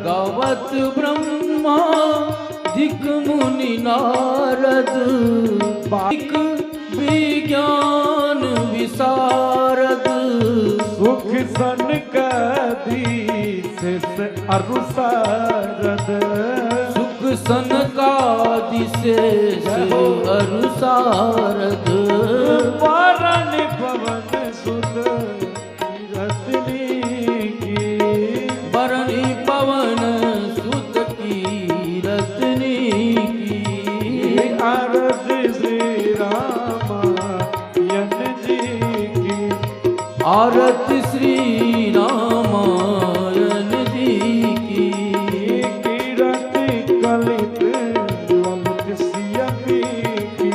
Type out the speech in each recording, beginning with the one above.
गावत ब्रह्मा दिक मुनि नारद बाक विज्ञान विशारद सुख सन कदीस अरुसारद सुख सन का दिशेष अरुसारद पारण पवन सुत रत्नी की बरणी पवन सुत की रत्नी की आरत श्री रामायण जी की आरत श्री रामायण जी की कीरत कलित ललित सियपी की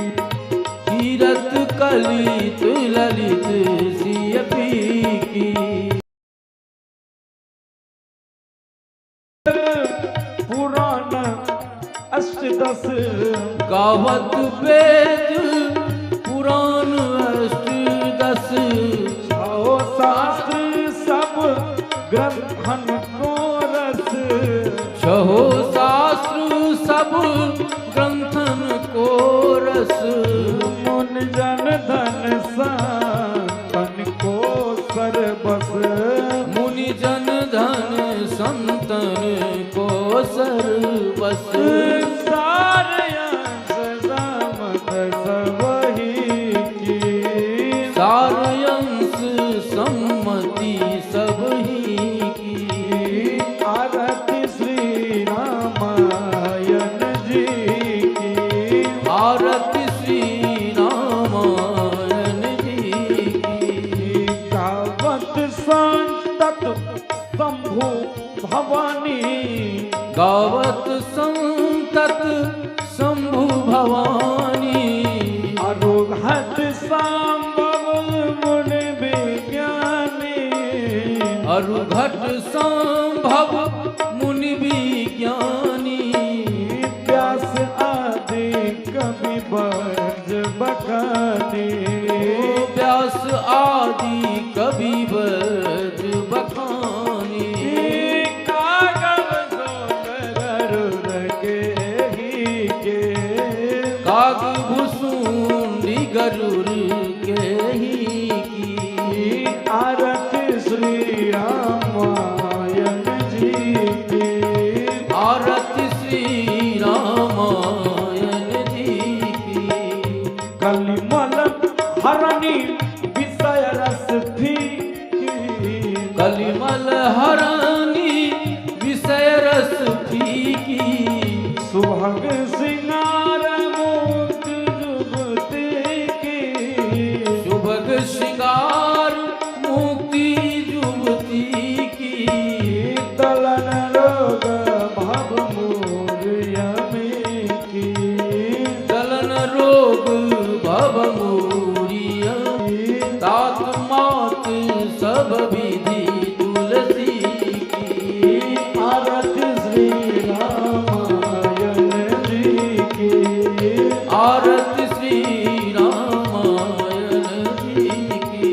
कीरत कलित ललित सियपी की पुराण अष्टदश गावत वेद पुराण अष्टदश छो शास्त्र सब ग्रंथन को रस छहो शास्त्र सब ग्रंथन को रस मुन जन धन संतन को सरबस मुनि जन धन संतन को सर्वस सारयंस समत सबही की सारयंस सम्मति सबही की आरत श्री रामायण जी की आरत श्री रामायण जी की गावत संतत शंभु भवानी गावत संतत शंभु भवानी अरुघट संभव मुनि विज्ञानी अरुघट संभव मुनि विज्ञानी व्यास आदि कवि बज बखानी व्यास आदि कवि बज बखानी कागव गरुड़ के ही के काग भुसुंडी गरुड़ के ही की आरत श्री रामायण जी की आरत श्री रामायण जी की कलिमल हरणी विषय रस थी कलिमल हरानी विषय रस फीकी सुभग सिंगार मोत जुगते की शुभग श्रृंगार मुक्ति जुगती की दलन रोग भव मोरयमे की दलन रोग भव मोरिया तात मात सब विधि तुलसी की आरत श्री रामायण जी की आरत श्री रामायण जी की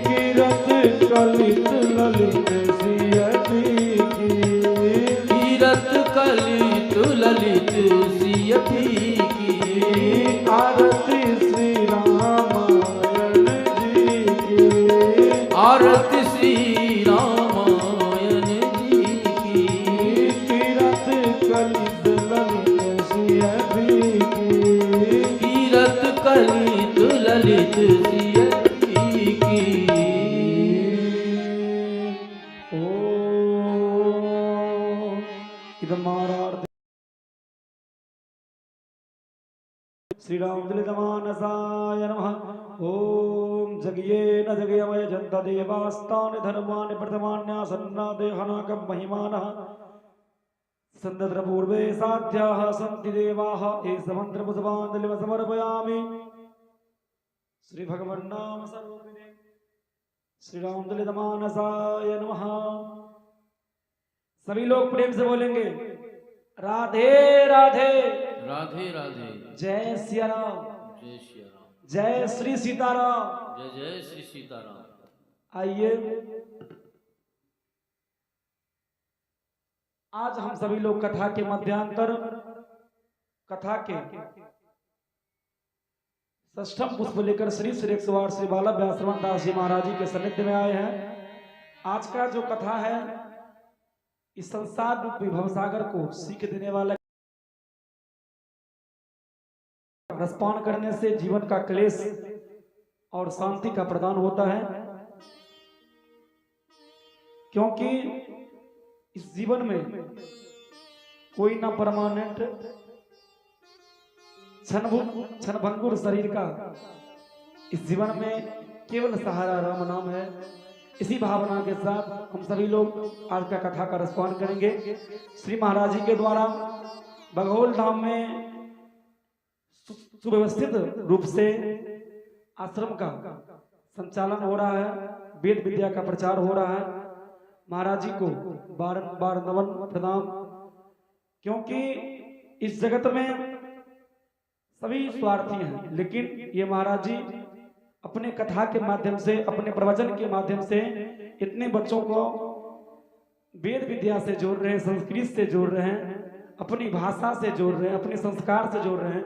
कीरत कलित ललित सियती की कीरत कलित ललित सियती की आरत श्री रामायण जी की आरत श्री रामायण जी की कीरत कलित ललित सियती की कीरत कलित ललित सियती की ओम इदमारार्थ श्री राम दलितमानसाय नमः। ओम जगिये न जगयमय जंत देवास्तानि धर्मानि प्रथमान्यासन्ना देहनाकं महिमानः सन्दत्र पूर्वे साध्याः सन्ति देवाः एष मन्त्रपुष्पाञ्जलिं समर्पयामि। श्री भगवन्नाम स्वरूपिणे श्री राम दलितमानसाय नमः। सभी लोग प्रेम से बोलेंगे राधे राधे राधे राधे जय सिया राम जय श्री राम जय श्री सीताराम जय जय श्री सीताराम। आइए आज हम सभी लोग कथा के मध्यांतर कथा के षष्ठम पुष्प लेकर श्री श्री 108 श्री बाला व्यासरमण दास जी महाराज जी के सानिध्य में आए हैं। आज का जो कथा है इस संसार रूपी भवसागर को सीख देने वाला, रसपान करने से जीवन का क्लेश और शांति का प्रदान होता है, क्योंकि इस जीवन में कोई ना परमानेंट क्षणभंगुर शरीर का इस जीवन में केवल सहारा राम नाम है। इसी भावना के साथ हम सभी लोग आज का कथा का रसपान करेंगे। श्री महाराज जी के द्वारा बघौल धाम में सुव्यवस्थित रूप से आश्रम का संचालन हो रहा है, वेद विद्या का प्रचार हो रहा है। महाराज जी को बारंबार नमन प्रणाम, क्योंकि इस जगत में सभी स्वार्थी हैं, लेकिन ये महाराज जी अपने कथा के माध्यम से, अपने प्रवचन के माध्यम से इतने बच्चों को वेद विद्या से जोड़ रहे हैं, संस्कृत से जोड़ रहे हैं, अपनी भाषा से जोड़ रहे हैं, अपने संस्कार से जोड़ रहे हैं।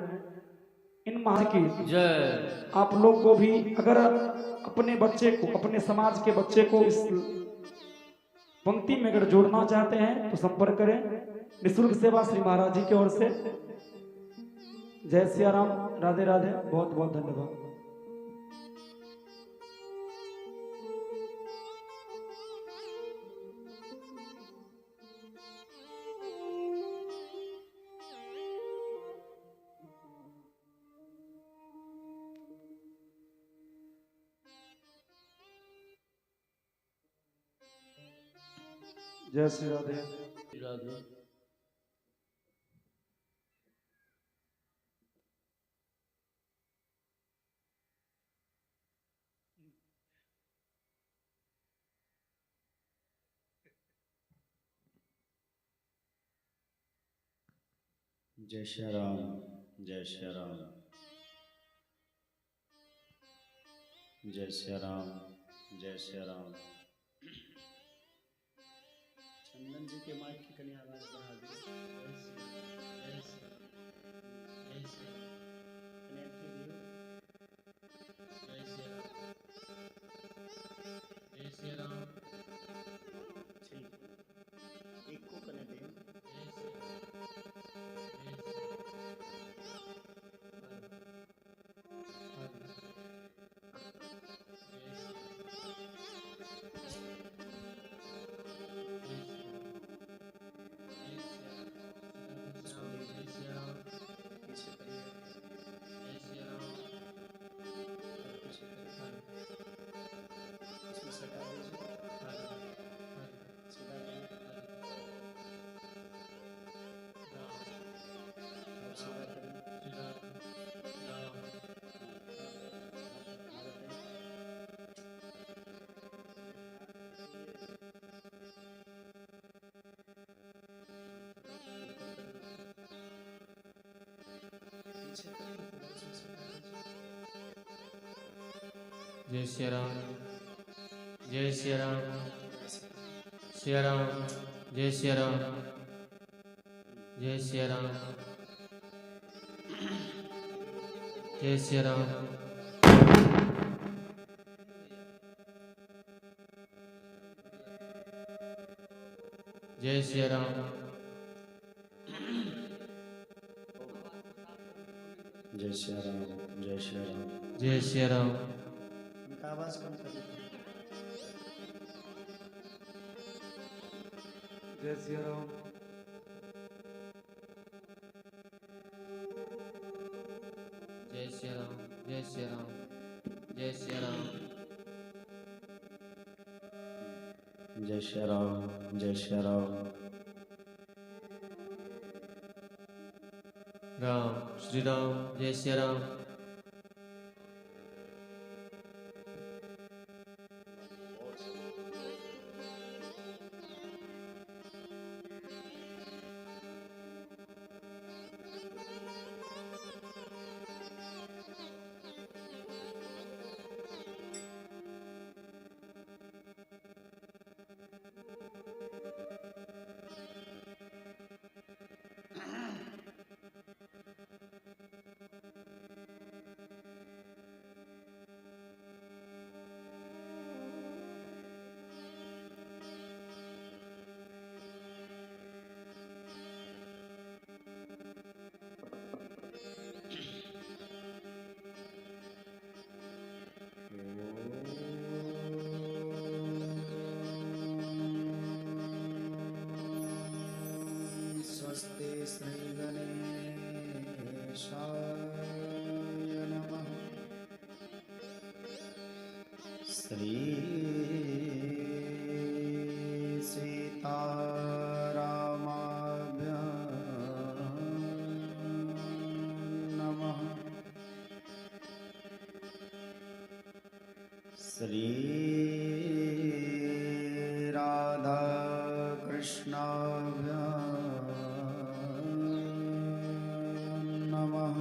इन महाराज की जय। आप लोग को भी अगर अपने बच्चे को, अपने समाज के बच्चे को इस पंक्ति में अगर जोड़ना चाहते हैं तो संपर्क करें। निःशुल्क सेवा श्री महाराज जी की ओर से। जय सिया राम, राधे राधे, बहुत बहुत धन्यवाद। जय श्री राधे। राधे। जय श्री राम, जय श्री राम, जय श्री राम, जय श्री राम। चंदन जी के माइक की कनी आवाज बढ़ा दी। एक को कने दे। जय श्री राम, जय श्री राम, श्री राम, जय श्री राम, जय श्री राम, जय श्री राम, जय श्री राम, जय श्री राम, जय श्री राम, जय श्री राम। उनका आवाज कम कर दो। जय श्री राम। जय श्री राम, जय श्री राम, जय श्री राम, जय श्री राम, जय श्री राम। राम श्री राम, जय श्री राम, नमस्ते श्रीगणेशाय नमः। श्री सीतारामाभ्यां नमः। श्री राधा कृष्णाभ्यां नमः।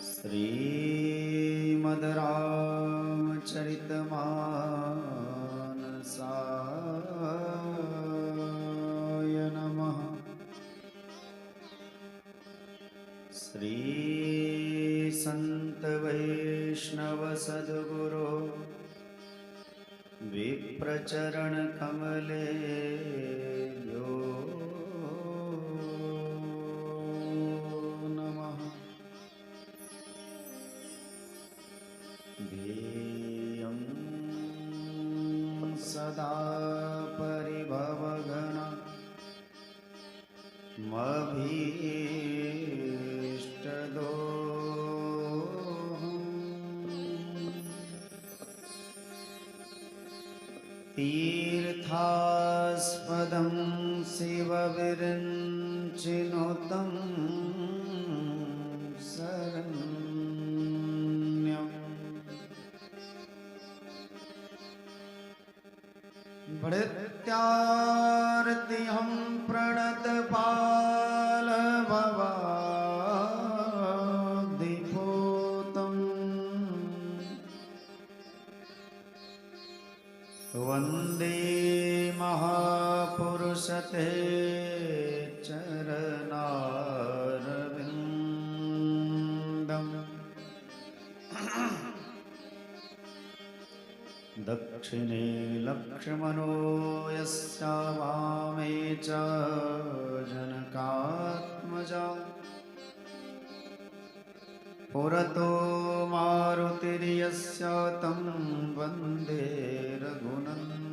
श्रीमद्रामचरितमानसाय नमः। श्री संत वैष्णव सद्गुरो विप्रचरण कमलेभ्यो नमः। ध्येयं सदा परिभवघ्न तीर्थास्पदं शिवविरञ्चिनुतं शरण्यम्। भृत्यार्तिहं प्रणतपालभवाब्धिपूतम् वन्दे महापुरुषते चरणारविन्दम्। दक्षिणे लक्ष्मणो यस्य वामे च जनकात्मजा पुरतो मारुतिर्यस्य तं वन्दे रघुनन्दनम्।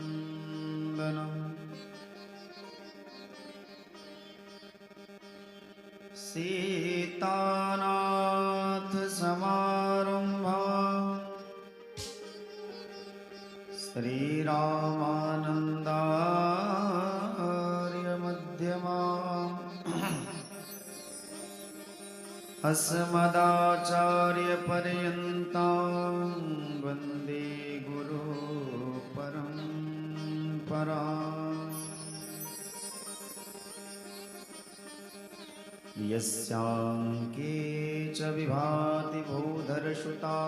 सीतानाथ समारम्भा श्रीरामानन्दार्य मध्यमाम् अस्मदाचार्यपर्यन्तां वन्दे गुरुपरम्पराम्। यस्याङ्के च विभाति भूधरसुता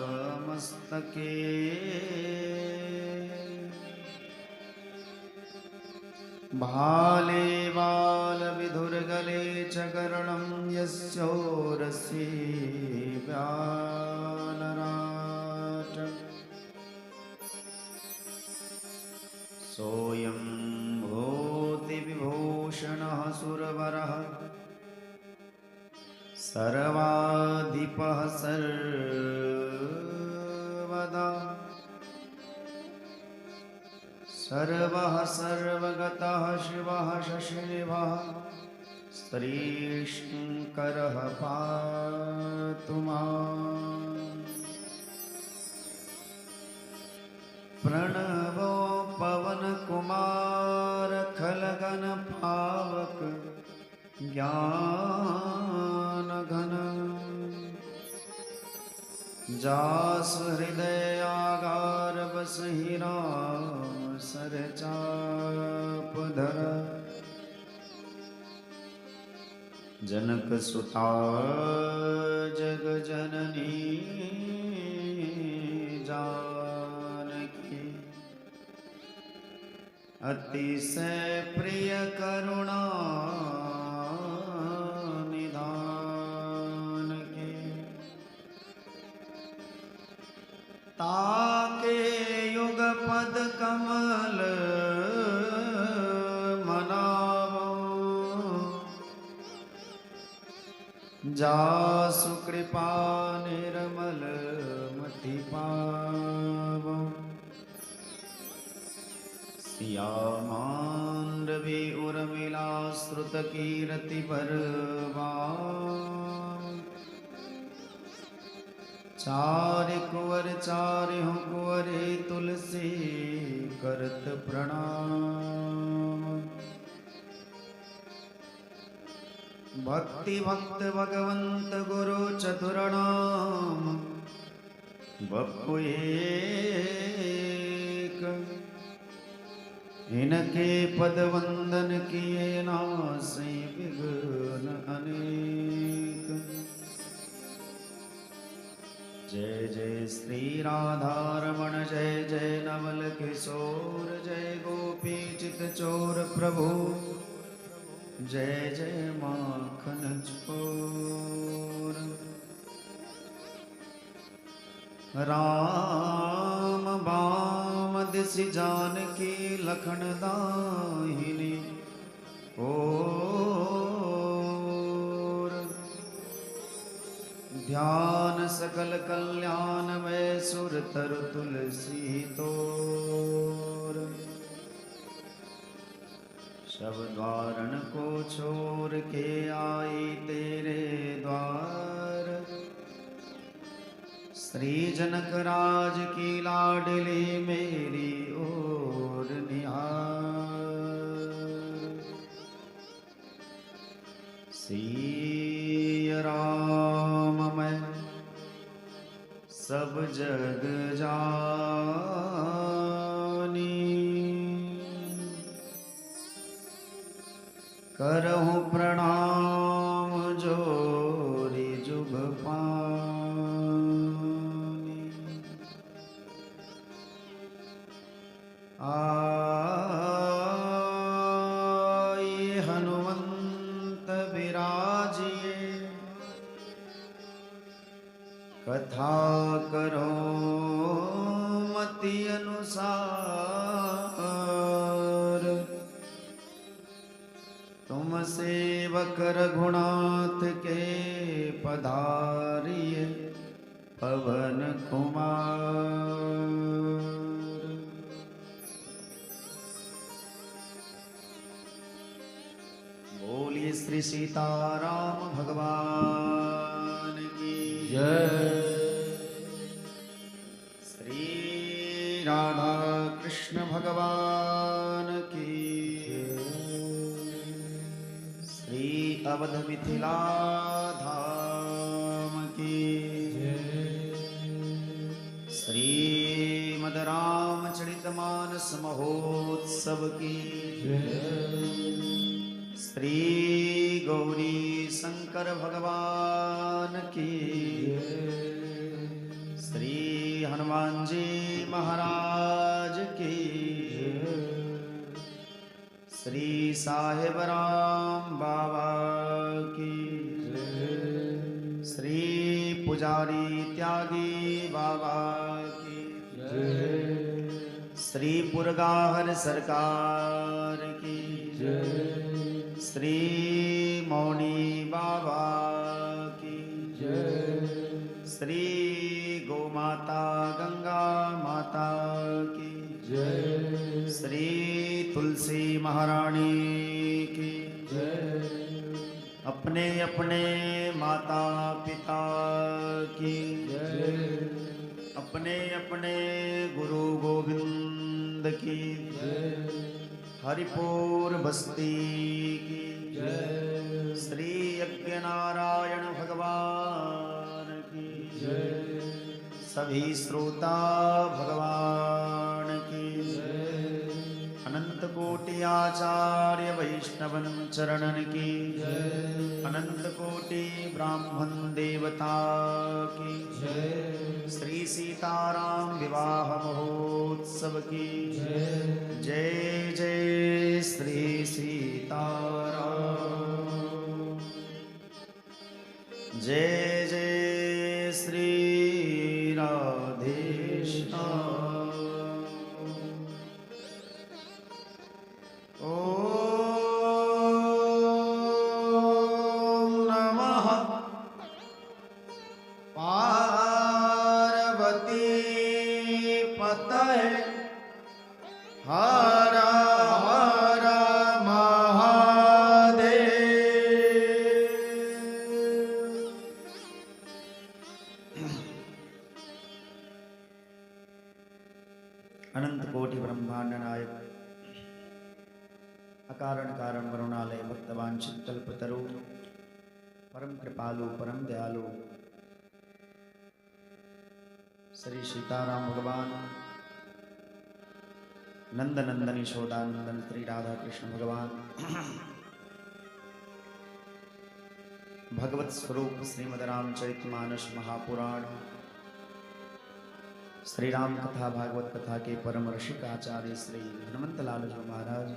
देवापगामस्तके भाले बालविधुर्गले च कर्णं यस्योरसि व्यानराट सोऽयं भूतिविभूषणः सुरवरः सर्वाधिपः सर्वदा सर्वः सर्वगतः शिवः शशिनिभः श्रीशङ्करः पातु माम्। प्रणवो पवनकुमार खलगणपावक ज्ञानघन जासु हृदयागार बसहि राम सरचापधर। जनकसुता जगजननी जानकी अतिशय प्रिय करुणा निधान के ताके युगपद कमल मनावो जासु कृपा निर्मल मति पावो। या मांडवी उर्मिला श्रुत कीर्ति परवा चार कुंवर चार हूँ कुंवरे तुलसी करत प्रणाम। भक्ति भक्त भगवंत गुरु चतुर्णाम बप्पु एक इनके पद वंदन किए नासे विघ्न अनेक। जय जय श्री राधारमण जय जय नवल किशोर जय गोपी चित चोर प्रभु जय जय माखन चोर। राम बाम दिसि जानकी लखन दाहिनी ओर। ध्यान सकल कल्याण में सुर तरु तुलसी तोर। सब द्वारन को छोड़ के आई तेरे द्वार। श्री जनक राज की लाडली मेरी ओर निहार। सिया राम मैं सब जग जानी। करहूँ प्रणाम जोरी जुग पानी। आई हनुमंत विराजिए कथा करो मति अनुसार। तुम सेवक रघुनाथ के पधारिए पवन कुमार। बोलिए श्री सीताराम भगवान की जय। श्री राधा कृष्ण भगवान की श्री अवध मिथिला धाम की श्रीमद रामचरितमानस महोत्सव की श्री गौरी शंकर भगवान की श्री हनुमान जी महाराज की श्री साहेब राम बाबा की श्री पुजारी त्यागी बाबा की श्री पुरगाहर सरकार की श्री मौनी बाबा की श्री गोमाता गंगा माता की श्री तुलसी महारानी की अपने अपने माता पिता की अपने अपने गुरु गोविंद की हरिपुर बस्ती की श्री यज्ञ नारायण भगवान की सभी श्रोता भगवान की अनंत कोटि आचार्य वैष्णवन चरणन की अनंत कोटि ब्राह्मण देवता की श्री सीताराम विवाह महोत्सव की जय जय श्री सीताराम जय जय श्री राधेश्याम। ओम नमः पार्वती पतये हर अनंत कोटि ब्रह्मांड नायक अकारण कारण वरुणालय भक्तवांछित कल्पतरु परम कृपालु परम दयालु श्री सीताराम भगवान नंद नंदन यशोदानंदन श्री राधा कृष्ण भगवान भगवत स्वरूप श्रीमद रामचरितमानस महापुराण श्री राम कथा भागवत कथा के परम ऋषिक आचार्य श्री हनुमंत लाल जी महाराज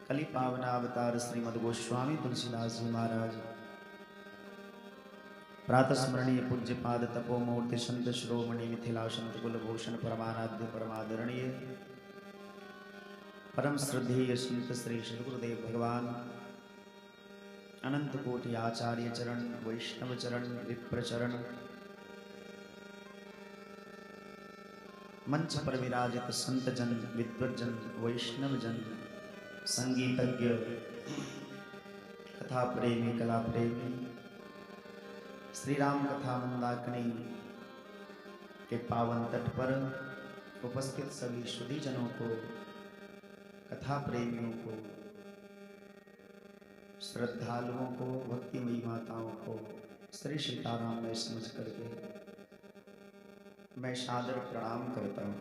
कली पावन अवतार श्रीमद गोस्वामी तुलसीदास जी महाराज प्रातः स्मरणीय पूज्य पाद तपो मूर्ति संत शिरोमणि मिथिला संत कुलभूषण परमाराध्य परमादरणीय परम श्रद्धेय संत श्री श्री गुरुदेव भगवान अनंत कोटि आचार्य चरण वैष्णव चरण विप्र चरण मंच पर विराजित संत जन विद्वजन वैष्णव जन संगीतज्ञ कथा प्रेमी कला प्रेमी श्री राम कथा मंदाकिनी के पावन तट पर उपस्थित सभी शुद्धि जनों को कथा प्रेमियों को श्रद्धालुओं को भक्तिमयी माताओं को श्री सीताराम में समझ करके मैं सादर प्रणाम करता हूँ।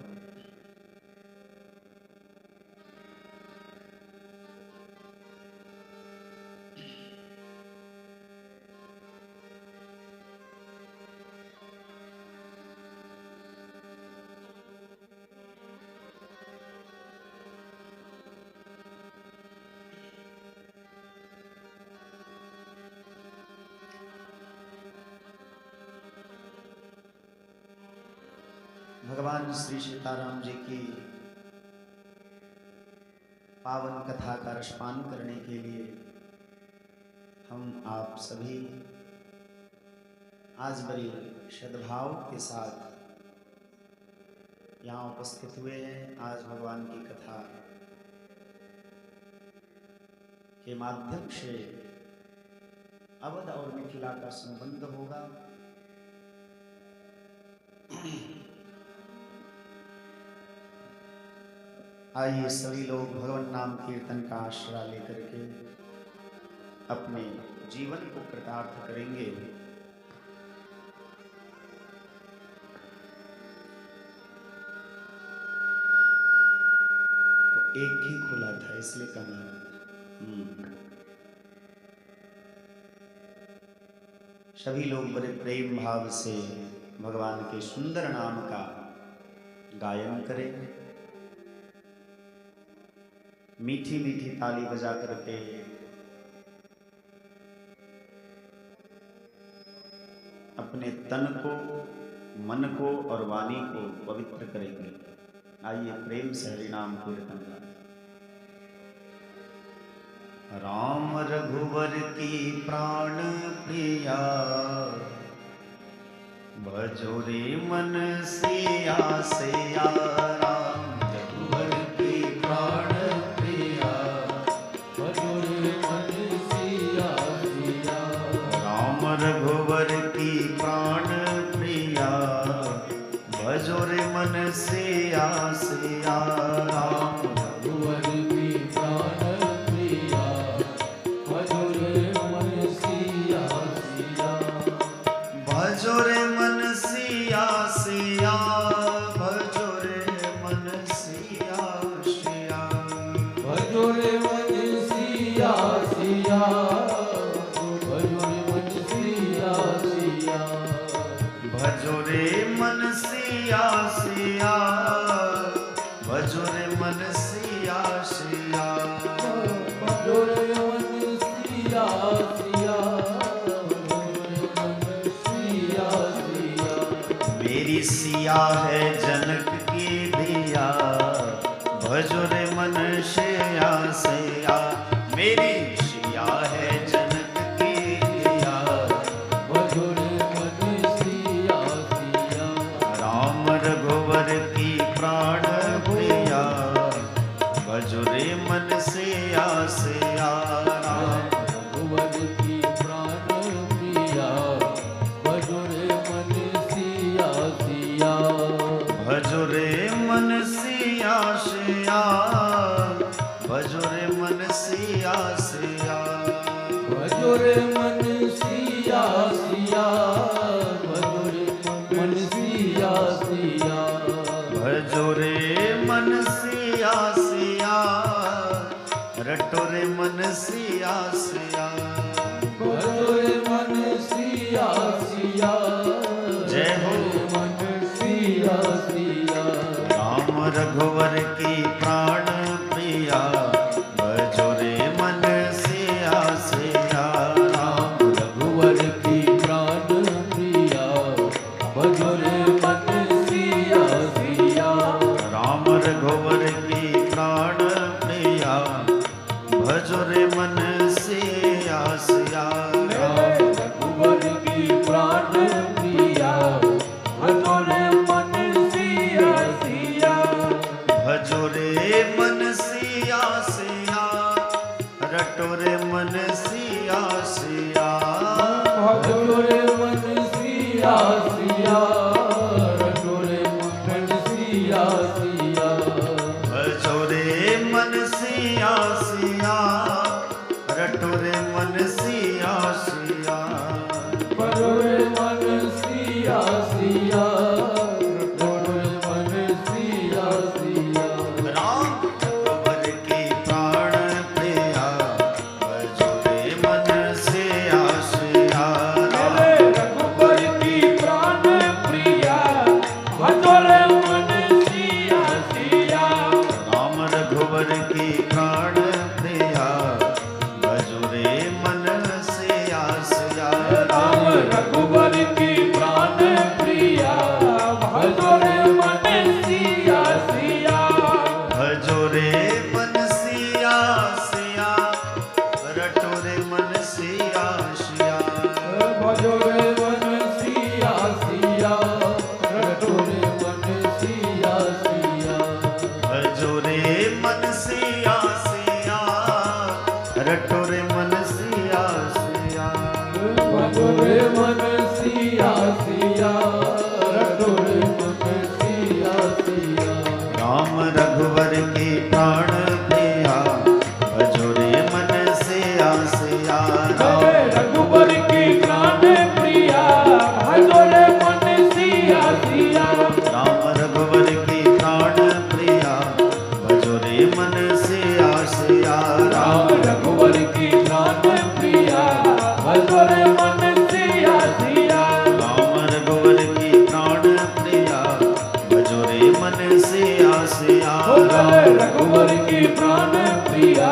भगवान श्री सीताराम जी की पावन कथा का रसपान करने के लिए हम आप सभी आज बड़ी सद्भाव के साथ यहाँ उपस्थित हुए हैं। आज भगवान की कथा के माध्यम से अवध और मिथिला का संबंध होगा। आइए सभी लोग भगवान नाम कीर्तन का आश्रय लेकर के अपने जीवन को कृतार्थ करेंगे। तो एक ही खुला था इसलिए कम सभी लोग बड़े प्रेम भाव से भगवान के सुंदर नाम का गायन करें। मीठी मीठी ताली बजा करके अपने तन को मन को और वाणी को पवित्र करेंगे। आइए प्रेम से हरि नाम कीर्तन करें। राम रघुवर की प्राण प्रिया भजो रे मन सिया सिया। राम रघुवर की प्राण रघुवर की प्राण प्रिया भजो रे मन सिया सिया। राम रघुवर की प्राण प्रिया भजो रे मन सिया सिया। भजो रे मन सिया सिया भजो रे मन सिया सिया। भजो रे मन सिया सिया भजो रे मन सिया सिया। भजो रे मन सिया सिया। भजो रे मन सिया सिया। मेरी सिया है जनक की दिया भजो रे मन सिया सिया। मेरी सिया है जनक की दिया भजो रे मन सिया सिया। राम रघुवर की प्राण प्रिया भजो रे मन सिया सिया। राम रघुवर की प्राण प्रिया भजो रे मन सिया सिया। रे मन सिया सिया, भजो रे मन सिया सिया, भजो रे मन सिया सिया, रटो रे मन सिया सिया, भजो रे मन सिया सिया, जय हो मन सिया सिया। राम रघुवर की प्राण प्रिया, भजो रे मन सिया सिया, राम रघुवर की प्राण प्रिया, भजो रे मन सिया सिया, राम रघुवर की प्राण प्रिया, भजो रे मन सिया सिया, राम रघुवर की प्राण प्रिया, भजो रे मन सिया सिया, भजो रे मन सिया सिया, रटो रे मन सिया सिया, भजो रे मन सिया सिया, रटो रे मन सिया सिया, भजो रे मन सिया सिया, रटो रे मन सिया सिया, भजो रे मन सिया सिया, रटो रे मन सिया सिया। राम रघुवर की प्राण प्रिया, भजो रे मन सिया सिया, रघुवर की प्राण प्रिया, भजो रे मन सिया सिया, राम रघुवर की प्राण प्रिया, भजो रे मन सिया सिया, राम रघुवर की प्राण प्रिया, भजो रे मन सिया सिया, भजो रे मन सिया सिया, रटो रे मन सिया सिया, भजो रे मन सिया सिया, रटो रे मन सिया सिया, भजो रे मन सिया सिया, रटो रे मन सिया सिया, भजो रे मन सिया सिया, रटो रे मन सिया सिया, राम रघुवर की प्राण प्रिया, भजो रे मन सिया सिया, राम रघुवर की प्राण प्रिया, भजो रे मन सिया सिया, राम रघुवर की प्राण प्रिया, भजो रे मन सिया सिया, राम रघुवर की प्राण प्रिया, भजो रे मन सिया सिया, राम रघुवर की प्राण प्रिया, भजो रे मन सिया सिया, रघुवर की प्राण प्रिया,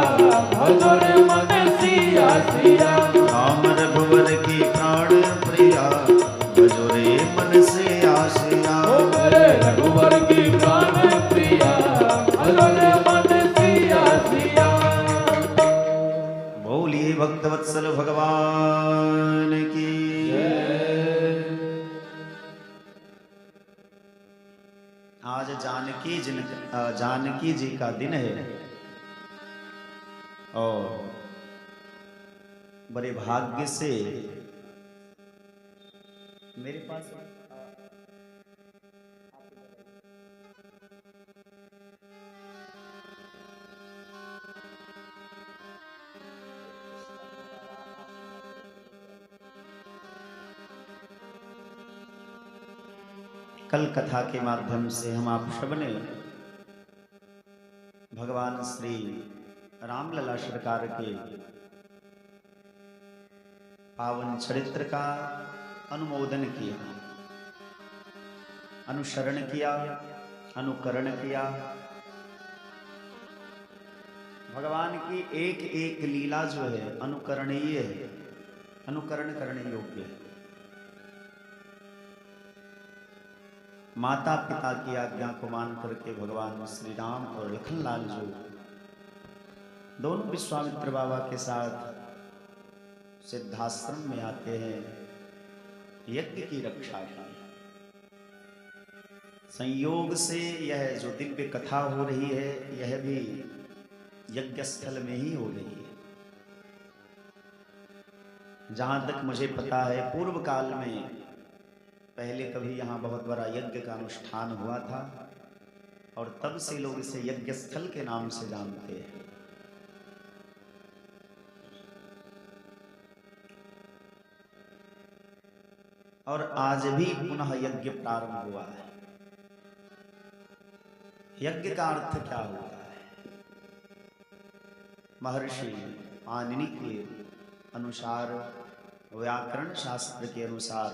भजो रे मन सिया सिया, राम रघुवर की प्राण प्रिया, भजो रे मन सिया सिया, रघुवर की प्राण प्रिया, भजो रे मन सिया सिया। बोलिए भक्तवत्सल भगवान की। आज जानकी जी का दिन है और बड़े भाग्य से मेरे पास कल कथा के माध्यम से हम आप सबने भगवान श्री रामलला सरकार के पावन चरित्र का अनुमोदन किया, अनुसरण किया, अनुकरण किया। भगवान की एक एक लीला जो है अनुकरणीय है, अनुकरण करने योग्य है। माता पिता की आज्ञा को मान करके भगवान श्री राम और लखनलाल जो दोनों विश्वामित्र बाबा के साथ सिद्धाश्रम में आते हैं, यज्ञ की रक्षा की। संयोग से यह जो दिव्य कथा हो रही है यह भी यज्ञ स्थल में ही हो रही है। जहां तक मुझे पता है पूर्व काल में पहले कभी यहाँ बहुत बड़ा यज्ञ का अनुष्ठान हुआ था और तब से लोग इसे यज्ञ स्थल के नाम से जानते हैं। और आज भी पुनः यज्ञ प्रारंभ हुआ है। यज्ञ का अर्थ क्या होता है? महर्षि पाणिनि के अनुसार, व्याकरण शास्त्र के अनुसार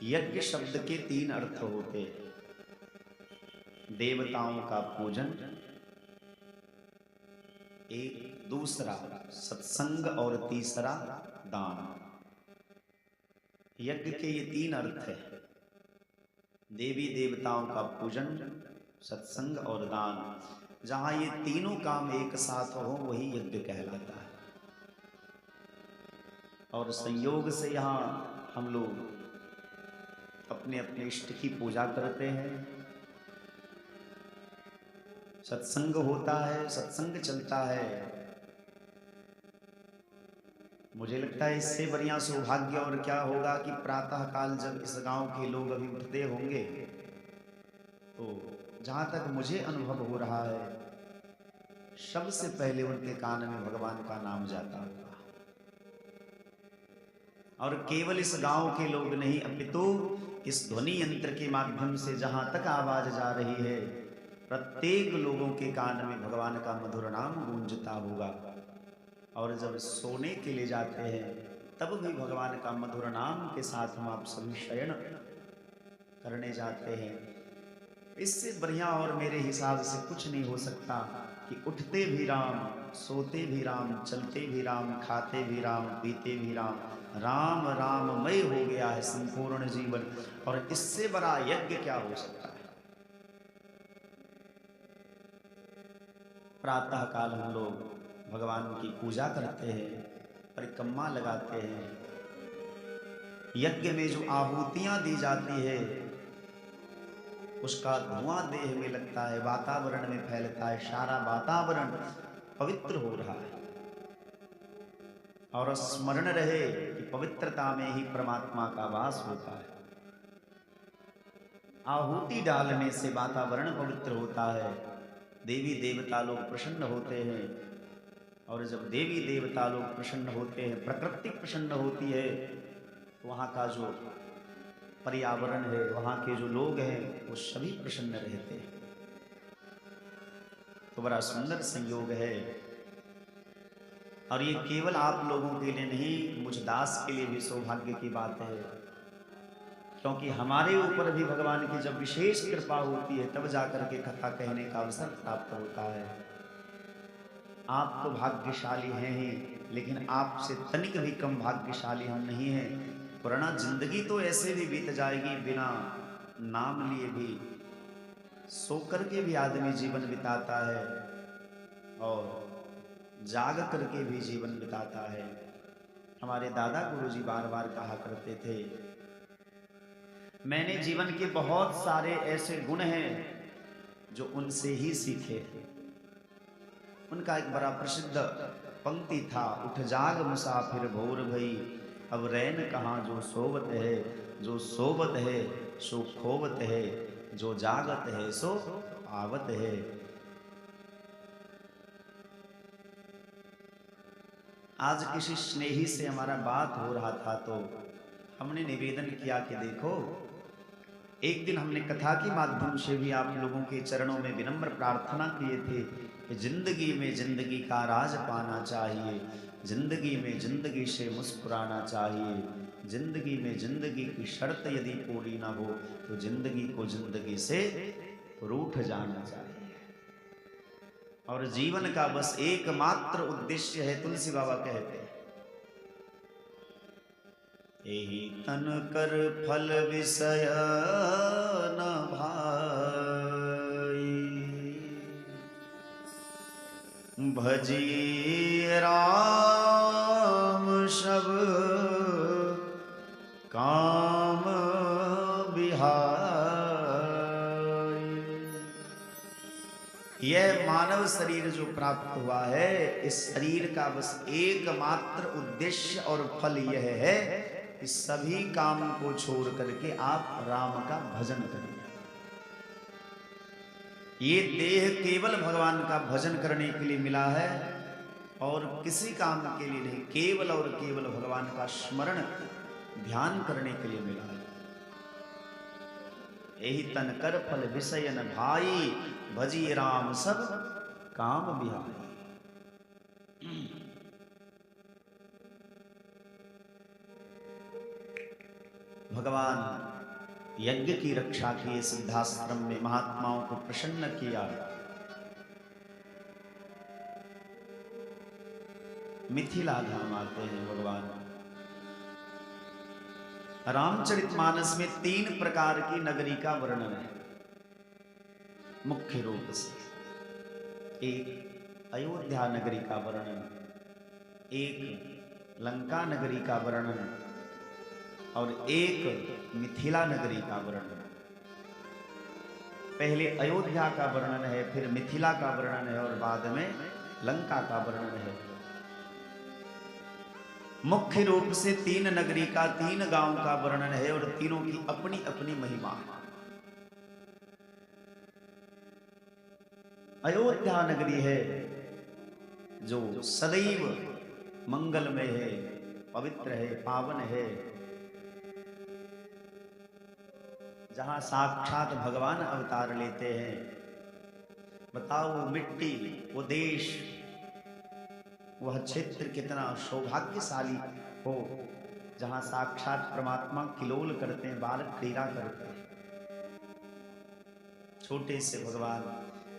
यज्ञ शब्द के 3 अर्थ होते हैं। देवताओं का पूजन, एक, दूसरा सत्संग और तीसरा दान। यज्ञ के ये 3 अर्थ है। देवी देवताओं का पूजन, सत्संग और दान। जहां ये तीनों काम एक साथ हो वही यज्ञ कहलाता है। और संयोग से यहाँ हम लोग अपने अपने इष्ट की पूजा करते हैं, सत्संग होता है, सत्संग चलता है। मुझे लगता है इससे बढ़िया सौभाग्य और क्या होगा कि प्रातः काल जब इस गांव के लोग अभी उठते होंगे तो जहां तक मुझे अनुभव हो रहा है सबसे पहले उनके कान में भगवान का नाम जाता होगा। और केवल इस गांव के लोग नहीं, अपितु इस ध्वनि यंत्र के माध्यम से जहां तक आवाज जा रही है प्रत्येक लोगों के कान में भगवान का मधुर नाम गूंजता होगा। और जब सोने के लिए जाते हैं तब भी भगवान का मधुर नाम के साथ हम आप सभी शयन करने जाते हैं। इससे बढ़िया और मेरे हिसाब से कुछ नहीं हो सकता कि उठते भी राम, सोते भी राम, चलते भी राम, खाते भी राम, पीते भी राम, राम राममय हो गया है संपूर्ण जीवन। और इससे बड़ा यज्ञ क्या हो सकता है? प्रातः काल हम लोग भगवान की पूजा करते हैं, परिक्रमा लगाते हैं। यज्ञ में जो आहुतियां दी जाती है उसका धुआं देह में लगता है, वातावरण में फैलता है, सारा वातावरण पवित्र हो रहा है। और स्मरण रहे कि पवित्रता में ही परमात्मा का वास होता है। आहुति डालने से वातावरण पवित्र होता है, देवी देवता लोग प्रसन्न होते हैं। और जब देवी देवता लोग प्रसन्न होते हैं, प्रकृति प्रसन्न होती है, तो वहाँ का जो पर्यावरण है, वहाँ के जो लोग हैं वो सभी प्रसन्न रहते हैं। तो बड़ा सुंदर संयोग है। और ये केवल आप लोगों के लिए नहीं, मुझ दास के लिए भी सौभाग्य की बात है, क्योंकि हमारे ऊपर भी भगवान की जब विशेष कृपा होती है तब जाकर के कथा कहने का अवसर प्राप्त होता है। आप तो भाग्यशाली हैं ही, लेकिन आपसे तनिक भी कम भाग्यशाली हम नहीं हैं। वरना जिंदगी तो ऐसे भी बीत जाएगी, बिना नाम लिए भी, सो करके भी आदमी जीवन बिताता है और जाग करके भी जीवन बिताता है। हमारे दादा गुरुजी बार बार कहा करते थे, मैंने जीवन के बहुत सारे ऐसे गुण हैं जो उनसे ही सीखे। उनका एक बड़ा प्रसिद्ध पंक्ति था, उठ जाग मुसाफिर भोर भई, अब रैन कहाँ जो सोवत है, जो सोवत है सो खोवत है, जो जागत है सो आवत है। आज किसी स्नेही से हमारा बात हो रहा था तो हमने निवेदन किया कि देखो, एक दिन हमने कथा के माध्यम से भी आप लोगों के चरणों में विनम्र प्रार्थना किए थे कि जिंदगी में जिंदगी का राज पाना चाहिए, जिंदगी में जिंदगी से मुस्कुराना चाहिए, जिंदगी में जिंदगी की शर्त यदि पूरी ना हो तो जिंदगी को जिंदगी से रूठ जाना चाहिए। और जीवन का बस एकमात्र उद्देश्य है, तुलसी बाबा कहते हैं, यही तन कर फल विषय न भाई, भजी राम सब काम बिहार। यह मानव शरीर जो प्राप्त हुआ है, इस शरीर का बस एकमात्र उद्देश्य और फल यह है कि सभी काम को छोड़ करके आप राम का भजन करें। ये देह केवल भगवान का भजन करने के लिए मिला है और किसी काम के लिए नहीं, केवल और केवल भगवान का स्मरण ध्यान करने के लिए मिला है। यही तन कर फल विषय न भाई, भजी राम सब काम बिहारी। भगवान यज्ञ की रक्षा किए, सिद्धाश्रम में महात्माओं को प्रसन्न किया। मिथिला धाम आते हैं भगवान। रामचरितमानस में 3 प्रकार की नगरी का वर्णन है मुख्य रूप से। एक अयोध्या नगरी का वर्णन, एक लंका नगरी का वर्णन और एक मिथिला नगरी का वर्णन। पहले अयोध्या का वर्णन है, फिर मिथिला का वर्णन है और बाद में लंका का वर्णन है। मुख्य रूप से 3 नगरी का, 3 गांव का वर्णन है और तीनों की अपनी अपनी महिमा है। अयोध्या नगरी है जो सदैव मंगलमय है, पवित्र है, पावन है, जहां साक्षात भगवान अवतार लेते हैं। बताओ वो मिट्टी, वो देश, वह क्षेत्र कितना सौभाग्यशाली हो जहां साक्षात परमात्मा किलोल करते हैं, बालक क्रीड़ा करते हैं। छोटे से भगवान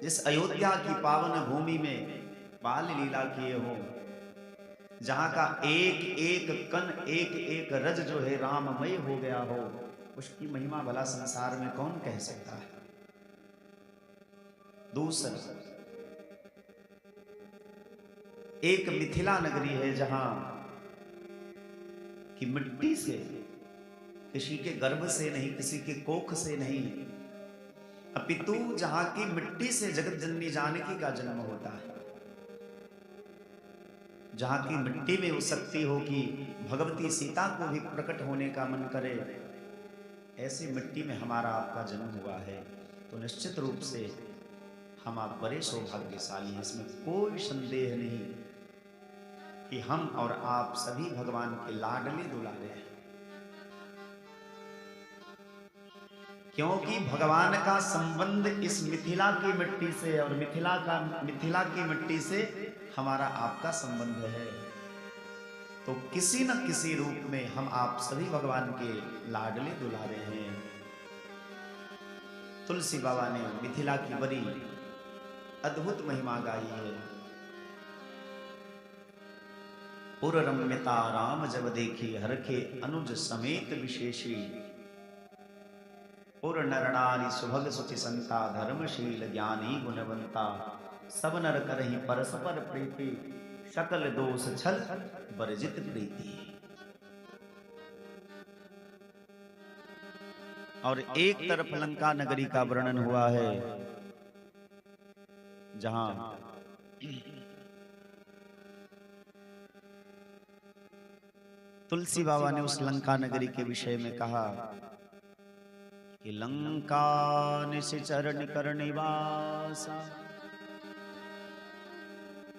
जिस अयोध्या की पावन भूमि में बाल लीला किए हो, जहां का एक एक कण, एक एक रज जो है राममय हो गया हो, उसकी महिमा भला संसार में कौन कह सकता है। दूसरा एक मिथिला नगरी है जहां की मिट्टी से, किसी के गर्भ से नहीं, किसी के कोख से नहीं, अपितु जहां की मिट्टी से जगत जननी जानकी का जन्म होता है। जहां की मिट्टी में वो शक्ति हो कि भगवती सीता को भी प्रकट होने का मन करे, ऐसी मिट्टी में हमारा आपका जन्म हुआ है। तो निश्चित रूप से हम आप बड़े सौभाग्यशाली हैं, इसमें कोई संदेह नहीं कि हम और आप सभी भगवान के लाडले दुलारे हैं। क्योंकि भगवान का संबंध इस मिथिला की मिट्टी से और मिथिला की मिट्टी से हमारा आपका संबंध है। तो किसी न किसी रूप में हम आप सभी भगवान के लाडले दुलारे हैं। तुलसी बाबा ने मिथिला की बड़ी अद्भुत महिमा गाई है। पुर रम्यता राम जब देखी, हरखे अनुज समेत विशेषी। पुर नर नारी सुभग सुचि संता, धर्मशील ज्ञानी गुणवंता। सब नर करहि परस्पर प्रीति, सकल दोष छल बरजित प्रीति। और एक तरफ लंका नगरी का वर्णन हुआ है जहां तुलसी बाबा ने उस लंका नगरी के विषय में कहा कि लंका निश्चर निकर निवासा,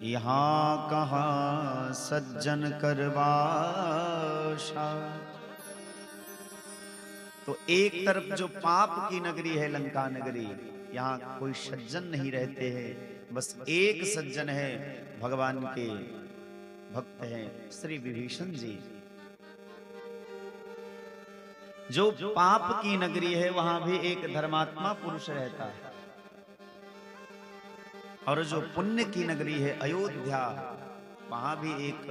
यहाँ कहाँ सज्जन करवाशा। तो एक तरफ जो पाप की नगरी है लंका नगरी, यहाँ कोई सज्जन नहीं रहते हैं, बस एक सज्जन है, भगवान के भक्त हैं श्री विभीषण जी। जो पाप की नगरी है वहां भी एक धर्मात्मा पुरुष रहता है, और जो पुण्य की नगरी है अयोध्या, वहां भी एक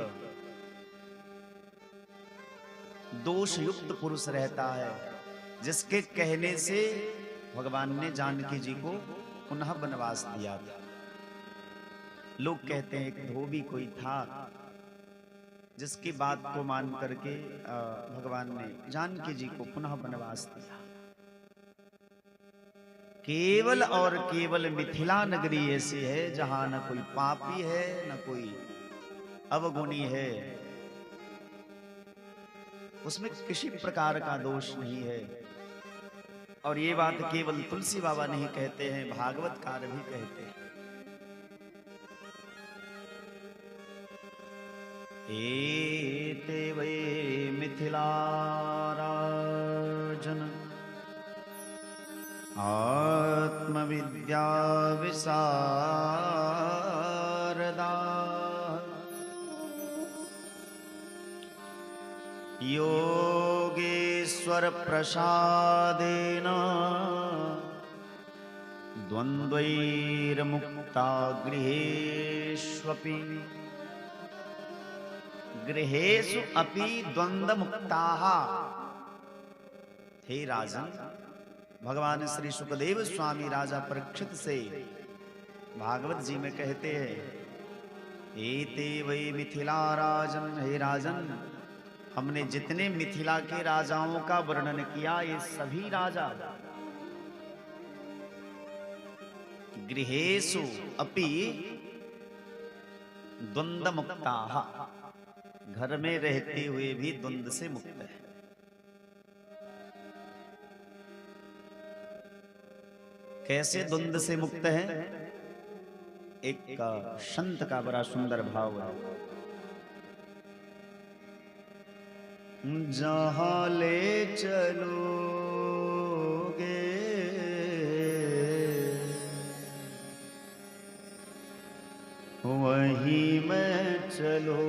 दोष युक्त पुरुष रहता है, जिसके कहने से भगवान ने जानकी जी को पुनः वनवास दिया था। लोग कहते हैं एक धोबी कोई था जिसकी बात को मान करके भगवान ने जानकी जी को पुनः वनवास दिया। केवल और केवल मिथिला नगरी ऐसी है जहां न कोई पापी है न कोई अवगुणी है, उसमें किसी प्रकार का दोष नहीं है। और ये बात केवल तुलसी बाबा नहीं कहते हैं, भागवतकार भी कहते हैं। एते वै मिथिलाराजन आत्मविद्या विशारदा योगेश्वर प्रसादेन द्वन्द्वैर्मुक्ता गृहेष्वपि गृहेषु अपि द्वन्द्वमुक्ताः। हे राजन, भगवान श्री सुखदेव स्वामी राजा परीक्षित से भागवत जी में कहते हैं, एते वै मिथिला राजन, हे राजन, हमने जितने मिथिला के राजाओं का वर्णन किया, ये सभी राजा गृहेषु अपि द्वंद्व मुक्ताः, घर में रहते हुए भी द्वंद्व से मुक्त है। कैसे द्वंद्व से मुक्त है? एक संत का बड़ा सुंदर भाव है, जहां ले चलोगे वहीं मैं चलूंगा,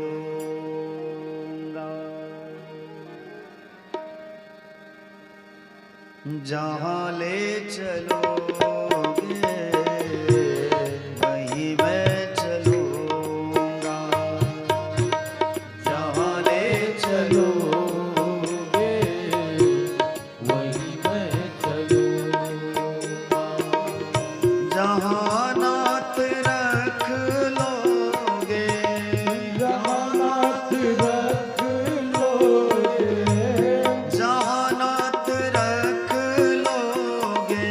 जहां ले चलोगे वहीं मैं चलूंगा, जहां ले चलोगे वहीं मैं चलूंगा, जहां नाथ रख लोगे, जहां नाथ रख लोगे, जहां नाथ रख लोगे,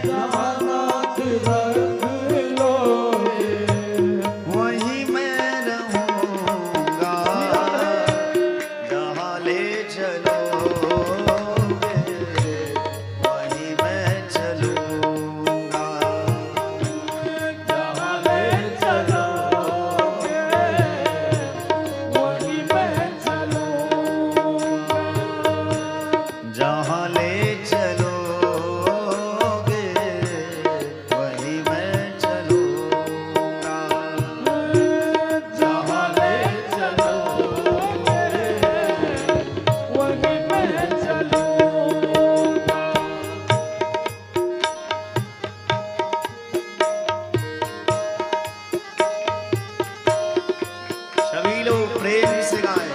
जहां नाथ रख लोगे, वहीं मैं रहूंगा, जहां ले चलोगे वहीं मैं चलूंगा, जहां ले चलोगे वहीं मैं चलूंगा, जहां ले चलोगे वहीं मैं चलूंगा, जहां ले चलोगे वहीं मैं चलूंगा। सभी लोग प्रेम से गाएं।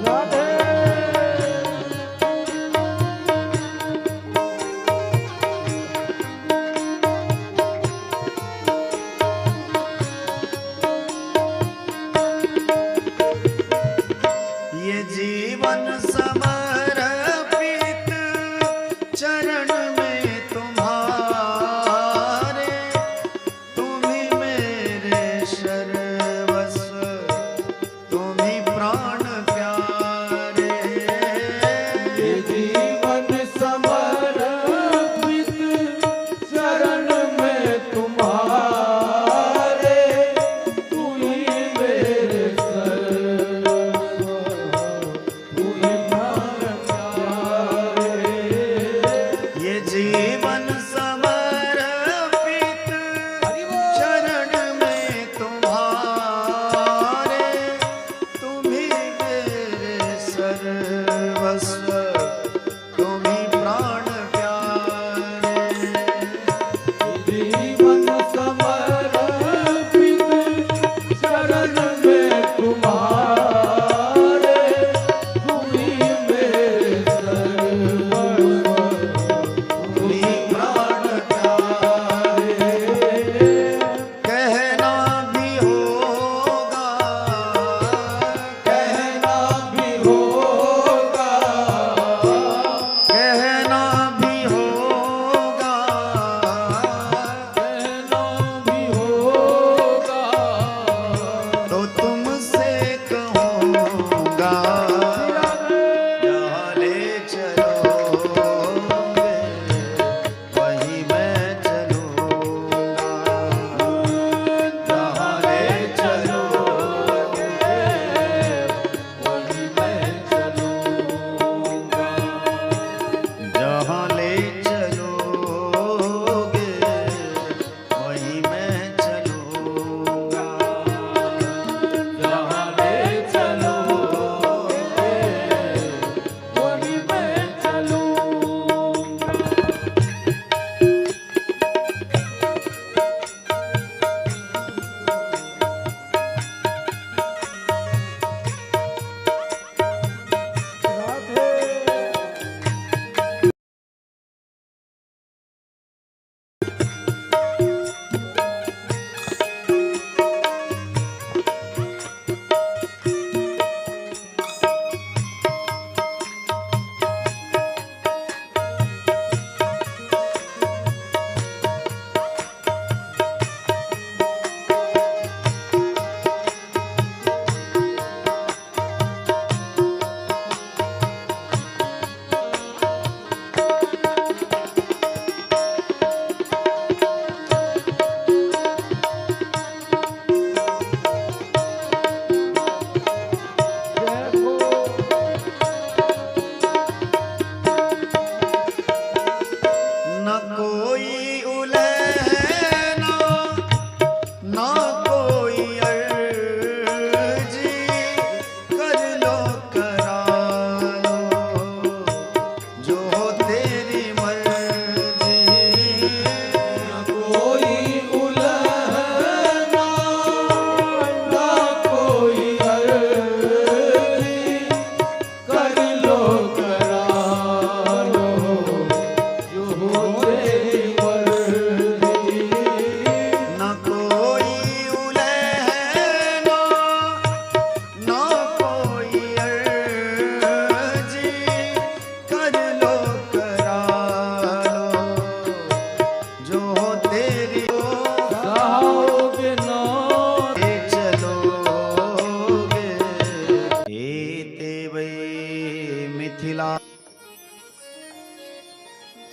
राधे ये जीवन समर्पित चरण में तुम्हारे, तुम ही मेरे सर्वस्व, तुम ही प्राण प्यारे, ये जीवन समर्पित चरण में तुम्हारे, तू ही मेरे सर्वस्व, तू ही प्राण प्यारे। ये जीवन समर्पित चरण में तुम्हारे, तुम ही मेरे सर्वस्व, तुम ही प्राण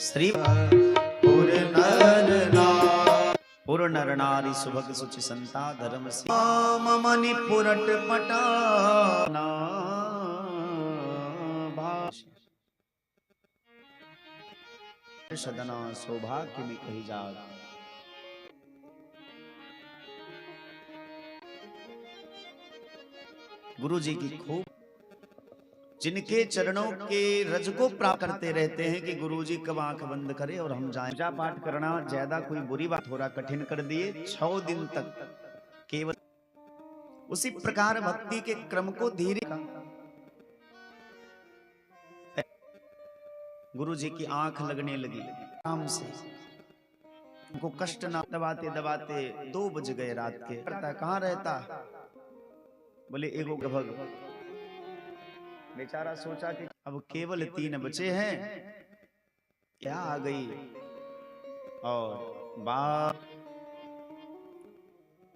श्री पुर नर नारी सुभग सुचि संता धर्म मनि पुरट पटा सदना सौभाग्य में कही जा। गुरु जी की खूब जिनके चरणों के रज को प्राप्त करते रहते हैं कि गुरु जी कब आंख बंद करे और हम जाएं। पूजा पाठ करना ज्यादा कोई बुरी बात, थोड़ा कठिन कर दिए। 6 दिन तक केवल उसी प्रकार भक्ति के क्रम को धीरे। गुरु जी की आंख लगने लगी आराम से, उनको कष्ट ना। दबाते दबाते 2 बज गए रात के। करता कहाँ रहता? बोले एगो गभग। बेचारा सोचा कि अब केवल 3 बचे हैं, क्या आ गई। और बाप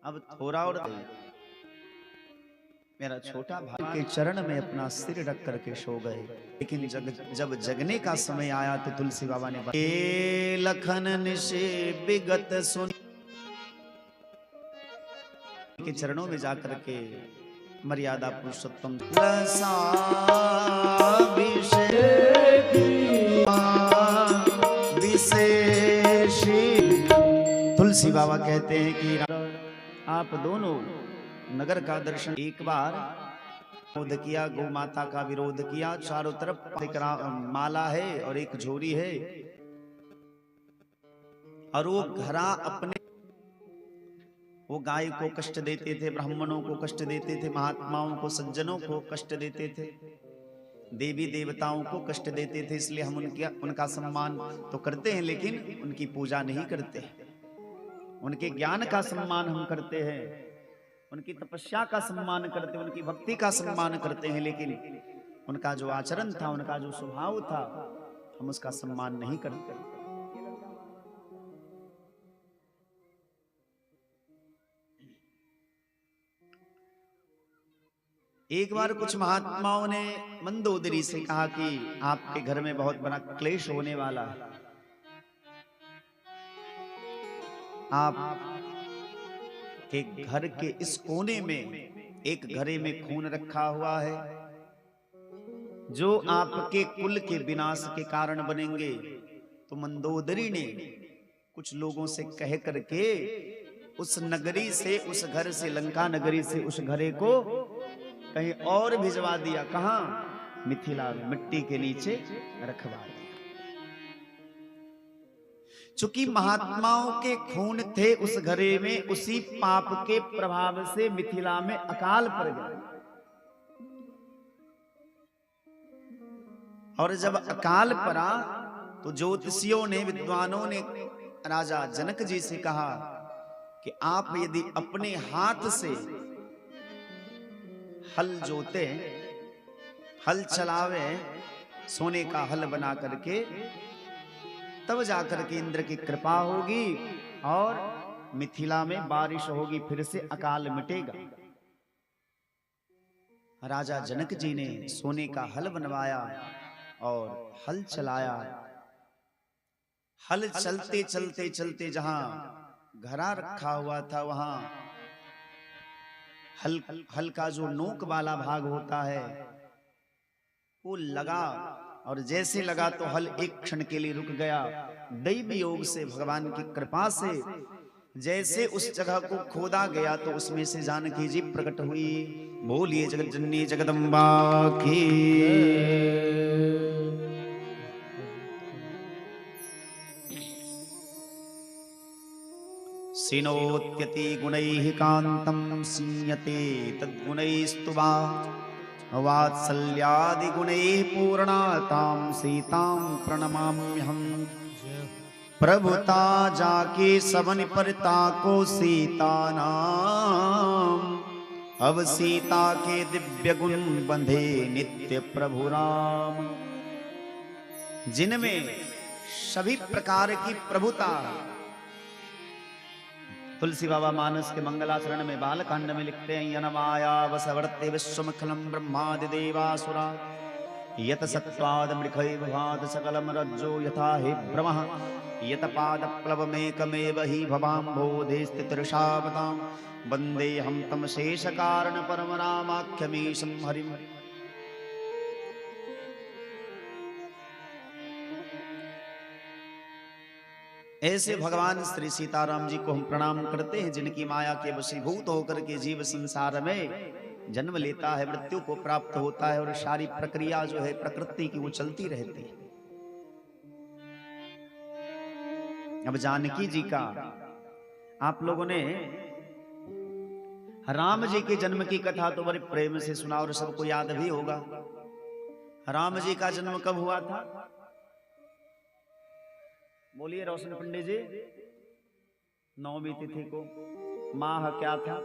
अब थोड़ा और मेरा छोटा भाई के चरण में अपना सिर रख करके सो गए। लेकिन जब जगने का समय आया तो तुलसी बाबा ने लखन निशे विगत सुन के चरणों में जाकर के मर्यादा पुरुषोत्तम तुलसी बाबा कहते हैं कि आप दोनों नगर का दर्शन एक बार विरोध किया, गौ माता का विरोध किया। चारों तरफ एक माला है और एक झोरी है, और वो घरा अपने वो गाय को कष्ट देते थे, ब्राह्मणों को कष्ट देते थे, महात्माओं को सज्जनों को कष्ट देते थे, देवी देवताओं को कष्ट देते थे। इसलिए हम उनका सम्मान तो करते हैं, लेकिन उनकी पूजा नहीं करते। उनके ज्ञान का सम्मान हम करते हैं, उनकी तपस्या का सम्मान करते हैं, उनकी भक्ति का सम्मान करते हैं, लेकिन उनका जो आचरण था, उनका जो स्वभाव था, हम उसका सम्मान नहीं करते। एक बार कुछ महात्माओं ने मंदोदरी से कहा कि आपके घर में बहुत बड़ा क्लेश होने वाला है, आप के घर के इस कोने में एक घड़े में खून रखा हुआ है, जो आपके कुल के विनाश के कारण बनेंगे। तो मंदोदरी ने कुछ लोगों से कह करके उस नगरी से, उस घर से, लंका नगरी से उस घड़े को कहीं और भिजवा दिया। कहां? मिथिला में मिट्टी के नीचे रखवा दिया। चूंकि महात्माओं के खून थे उस घड़े में, उसी पाप के प्रभाव से मिथिला में अकाल पड़ गया। और जब अकाल पड़ा तो ज्योतिषियों ने, विद्वानों ने राजा जनक जी से कहा कि आप यदि अपने हाथ से हल जोते, हल चलावे, सोने का हल बना करके, तब जाकर के इंद्र की कृपा होगी और मिथिला में बारिश होगी, फिर से अकाल मिटेगा। राजा जनक जी ने सोने का हल बनवाया और हल चलाया। हल चलते चलते चलते जहां घड़ा रखा हुआ था, वहां हल का जो नोक वाला भाग होता है वो लगा, और जैसे लगा तो हल एक क्षण के लिए रुक गया। दैवी योग से, भगवान की कृपा से जैसे उस जगह को खोदा गया तो उसमें से जानकी जी प्रकट हुई। बोलिए जगत जननी जगदम्बा की। सिनोत्यति गुणैः कान्तं सीयते तद्गुणैस्तुवा वात्सल्यादि गुणैः पूर्णातां सीतां प्रणमाम्यहम्। प्रभुता जाके सबन परता को सीता नाम, अब सीता के दिव्य गुण बंधे नित्य प्रभु राम। जिनमें सभी प्रकार की प्रभुता। तुलसी बाबा मानस के मंगलाचरण में बालकांड में लिखते हैं, यनमाया वसवर्ते विश्वमखलम ब्रह्मादि देवासुरा यत सत्त्वाद मृखैव भात सकलम रज्जो यथा हि भ्रमः यत पादप्लवमेकमेव हि भवाम्भोधे स्थितिर्षावतां वन्देऽहं तं शेषकारण परमनामाख्यमीशं हरिम्। ऐसे भगवान श्री सीताराम जी को हम प्रणाम करते हैं, जिनकी माया के वशीभूत होकर के जीव संसार में जन्म लेता है, मृत्यु को प्राप्त होता है और सारी प्रक्रिया जो है प्रकृति की वो चलती रहती है। अब जानकी जी का आप लोगों ने राम जी के जन्म की कथा तो बड़े प्रेम से सुना और सबको याद भी होगा। राम जी का जन्म कब हुआ था? बोलिए रोशन पंडित जी। 9वीं तिथि को। माह क्या था?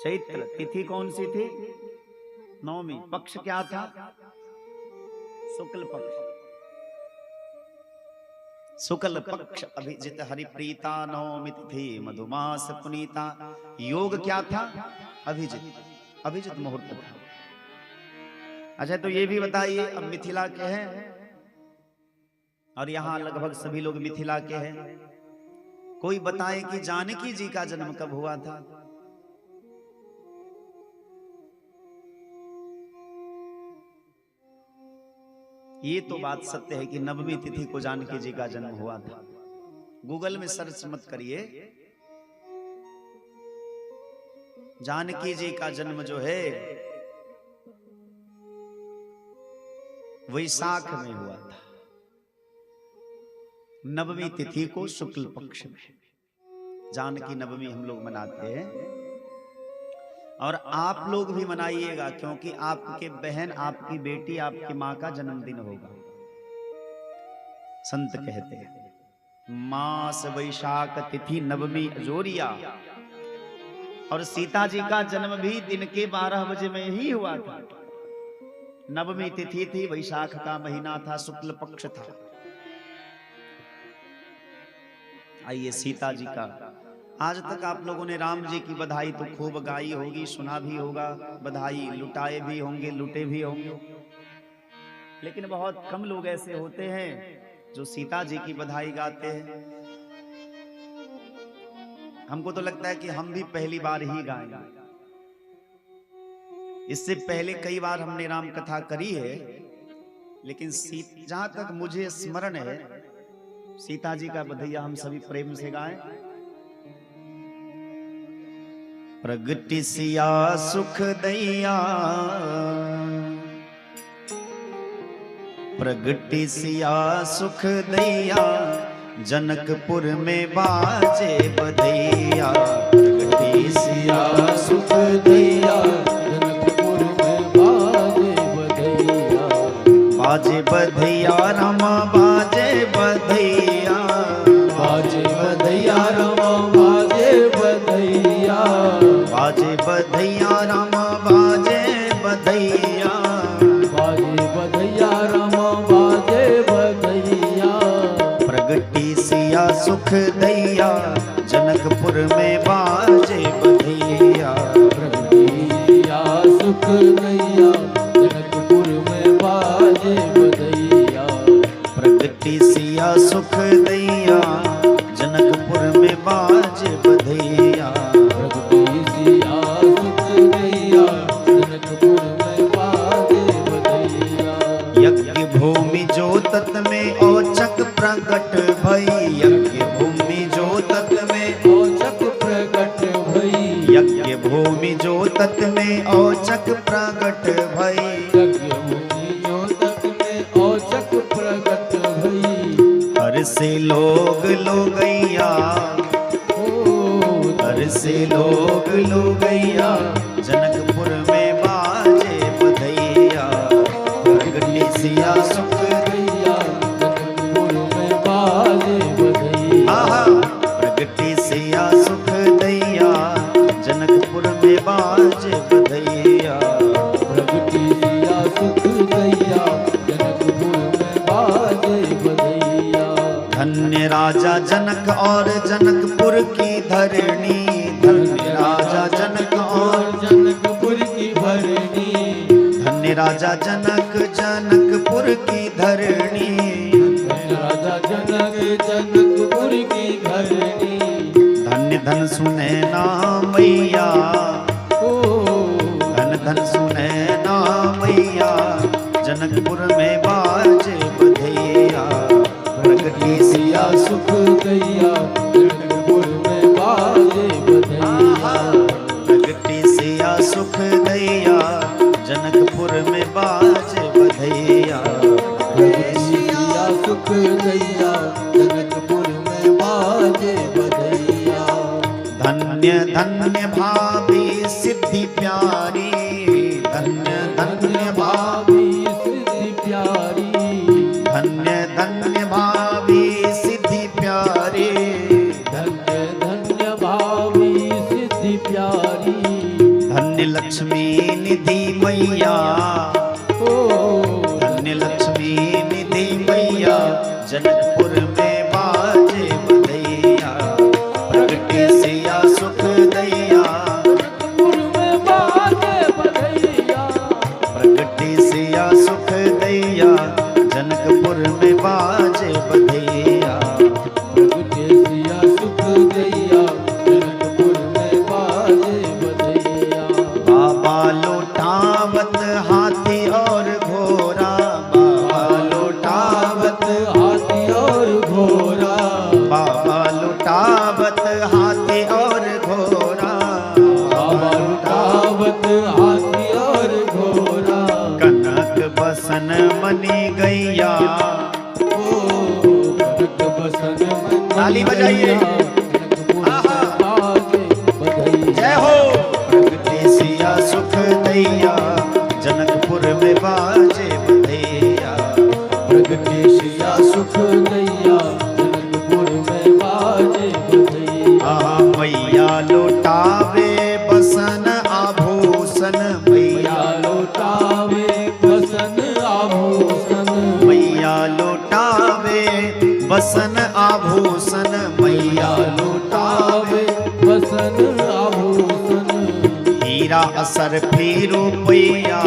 चैत्र। तिथि कौन सी थी? 9वीं। पक्ष क्या था? शुक्ल पक्ष। शुक्ल पक्ष अभिजित हरिप्रीता 9वीं तिथि मधुमास पुनीता। योग क्या था? अभिजित। अभिजित मुहूर्त था। अच्छा तो ये भी बताइए, अब मिथिला के हैं और यहाँ लगभग सभी लोग मिथिला के हैं, कोई बताए कि जानकी जी का जन्म कब हुआ था? ये तो बात सत्य है कि 9वीं तिथि को जानकी जी का जन्म हुआ था। गूगल में सर्च मत करिए। जानकी जी का जन्म जो है वैशाख में हुआ था, 9वीं तिथि को शुक्ल पक्ष में। जानकी नवमी हम लोग मनाते हैं और आप लोग भी मनाइएगा, क्योंकि आपके बहन, आपकी बेटी, आपकी माँ का जन्मदिन होगा। संत कहते हैं मास वैशाख तिथि 9वीं जोरिया, और सीता जी का जन्म भी दिन के 12 बजे में ही हुआ था। 9वीं तिथि थी, वैशाख का महीना था, शुक्ल पक्ष था। आइए सीता जी का, आज तक आप लोगों ने राम जी की बधाई तो खूब गाई होगी, सुना भी होगा, बधाई लुटाए भी होंगे, लुटे भी होंगे, लेकिन बहुत कम लोग ऐसे होते हैं जो सीता जी की बधाई गाते हैं। हमको तो लगता है कि हम भी पहली बार ही गाएंगे। इससे पहले कई बार हमने राम कथा करी है, लेकिन जहां तक मुझे स्मरण है सीता जी का बधैया हम सभी प्रेम से गाएं। प्रगति सिया सुख दैया, प्रगति सिया सुख दैया, जनकपुर में बाजे बधैया। प्रगति सिया सुख दैया, जनकपुर में बाजे बधैया। बाजे बधैया रामा बाजे बधैया, बाजे बधैया रामा बाजे बधैया। बाजे बधैया रामा बाजे बधैया, बाजे बधैया रामा बाजे बधैया। प्रगति सिया सुख दैया, जनकपुर में बाजे बधैया। प्रगति सिया सुख दैया, जनकपुर में बाजे बधैया। प्रगति सिया सुख दैया, जनकपुर में बाजे बधैया। प्रगति सिया सुख दैया, जनकपुर में बाजे बधैया। यज्ञ भूमि जोतत में औचक प्रगट भई, यज्ञ भूमि जोतत में औचक प्रगट भई। यज्ञ भूमि जोतत में औचक प्रगट भई। यज्ञ भूमि जोतत में औचक प्रगट भई। हर से लोग लोगैया, हर से लोग लोगैया, जनकपुर में बाजे बधैया। प्रगति सिया सुख दैया, जनकपुर में बाजे बधैया। प्रगति सिया सुख दैया, जनकपुर में बाजे बधैया। प्रगति सिया सुख दैया, जनकपुर में बाजे बधैया। धन्य राजा जनक और जनकपुर की धरणी, धन्य राजा जनक और जनकपुर की धरणी। धन्य राजा जनक जनकपुर की धरणी, राजा जनक जनकपुर की धरणी। धन्य धन सुने ना मैया, धन धन सुने ना मैया, जनकपुर में बाजे बधैया, प्रगति सिया सुख दैया जनकपुर में बाजे बधैया। प्रगति सिया सुख दैया, जनकपुर में बाजे बधैया। सिया सुख दैया जनकपुर में बाजे बधैया। धन्य धन्य भाभी सिद्धि प्यारी, धन्य धन्य भाभी सिद्धि प्यारी, धन्य धन्य भाभी सिद्धि प्यारी, धन्य धन्य भावी सिद्धि प्यारी। धन्य लक्ष्मी निधि मैया, धन्य लक्ष्मी निधि मैया, जनकपुर में बाजे बधैया, प्रगति सिया सुख दैया, जनकपुर में बाजे बधैया। प्रगति सिया सुख दैया, जनकपुर में बाजे बधैया। प्रगति सिया सुख दैया जनकपुर में बाजे बधैया। बाबा लौटावत हाथी और घोड़ा, बाबा लौटावत हाथी और घोड़ा, बाबा लौटावत हाथी और घोड़ा, बाबा लुटावत हाथी और घोड़ा। कनक बसन मनी गैया, कनक बसन मन ताली बजाइए। जनकपुर में बाजे बधैया। जय हो। प्रगति सिया सुख दैया, जनकपुर में बाजे बधैया, प्रगति सिया सुख दैया जनकपुर में बाजे बधैया। मैया लौटावे बसन आभूषण, मैया मैया लौटावे बसन आभूषण, मैया लौटावे बसन आभूषण, मैया लौटावे बसन आभूषण। हीरा असर फेरो पैया,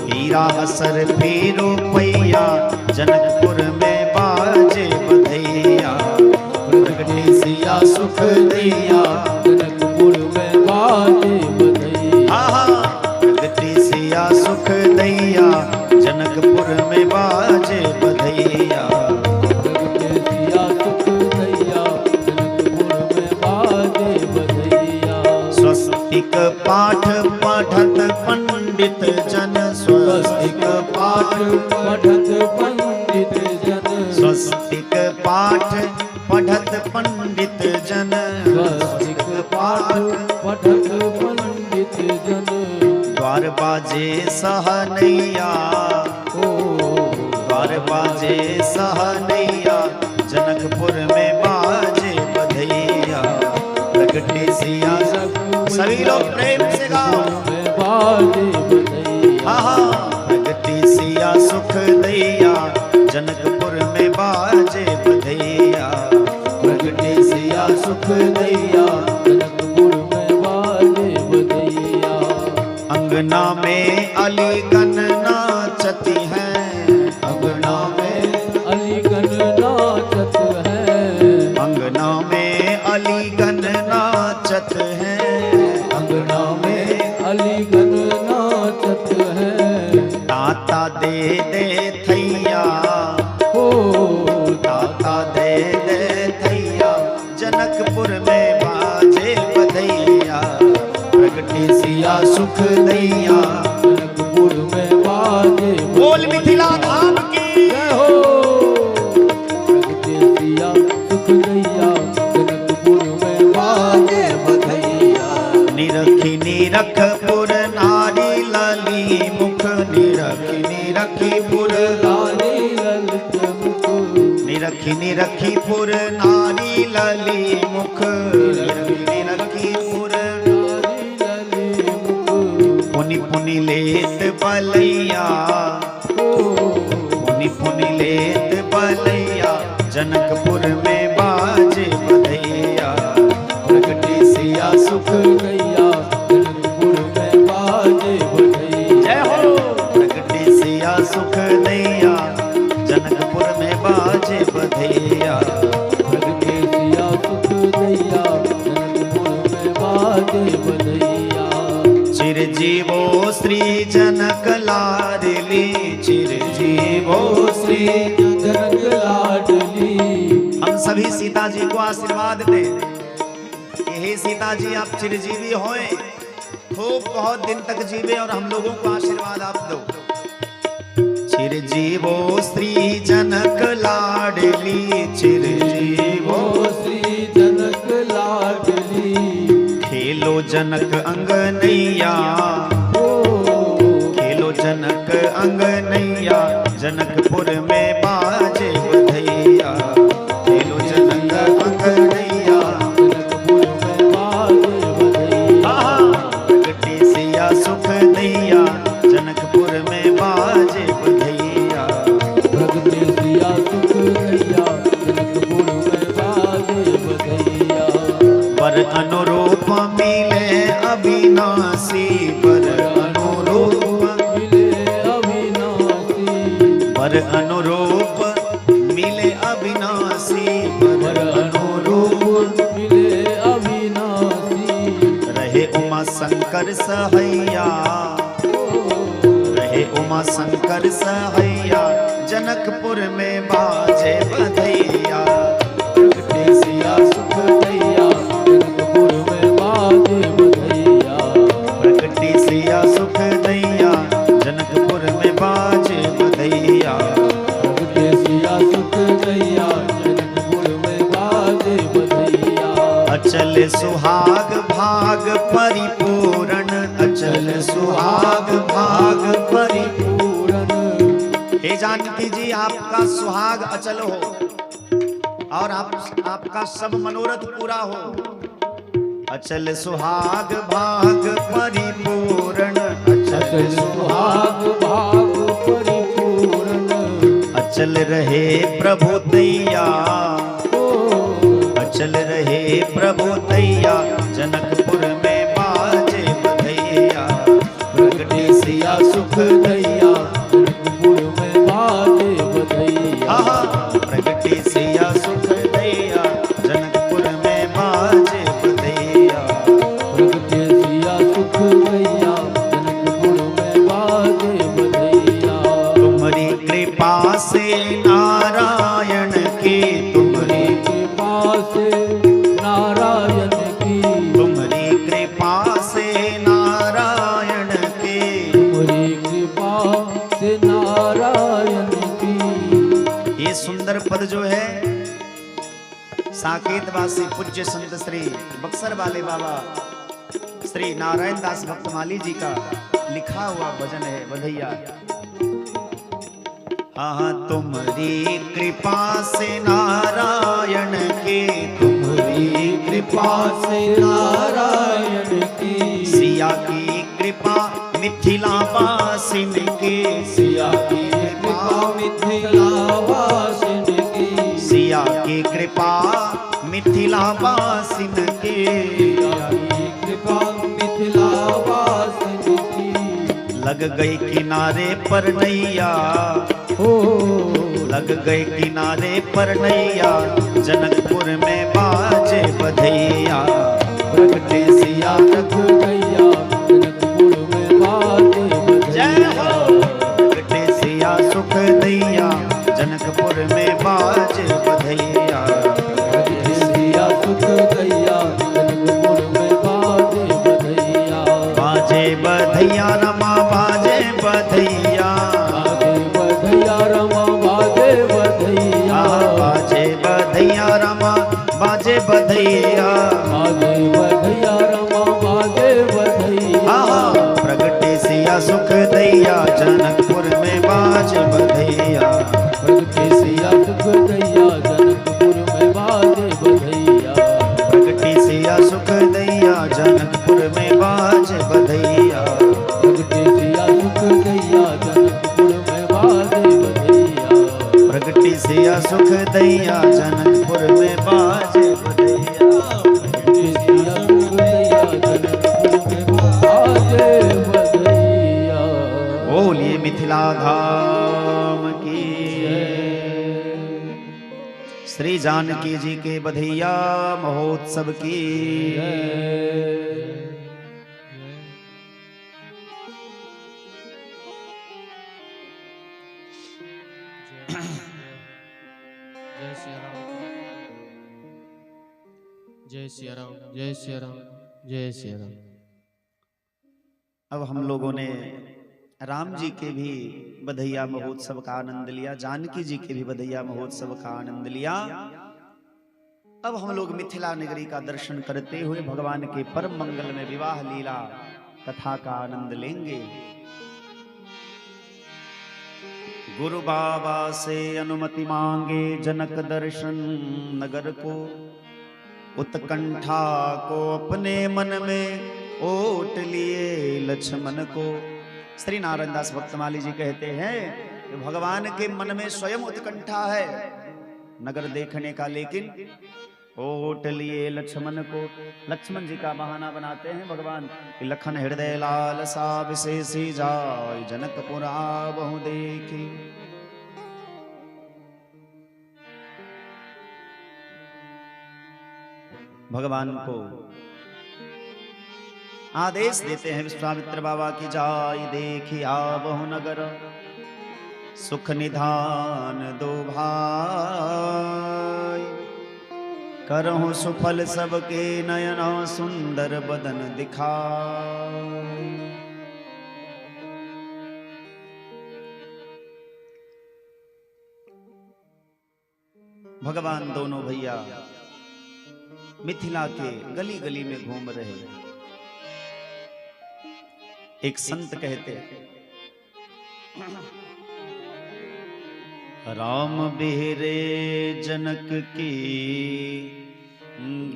हीरा असर फेरो पैया, जनकपुर में बाजे बधैया, प्रगति सिया सुख दैया, जनकपुर में बाजे बधैया। प्रगति सिया सुख दैया, जनकपुर में बाजे बधैया। प्रगति सिया सुख दैया जनकपुर में बाजे बधैया। स्वस्तिक पाठ पढ़त पंडित जन, स्वस्तिक पाठ पढ़त पंडित जन, स्वस्तिक पाठ पढ़त पंडित जन, स्वस्तिक पाठ पढ़त पंडित जन। द्वार बाजे सहनैया, द्वार बाजे सहनैया, जनकपुर में बाजे बधैया, प्रगति सिया सभी लोग प्रेम से गाओ। में बाजे बधैया। प्रगति सिया सुख दैया, जनकपुर में बाजे बधैया, प्रगति सिया सुख दैया, जनकपुर में बाजे बधैया। अंगना में अलीगन नाचती है, अंगना में अलीगन नाचत है, अंगना में अलीगन नाचत है, अंगना में अलीगन नाचत है। दाता दे दे थैया, दाता दे दे थैया, जनकपुर में बाजे बधैया, प्रगति सिया सुख दैया, जनकपुर में बाजे बोल मिथिला धाम की जय हो। प्रगति सिया सुख दैया जनकपुर में बाजे बधैया। निरखी निरखपुर नारी लाली मुख, निरखी निरखीपुर लाली ललित मुख, निरखी निरखीपुर नारी लाली मुख, निरखी निरखीपुर लाली ललित मुख। पुनि पुनि लेत बलैया, पुनि पुनि लेत बलैया, जनकपुर में बाजे बधैया, प्रगति सिया सुख गैया जनकपुर में बाजे बधैया। जय हो। प्रगति दैया, जनकपुर में बाजे बधैया। प्रगटे सिया सुख दैया, जनकपुर में बाजे बधैया। चिरजीवो श्री जनक लाडली, चिरजीवो श्री जनक लाडली। हम सभी सीता जी को आशीर्वाद दें कि हे सीता जी आप चिरजीवी होए, खूब बहुत दिन तक जीवे और हम लोगों को आशीर्वाद आप दो। चिरजीवो श्री जनक लाडली, चिरजीवो श्री जनक लाडली। खेलो जनक अंगनैया, खेलो जनक अंगनैया, जनकपुर में बाजे बधैया। खेलो जनक अंगनैया, जनकपुर में बाजे बधैया। प्रगटे सिया सुख दैया, जनकपुर में बाजे बधैया। प्रगटे सिया सुख दैया, जनकपुर में बाजे बधैया। पर अनुरूप मिले अविनाशी, पर अनुरूप मिले अविनाशी। पर अनुरूप मिले अविनाशी, पर अनुरूप मिले अविनाशी। रहे उमा शंकर सहैया, रहे उमा शंकर सहैया, जनकपुर में बाजे बधैया। प्रगटे सिया सुख दैया, जनकपुर में बाजे बधैया। प्रगटी सिया सुख दैया, जनकपुर में बाजे बधैया। प्रगटे सिया सुख दैया, जनकपुर में बाजे बधैया। अचल सुहाग भाग परिपूर्ण, अचल सुहाग भाग परिपूर्ण। हे जानकी जी आपका सुहाग अचल हो और आपका सब मनोरथ पूरा हो। अचल सुहाग भाग परिपूर्ण, अचल सुहाग भाग परिपूर्ण। अचल रहे प्रभु दैया, अचल रहे प्रभु दैया, जनकपुर में बाजे बधैया। प्रगटे सिया सुख दैया, जनकपुर में बाजे बधैया। प्रगटे सिया सुख दैया, जनकपुर में बाजे बधैया। प्रगटे सिया सुख दैया, जनकपुर में बाजे बधैया। तुम्हारी कृपा से नारायण की, तुम्हारी कृपा से नारायण की। तुम्हारी कृपा से नारायण की। तुम्हारी कृपा से नारायण की। ये सुंदर पद जो है साकेतवासी पूज्य संत श्री बक्सर वाले बाबा श्री नारायण दास भक्तमाली जी का लिखा हुआ भजन है बधैया। हाँ तुम्हारी कृपा से नारायण के, तुम्हारी कृपा से नारायण की। सिया की कृपा मिथिला वासिन के, सिया की कृपा मिथिला वासिन की। सिया की कृपा मिथिला वासिन के। सिया की कृपा मिथिला वासिन की। लग गई किनारे पर नैया, लग गई किनारे पर नैया, जनकपुर में बाजे बधैया। प्रगटे सिया रख गैया, जनकपुर में बाजे जय बधैया। हो। प्रगटे सिया सुख दैया, जनकपुर में बाजे बधैया। प्रगटे सिया सुख गैया, जनकपुर में बाजे बधैया। बाजे बधैया रमा बाजे बधैया। बाजे बधैया रमा बाजे बधैया। बाजे बधैया रमा बाजे बधैया। बाजे बधैया रमा बाजे बधैया। प्रगटे सिया सुख दैया, जनकपुर में बाजे बधैया। प्रगटे सिया सुख दैया, जनकपुर में बाजे बधैया। प्रगटे सिया सुख दैया, जनकपुर में बाजे बधैया। प्रगटे सिया सुख दैया, जनकपुर में बाजे बधैया। प्रगटे सिया सुख दैया, जनकपुर में बाजे बधैया। प्रगटे सिया सुख दैया, जनकपुर में बाजे बधैया। बोलिए मिथिला धाम श्री जानकी जी के बधैया महोत्सव की जय श्री राम, जय श्री राम, जय श्री राम, जय श्री राम। अब हम लोगों ने राम जी के भी बधैया महोत्सव का आनंद लिया, जानकी जी के भी बधैया महोत्सव का आनंद लिया। अब हम लोग मिथिला नगरी का दर्शन करते हुए भगवान के परम मंगल में विवाह लीला कथा का आनंद लेंगे। गुरु बाबा से अनुमति मांगे जनक दर्शन नगर को, उत्कंठा को अपने मन में ओट लिए लक्ष्मण को। श्री नारायण दास भक्तमाली जी कहते हैं कि भगवान के मन में स्वयं उत्कंठा है नगर देखने का, लेकिन ओट लिए लक्ष्मण को। लक्ष्मण जी का बहाना बनाते हैं भगवान कि लखन हृदय लाल सा विशेषी जाय जनकपुर आवहु देखी। भगवान को आदेश देते हैं विश्वामित्र बाबा की जाय देखी आवहु नगर, सुख निधान दो भाई, करहु सुफल सबके नयना सुंदर बदन दिखाई। भगवान दोनों भैया मिथिला के गली गली में घूम रहे हैं। एक संत कहते राम बिहरे जनक की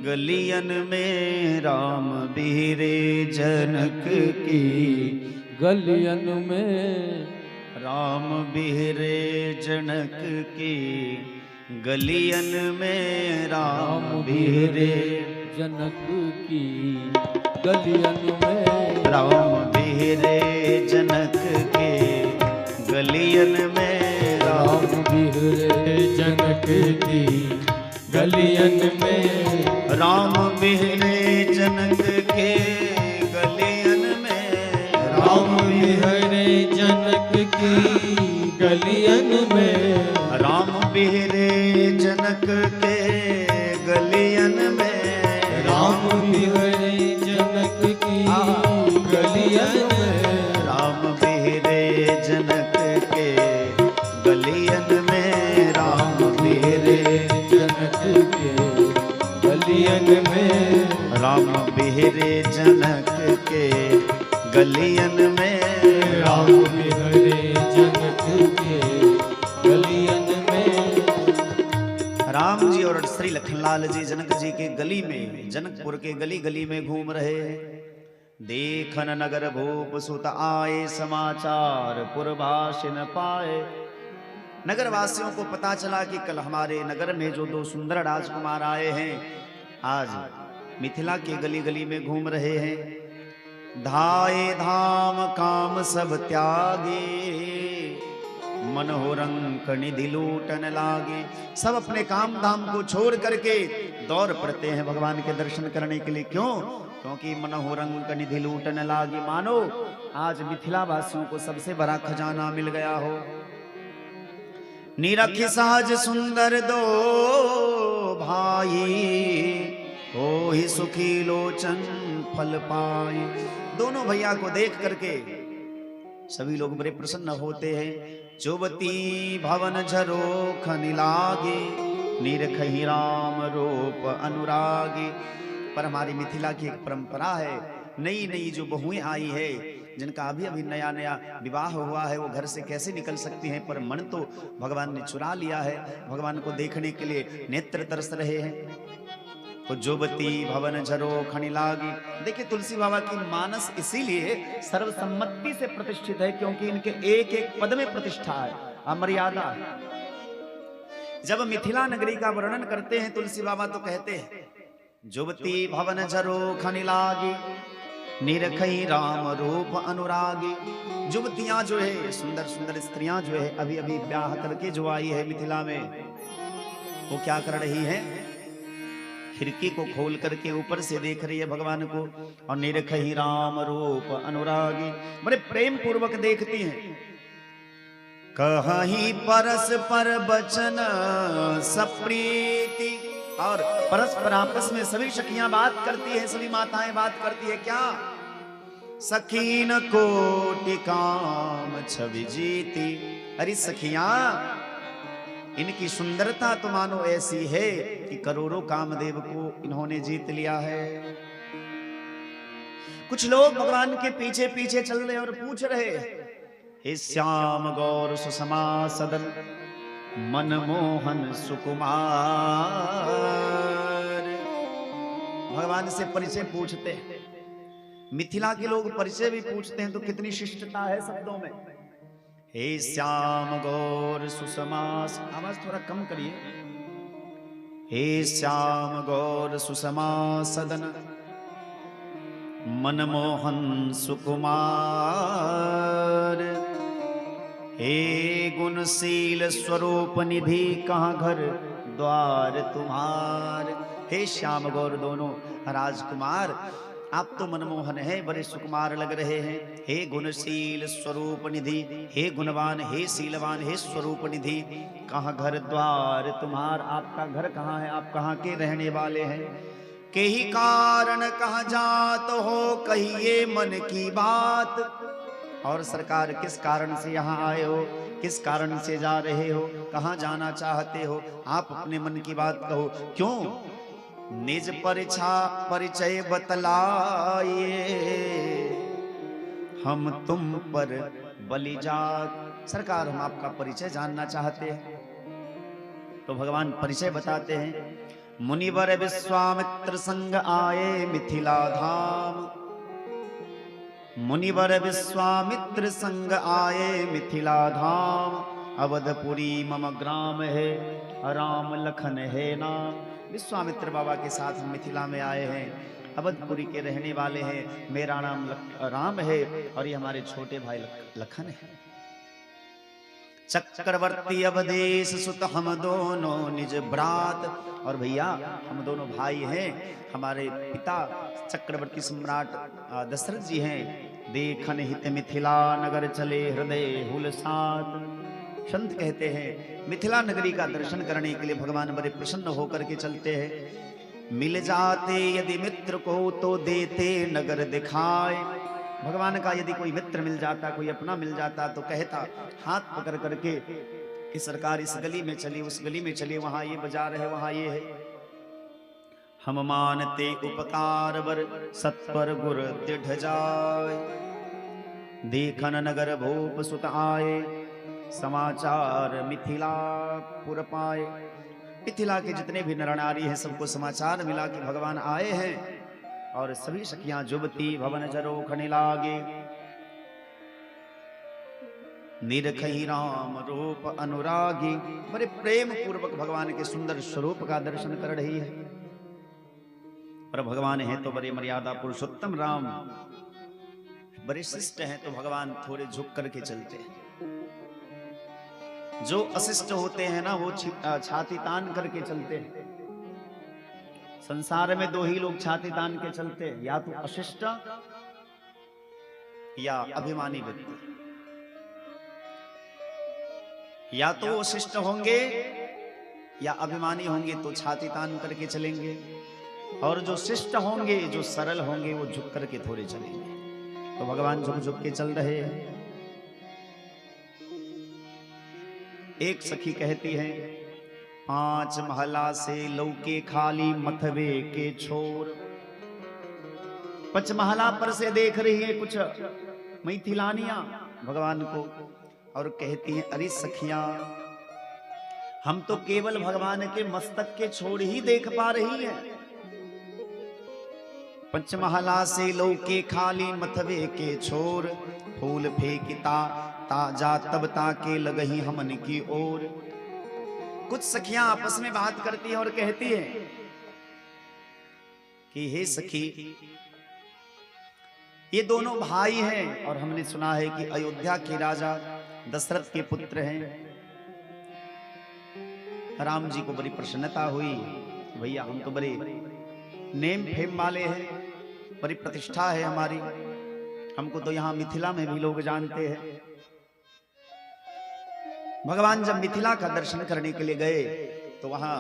गलियन में, राम बिहरे जनक की गलियन में, राम बिहरे जनक की गलियन में, राम बिहरे जनक की गलियन में, राम बिहरे जनक के गलियन में, राम बिहरे जनक की गलियन में, राम बिहरे जनक के गलियन में, राम बिहरे जनक की गलियन में, राम बिहरे जनक के गलियन में, राम बिहरे जनक की गलियन में, राम बिहरे जनक के गलियन में, राम बिहरे जनक के गलियन में, राम बिहरे जनक के गलियन में, राम बिहरे जनक के गलियन में। राम जी और श्री लखनलाल जी जनक जी के गली में, जनकपुर के गली गली में घूम रहे हैं। देखन नगर भूप सुत आए, समाचार पुरभाष न पाए। नगर वासियों को पता चला कि कल हमारे नगर में जो दो सुंदर राजकुमार आए हैं, आज मिथिला के गली गली में घूम रहे हैं। धाये धाम काम सब त्यागे, मनोरंक निधि लूटन लागे। सब अपने काम धाम को छोड़ करके दौड़ पड़ते हैं भगवान के दर्शन करने के लिए। क्यों? क्योंकि मनोरंक निधि लूटन लागे, मानो आज मिथिला वासियों को सबसे बड़ा खजाना मिल गया हो। निरख सहज सुंदर दो भाई, हो ही सुखी लोचन फल पाए। दोनों भैया को देख करके सभी लोग बड़े प्रसन्न होते हैं। चौबती भवन झरो खनि लागे, निरखहि राम रूप अनुरागे। पर हमारी मिथिला की एक परंपरा है, नई नई जो बहुएं आई है, जिनका अभी अभी नया नया विवाह हुआ है, वो घर से कैसे निकल सकती हैं, पर मन तो भगवान ने चुरा लिया है। भगवान को देखने के लिए नेत्र तरस रहे हैं। तो जोबती भवन झरो खनि लागी। देखिए तुलसी बाबा की मानस इसीलिए सर्वसम्मति से प्रतिष्ठित है, क्योंकि इनके एक एक पद में प्रतिष्ठा है, अमर्यादा है। जब मिथिला नगरी का वर्णन करते हैं तुलसी बाबा तो कहते हैं जुबती भवन झरो खनि लागी, निरखई राम रूप अनुरागी। जुबतियां जो है, सुंदर सुंदर स्त्रियां जो है, अभी अभी ब्याह करके जो आई है मिथिला में, वो क्या कर रही है? खिड़की को खोल करके ऊपर से देख रही है भगवान को, और निरखहि राम रूप अनुरागी, बड़े प्रेम पूर्वक देखती हैं। कहीं परस्पर बचन सप्रीति, और परस्पर आपस में सभी सखियां बात करती है, सभी माताएं बात करती है। क्या? सखीन कोटि काम छवि जीती। अरे सखियां, इनकी सुंदरता तो मानो ऐसी है कि करोड़ों कामदेव को इन्होंने जीत लिया है। कुछ लोग भगवान के पीछे पीछे चल रहे और पूछ रहे, हे श्याम गौर सुषमा सदन मनमोहन सुकुमार। भगवान से परिचय पूछते हैं। मिथिला के लोग परिचय भी पूछते हैं तो कितनी शिष्टता है शब्दों में। हे श्याम गौर सुषमा, आवाज थोड़ा कम करिए। हे श्याम गौर सुषमा सदन मनमोहन सुकुमार, हे गुणशील स्वरूप निधि कहाँ घर द्वार तुम्हार। हे श्याम गौर दोनों राजकुमार, आप तो मनमोहन हैं, बड़े सुकुमार लग रहे हैं। हे गुणशील स्वरूप निधि, हे गुणवान, हे शीलवान, हे स्वरूप निधि, कहाँ घर द्वार तुम्हार, आपका घर कहाँ है, आप कहाँ के रहने वाले हैं। के ही कारण कहाँ जात हो, कहिए मन की बात। और सरकार, किस कारण से यहाँ आए हो, किस कारण से जा रहे हो, कहाँ जाना चाहते हो, आप अपने मन की बात कहो। क्यों? निज परिचय बतलाइए, हम तुम पर बलि जात। सरकार, हम आपका परिचय जानना चाहते हैं। तो भगवान परिचय बताते हैं। मुनिवर विश्वामित्र संग आए मिथिला धाम, मुनिवर विश्वामित्र संग आए मिथिला धाम, अवधपुरी मम ग्राम है, राम लखन है नाम। विश्वामित्र बाबा के साथ हम मिथिला में आए हैं, अवधपुरी के रहने वाले हैं, मेरा नाम राम है और ये हमारे छोटे भाई लखन है। चक्रवर्ती अवधेश सुत हम दोनों निज ब्रात। और भैया, हम दोनों भाई हैं, हमारे पिता चक्रवर्ती सम्राट दशरथ जी हैं। देखन हित मिथिला नगर चले हृदय हुलसात। संत कहते हैं मिथिला नगरी का दर्शन करने के लिए भगवान बड़े प्रसन्न होकर के चलते हैं। मिल जाते यदि मित्र को तो देते नगर दिखाए। भगवान का यदि कोई मित्र मिल जाता, कोई अपना मिल जाता तो कहता हाथ पकड़ करके कि सरकार इस गली में चलिए, उस गली में चलिए, वहां ये बाजार है, वहां ये है। हम मानते उपकार बर सत्पर गुर दृढ़ जाए। देखन नगर भूप सुत आए, समाचार मिथिला पुर पाए। मिथिला के जितने भी नर नारी हैं सबको समाचार मिला कि भगवान आए हैं। और सभी सखियां जुबती भवन जरोखने लागे। निरखहि राम रूप अनुरागी, बड़े प्रेम पूर्वक भगवान के सुंदर स्वरूप का दर्शन कर रही है। पर भगवान है तो बड़े मर्यादा पुरुषोत्तम राम, बड़े शिष्ट हैं तो भगवान थोड़े झुक करके चलते हैं। जो अशिष्ट होते हैं ना वो छाती तान करके चलते हैं। संसार में दो ही लोग छाती तान के चलते हैं, या तो अशिष्ट या अभिमानी व्यक्ति। या तो वो शिष्ट होंगे या अभिमानी होंगे तो छाती तान करके चलेंगे, और जो शिष्ट होंगे, जो सरल होंगे, वो झुक करके थोड़े चलेंगे। तो भगवान झुक झुक के चल रहे हैं। एक सखी कहती है, 5 महला से लौके खाली मथवे के छोर। 5 महला पर से देख रही है कुछ मैथिलानियां भगवान को, और कहती हैं, अरे सखियां, हम तो केवल भगवान के मस्तक के छोर ही देख पा रही हैं। 5 महला से लौके खाली मथवे के छोर, फूल फेंकता ताजा तब ताके लगही हमन की ओर। कुछ सखियां आपस में बात करती हैं और कहती हैं कि हे सखी, ये दोनों भाई हैं और हमने सुना है कि अयोध्या के राजा दशरथ के पुत्र हैं। राम जी को बड़ी प्रसन्नता हुई। भैया हम तो बड़े नेम फेम वाले हैं, बड़ी प्रतिष्ठा है हमारी, हमको तो यहाँ मिथिला में भी लोग जानते हैं। भगवान जब मिथिला का दर्शन करने के लिए गए तो वहां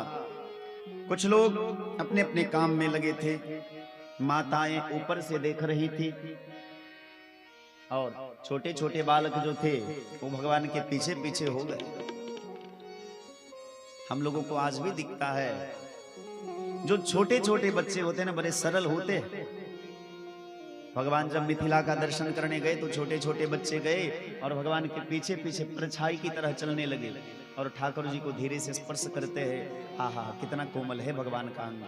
कुछ लोग अपने अपने काम में लगे थे। माताएं ऊपर से देख रही थी और छोटे छोटे बालक जो थे वो भगवान के पीछे पीछे हो गए। हम लोगों को आज भी दिखता है, जो छोटे छोटे बच्चे होते हैं ना, बड़े सरल होते हैं। भगवान जब मिथिला का दर्शन करने गए तो छोटे छोटे बच्चे गए और भगवान के पीछे पीछे परछाई की तरह चलने लगे और ठाकुर जी को धीरे से स्पर्श करते हैं। आहा, कितना कोमल है भगवान का अंग।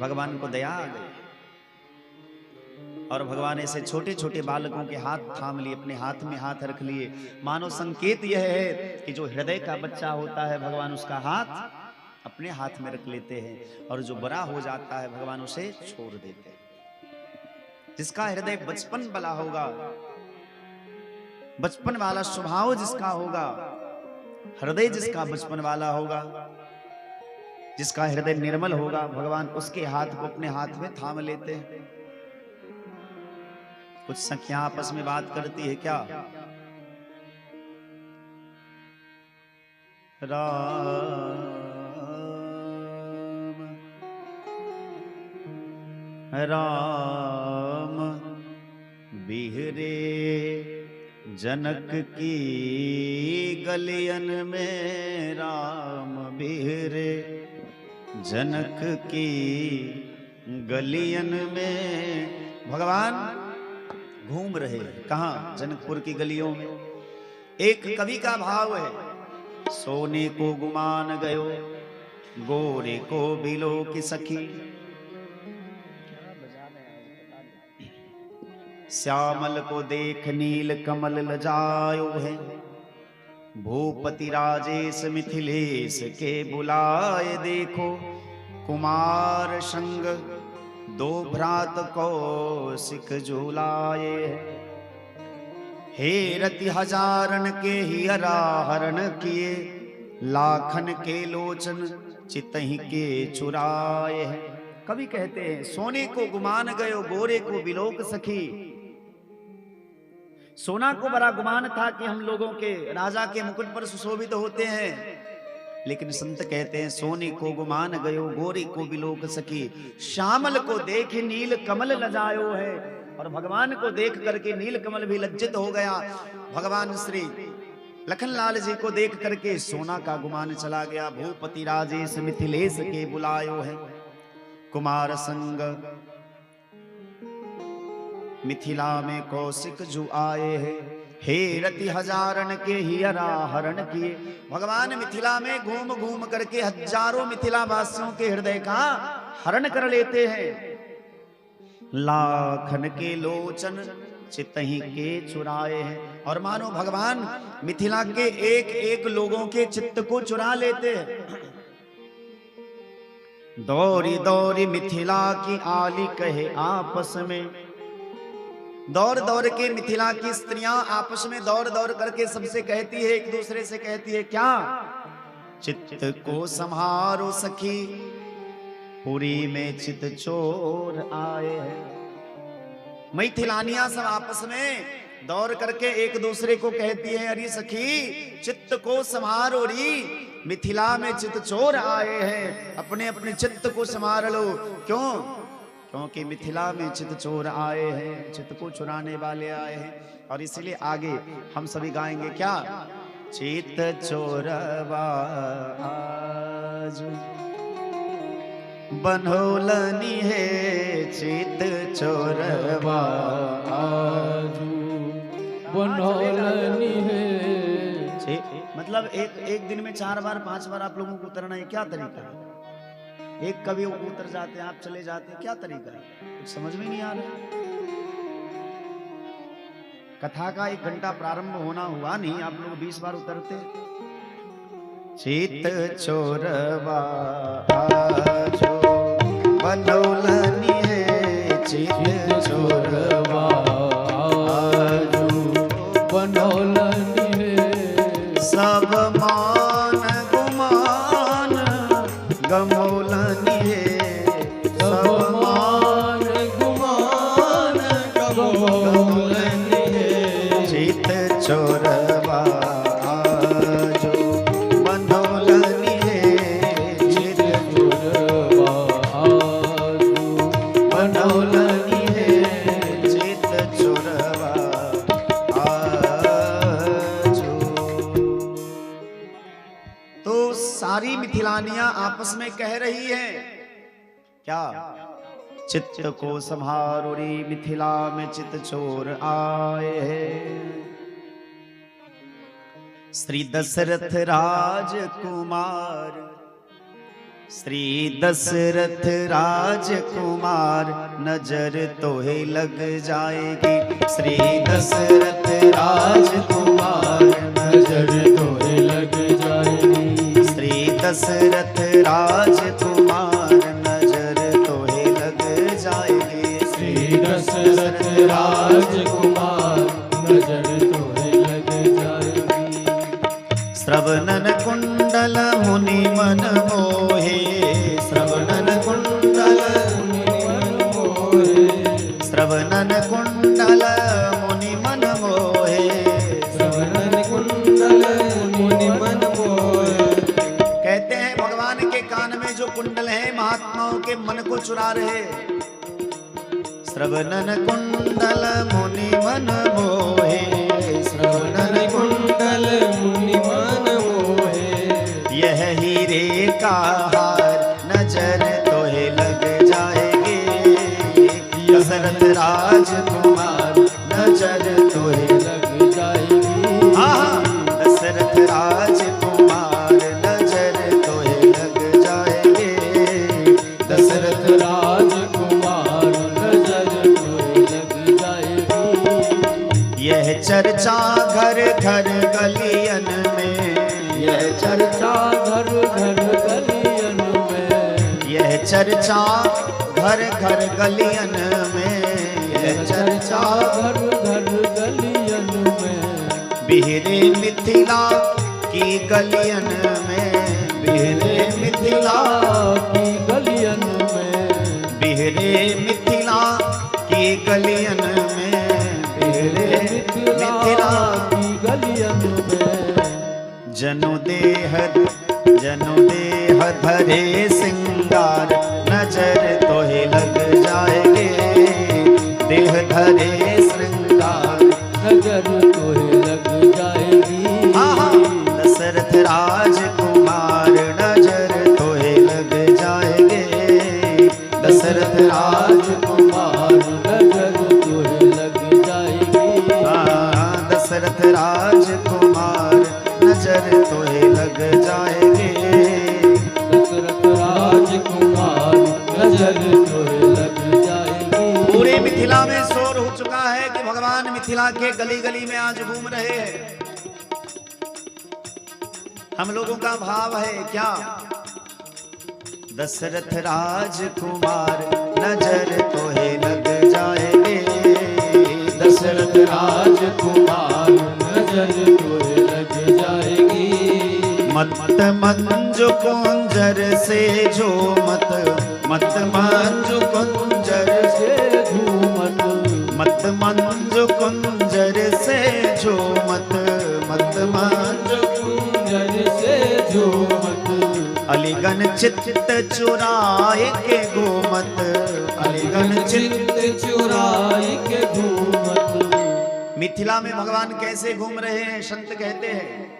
भगवान को दया आ गई और भगवान ऐसे छोटे छोटे बालकों के हाथ थाम लिए, अपने हाथ में हाथ रख लिए। मानो संकेत यह है कि जो हृदय का बच्चा होता है भगवान उसका हाथ अपने हाथ में रख लेते हैं और जो बड़ा हो जाता है भगवान उसे छोड़ देते हैं। जिसका हृदय बचपन वाला होगा, बचपन वाला स्वभाव जिसका होगा, हृदय जिसका बचपन वाला होगा, जिसका हृदय निर्मल होगा, भगवान उसके हाथ को अपने हाथ में थाम लेते हैं। कुछ सखियां आपस में बात करती है क्या? राम राम बिहरे जनक की गलियन में, राम बिहरे जनक की गलियन में। भगवान घूम रहे कहाँ? जनकपुर की गलियों में। एक कवि का भाव है, सोने को गुमान गयो गोरे को बिलो की सखी, श्यामल को देख नील कमल लजायो है, भूपति राजेश मिथिलेश के बुलाए देखो, कुमार संग दो भ्रात कौशिक झूलाए। हे रति हजारन के हियरा हरण किए, लाखन के लोचन चितहि के चुराए। कवि कहते हैं सोने को गुमान गयो गोरे को बिलोक सखी। सोना को बड़ा गुमान था कि हम लोगों के राजा के मुकुट पर सुशोभित होते हैं, लेकिन संत कहते हैं सोने को गुमान गयो गोरी को बिलोक सखी, श्यामल को देख नील कमल लजायो है। और भगवान को देख करके नील कमल भी लज्जित हो गया। भगवान श्री लखनलाल जी को देख करके सोना का गुमान चला गया। भूपति राजेश मिथिलेश के बुलायो है, कुमार संग मिथिला में कौशिक जो आए हैं। हे रति हजारन के हियरा हरण किए। भगवान मिथिला में घूम घूम करके हजारों मिथिला वासियों के हृदय का हरण कर लेते हैं। लाखन के लोचन चितहि के चुराए हैं। और मानो भगवान मिथिला के एक एक लोगों के चित्त को चुरा लेते हैं। दौरी दौरी मिथिला की आली कहे आपस में, दौड़ दौड़ के मिथिला की स्त्रियां आपस में दौड़ दौड़ करके सबसे कहती है, एक दूसरे से कहती है क्या? चित्त को संहारो सखी, पुरी में चित चोर आए हैं। मिथिलानियां सब आपस में दौड़ करके एक दूसरे को कहती है, अरे सखी चित्त को संहारो री, मिथिला में चित चोर आए हैं, अपने अपने चित्त को संभाल लो। क्यों? क्योंकि मिथिला में चित चोर आए हैं, चित्त को चुराने वाले आए हैं। और इसलिए आगे हम सभी गाएंगे क्या? चित चोरवा आज बनौलनी है, चित चोरवा आज बनौलनी है। मतलब एक दिन में 4 बार 5 बार आप लोगों को उतरना है, क्या तरीका है? एक कभी उतर जाते हैं, आप चले जाते हैं, क्या तरीका है? कुछ समझ में नहीं आ रहा। कथा का 1 घंटा प्रारंभ होना हुआ नहीं, आप लोग 20 बार उतरते। चित चोरवा आजो बनौलनी है, चित चोरवा आजो बनौलनी है। सब मान गुमान तो सारी मिथिलानियां आपस में कह रही हैं क्या? चित्त को संभारो रे मिथिला में चित चोर आए हैं। श्री दशरथ राजकुमार, श्री दशरथ राजकुमार नजर तोहे लग जाएगी। श्री दशरथ राजकुमार नजर तोहे लग जाएगी। श्री दशरथ राजकुमार नजर तोहे लग जाएगी। श्री दशरथ राजकुमार नजर तोहे लग जाएगी। श्रवणन कुंडल मुनि मन मोहे, श्रवणन कुंडल मुनि मन मोहे, श्रवणन कुंडल मुनि मन मोहे, श्रवणन कुंडल मुनि मन मोहे। कहते हैं भगवान के कान में जो कुंडल है महात्माओं के मन को चुरा रहे। श्रवणन कुंडल मुनि मन मोहे, श्रवणन कुंडल मुनि मन मोहे। यह हीरे का हार नजर तोहे लग जाएगी। दशरथ राजकुमार नजर तोहे लग जाएगी। दशरथ राजकुमार नजर तोहे लग जाएगी। दशरथ राजकुमार नजर तोहे लग जाएगी। यह चर्चा घर घर गलियन में, यह चर्चा घर घर गलियन में, यह चर्चा घर घर गलियन में, यह चर्चा घर घर गलियन में। बिहरे मिथिला की गलियन में, बिहरे मिथिला की गलियन में, बिहरे मिथिला की गलियन में, बिहरे मिथिला की गलियन में। जनु देह धरे सिंगार नजर तोहे लग जाएगे। देह धरे श्रृंगार नजर तोहे लग जाएगी। दशरथ राजकुमार नजर तोहे लग जाएगे। दशरथ राजकुमार नजर तोहे लग जाएगी। दशरथ राजकुमार नजर तोहे लग जाएगे। दशरथ राजकुमार नजर तोहे लग जाएगी। पूरे मिथिला में शोर हो चुका है कि भगवान मिथिला के गली गली में आज घूम रहे हैं। हम लोगों का भाव है क्या? दशरथ राजकुमार नजर तोहे लग जाएगे। दशरथ राजकुमार नजर तोहे लग जाएगी। मत मंजु कुंजर से जो मत, मत मंजु कुंजर से झूमत, मत मंजु कुंजर से जो मत, मत मंजु कुंजर से झूमत। अलीगन चित्त चुराए के गोमत, अलीगन चित्त चुराई के घूमत। मिथिला में भगवान कैसे घूम रहे हैं? संत कहते हैं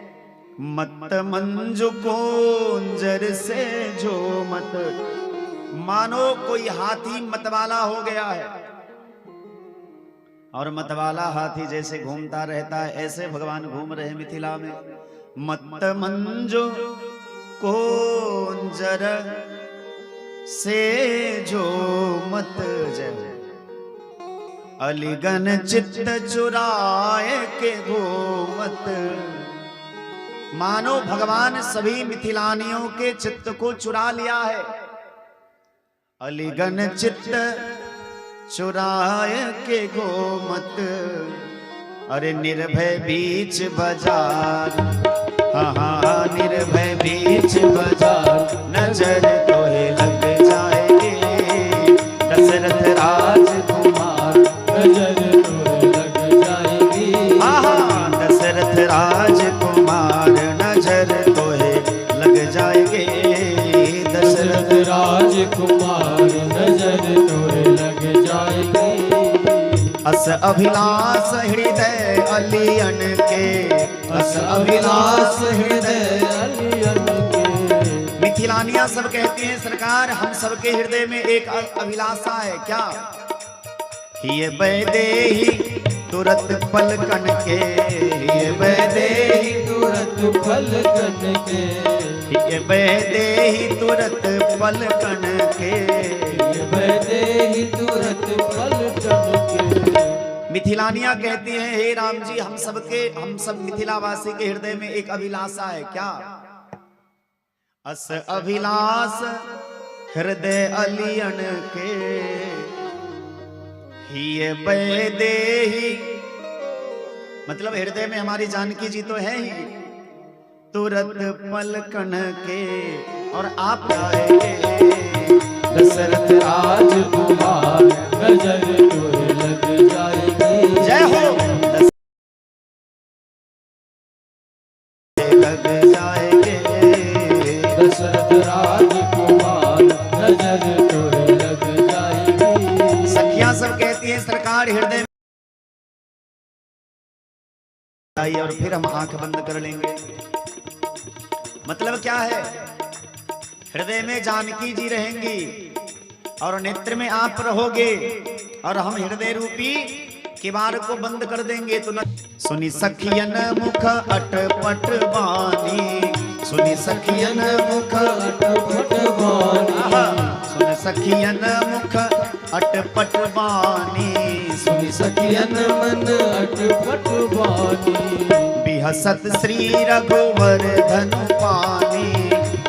मत मंजु कुंजर से जो मत, मानो कोई हाथी मतवाला हो गया है और मतवाला हाथी जैसे घूमता रहता है ऐसे भगवान घूम रहे हैं मिथिला में। मत मंजु कुंजर से जो मत जय, अलीगन चित्त चुराए के घूमत। मानो भगवान सभी मिथिलानियों के चित्त को चुरा लिया है। अलीगन चित्त चुराए के घूमत। अरे निर्भय बीच बाजार, हाँ निर्भय बीच बाजार नजर तोहे लग जाएगी। दशरथ राजकुमार नजर तोहे लग जाएगी। दशरथ राजकुमार नजर तोहे लग जाएगे। दशरथ राजकुमार नजर तोहे लग जाएगी। अस अभिलाष हृदय अलियन के, अस अभिलाष हृदय अलियन मिथिलानियां सब कहती हैं सरकार हम सबके हृदय में एक अभिलाषा है क्या? ये बैदेही तुरत पलकन के, ये बैदेही तुरत पलकन के, ये बैदेही तुरत पलकन के, ये बैदेही तुरत पलकन के। मिथिलानियां कहती हैं हे राम जी हम सब मिथिलावासी के हृदय में एक अभिलाषा है क्या? अस अभिलाष हृदय अलियन के, ये बैदेही मतलब हृदय में हमारी जानकी जी तो है ही, तुरत पलकन के। और आप आएंगे दशरथ राजकुमार नजर तोहे लग जाएगी। जय हो लग जाएंगे दशरथ राजकुमार नजर तोहे लग जाएगी। सखियां सब कहती हैं सरकार हृदय में आइए और फिर हम आंख बंद कर लेंगे। मतलब क्या है? हृदय में जानकी जी रहेंगी और नेत्र में आप रहोगे और हम हृदय रूपी किवाड़ को बंद कर देंगे। तो न सुनी सखियन मुख अटपट बानी, सुनी सखियन मुख अटपट बानी, सुन सखियन मुख अटपट बानी, सुनि सखियन मन अटपट बानी। बिहसत श्री रघुवर धनु पानी,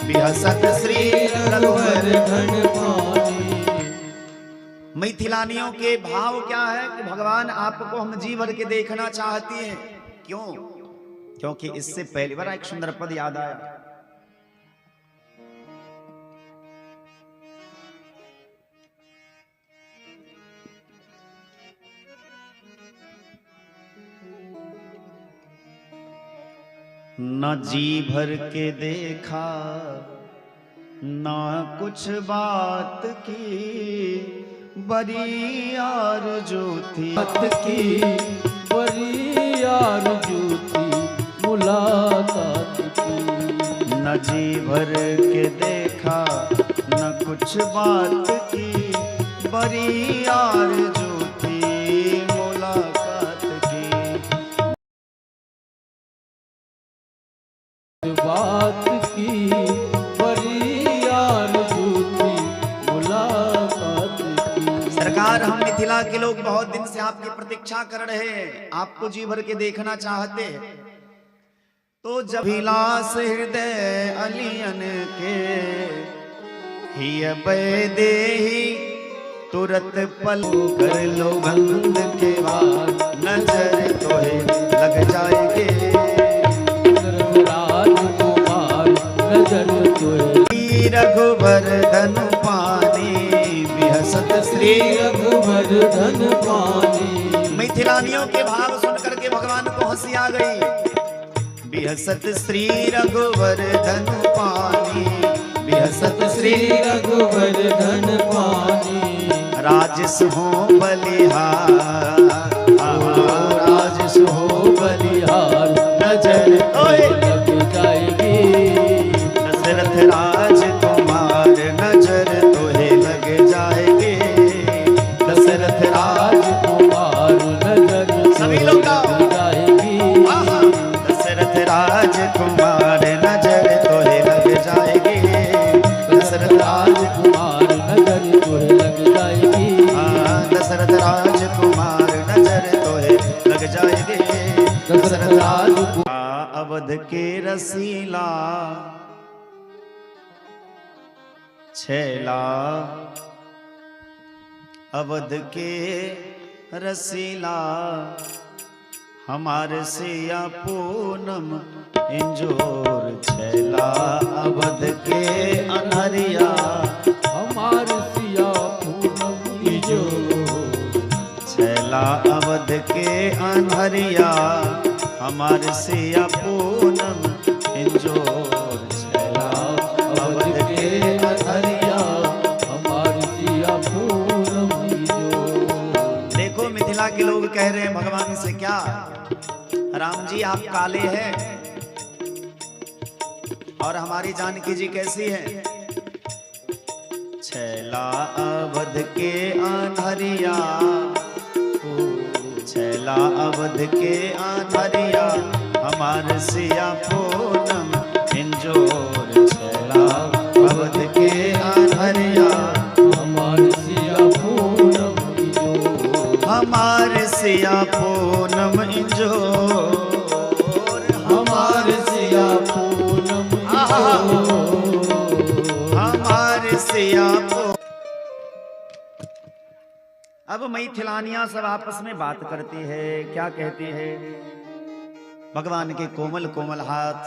बिहसत श्री रघुवर धन पानी। मिथिलानियों के भाव क्या है कि भगवान आपको हम जी भर के देखना चाहती हैं। क्यों? क्योंकि इससे पहली बार एक सुंदर पद याद आया। न जी भर के देखा ना कुछ बात की, बड़ी आरज़ू थी बात की बड़ी आरज़ू थी मुलाकात की। न जी भर के देखा न कुछ बात की, बड़ी आरज़ू थी मुलाकात की। बात की बड़ी आरज़ू थी मुलाकात की। सरकार हम मिथिला के लोग बहुत दिन से आपकी प्रतीक्षा कर रहे हैं, आपको जी भर के देखना चाहते हैं। तो जब अभिलाष हृदय अलियन के, ही बैदेही तुरत पल कर लो बंद के बाद, नजर तोहे लग जाएंगे राजकुमार नजर तोहे। रघुवर धनु पानी, बिहसत श्री रघुवर धन पानी। मिथिलानियों के भाव सुन करके भगवान को हंसी आ गई। बिहसत श्री रघुवर धनु पानी, बिहसत श्री रघुवर धन पानी। राजस हो बलिहार, राजस हो बलिहार, नजर तोहे लग जाएगी। दशरथ राजकुमार नजर तोहे लग जाएंगे, दशरथ राजकुमार नजर सभी लोग गाओ। लग जाएगी। दशरथ राजकुमार नजर तोहे लग जाएंगे, दशरथ राजकुमार नजर तोहे लग जाएगी। दशरथ राजकुमार नजर तोहे लग जाएंगे, दशरथ राजकुमार। अवध के रसीला छैला, अवध के रसीला, हमारे सिया पूनम इंजोर छैला, अवध के अनहरिया, हमार सिया पूनम इंजोर। छैला अवध के अनहरिया, हमारे सिया पूनम इंजोर छैला, अवध के अनहरिया, हमार सिया पूनम इंजोर। देखो मिथिला के लोग कह रहे हैं भगवान से क्या, राम जी आप काले हैं और हमारी जानकी जी कैसी है? छैला अवध के आंधरिया, छैला अवध के आंधरिया, हमार सिया पूनम इंजोर। छैला अवध के आंधरिया, हमार सिया पूनम इंजोर। हमार सिया पूनम इंजोर, हमार सिया पूनम इंजोर। हमार सिया पूनम। अब मैथिलानियां सब आपस में बात करती है, क्या कहती है? भगवान के कोमल कोमल हाथ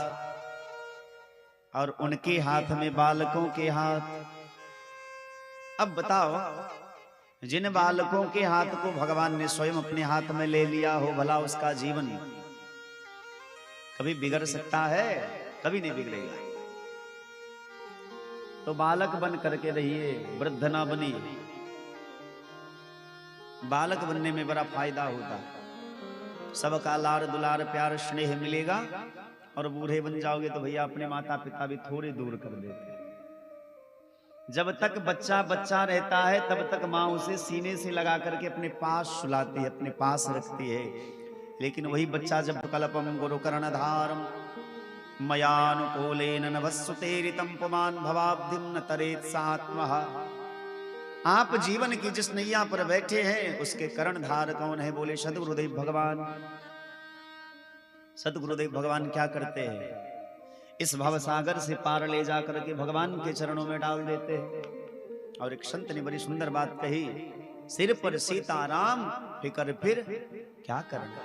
और उनके हाथ में बालकों के हाथ। अब बताओ, जिन बालकों के हाथ को भगवान ने स्वयं अपने हाथ में ले लिया हो, भला उसका जीवन कभी बिगड़ सकता है? कभी नहीं बिगड़ेगा। तो बालक बन करके रहिए, वृद्ध ना बनिए। बालक बनने में बड़ा फायदा होता, सबका लाड़ दुलार प्यार स्नेह मिलेगा। और बूढ़े बन जाओगे तो भैया अपने माता पिता भी थोड़े दूर कर देते हैं। जब तक बच्चा बच्चा रहता है तब तक माँ उसे सीने से लगा करके अपने पास सुलाती है, अपने पास रखती है। लेकिन वही बच्चा जब कल्पम गुरु कर्णधारम मयानुकूलेन नवस्सुतेरितं पुमान् भवाब्धिं न तरेत् सात्मः। आप जीवन की जिस नैया पर बैठे हैं उसके कर्णधार कौन है? बोले सदगुरुदेव भगवान। सदगुरुदेव भगवान क्या करते हैं? इस भवसागर से पार ले जाकर के भगवान के चरणों में डाल देते हैं। और एक संत ने बड़ी सुंदर बात कही, सिर पर सीताराम फिकर फिर क्या करना।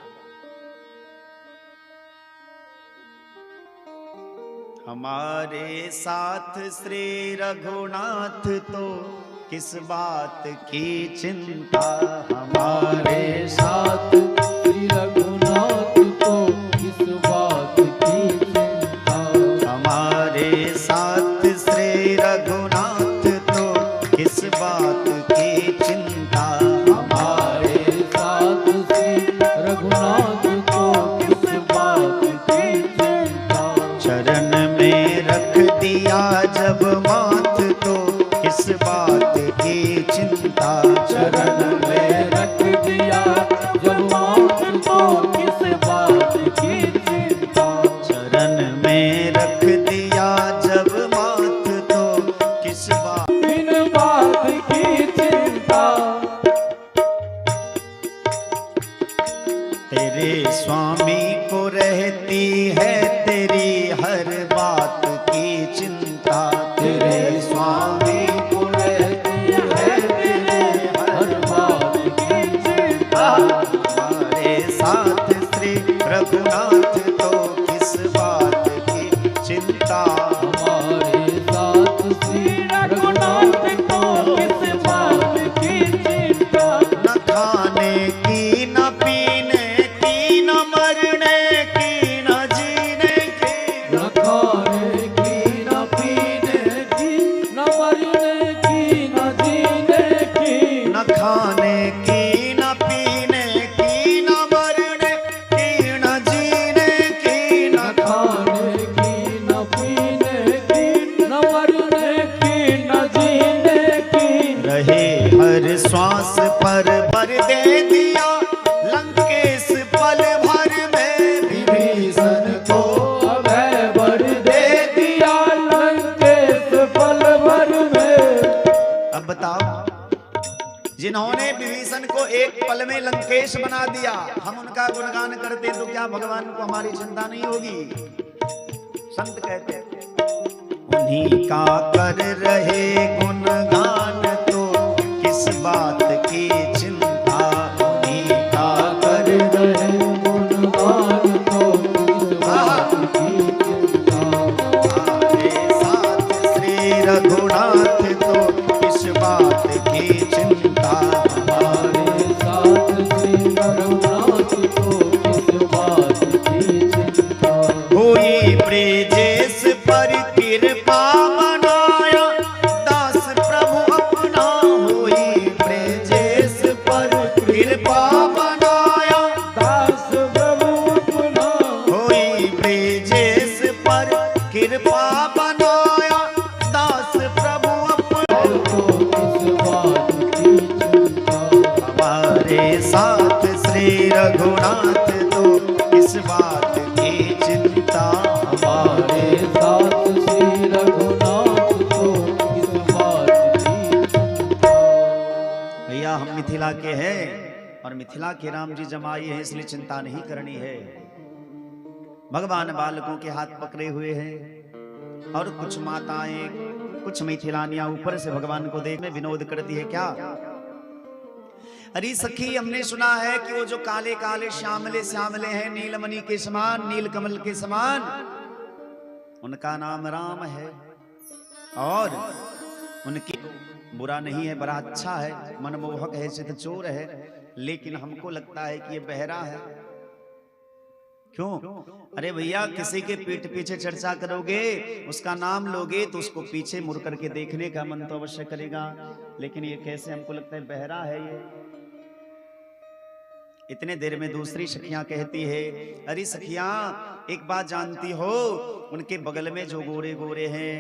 हमारे साथ श्री रघुनाथ तो किस बात की चिंता। हमारे साथ श्री रघुनाथ तो किस बात की चिंता। हमारे साथ श्री रघुनाथ तो किस बात की चिंता। हमारे साथ श्री रघुनाथ तो किस बात की चिंता। चरण में रख दिया जब माथ तो किस बात की चिंता। चरण में रख दिया जब माथ तो किस बात की चिंता। चरण में रख दिया जब माथ तो किस बात। बिन बात की चिंता। तेरे स्वामी को रहती है तेरी हर बात की चिंता। तेरे स्वामी को रहती है तेरी हर बात की चिंता। हमारे साथ श्री रघुनाथ तो किस बात की चिंता। हमारे साथ श्री रघुनाथ तो किस बात की चिंता। न खाने की न पीने की न मरने की न जीने की। न खाने की न पीने की न मरने की न जीने की। न खाने की न पीने की न मरने की न जीने की। न खाने की न पीने की न मरने की न जीने की। रहे हर श्वास पर भर दे दिया लंकेश पल भर में। विभीषण को अभय वर दे दिया लंकेश पल भर में। अब बताओ, जिन्होंने विभीषण को एक पल में लंकेश बना दिया, हम उनका गुणगान करते तो क्या भगवान को हमारी चिंता नहीं होगी? संत कहते उन्हीं का कर रहे गुणगान तो किस बात की चिंता। उन्हीं का कर रहे गुणगान तो किस बात की चिंता। हमारे साथ श्री रघुनाथ तो किस बात की चिंता। हमारे साथ श्री रघुनाथ तो किस बात की चिंता। हुई ब्रजेश पर कृपा मनाया दास प्रभु अपना। हुई ब्रजेश पर कृपा मनाया दास प्रभु अपना। हुई ब्रजेश पर कृपा बनाया दास प्रभु अपना। और मिथिला के राम जी जमाई है, इसलिए चिंता नहीं करनी है। भगवान बालकों के हाथ पकड़े हुए हैं और कुछ माताएं, कुछ मिथिलानियां ऊपर से भगवान को देख में विनोद करती है। क्या? अरे सखी, हमने सुना है कि वो जो काले काले श्यामले श्यामले हैं, नीलमणि के समान, नीलकमल के समान, उनका नाम राम है। और उनकी बुरा नहीं है, बड़ा अच्छा है, मनमोहक है, सिद्ध चोर है, लेकिन हमको लगता है कि ये बहरा है। क्यों? अरे भैया, किसी के पीठ पीछे चर्चा करोगे, उसका नाम लोगे, तो उसको पीछे मुड़ करके देखने का मन तो अवश्य करेगा, लेकिन ये कैसे, हमको लगता है बहरा है ये। इतने देर में दूसरी सखियां कहती है, अरे सखियां, एक बात जानती हो, उनके बगल में जो गोरे गोरे हैं,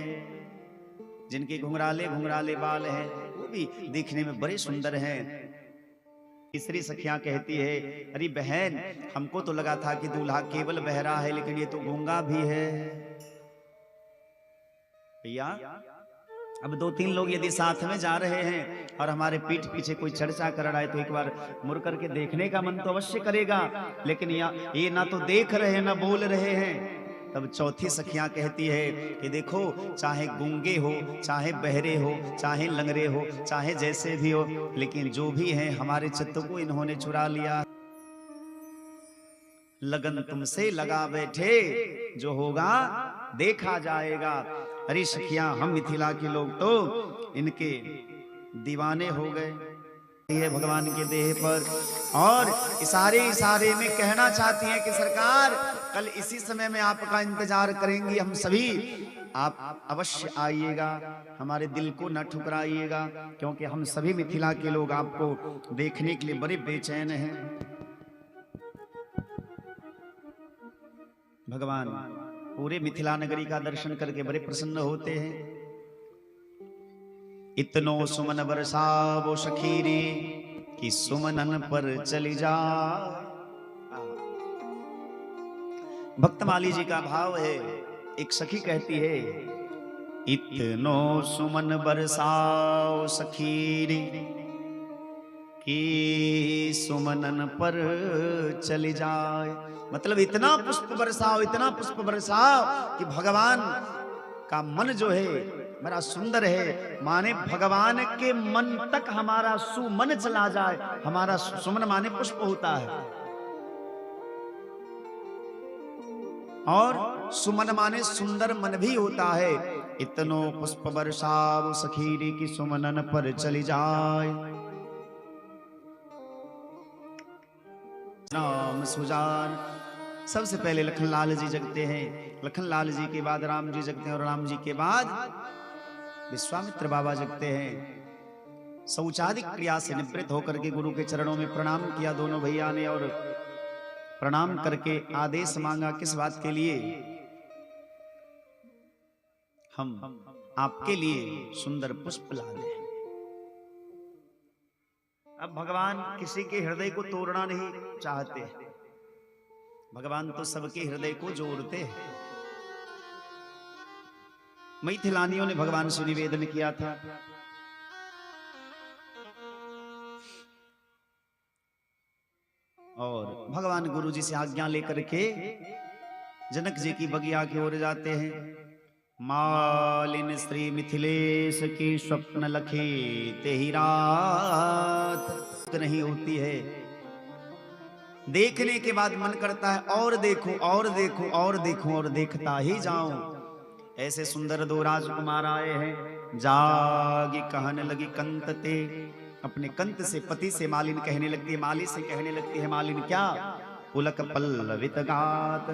जिनके घुंघराले घुंघराले बाल हैं, वो भी दिखने में बड़े सुंदर हैं। तीसरी सखियां कहती है, अरे बहन, हमको तो लगा था कि दूल्हा केवल बहरा है, लेकिन ये तो गूंगा भी है। भैया, अब 2-3 लोग यदि साथ में जा रहे हैं और हमारे पीठ पीछे कोई चर्चा कर रहा है, तो एक बार मुड़ करके देखने का मन तो अवश्य करेगा, लेकिन ये ना तो देख रहे हैं ना बोल रहे हैं। तब चौथी सखियां कहती है कि देखो, चाहे गूंगे हो, चाहे बहरे हो, चाहे लंगरे हो, चाहे जैसे भी हो, लेकिन जो भी है, हमारे चित्त को इन्होंने चुरा लिया। लगन तुमसे लगा बैठे, जो होगा देखा जाएगा। अरे सखियां, हम मिथिला के लोग तो इनके दीवाने हो गए है भगवान के देह पर, और इशारे इशारे में कहना चाहती हैं कि सरकार, कल इसी समय में आपका इंतजार करेंगी हम सभी, आप अवश्य आइएगा, हमारे दिल को न ठुकराइएगा, क्योंकि हम सभी मिथिला के लोग आपको देखने के लिए बड़े बेचैन हैं। भगवान पूरे मिथिला नगरी का दर्शन करके बड़े प्रसन्न होते हैं। इतनो सुमन बरसावो सखीरी कि सुमनन पर चली जा। भक्तमाली जी का भाव है, एक सखी कहती है, इतनो सुमन बरसाओ सखीरी कि सुमनन पर चली जाए। मतलब इतना पुष्प बरसाओ, इतना पुष्प बरसाओ कि भगवान का मन जो है बड़ा सुंदर है, माने भगवान के मन तक हमारा सुमन चला जाए। हमारा सुमन माने पुष्प होता है, और सुमन माने सुंदर मन भी होता है। इतनो पुष्प बरसाओ सखीरी की सुमनन पर चली जाए। राम सुजान। सबसे पहले लखनलाल जी जगते हैं, लखनलाल जी के बाद राम जी जगते हैं, और राम जी के बाद विश्वामित्र बाबा जगते हैं। शौचादिक क्रिया से निवृत्त होकर के गुरु के चरणों में प्रणाम किया दोनों भैया ने, और प्रणाम करके आदेश मांगा, किस बात के लिए? हम आपके लिए सुंदर पुष्प ला दें। अब भगवान किसी के हृदय को तोड़ना नहीं चाहते, भगवान तो सबके हृदय को जोड़ते हैं। मिथिलानियों ने भगवान से निवेदन किया था, और भगवान गुरु जी से आज्ञा लेकर के जनक जी की बगिया की ओर जाते हैं। मालिन श्री मिथिलेश की स्वप्न लखे तेहि रात नहीं होती है। देखने के बाद मन करता है और देखूं और देखूं और देखूं और देखता ही जाऊं। ऐसे सुंदर दो राजकुमार आए हैं। जागी कहने लगी कंत ते, अपने कंत से पति से मालिन कहने लगती है, माली से कहने लगती है, मालिन क्या? पुलक पल्लवित गात।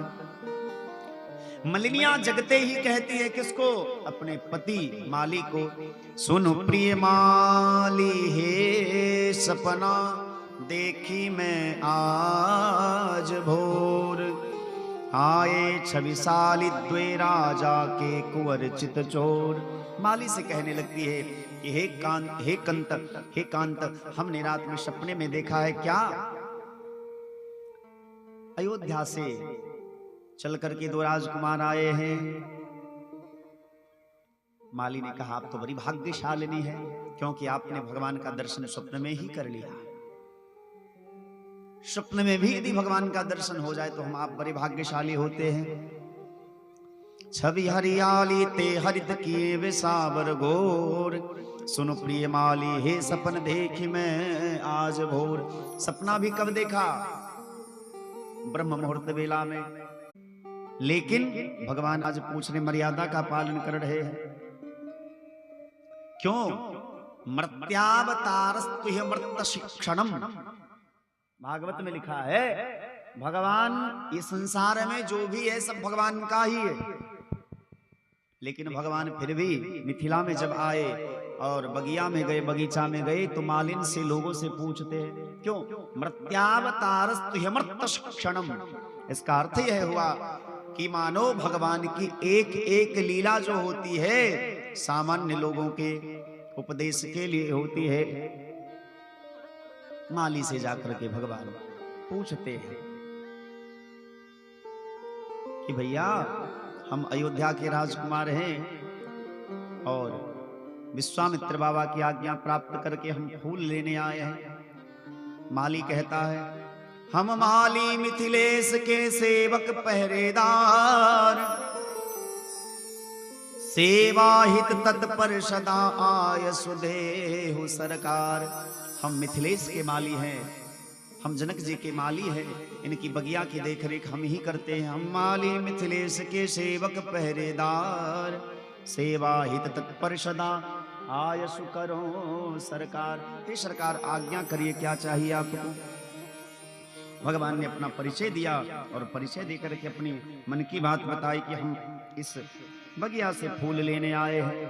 मलिनिया जगते ही कहती है किसको? अपने पति माली को। सुन प्रिय माली हे सपना देखी मैं आज भोर, आए छविशाली द्वे राजा के कुंवर चित चोर। माली से कहने लगती है कि हे कांत, हमने रात में सपने में देखा है क्या? अयोध्या से चल करके दो राजकुमार आए हैं। माली ने कहा आप तो बड़ी भाग्यशालिनी है, क्योंकि आपने भगवान का दर्शन स्वप्न में ही कर लिया। स्वप्न में भी यदि भगवान का दर्शन हो जाए तो हम आप बड़े भाग्यशाली होते हैं। छवि हरियाली ते हरित किए विसावर घोर, सुनो प्रिय माली हे सपन देखी मैं आज भोर। सपना भी कब देखा? ब्रह्म मुहूर्त वेला में। लेकिन भगवान आज पूछने मर्यादा का पालन कर रहे हैं। क्यों? मर्त्यावतारस्तु मर्त शिक्षणम। भागवत में लिखा है भगवान ये संसार में जो भी है सब भगवान का ही है। लेकिन भगवान फिर भी मिथिला में जब आए और बगिया में गए, बगीचा में गए, तो मालिन से लोगों से पूछते हैं क्यों? मर्त्यावतारस्तु मर्त शिक्षणम। इसका अर्थ यह हुआ कि मानो भगवान की एक एक लीला जो होती है सामान्य लोगों के उपदेश के लिए होती है। माली से जाकर के भगवान पूछते हैं कि भैया हम अयोध्या के राजकुमार हैं और विश्वामित्र बाबा की आज्ञा प्राप्त करके हम फूल लेने आए हैं। माली कहता है हम माली मिथिलेश के सेवक पहरेदार, सेवा हित तत्पर सदा आय सुदेहु सरकार। हम मिथिलेश के माली हैं, हम जनक जी के माली हैं, इनकी बगिया की देखरेख हम ही करते हैं। हम माली मिथिलेश के सेवक पहरेदार, सेवा हित तत्पर सदा आयसु करो सरकार। हे सरकार आज्ञा करिए, क्या चाहिए आपको? भगवान ने अपना परिचय दिया और परिचय देकर के अपनी मन की बात बताई कि हम इस बगिया से फूल लेने आए हैं।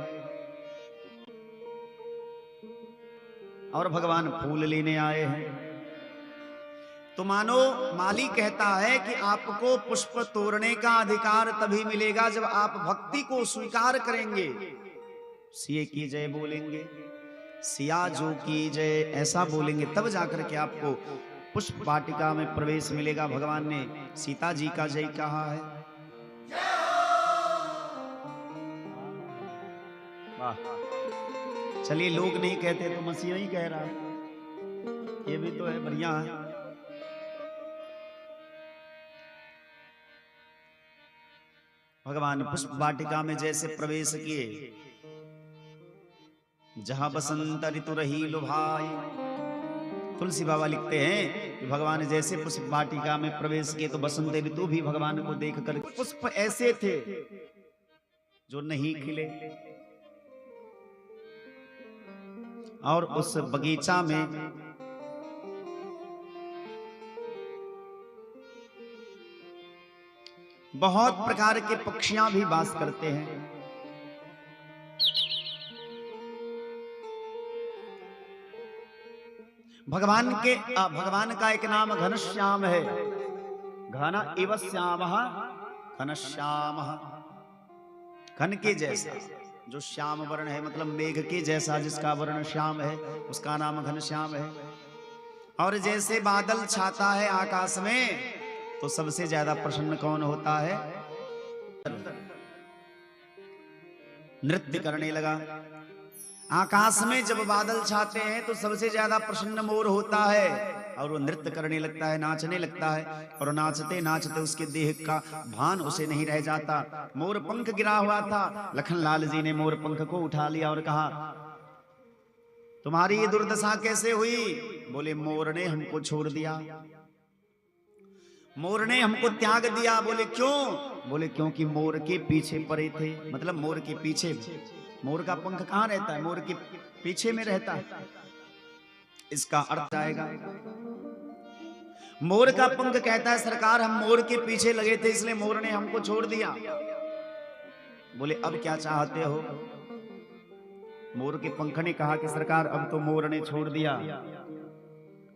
और भगवान फूल लेने आए हैं तो मानो माली कहता है कि आपको पुष्प तोड़ने का अधिकार तभी मिलेगा जब आप भक्ति को स्वीकार करेंगे। सिए की जय बोलेंगे, सिया जो की जय ऐसा बोलेंगे, तब जाकर के आपको पुष्प वाटिका में प्रवेश मिलेगा। भगवान ने सीता जी का जय कहा है। वाह, चलिए लोग नहीं कहते तो मसीहा ही कह रहा है, ये भी तो है, बढ़िया है। भगवान पुष्प वाटिका में जैसे प्रवेश किए, जहां बसंत ऋतु रही लुभाई। तुलसी बाबा लिखते हैं कि भगवान जैसे पुष्प वाटिका में प्रवेश किए तो बसंत ऋतु भी भगवान को देखकर, पुष्प ऐसे थे जो नहीं खिले और उस बगीचा में बहुत प्रकार के पक्षियां भी वास करते हैं। भगवान का एक नाम घनश्याम है। घन इव श्यामः घनश्यामः, घन के जैसा, जो श्याम वर्ण है, मतलब मेघ के जैसा जिसका वर्ण श्याम है, उसका नाम घनश्याम है। और जैसे बादल छाता है आकाश में तो सबसे ज्यादा प्रसन्न कौन होता है? नृत्य करने लगा। आकाश में जब बादल छाते हैं तो सबसे ज्यादा प्रसन्न मोर होता है और वो नृत्य करने लगता है, नाचने लगता है। और नाचते नाचते उसके देह का भान उसे नहीं रह जाता। मोर पंख गिरा हुआ था, लखन लाल जी ने मोर पंख को उठा लिया और कहा तुम्हारी ये दुर्दशा कैसे हुई? बोले मोर ने हमको छोड़ दिया, मोर ने हमको त्याग दिया। बोले क्यों? बोले क्योंकि मोर के पीछे पड़े थे। मतलब मोर के पीछे, मोर का पंख कहाँ रहता है? मोर के पीछे में रहता है। इसका अर्थ आएगा, मोर का पंख कहता है सरकार हम मोर के पीछे लगे थे इसलिए मोर ने हमको छोड़ दिया। बोले अब क्या चाहते हो? मोर के पंख ने कहा कि सरकार अब तो मोर ने छोड़ दिया,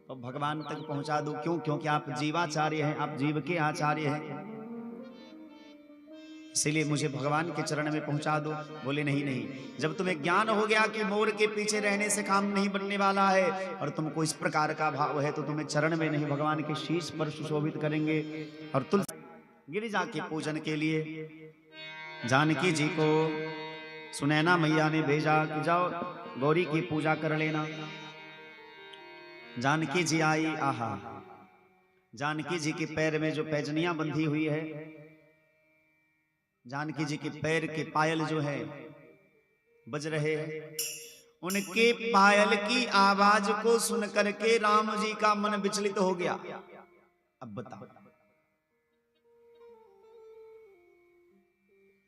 तो भगवान तक पहुंचा दो। क्यों? क्योंकि आप जीवाचार्य हैं, आप जीव के आचार्य हैं, इसीलिए मुझे भगवान के चरण में पहुंचा दो। बोले नहीं नहीं, जब तुम्हें ज्ञान हो गया कि मोर के पीछे रहने से काम नहीं बनने वाला है और तुमको इस प्रकार का भाव है तो तुम्हें चरण में नहीं भगवान के शीश पर सुशोभित करेंगे। और तुलसी गिरिजा के पूजन के लिए जानकी जी को सुनैना मैया ने भेजा कि जाओ गौरी की पूजा कर लेना। जानकी जी आई, आहा जानकी जी के पैर में जो पैजनियां बंधी हुई है, जानकी जी के पैर के पायल जो है बज रहे हैं, उनके पायल की आवाज को सुन करके राम जी का मन विचलित हो गया। अब बताओ,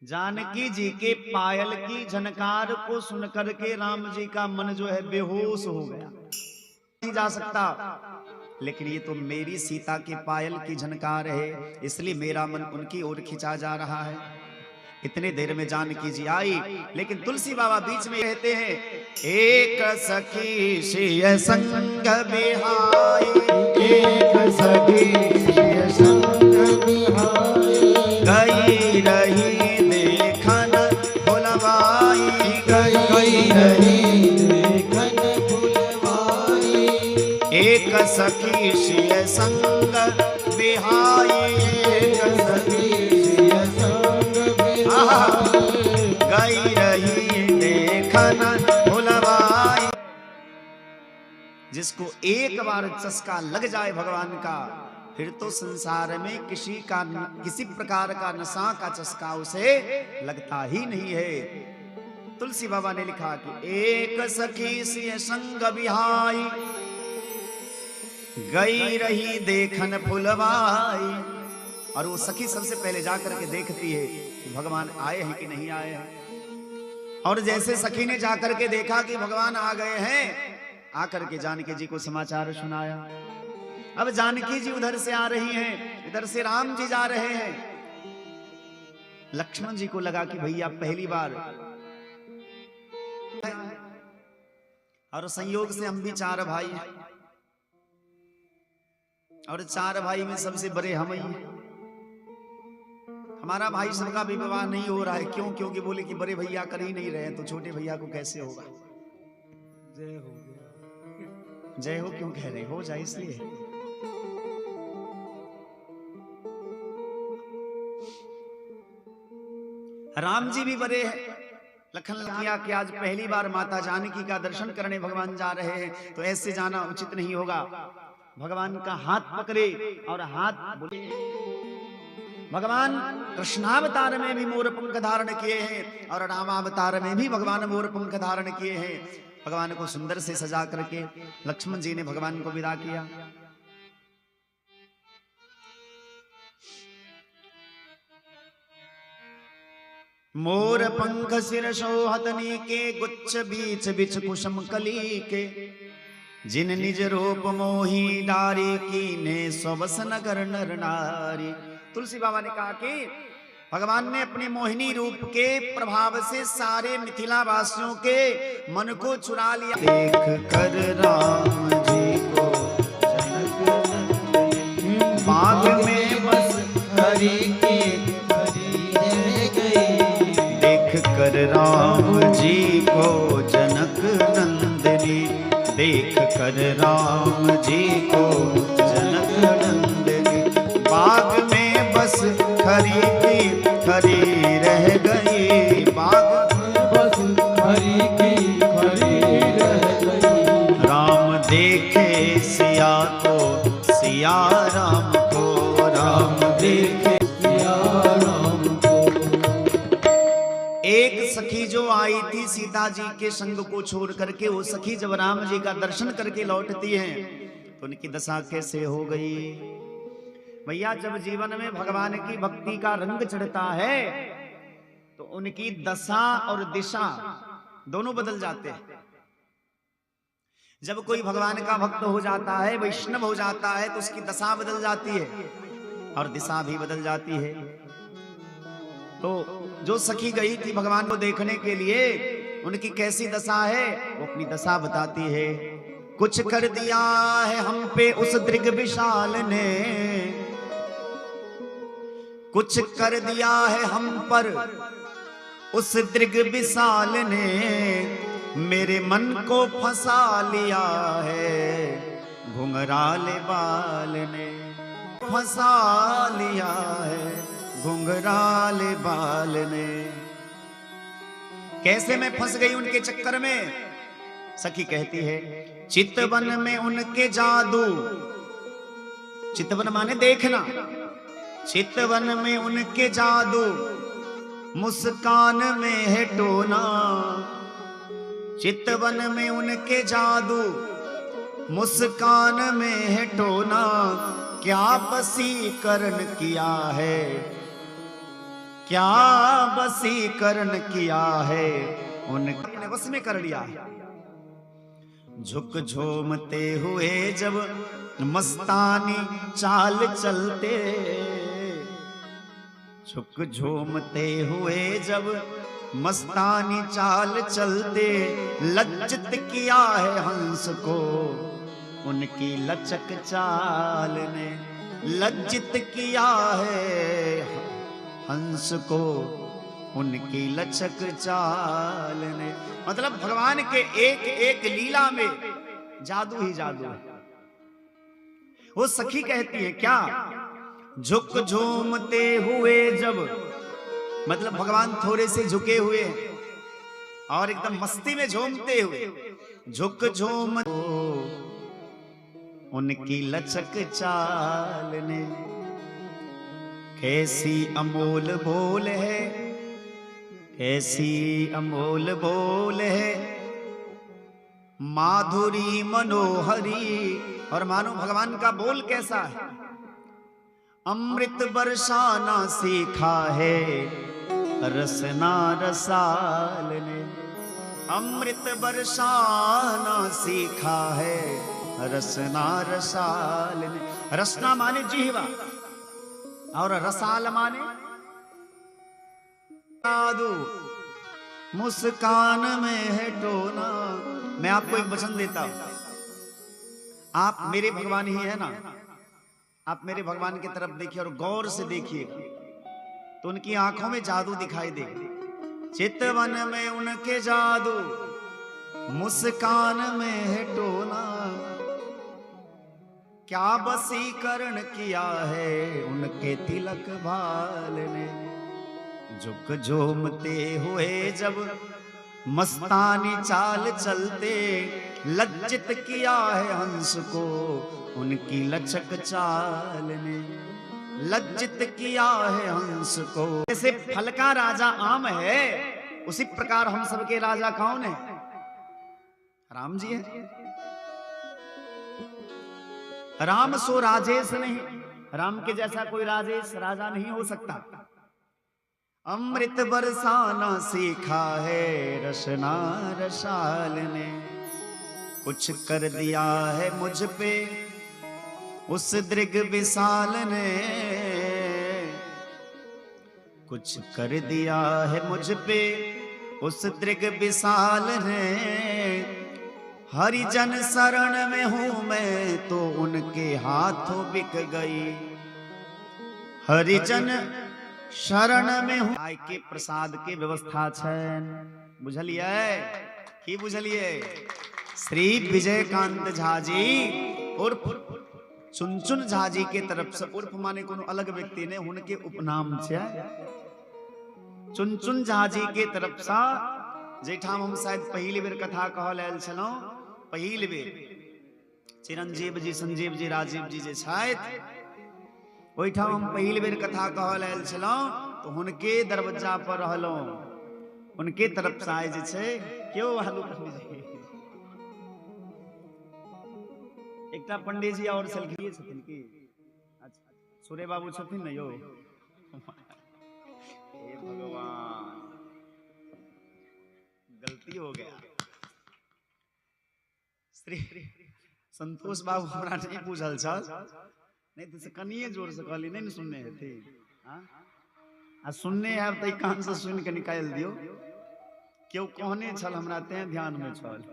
जानकी जी के पायल की झनकार को सुन करके राम जी का मन जो है बेहोश हो गया। नहीं जा सकता, लेकिन ये तो मेरी सीता के पायल की झनकार है, इसलिए मेरा मन उनकी ओर खिंचा जा रहा है। इतने देर में जानकी जी आई, लेकिन तुलसी बाबा बीच में कहते हैं, एक सखी शिय संग बिहाई, एक सखी शिय संग बिहाई, गई रही देखन भुलवाई, गई रही देखन भुलवाई। एक सखी शिय संग बिहाई, एक सखी शिय संग बिहाई, गई रही देखन भुलवाई। जिसको एक बार चस्का लग जाए भगवान का, फिर तो संसार में किसी प्रकार का नशा का चस्का उसे लगता ही नहीं है। तुलसी बाबा ने लिखा कि एक सखी से संग बिहाई, गई रही देखन फुलवाई। और वो सखी सबसे पहले जाकर के देखती है कि भगवान आए हैं कि नहीं आए हैं। और जैसे सखी ने जाकर के देखा कि भगवान आ गए हैं, आकर के जानकी जी को समाचार सुनाया। अब जानकी जी उधर से आ रही हैं, इधर से राम जी जा रहे हैं। लक्ष्मण जी को लगा कि भैया पहली बार, और संयोग से हम भी 4 भाई हैं, और 4 भाई में सबसे बड़े हम ही हैं। हमारा भाई सबका भी विवाह नहीं हो रहा है। क्यों? क्योंकि बोले कि बड़े भैया कर ही नहीं रहे, तो छोटे भैया को कैसे होगा। जय हो, जय हो क्यों कह रहे हो जाए, इसलिए राम जी भी बड़े हैं। लखन किया कि आज पहली बार माता जानकी का दर्शन करने भगवान जा रहे हैं, तो ऐसे जाना उचित नहीं होगा। भगवान का हाथ पकड़े और हाथ बोले। भगवान कृष्णावतार में भी मोर पंख धारण किए हैं, और रामावतार में भी भगवान मोर पंख धारण किए हैं। भगवान को सुंदर से सजा करके लक्ष्मण जी ने भगवान को विदा किया। मोर पंख सिर शोहतनी के, गुच्छ बीच बिच कुसुम कली के, जिन निज रूप मोही डारी कीने स्वबस नगर नर नारी। तुलसी बाबा ने कहा कि भगवान ने अपने मोहिनी रूप के प्रभाव से सारे मिथिला वासियों के मन को चुरा लिया। देख कर राम जी को बाग में बस हरि की हरि रह गई, देख कर राम जी को जनक नंदिनी, देख कर राम जी को जनक नंदिनी। बाग में बस खरी की खरी रह गई, बाग बस हरि की हरि रह गई। राम देखे सिया को, सिया राम को, राम देखे सिया राम को। एक सखी जो आई थी सीता जी के संग को छोड़ करके, वो सखी जब राम जी का दर्शन करके लौटती हैं, तो उनकी दशा कैसे हो गई। भैया जब जीवन में भगवान की भक्ति का रंग चढ़ता है, तो उनकी दशा और दिशा दोनों बदल जाते हैं। जब कोई भगवान का भक्त हो जाता है, वैष्णव हो जाता है, तो उसकी दशा बदल जाती है और दिशा भी बदल जाती है। तो जो सखी गई थी भगवान को देखने के लिए, उनकी कैसी दशा है, वो अपनी दशा बताती है। कुछ कर दिया है हम पे उस दृग विशाल ने, कुछ कर दिया है हम पर उस दृग विशाल ने, मेरे मन को फंसा लिया है घुंघराले बाल ने, फंसा लिया है घुंघराले बाल ने। कैसे मैं फंस गई उनके चक्कर में। सखी कहती है, चितवन में उनके जादू चितवन माने देखना। चितवन में उनके जादू, मुस्कान में है टोना। चितवन में उनके जादू, मुस्कान में है टोना। क्या वसीकरण किया है, क्या वसीकरण किया है, उनने बस में कर लिया है। झुक झूमते हुए जब मस्तानी चाल चलते, झुक झूमते हुए जब मस्तानी चाल चलते, लज्जित किया है हंस को उनकी लचक चाल ने। लज्जित किया है हंस को उनकी लचक चाल ने। मतलब भगवान के एक एक लीला में जादू ही जादू है। वो सखी कहती है क्या, झुक झूमते हुए जब, मतलब भगवान थोड़े से झुके हुए हैं और एकदम मस्ती में झूमते हुए। झुक झूम उनकी लचक चाल ने। कैसी अमोल बोल है, कैसी अमोल बोल है, माधुरी मनोहरी। और मानो भगवान का बोल कैसा है, अमृत बरसाना सीखा है रसना रसाल ने। अमृत बरसाना सीखा है रसना रसाल ने। रसना माने जीवा और रसाल माने जादू, मुस्कान में है टोना। मैं आपको एक वचन देता हूं, आप मेरे भगवान ही है ना। आप मेरे भगवान की तरफ देखिए और गौर से देखिए तो उनकी आंखों में जादू दिखाई देगा। चितवन में उनके जादू, मुस्कान में है टोना। क्या वसीकरण किया है उनके तिलक भाल ने। झुक झूमते हुए जब मस्तानी चाल चलते, लज्जित किया है हंस को उनकी लचक चाल ने। लज्जित किया है हंस को। जैसे फल का राजा आम है, उसी प्रकार हम सबके राजा कौन है, राम जी है। राम सो राजेश नहीं, राम के जैसा कोई राजेश राजा नहीं हो सकता। अमृत बरसाना सीखा है रसना रसाल ने। कुछ कर दिया है मुझ पे उस दृग विशाल ने। कुछ कर दिया है मुझ पे उस दृग विशाल ने। हरिजन शरण में हूं मैं तो उनके हाथों बिक गई। हरिजन शरण में हूं। गाय के प्रसाद के व्यवस्था छन, बुझलिए की बुझलिए। श्री विजयकांत झा जी उर्फ चुनचुन झा जी के तरफ से, उर्फ माने कोनो अलग व्यक्ति ने, उनके उपनाम छे चुनचुन झा जी के तरफ से। जेठाम हम शायद पहली बेर कथा कहल आयल छलौं, पहली बेर चिरंजीव जी, संजीव जी, राजीव जी जे छथि ओहिठाम हम पहली बेर कथा कहल आयल छलौं, तो हुनके दरवाजा पर रहलौं। उनके तरफ से आए जे छै क्यों हालू पंडित जी, एकटा पंडित जी और सलखिए छथिन की। अच्छा, सूर्य बाबू छथिन न यो। हे भगवान, गलती हो गया। श्री संतोष बाबू हमरा नहीं बुझल छल, नहीं तो कनिए जोर से कहली, नहीं सुनने हेती। आ सुनने है तो कान से सुन के निकाल दियो। क्यों कहने छल हमरा ते ध्यान में छल।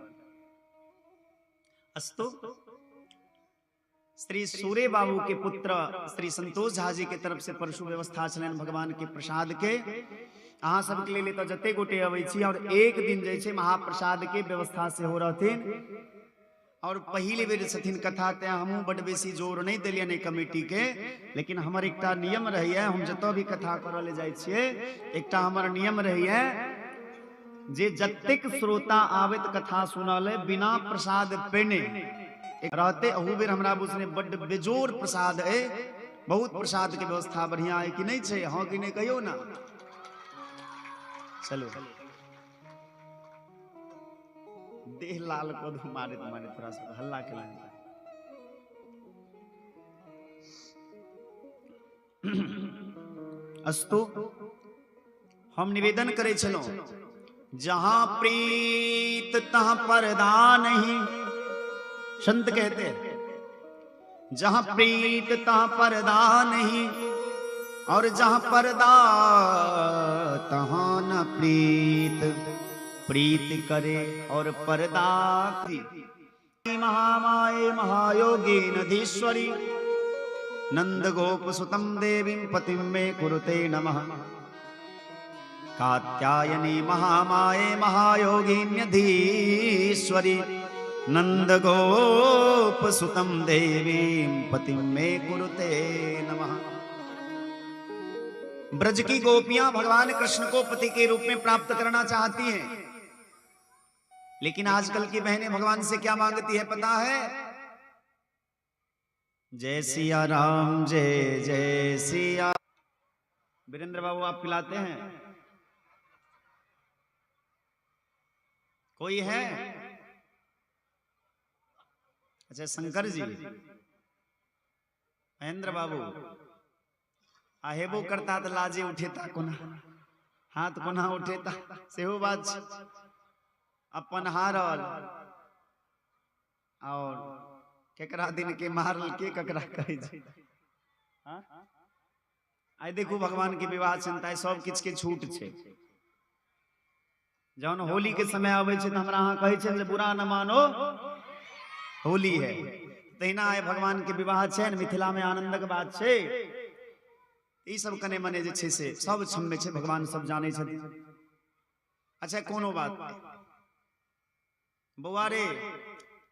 अस्तु, श्री सूर्य बाबू के पुत्र श्री संतोष झा जी के तरफ से परशु व्यवस्था छलन भगवान के प्रसाद के। अहाँ सबके लिए तो जते गोटे अबै छी और एक दिन जे छै महाप्रसाद के व्यवस्था से हो रहथिन। और पहली बेर छथिन कथा, ते हमहूँ बड़ बेसी जोर नहीं देलियन ए कमेटी के, लेकिन हमर एकटा नियम रही है, हम जतौ भी कथा करऽ ले जाइ छियै, एकटा हमर नियम रही है जे जतेक श्रोता आबैत कथा सुनऽ ले बिना प्रसाद पेने एक रहते अहू बेर हमरा बुझने बड्ड बेजोर प्रसाद है, बहुत प्रसाद के व्यवस्था बढ़िया है कि नहीं छे? हाँ कि नहीं कहियो ना। चलो देह लाल को मारे तुम्हारे थोड़ा सा हल्ला के लाइन। अस्तु हम निवेदन करे चलो, जहां प्रीत तहां पर्दा नहीं। संत कहते हैं जहां प्रीत तहां पर्दा नहीं, और जहां पर्दा तहां न प्रीत। प्रीत करे और पर्दा की। महामाये महायोगी नधीश्वरी नंद गोप सुतम देवीं पतिं मे कुरुते नमः। कात्यायनी महामाये महायोगिन्यधीश्वरी नंद गोप सुतम देवीं पतिं मे कुरुते नमः। ब्रज की गोपियां भगवान कृष्ण को पति के रूप में प्राप्त करना चाहती हैं, लेकिन आजकल की बहनें भगवान से क्या मांगती है पता है? जय सिया राम जय जय सिया। वीरेंद्र बाबू आप पिलाते हैं? कोई है? अच्छा शंकर जी, महेंद्र बाबू आहेबो करता तो लाजे उठेता कोना, हाथ कोना उठेता सेहो बात। अपन हारल और केकरा दिन के मारल के ककरा कहे छै। आइ देखू भगवान के विवाह चिंता सब किछ के छूट छै। जौन होली के समय आवे छै त हमरा अहाँ कहे छै जे बुरा न मानो होली है, तहिना आइ भगवान के विवाह छै न, मिथिला में आनंदक बात छै। ई सब कने मने जे छै से सब छम में छै, भगवान सब जाने छथिन। अच्छा कोनो बात बउआ रे,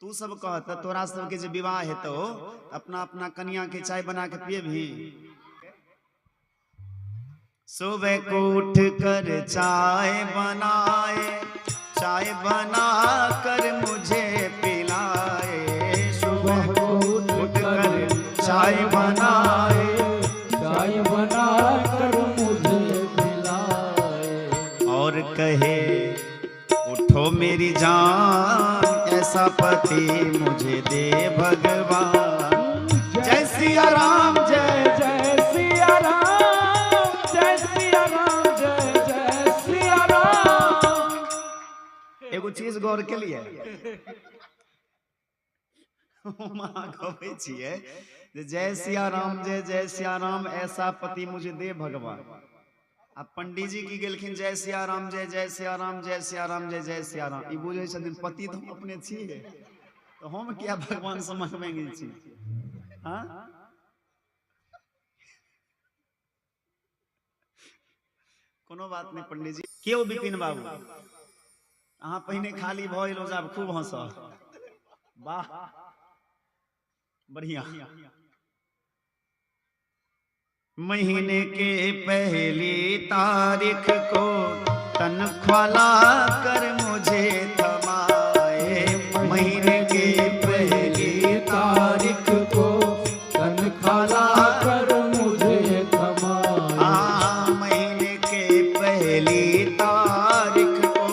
तू सब कहत तोरा सब के जे विवाह हेतो अपना अपना कन्या के चाय बना के पिए भी। सुबह को उठ कर चाय बनाए, चाय बना कर मुझे पिलाए। सुबह को उठ कर चाय बनाए, चाय बना कर मुझे पिलाए। और कहे उठो मेरी जान ऐसा पति मुझे दे भगवान। जय सिया राम जय जय सिया राम, जय सिया राम जय जय सिया राम। एगो चीज गौर के लिए कहै छियै जय सिया राम जय जय सिया राम ऐसा पति मुझे दे भगवान। अब पंडित जी की गेलखिन जय सिया राम जय जय सिया राम जय सिया राम जय जय सिया राम। ई बुझै छथिन पति तो हम अपने छियै, तो हम क्या भगवान से मंगबेंगे छी? हाँ कोनो बात नहीं पंडित जी। क्यों विपिन बाबू अहाँ पहिने खाली भइल जाब खूब हंस। वाह बढ़िया। महीने के पहली तारीख को तनख्वाह ला कर मुझे थमाए। महीने के पहली तारीख को तनख्वाह ला कर मुझे थमाए। महीने के पहली तारीख को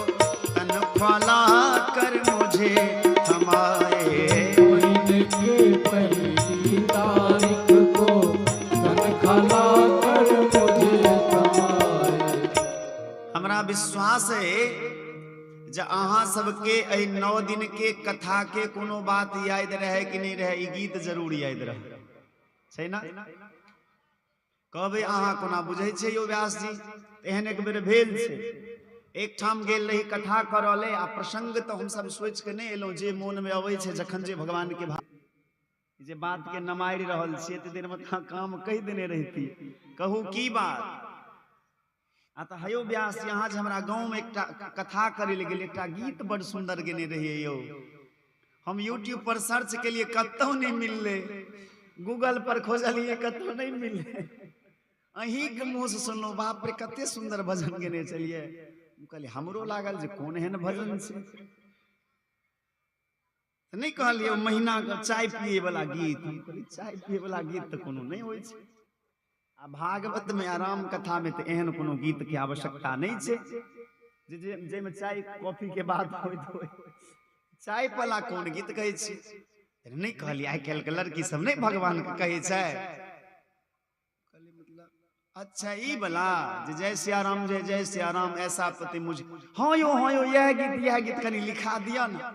तनख्वाह ला कर मुझे थमाए। महीने के पहली तारीख को तनख्वाह ला कर मुझे थमाए। हमरा विश्वास है जे अहाँ सबके 9 दिन के कथा के कोनो बात याद रहे कि नहीं रहे, ई गीत जरूर याद रहे छै ना? कहबे अहाँ कोना बुझै छै यौ व्यास जी? एहन एक बेर भेल छै, एक ठाम गेल रही कथा करले आ प्रसंग तो हम सब सोच के नहीं एलौ जे मोन में अबै छै जखन जे भगवान के जे बात के नमारि रहल छियै त देर में काम कहि देने रहती। कहू की बात? आ तो हयो व्यास यहाँ जे हमरा गाँव में एक कथा करे ले गेल, एक गीत बड़ सुंदर गेने रहिए यौ। हम यूट्यूब पर सर्च के लिए कतौ नहीं मिलले, गूगल पर खोजलिए कतौ नहीं मिलले। अहीं के मुंह से सुनलो बाप रे कते सुंदर भजन गेने चलिए। कहलिए हमरो लागल जे कोन एहन भजन छै। तो नहीं कहलिए महीना का चाय पिए वाला गीत। हम कहलिए चाय पिए वाला गीत तो कोनो नहीं होय छै। आ भागवत में आराम कथा में तो एहन कोनो गीत के आवश्यकता नहीं छै जे में चाय कॉफी के बाद होइत होय। चाय वाला कोन गीत कहै छै? नहीं कहलिए आइ काल्हि के लड़की सब नहीं भगवान के कहै छै। अच्छा ई वाला जय सिया राम जय जय सिया राम ऐसा पति मुझे, हाँ यो यह गीत कनी लिखा दिया ना।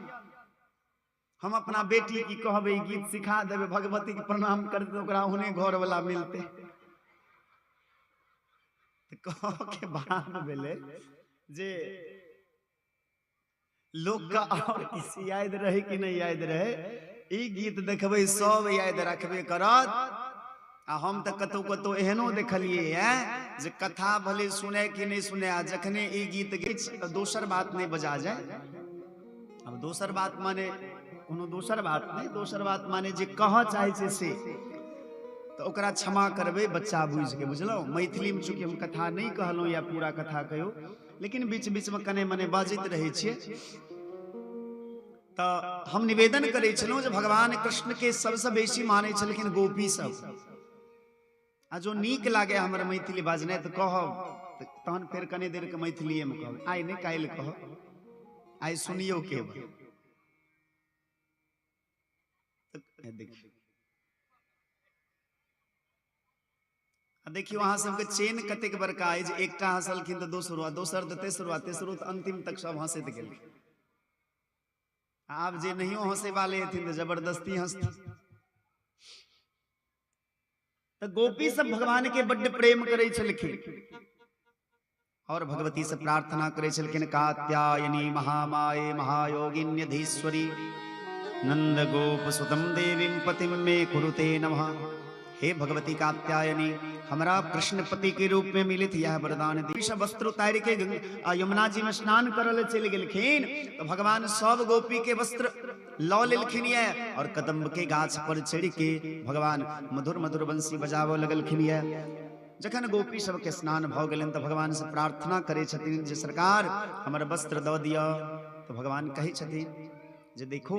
हम अपना बेटी की कहबे गीत सिखा देबे, भगवती के प्रणाम कर दे, ओकरा हुने घर वाला मिलते। कह के बाद भेले जे लोग का और किसी याद रहे कि नहीं याद रहे, ई गीत देखबे सब याद रखबे करत। आ हम तो कतौ कतौ एहनो देखलिए हैं जे कथा भले सुने कि नहीं सुने, आ जखने ई गीत गीत तो दोसर बात नहीं बजा जाए। अब दोसर बात माने कोनो दोसर बात नहीं, दोसर बात माने जे कह चाहे छे से तो ओकरा क्षमा करबे, बच्चा बुझ के, बुझलो। मैथिली में चूंकि हम कथा नहीं कहलो या पूरा कथा कहियो, लेकिन बीच बीच में कने मने बाजित रहे छे। तो हम निवेदन करे छलौ जे भगवान कृष्ण के सबसे बेसी माने छलखिन गोपी सब। आ जो नीक लागे हमर मैथिली बाजने तो कहब, तहन फिर कने देर के मैथिलीए में कहब, आइ नहीं काल्हि कहब, आइ सुनियो के। देखियो अहाँ सबके चेन कतेक बड़का है जे एकटा हंसलखिन तो दोसरो, दोसर तो तेसरो, तेसरो तो अंतिम तक सब हंसैत गेल। आब जे नहियो हंसे वाले हथिन तो जबरदस्ती हंसती। तो गोपी सब भगवान के बड्ड प्रेम करे छलखिन और भगवती से प्रार्थना करे छलखिन, कात्यायनी महामाये महायोगिन्यधीश्वरी नंद गोप सुतम देवीं पतिम में कुरुते नमः। हे भगवती कात्यायनी, हमरा कृष्णपति के रूप में मिलित यह वरदान दी। सब वस्त्र उतार के यमुना जी में स्नान करल चल गेलखिन तो भगवान सब गोपी के वस्त्र लौ लेलखिन ये, और कदम्ब के गाछ पर चढ़ के भगवान मधुर मधुर बंसी बजाबो लगलखिन ये। जखन गोपी सबके स्नान भ गेलन तो भगवान से प्रार्थना करे छथिन जे सरकार हमर वस्त्र दऽ दिअ। तो भगवान कहे छथिन जे देखो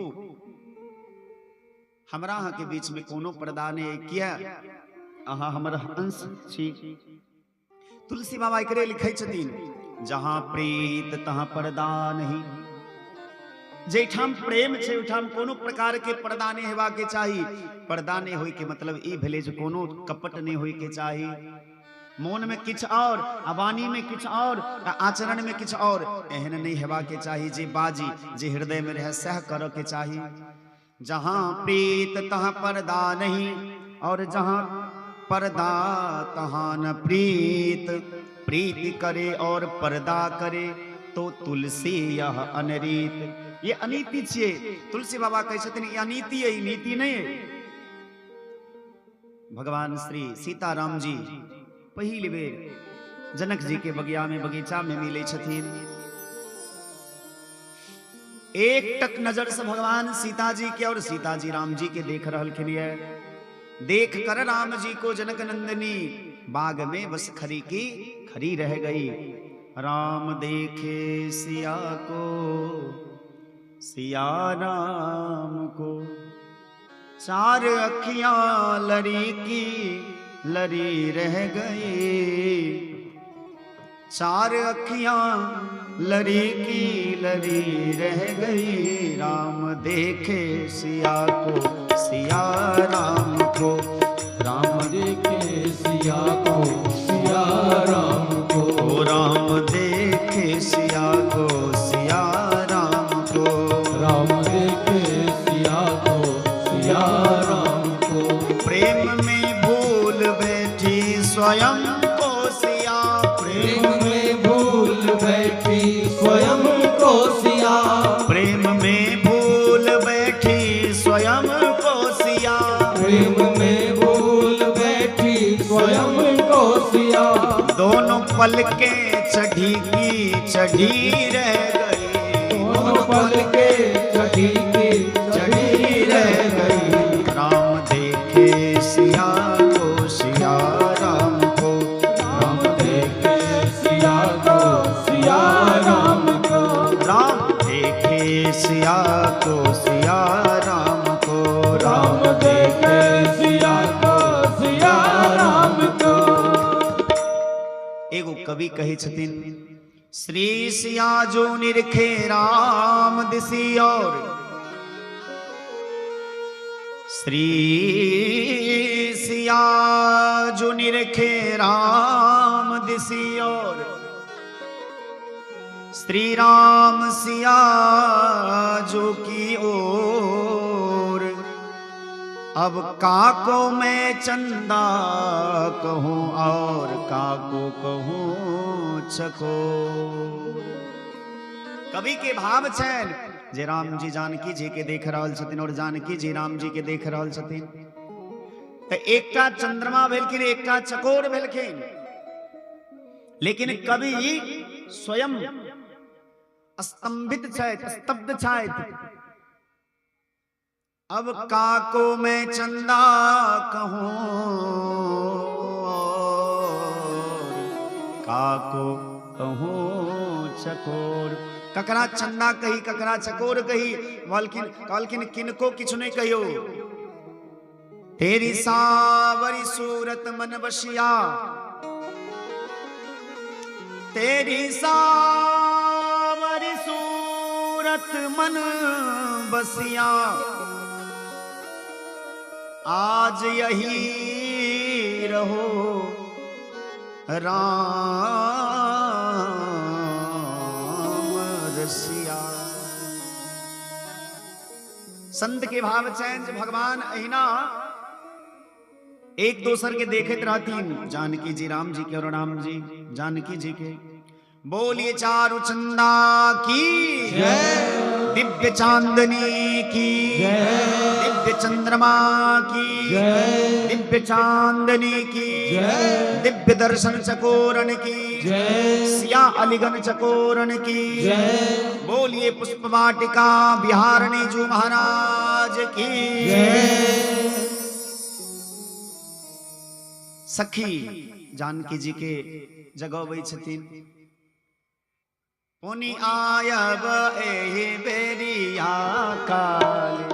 हमरा अहाँ के बीच में कोनो पर्दा नहीं किया, अहाँ हमर अंश छी। तुलसी बाबा एकरे लिखे छथिन, जहां प्रीत तहां पर्दा नहीं। जेठाम प्रेम छे ओठाम कोनो प्रकार के पर्दा नहीं हेबा के चाही। पर्दा नहीं होय के मतलब ई भेले जे कोनो कपट नहीं होय के चाही। मन में किछ और, वाणी में किछ और, आचरण में किछ और एहन नहीं हेबा के चाही। जे बाजी जे हृदय में रहे सह कर के चाही। जहां प्रीत तहां पर्दा नहीं, और जहां पर्दा तहां न प्रीत। प्रीति करे और पर्दा करे तो तुलसी यह अनरीत। ये अनीति छे। तुलसी बाबा कहे छथिन ये अनीति है, नीति नहीं है। भगवान श्री सीताराम जी पहिल बेर जनक जी के बगीचा में मिले छथिन। एक टक नजर से भगवान सीता जी के और सीता जी राम जी के देख रहलखिन ये। देख कर राम जी को जनक नंदिनी बाग में बस खरी की खरी रह गई। राम देखे सिया को, सिया राम को, चार अखियां लरी की लरी रह गई। चार अखियां लरी की लरी रह गई। राम देखे सिया को, सिया राम को। राम देखे सिया को, सिया राम को। राम देखे सिया को, सिया राम को। राम देखे सिया को, सिया राम को। प्रेम में भूल बैठी स्वयं को सिया। प्रेम में भूल बैठी स्वयं को सिया। प्रेम में भूल बैठी स्वयं को सिया। प्रेम में भूल बैठी स्वयं को सिया। दोनों पलके चढ़ी की चढ़ी रह गई। दोनों पलके चढ़ी की चढ़ी रह गई। राम देखे सिया को, सिया राम को। राम देखे सिया को, सिया राम को। राम देखे सिया को, सिया कवि कहे छथिन श्री सिया जो निरखे राम दिसी और श्री सिया जो निरखे राम दिसी और श्री राम सिया जो की ओर अब काको मैं चंदा कहूँ और काको कहूँ छको। कवि के भाव छन जे राम जी जानकी जी के देख रहल छथिन और जानकी जी राम जी के देख रहल छथिन तो एकटा चंद्रमा भेलखिन एकटा चकोर भेलखिन, लेकिन कवि स्वयं स्तंभित छथि, स्तब्ध छथि। अब काको मैं चंदा कहूँ काको कहूँ चकोर। ककरा चंदा कही ककरा चकोर कही कहलखिन किनको किछु नहीं कहियो। तेरी सावरी सूरत मन बसिया तेरी सावरी सूरत मन बसिया आज यही रहो राम रसिया। संत के भाव चैन भगवान अहिना एक दोसर के देखते रहती, जानकी जी राम जी के और राम जी जानकी जी के। बोलिए चारु चंदा की जय, दिव्य चांदनी की जय, दिव्य चंद्रमा की जय, दिव्य चांदनी की जय, दिव्य दर्शन चकोरन की जय, सिया अलिगन चकोरन की जय। बोलिए पुष्प वाटिका बिहारणी जू महाराज की जय। सखी जानकी जी के जगवै छथिन। पुनि आयब एहि बेरिया काले,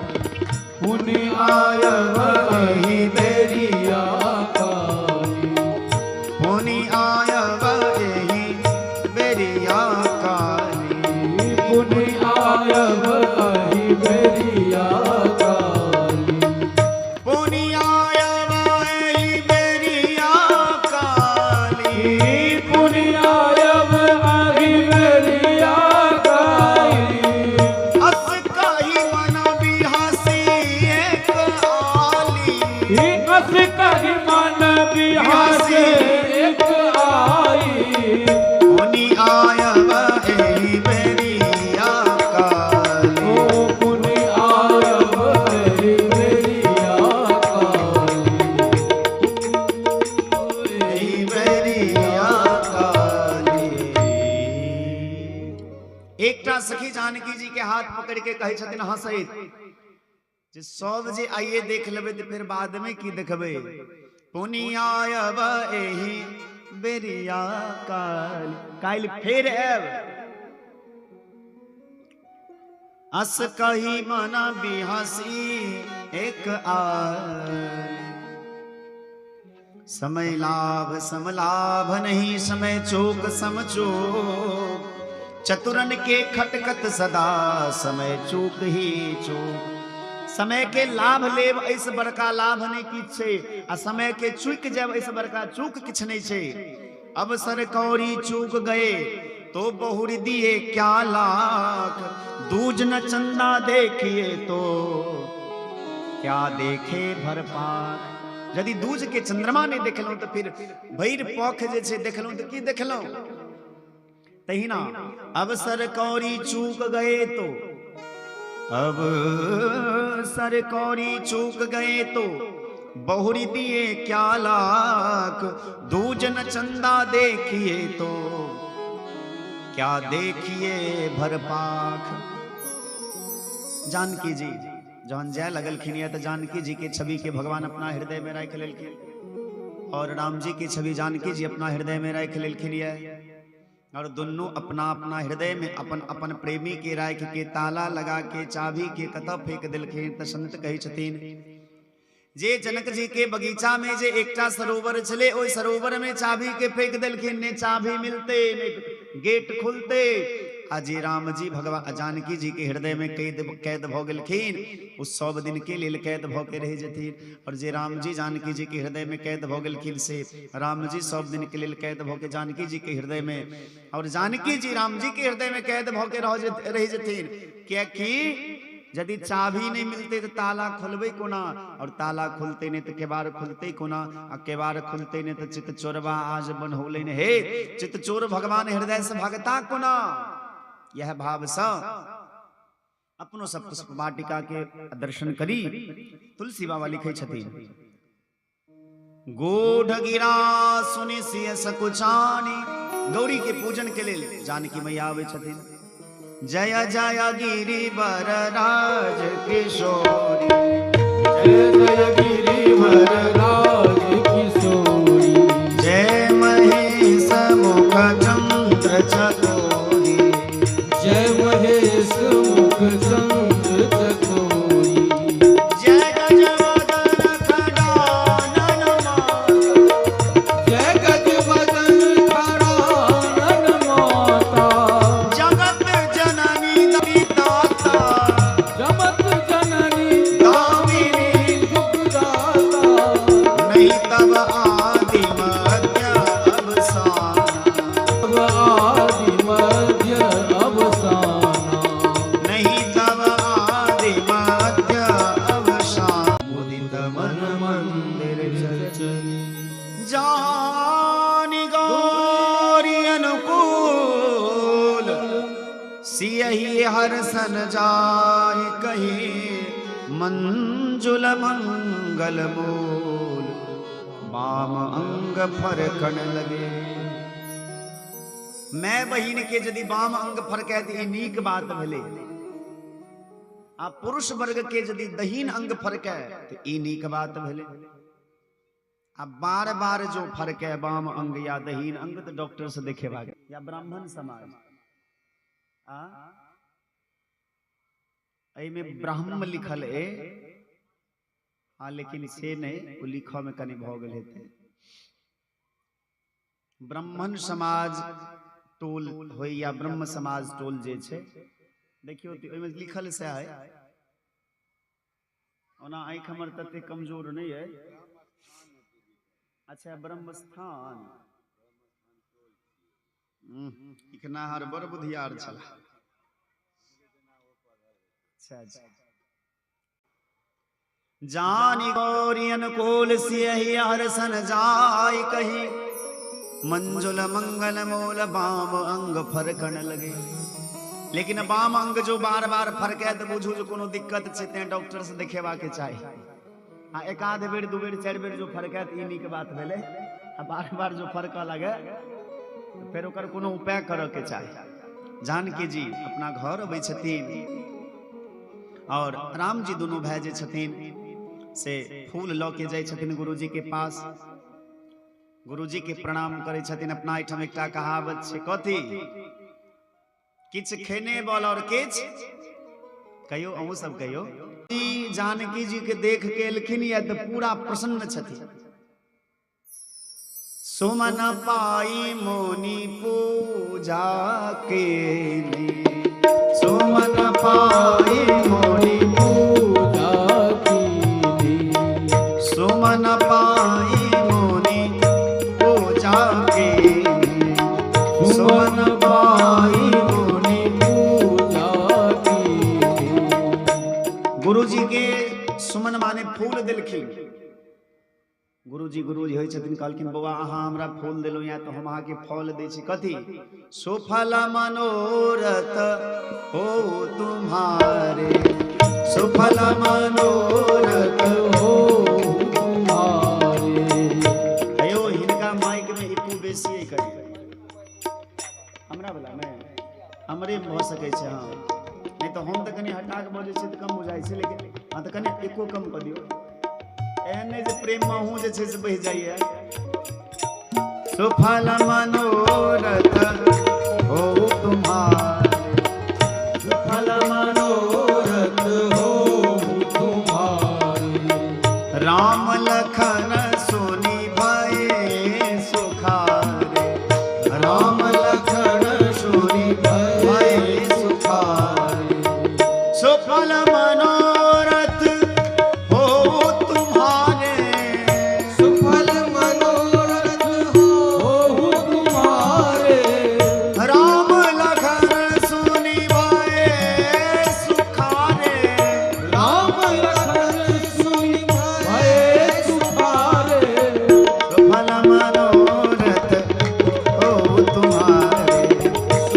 पुनि आयब एहि बेरिया काले, पुनि आयब एहि बेरिया काले, पुनि आयब एहि बेरिया काले, पुनि आयब एहि बेरिया काले, पुनि आयब एहि बेरिया काले। अस कहि मन बिहसी एक आली, अस कहि मन बिहासी एक आई, पुनि आयब एहि बेरिया काले, ओ पुनि आयब एहि बेरिया काले, एहि बेरिया काले। एकटा सखी जानकी जी के हाथ पकड़ के कहे छथिन हंसैत जे सब जे आइए देख लेबे तो फिर बाद में की देखबे। पुनि आयब एहि बेरिया काल, काल फिर आयब। अस कही मना बिहसी एक आल, समय लाभ समलाभ नहीं समय चूक समचूक, चतुरन के खटकत सदा समय चूक ही चूक। समय के लाभ लेब ऐसे बड़का लाभ नहीं किछ छे, आ समय के चूक जाब ऐसे बड़का चूक किछ नहीं छे। अब सरकौरी चूक गए तो बहुरी दिए क्या लाख, दूज न चंदा देखिए तो क्या देखे भर पाख। यदि दूज के चंद्रमा नहीं देखलौं तो फिर भैर पख जे छे देखलौं तो की देखलौं। तहिना अब सरकौरी चूक गए तो, अब सरकौरी चूक गए तो बहुरी दिए क्या लाख, दूज न चंदा देखिए तो क्या देखिए भर पाख। जानकी जी जहन जाय लगलखिन तो जानकी जी के छवि के भगवान अपना हृदय में राख लेलखिन और राम जी की छवि जानकी जी अपना हृदय में राख लेलखिन और दोनों अपना अपना हृदय में अपन अपन प्रेमी के राख के ताला लगा के चाबी के कतऽ फेंक दिलखिन। तो संत कहे छथिन जे जनक जी के बगीचा में जे एकटा सरोवर छले, ओई सरोवर में चाबी के फेंक देलखिन, ने चाबी मिलते ने गेट खुलते। अजय राम जी भगवान जानकी जी के हृदय में कैद भ गेलखिन, उस 100 दिन के लिए कैद भ के रह जथिन। और जे राम जी जानकी जी के हृदय में कैद भ गेलखिन से राम जी 100 दिन के लिए कैद भ के जानकी जी के हृदय में, और जानकी जी राम जी के हृदय में कैद भ के रह जथिन। क्या कि यदि चाबी नहीं मिलते तो ताला खुलबे कोना, और ताला खुलते नहीं तो केवाड़ खुलते कोना, और केवाड़ खुलते नहीं तो चित चोरवा आज बन होले ने। हे चित चोर भगवान हृदय से भगता कोना। यह भाव सा अपनो सब पुष्प वाटिका के दर्शन करी। तुलसी बाबा लिखे छथिन, गोढ़ गिरा सुनि सिय सकुचानी। गौरी के पूजन के लिए जानकी मैया आवे छथिन। जय जय गिरिवर राज किशोरी, जय जय गिरिवर राज किशोरी, जय महेश मुख चंद्र चकोरी, जय महेश मुख चंद्र चकोरी, जय गजवदन खड़ानन माता, जय गजवदन खड़ानन माता, जगत जननी दाता, जगत जननी दामिनी दुखदाता, नहीं तब आदि मध्य अवसान, तब आदि मध्य अवसाना, नहीं तब आदि मध्य अवसान। मुदित मन मंदिर चली जानी गौरी अनुकूल, सियहि हर्षन जाय कही मंजुल मंगल मूल। बाम अंग फरकन लगे। मैं बहिन के यदि बाम अंग फरकै तो नीक बात भेले, आ पुरुष वर्ग के यदि दहीन अंग फरकै तो नीक बात भेले। अब बार बार जो फर्क है बाम अंग या दहीन अंग तो डॉक्टर से देखेगा, या ब्राह्मण समाज में ब्राह्मण लिखल है, हाँ लेकिन से नहीं वो लिखा में कनी भ गेल हेतै। ब्राह्मण समाज टोल हो या ब्रह्म समाज टोल जे छे, देखियो तो ओइमे लिखल से है। ओना आँख हमर तते कमजोर नहीं है। अच्छा ब्रह्म स्थान इकना हर बड़ बुधियार छला। अच्छा अच्छा जानी गौरी अनुकूल सियहि हर्षन जाय कही मंजुल मंगल मूल बाम अंग फरकन लगे। लेकिन बाम अंग जो बार बार फरके तो बुझू जो कोनो दिक्कत छै ते डॉक्टर से देखेबा के चाही। हाँ एक आध बेर दू बेर चार बेर जो फरकै तो नीक बात भेले, आ बार बार जो फरका लगे तो फिर ओकर कोनो उपाय करे के चाही। जानकी जी अपना घर अबै छथिन और राम जी दोनों भाई जे छथिन से फूल ल के जाय छथिन गुरुजी के पास। गुरुजी के प्रणाम करे छथिन। अपना एठम एकटा कहावत छै, कथी किछ खेने वाला और किछ कहियो, अहूँ सब कहियो। जानकी जी के देख के एलखिन या तो पूरा प्रसन्न छथिन। सुमन पाई मोनी पूजा के लिए, सुमन पाई मोनी पूजा की, सुमन पाई मोनी पूजा के लिए, सुमन पाई मोनी पूजा की। गुरुजी के सुमन माने फूल दिलखिन। गुरुजी होय छथिन, कहलखिन बौआ अहाँ हमरा फूल देलौ या तो हम अहाँ के फल दै छी। कथी सुफल मनोरथ हो तुम्हारे, सुफल मनोरथ हो तुम्हारे। अयो हिनका माइक में इको बेसी करी, हमरा वाला में हमरे में हो सकै छै। हाँ नहीं तो हम तो कनी हटा के बजे छै तो कम बुझाई छै, लेकिन हाँ तो कनी इको कम कर दियो। एहने जे प्रेम महू जे छै से बह जाइए। सुफल मनोरथ हो तुम्हारे, सुफल मनोरथ हो तुम्हारे। राम सुफल मनोरथ हो तुम्हारे, सुफल मनोरथ हो तुम्हारे। राम लखन सुनि भये सुखारे, राम लखन सुनि भये सुखारे। सुफल मनोरथ हो तुम्हारे,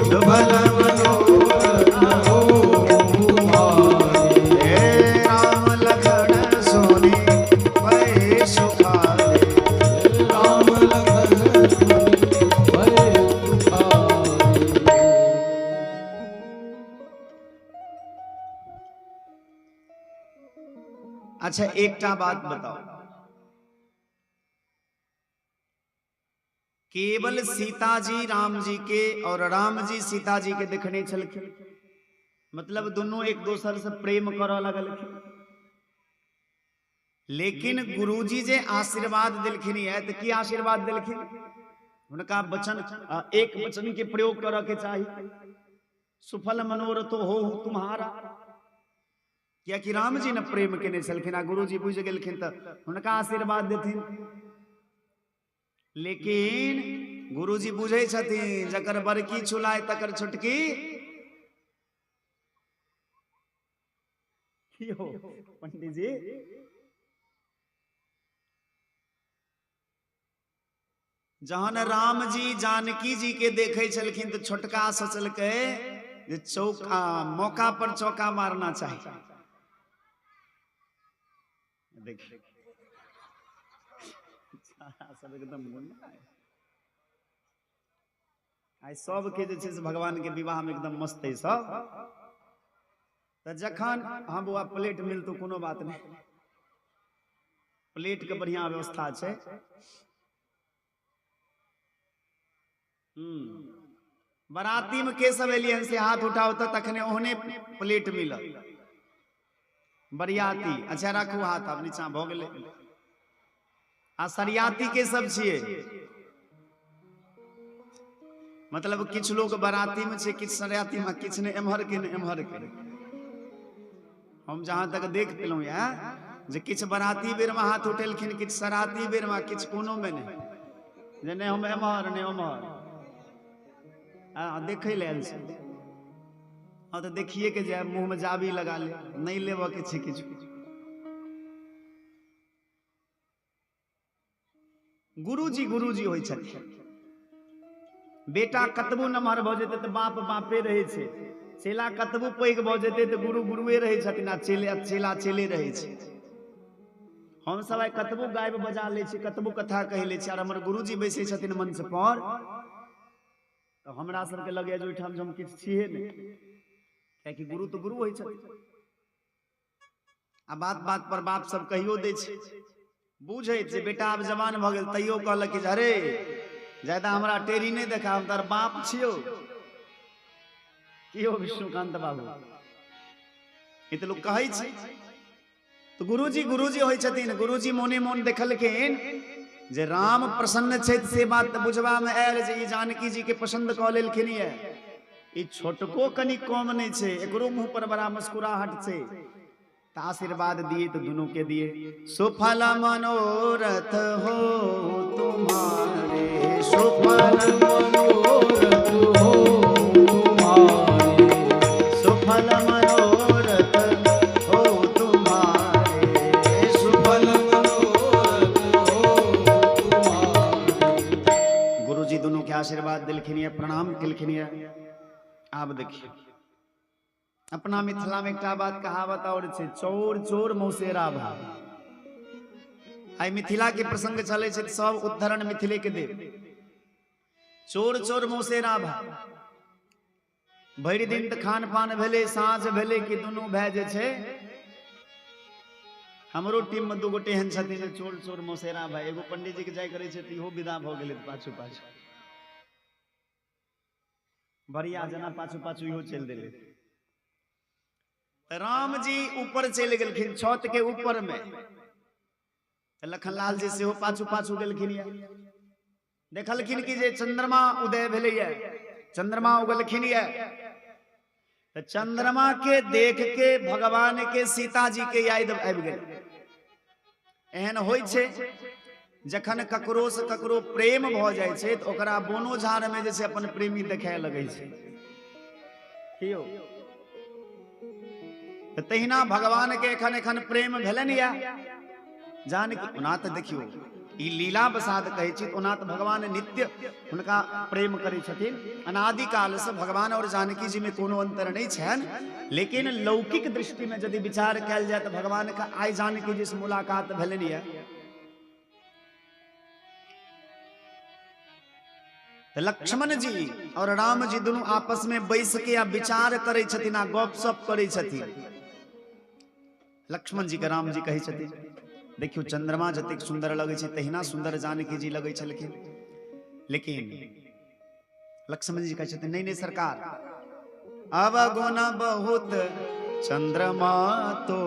सुफल मनोरथ हो तुम्हारे। राम लखन सुनि भये सुखारे, राम लखन सुनि भये सुखारे। अच्छा एकटा बात बताओ, केवल सीता जी राम जी के और राम जी सीता जी के देखने छलखिन, मतलब दोनों एक दोसर से प्रेम करऽ लगलखिन। लेकिन गुरुजी जे आशीर्वाद दिलखिन है तो की आशीर्वाद दिलखिन? उनका वचन एक वचन के प्रयोग करऽ के चाही, सुफल मनोरथ हो तुम्हारा। क्या कि राम जी ने प्रेम केने छलखिन आ गुरुजी बुझ गेलखिन तो उनका आशीर्वाद देथिन। लेकिन गुरुजी बुझे छथिन जकर बड़की चुलाय तकर छोटकी की हो पंडित जी। जहन राम जी जानकी जी के देखे छलखिन तो छोटका सोचलकै जे चौका मौका पर चौका मारना चाहिए। देखिए सब एकदम आई सब के जे छै से भगवान के विवाह में एकदम मस्त है सब। तो जखन हाँ बुआ प्लेट मिलतो कोनो बात नहीं, प्लेट के बढ़िया व्यवस्था छै। बराती में के सब एलियन से हाथ उठाओ तो तखने ओहने प्लेट मिलल। बरियाती अच्छा रखू हाथ अब नीचा भ गेलै। आ सरियाती के सब छिए, मतलब किछ लोग बराती में छे, किछ सरियाती में, किछ ने एम्हर के ने एम्हर के। हम जहां तक देख पेलहुं या जे किछ बराती बेर में हाथ उठेलखिन, किछ सराती बेर में, किछ कोनो में ने, जे ने हम एम्हर ने ओम्हर देखे ले आयल छी। हाँ तो देखिए के जाए, मुंह में जाबी लगा ले, नहीं लेबऽ के छै किछु। गुरुजी गुरुजी होइ छथिन। बेटा कतबो नमहर भ जेतै तऽ बाप बापे रहै छै, चेला कतबो पैघ भ जेतै तऽ गुरु गुरुए रहै छथिन आ चेला चेले रहै छै। हम सब आइ कतबो गायब बजा लै छी, कतबो कथा कहि लै छी, और हमर गुरुजी बैसै छथिन मंच पर तऽ हमरा सबके लगैया जे ओहिठाम हम किछु छियै नहि, कियाकि गुरु तो गुरु होइ छथिन। आ बात बात पर बाप सब कहियो दै छै, बुझे जे बेटा आब जवान भ गेल तैयो कहलक कि अरे ज्यादा हमरा टेरी नहीं देखा, हम तार बाप छियो। कि हो विष्णुकांत बाबू, ये तो लोग कहै छै। तो गुरुजी गुरुजी होइ छथिन। गुरुजी मोने मोन देखलखिन जे राम प्रसन्न छथि, से बात बुझबा में आयल जे ई जानकी जी के पसंद कऽ लेलखिन है। ई छोटको कनी कम नहीं छे, एकरो मुंह पर बड़ा मुस्कुराहट छे। त आशीर्वाद दिए तो दोनों के दिए। सुफल मनोरथ हो तुम्हारे, सुफल मनोरथ हो तुम्हारे, सुफल मनोरथ हो तुम्हारे, सुफल मनोरथ हो तुम्हारे। गुरुजी दोनों के आशीर्वाद दिलखिन है, प्रणाम केलखिन है। आब देखिए अपना मिथिला में एक बात कहावत और छे, चोर चोर मौसेरा भाव। आई मिथिला के प्रसंग चले छे, सब उदाहरण मिथिले के दे। चोर चोर मौसेरा भाव, भरि दिन त खान पान भेले, साँझ भेले कि दुनू भाई जे छे। हमरो टीम में दू गोटे एहन छथिन चोर चोर मौसेरा भाई। एगो पंडित जी के जाय करे छे त इहो विदा भ गेलै पाछू पाछू, बढ़िया जना पाछू पाछू इहो चल देले। राम जी ऊपर चल गेलखिन छत के ऊपर में, लखनलाल जी से पाछू पाछू गेलखिन। देखलखिन कि जे चंद्रमा उदय भेलै, चंद्रमा उगलखिन। तो चंद्रमा के देख के भगवान के सीता जी के याद आबि गेल। एहन होइ छै जखन ककरो से ककरो प्रेम भ जाय छै तो ओकरा बोनो झाड़ में जैसे अपन प्रेमी देखाय लगे छै। तो तहिना भगवान के एखन एखन प्रेम भेलन या जानकी। ओना तो देखियो ई लीला प्रसाद कहै छी, ओना तो भगवान नित्य हुनका प्रेम करै छथिन। अनादि काल से भगवान और जानकी जी में कोनो अंतर नहीं छन, लेकिन लौकिक दृष्टि में यदि विचार कयल जाए तो भगवान का आइ जानकी जी से मुलाकात भेलन या। लक्ष्मण जी और राम जी दोनों आपस में बैस के या विचार करे छथिन, आ गपशप करे छथिन। लक्ष्मण जी के राम जी कहे छथिन देखियो चंद्रमा जतेक सुंदर लगे छै तहिना सुंदर जानकी जी लगे छलखिन। लेकिन लक्ष्मण जी कहे छथिन नहीं नहीं सरकार, अवगुण बहुत चंद्रमा तो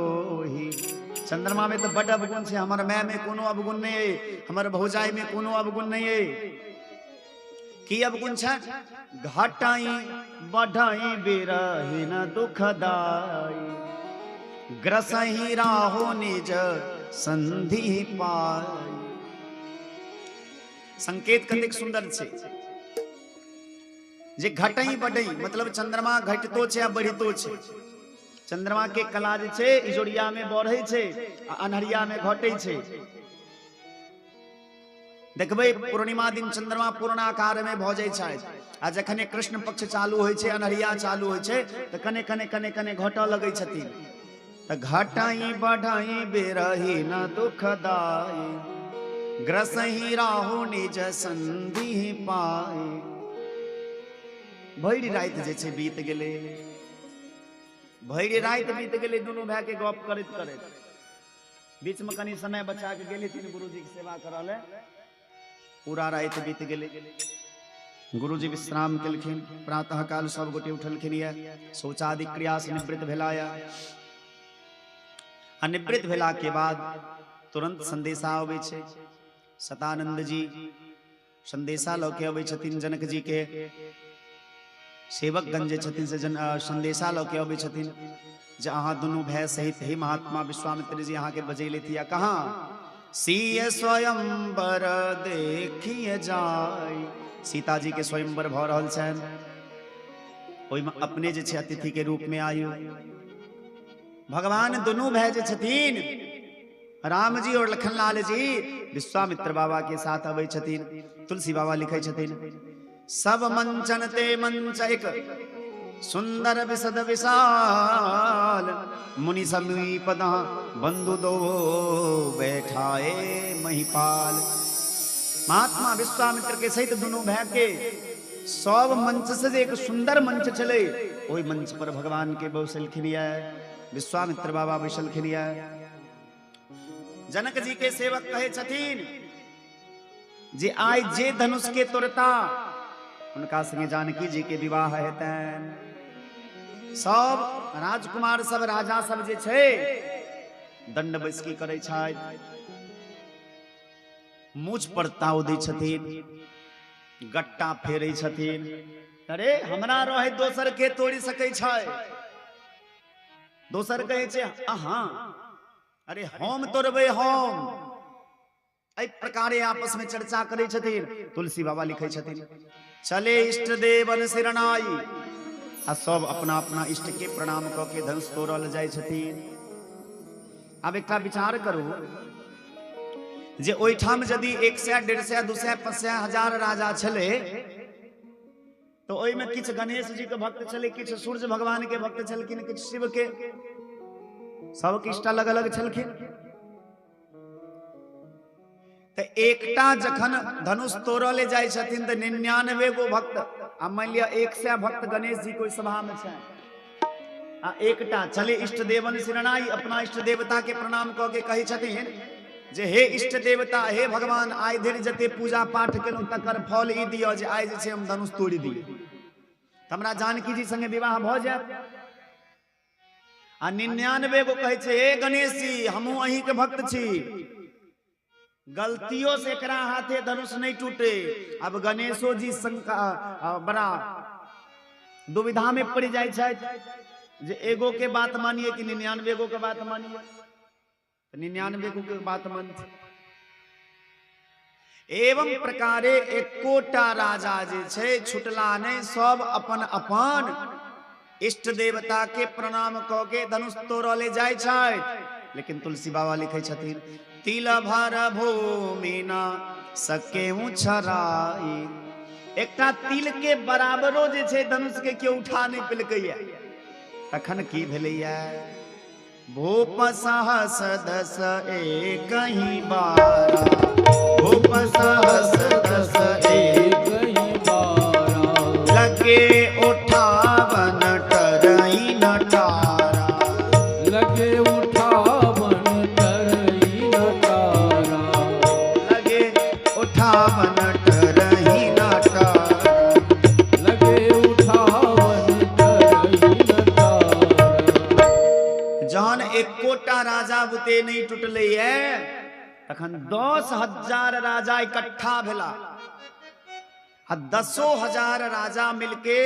ही। चंद्रमा में तो बड़ अवगुण छै, हमर माय में कोनो अवगुण नहीं है, हमर भौजाई में कोनो अवगुण नहीं है। की अवगुण छै? घटाई बढ़ाई बिरहिन दुखदाई, ग्रसही राहो निज संधि पाई। संकेत कतेक सुंदर छै जे घटई बढ़ई मतलब चंद्रमा घटतो छै आ बढ़ितो छै। चंद्रमा के कला जे छै इजोरिया में बढ़ै छै आ अन्हरिया में घटै छै। देखबै पूर्णिमा दिन चंद्रमा पूर्ण आकार में भ जाय छै, आ जखने कृष्ण पक्ष चालू होय छै अन्हरिया चालू होय छै त कने कने कने कने घटऽ लगै छथिन। त घटाई बढ़ाई बेरही न दुखदाई, ग्रसही राहु निज संधि पाई। भैर रात जे छै बीत गेलै, भैर रात बीत गेलै दुनू भाई के गप करैत करैत। बीच में कनी समय बचा के गेलै तीन गुरुजी के सेवा करऽ ले। पूरा रात बीत गेलै, गुरुजी विश्राम केलखिन। प्रातः काल सब गोटे उठलखिन या, शौचादि क्रिया से निवृत्त भेला या। निवृत्त भेला के बाद तुरंत संदेशा आबै छै। सतानंद जी संदेशा लऽ के अबै छथिन जनक जी के। सेवक गण जे छथिन से संदेशा लऽ के अबै छथिन जे अहाँ दुनू भाई सहित ही महात्मा विश्वामित्र जी अहाँ के बजैले थिया। कहाँ? सीय स्वयंवर देखिए जाय। सीता जी के स्वयंवर भ रहल छनि, ओहिमे अपने जे छै अतिथि के रूप में आयु। भगवान दोनों भाई जे छथिन राम जी और लखनलाल जी विश्वामित्र बाबा के साथ अबै छथिन। तुलसी बाबा लिखे छथिन सब मंचन ते मंच एक सुंदर विशद विशाल, मुनि समीप बंधु दो बैठाए महिपाल। महात्मा विश्वामित्र के सहित दोनों भाई के सब मंच से एक सुंदर मंच चले, ओहि मंच पर भगवान के बैसलखिन या। विश्वामित्र बाबा बैसलखिन या। जनक जी के सेवक कहे छथिन जे आइ जे धनुष के तोड़ता उनका संगे जानकी जी के विवाह हेतैन। सब राजकुमार सब राजा सब जे छै दंड बैसकी करे छथि, मुझ पर ताव दै छथिन, गट्टा फेरै छथिन। अरे हमरा रहे दोसर के तोड़ी सकै छै। दोसर कहे छै अहाँ, अरे हम तोड़बै हम। एहि प्रकारे आपस में चर्चा करे छथिन। तुलसी बाबा लिखे छथिन चले इष्ट देवन सिरनाई, आ सब अपना अपना इष्ट के प्रणाम क के धनुष तोड़ल जाय छथिन। आब एकटा विचार करू जे ओहिठाम यदि 100, 150, 200, 500, 1000 राजा छले तो ओहि में किछ गणेश जी के भक्त छले, किछ सूर्य भगवान के भक्त छलखिन, किछ शिव के, सबके इष्ट अलग अलग छलखिन। तो एकटा जखन धनुष तोड़ले जाय छथिन तो 99 गो भक्त, आ मान लिया 100 भक्त गणेश जी कोई सभा में छै, आ एकटा चले इष्ट देवन सिरनाई अपना इष्ट देवता के प्रणाम क के कहे छथिन जे हे इष्ट देवता, हे भगवान, आइ धरि जते पूजा पाठ केलहुं तकर फल ई दिअ जे आइ जे छै हम धनुष तोड़ि दी, हमरा जानकी जी संगे विवाह भ जायत। आ 99 गो कहे छै हे गणेश जी हमहू अहीं के भक्त छी, गलतियों से एकरा हाथे धनुष नहीं टूटे। अब गणेशो जी बड़ा दुविधा में पड़ जाए जे एगो के बात मानिए कि 99 गो के बात मानिए, 99 गो के बात मानते। एवं प्रकारे एकोटा राजा जे छे छुटला नहीं, सब अपन अपन इष्ट देवता के प्रणाम क के धनुष तोड़ले जाय छै। लेकिन तुलसी बाबा लिखे छथिन तिल भर भूमि न सके छराई, एकटा तिल के बराबरो जे छै धनुष के केओ उठा नहीं पेलकैया। तखन की भेलैया भूप सहस दस एक ही बारा, भूप सहस दस एक ही बारा, लगे उठावन टरई नटारा, लगे उठावन टरई नटारा, लगे उठावन टरई नटारा, लगे उठावन टरई नटारा। जहन एकोटा राजा बुते नहीं टूटले है तखन 10,000 राजा इकट्ठा भेला आ 10,000 राजा मिलके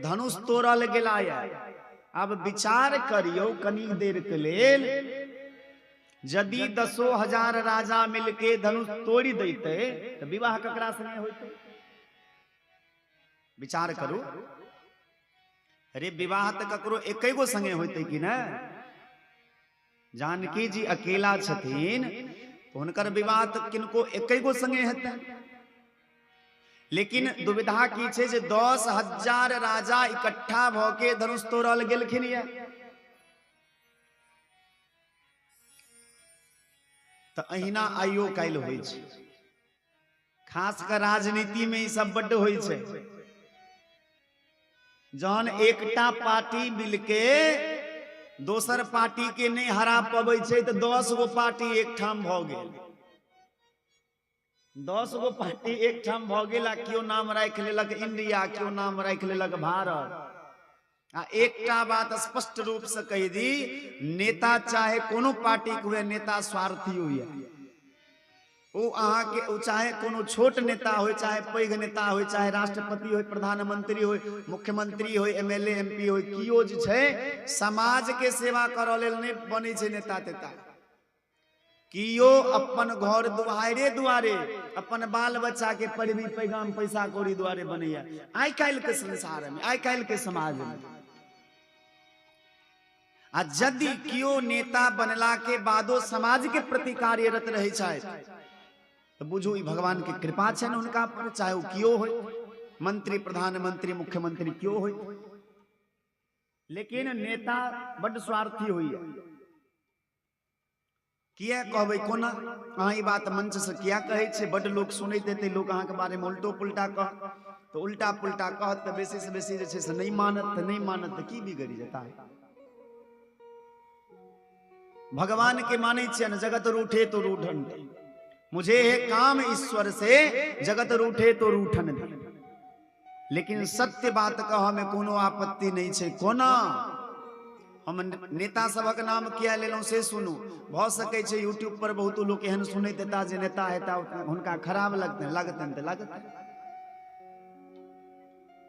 धनुष तोड़ल गेला है। अब विचार करियो कनी देर के लेल, यदि 10,000 राजा मिलके धनुष तोड़ी देते तो विवाह ककरा संगे होते? विचार करू। अरे विवाह तो ककरो एकै गो संगे होते कि ना? जानकी जी अकेला छथिन, हुनकर विवाह तो किनको एकै गो संगे हेतै। लेकिन दुविधा की छे जे 10,000 राजा इकट्ठा भ के धनुष तोड़ल गेलखिन ये, तो अहिना आइयो काल्हि होइ छै। खास कर राजनीति में ई सब बड्ड होइ छै। जहन एकटा पार्टी मिलके दोसर पार्टी के नहीं हरा पबै छै तो 10 गो पार्टी एक ठाम भ गेल। 10 गो पार्टी एक ठाम भ गेल आ केओ नाम राखि लेलक इंडिया, केओ नाम राखि लेलक भारत। आ एकटा बात स्पष्ट रूप से कहि दी, नेता चाहे कोनो पार्टी के हुए, नेता स्वार्थी हुए। वो अहाँ के चाहे कोनो छोट नेता हो, चाहे पैघ नेता हो, चाहे राष्ट्रपति हो, प्रधानमंत्री हो, मुख्यमंत्री हो, एमएलए एमपी हो, कियो जे छै समाज के सेवा करऽ लेल नहीं बनै छै नेता तेता। कियो अपन घर दुआरे दुआरे अपन बाल बच्चा के पढ़बी पैगाम पैसा कौड़ी दुआरे बनैया। आइ काल्हि के संसार में, आइ काल्हि के समाज में। आ यदि कियो नेता बनला के बादो समाज के प्रति कार्यरत रहे छथि तो बुझू ई भगवान के कृपा छै ने उनका पर, चाहे वो कियो हो, मंत्री प्रधानमंत्री मुख्यमंत्री क्यों हो। लेकिन नेता बड़ स्वार्थी होइए। किया कहबै कोना? अहाँ ई बात मंच से किया कहै छै? बड़ लोग सुनैत हेतै, लोग अहाँ के बारे में उल्टो पुल्टा कह, तो उल्टा पुल्टा कहत तो बेसी से बेसी जे छै से नहीं मानत, तो नहीं मानत तो की बिगड़ी जेता है? भगवान के माने छियन, जगत रूठे तो रूठन दे, मुझे है काम ईश्वर से, जगत रूठे तो रूठन दे। लेकिन सत्य बात कह में कोनो आपत्ति नहीं छै। कोना हम नेता सबक नाम किया लेलौं से सुनू। भ सकै छै यूट्यूब पर बहुत लोग एहन सुनैत हेता जे नेता हेता हुनका खराब लगतनि तऽ लगतनि।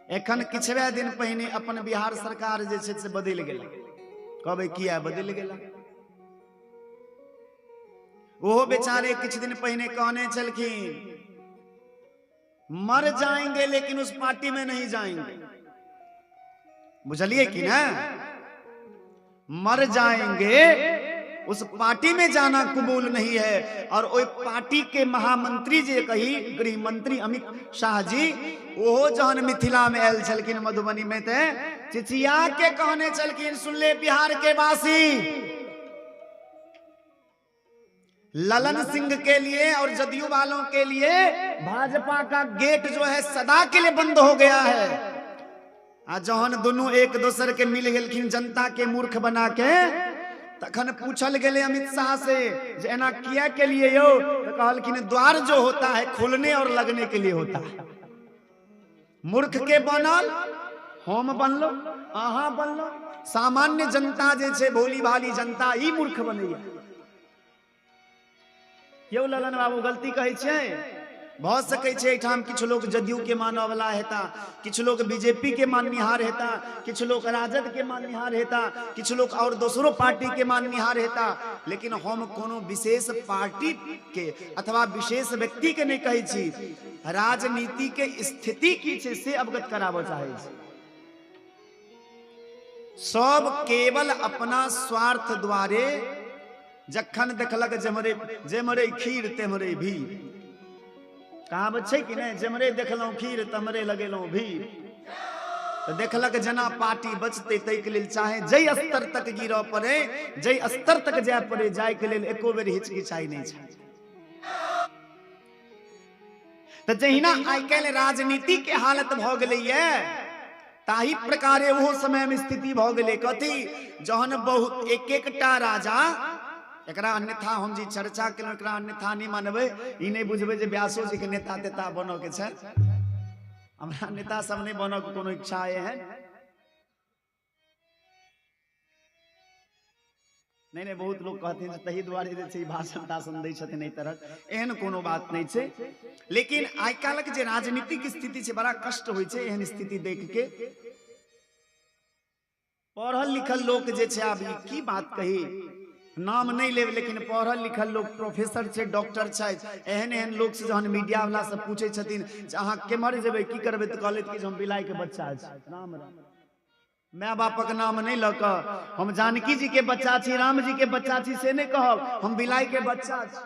एखन किछुए दिन पहिने अपन बिहार सरकार जे छै से बदलि गेला। कहबै किया बदलि गेला? वो बेचारे कुछ दिन पहले कहने चलखिन मर जाएंगे लेकिन उस पार्टी में नहीं जाएंगे। बुझलिए कि ना? मर जाएंगे, उस पार्टी में जाना कबूल नहीं है। और वो पार्टी के महामंत्री जे कही गृह मंत्री अमित शाह जी, वो जहन मिथिला में आयल छलखिन मधुबनी में, ते चिचिया के कहने चलखिन, सुन ले बिहार के वासी, ललन सिंह के लिए और जदयू वालों के लिए भाजपा का गेट जो है सदा के लिए बंद हो गया है। जहन दोनों एक दूसरे के मिल गेलखिन जनता के मूर्ख बना के, तखन पूछल गेले अमित शाह से जे एना किया के लिए यो? तो कहलखिन द्वार जो होता है खोलने और लगने के लिए होता है। मूर्ख के बनल, हम बनलो, अहाँ बनलो, सामान्य जनता जे छै भोली भाली जनता ई मूर्ख बनैया। क्यों ललन बाबू गलती कहै छै? भ सकै छै एठाम किछु लोग जदयू के मानय वाला हेता, किछु लोग बीजेपी के माननिहार हेता, किछु लोग राजद के माननिहार हेता, किछु लोग और दोसरो पार्टी के माननिहार हेता, लेकिन हम कोनो विशेष पार्टी के अथवा विशेष व्यक्ति के नहीं कहै छी, राजनीति के स्थिति की छै से अवगत कराबऽ चाहै छी। सब केवल अपना स्वार्थ द्वारे जखन देखलक जेमरे खीर तेमरे भीड़, कहावत छै कि नहीं, जेमरे देखलहुं खीर तमरे लगेलहुं भीड़। तो देखलक जना पार्टी बचते तै के लेल चाहे जय स्तर तक गिरऽ पड़े, जय स्तर तक जाय पड़े, जाय के लेल एको बेर हिचकिचाई नहीं छै। तो जहिना आइ काल्हि राजनीति के हालत भ गेलैये, ताही प्रकारे वो समय में स्थिति भ गेलै। कथी, जहन बहुत एक एकटा राजा, एकरा अन्यथा हम जी चर्चा केलहुं, एकरा अन्यथा नहीं मानबै, ई नहीं बुझबै जे व्यासो जी के नेता तेता बनऽ के छै। हमरा नेता सब नहीं बनऽ के कोनो इच्छा है। नहीं बहुत लोग कहते हैं तही दुआरे जे छै भाषण ताषण दै छथिन एहि तरह, एहन कोनो बात नहीं छै। लेकिन आइ काल्हिक जे राजनीतिक स्थिति छै बड़ा कष्ट होइ छै एहन स्थिति देख के। पढ़ल लिखल लोग जे छै, आब की बात कही, नाम नहीं लेब, लेकिन पढ़ल लिखल लोग, प्रोफेसर छै, डॉक्टर छै, एहन एहन लोग से जहन मीडिया वाला सब पूछे छथिन जे अहाँ केम्हर जेबै की करबै, तो कहलैथ कि हम बिलाई के बच्चा छी। राम राम, माय बापक नाम नहीं लऽ कऽ हम जानकी जी के बच्चा छी, राम जी के बच्चा छी से नहीं कहब, हम बिलाई के बच्चा छी।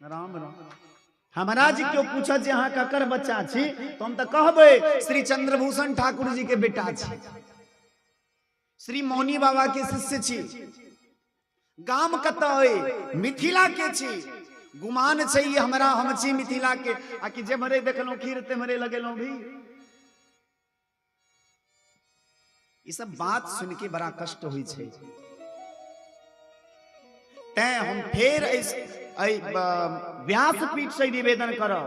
राम राम, हमारा जी क्यों पूछत जे अहाँ ककर बच्चा छी, तो हम तो कहबै श्री चंद्रभूषण ठाकुर जी के बेटा छी, श्री मौनी बाबा के शिष्य छी, गाम कतऽ अइ, मिथिला के छी, गुमान छै ये हमरा, हम छी मिथिला के, आ कि जेमरे देखलहुं खीर तेमरे लगेलहुं भी। ई सब बात सुन के बड़ा कष्ट होइ छै। तैं हम फेर व्यासपीठ से निवेदन करब,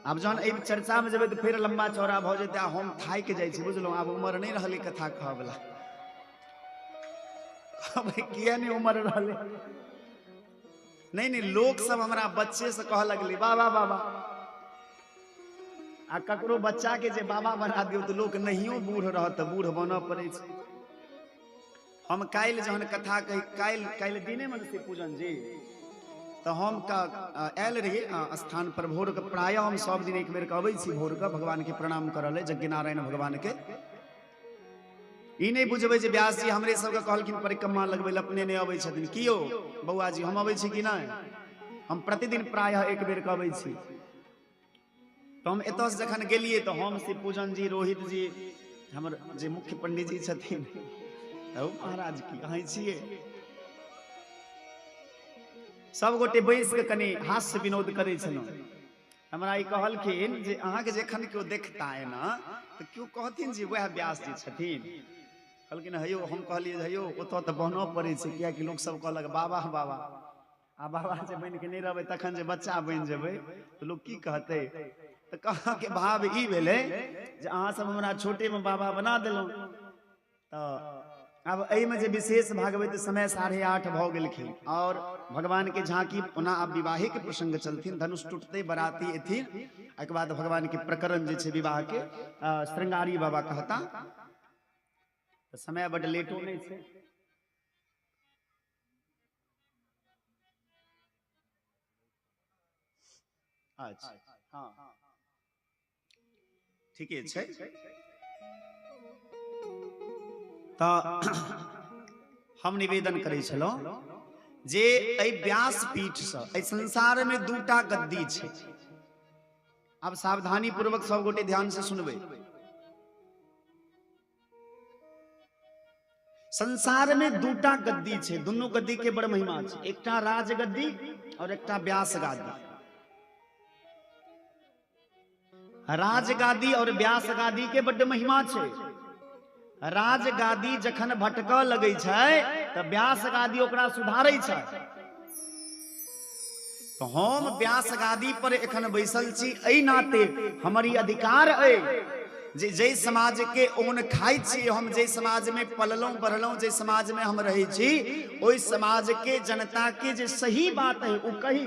आब जहन एहि चर्चा में जेबै तो फेर लंबा चौड़ा भऽ जेतै, हम थाकि जाइ छी, बुझलहुँ, आब उम्र नहीं रहलै कथा कहऽ वाला। किया नहीं उम्र रहले, नहीं लोग सब हमरा बच्चे से कह लगली बाबा बाबा, आ ककरो बच्चा के जे बाबा बना दियो तो लोग नहियो बूढ़ रहत तो बूढ़ बनऽ पड़े छै। हम काल्हि जहन कथा कही, काल्हि दिने में से पूजन जी, तो हम आयल रही स्थान पर भोर के, प्रायः हम सब दिन एक बेर अबै छी भोर के भगवान के प्रणाम करल, यज्ञ नारायण भगवान के। ई नहीं बुझबै जे व्यास जी हमरे सबके कहलखिन परिक्रमा लगबै लए, अपने नहीं अबै छथिन। कियो बौआ जी हम अबै छी कि नहीं, हम प्रतिदिन प्रायः एक बेर अबै छी। तो हम एतऽ से जखन गेलियै तो हम से पूजन जी, रोहित जी, हमर जे मुख्य पंडित जी छथिन, महाराज की अहाँ छियै, सब गोटे बैस के कनि हास्य विनोद करै छलहुँ। हमरा ई कहलखिन जे अहाँके जखन केओ देखता है ना तो केओ कहथिन जे वह व्यास जी छथिन। कहलखिन हेयौ, हम कहलियै हेयौ ओतऽ तऽ बनऽ पड़ै छै, कियाकि लोक सब कहलक बाबा बाबा, आ बाबा जे बनि के नहीं रहबै तखन जे बच्चा बनि जेबै तो लोग की कहतै। तो कहाँ के भाव ई भेलै जे अहाँ सब हमरा छोटे में बाबा बना देलहुँ। तो अब एहि में जे विशेष भागवत समय 8:30 भऽ गेलखिन, और भगवान के झांकी ओना आब विवाहे के प्रसंग चलथिन, धनुष टूटते बराती एथिन, एहिके बाद भगवान के प्रकरण जे छै विवाह के श्रृंगारी बाबा कहता। तो समय बड़ लेटो नहीं छै। अच्छा हाँ ठीके छै। तो हम निवेदन करै छलहुँ जे एहि व्यासपीठ से एहि संसार में दूटा गद्दी छै। अब सावधानी पूर्वक सब गोटे ध्यान से सुनबै। संसार में दूटा गद्दी छै, दुनू गद्दी के बड़ महिमा छै, एकटा राज गद्दी और एकटा व्यास गादी। राज गादी और व्यास गादी के बड़ महिमा छै। राज गादी जखन भटकऽ लगै छै तऽ व्यास गादी ओकरा सुधारै छै। तो हम व्यास गादी पर एखन बैसल छी, एहि नाते हमर ई अधिकार अइ जे जै समाज के ओन खाई छी हम, जे समाज में पललौं बढ़लौं, जे समाज में हम रही छी, ओई समाज के जनता के जे सही बात है उ कही।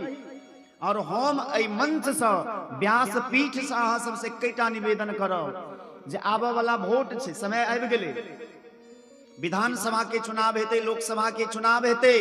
और हम एहि मंच से व्यासपीठ से अहाँ सबसे कईटा निवेदन करब जे आबऽ वाला वोट छै, समय आबि गेलै, विधानसभा के चुनाव हेतै, लोकसभा के चुनाव हेतै,